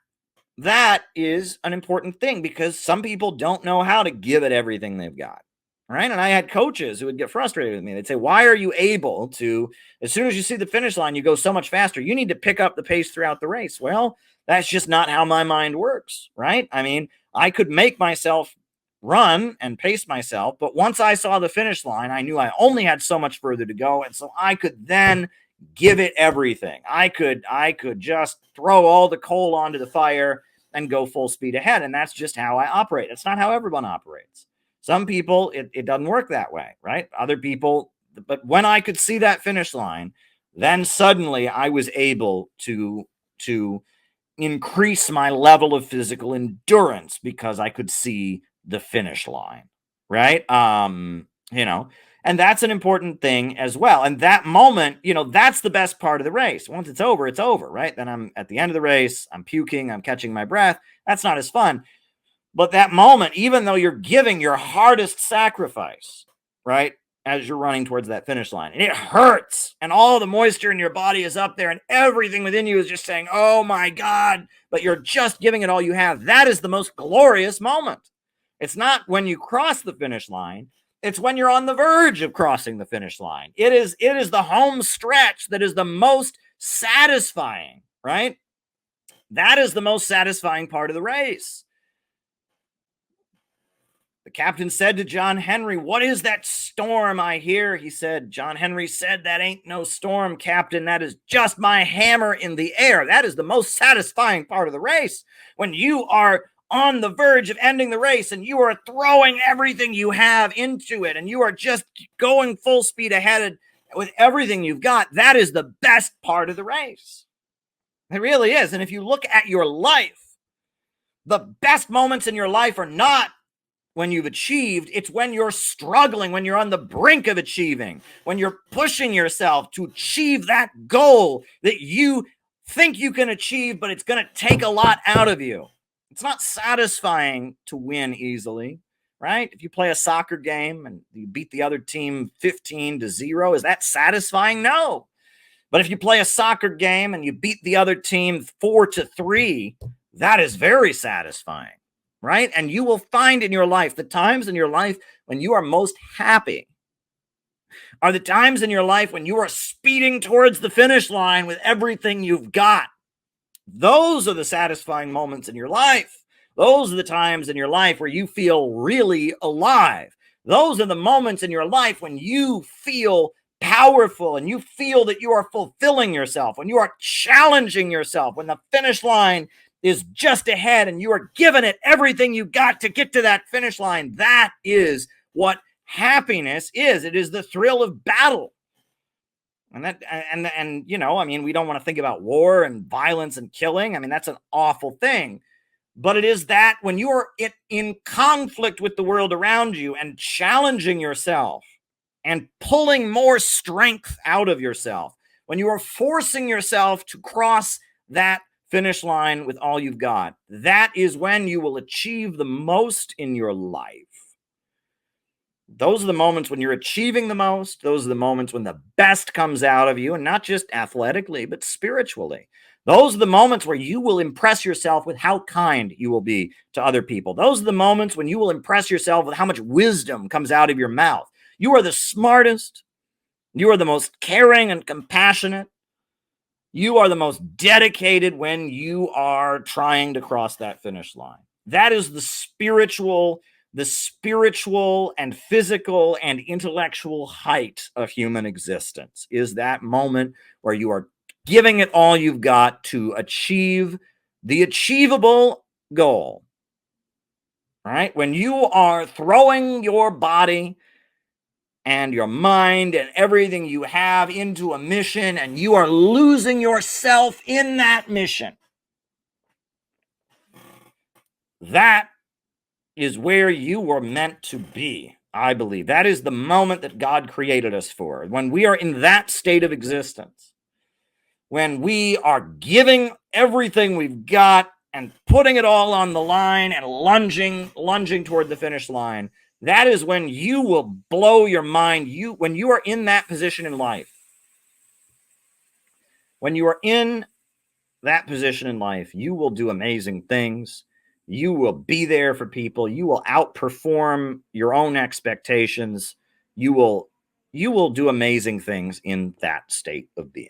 is an important thing because some people don't know how to give it everything they've got, right? And I had coaches who would get frustrated with me. They'd say, why are you able to, as soon as you see the finish line, you go so much faster. You need to pick up the pace throughout the race. Well, that's just not how my mind works, right? I mean, I could make myself run and pace myself, but once I saw the finish line, I knew I only had so much further to go. And so I could then give it everything. I could just throw all the coal onto the fire and go full speed ahead. And that's just how I operate. It's not how everyone operates. Some people, it doesn't work that way, right? Other people, but when I could see that finish line, then suddenly I was able to increase my level of physical endurance because I could see the finish line, right? You know, and that's an important thing as well. And that moment, you know, that's the best part of the race. Once it's over, right? Then I'm at the end of the race, I'm puking, I'm catching my breath. That's not as fun. But that moment, even though you're giving your hardest sacrifice, right, as you're running towards that finish line, and it hurts, and all the moisture in your body is up there, and everything within you is just saying, oh my God, but you're just giving it all you have. That is the most glorious moment. It's not when you cross the finish line. It's when you're on the verge of crossing the finish line. It is the home stretch that is the most satisfying, right? That is the most satisfying part of the race. The captain said to John Henry, what is that storm I hear? He said, John Henry said, that ain't no storm, Captain. That is just my hammer in the air. That is the most satisfying part of the race. When you are on the verge of ending the race and you are throwing everything you have into it and you are just going full speed ahead with everything you've got, that is the best part of the race. It really is. And if you look at your life, the best moments in your life are not when you've achieved, it's when you're struggling, when you're on the brink of achieving, when you're pushing yourself to achieve that goal that you think you can achieve, but it's going to take a lot out of you. It's not satisfying to win easily, right? If you play a soccer game and you beat the other team 15-0, is that satisfying? No. But if you play a soccer game and you beat the other team 4-3, that is very satisfying, right? And you will find in your life, the times in your life when you are most happy are the times in your life when you are speeding towards the finish line with everything you've got. Those are the satisfying moments in your life. Those are the times in your life where you feel really alive. Those are the moments in your life when you feel powerful and you feel that you are fulfilling yourself, when you are challenging yourself, when the finish line is just ahead and you are giving it everything you got to get to that finish line. That is what happiness is. It is the thrill of battle. And you know, I mean, we don't want to think about war and violence and killing. I mean, that's an awful thing. But it is that when you are in conflict with the world around you and challenging yourself and pulling more strength out of yourself, when you are forcing yourself to cross that finish line with all you've got, that is when you will achieve the most in your life. Those are the moments when you're achieving the most. Those are the moments when the best comes out of you, and not just athletically, but spiritually. Those are the moments where you will impress yourself with how kind you will be to other people. Those are the moments when you will impress yourself with how much wisdom comes out of your mouth. You are the smartest. You are the most caring and compassionate. You are the most dedicated when you are trying to cross that finish line. That is the spiritual and physical and intellectual height of human existence, is that moment where you are giving it all you've got to achieve the achievable goal. All right? When you are throwing your body and your mind and everything you have into a mission, and you are losing yourself in that mission, that is where you were meant to be, I believe. That is the moment that God created us for. When we are in that state of existence, when we are giving everything we've got and putting it all on the line and lunging toward the finish line, that is when you will blow your mind. When you are in that position in life, when you are in that position in life, you will do amazing things. You will be there for people. You will outperform your own expectations. You will do amazing things in that state of being.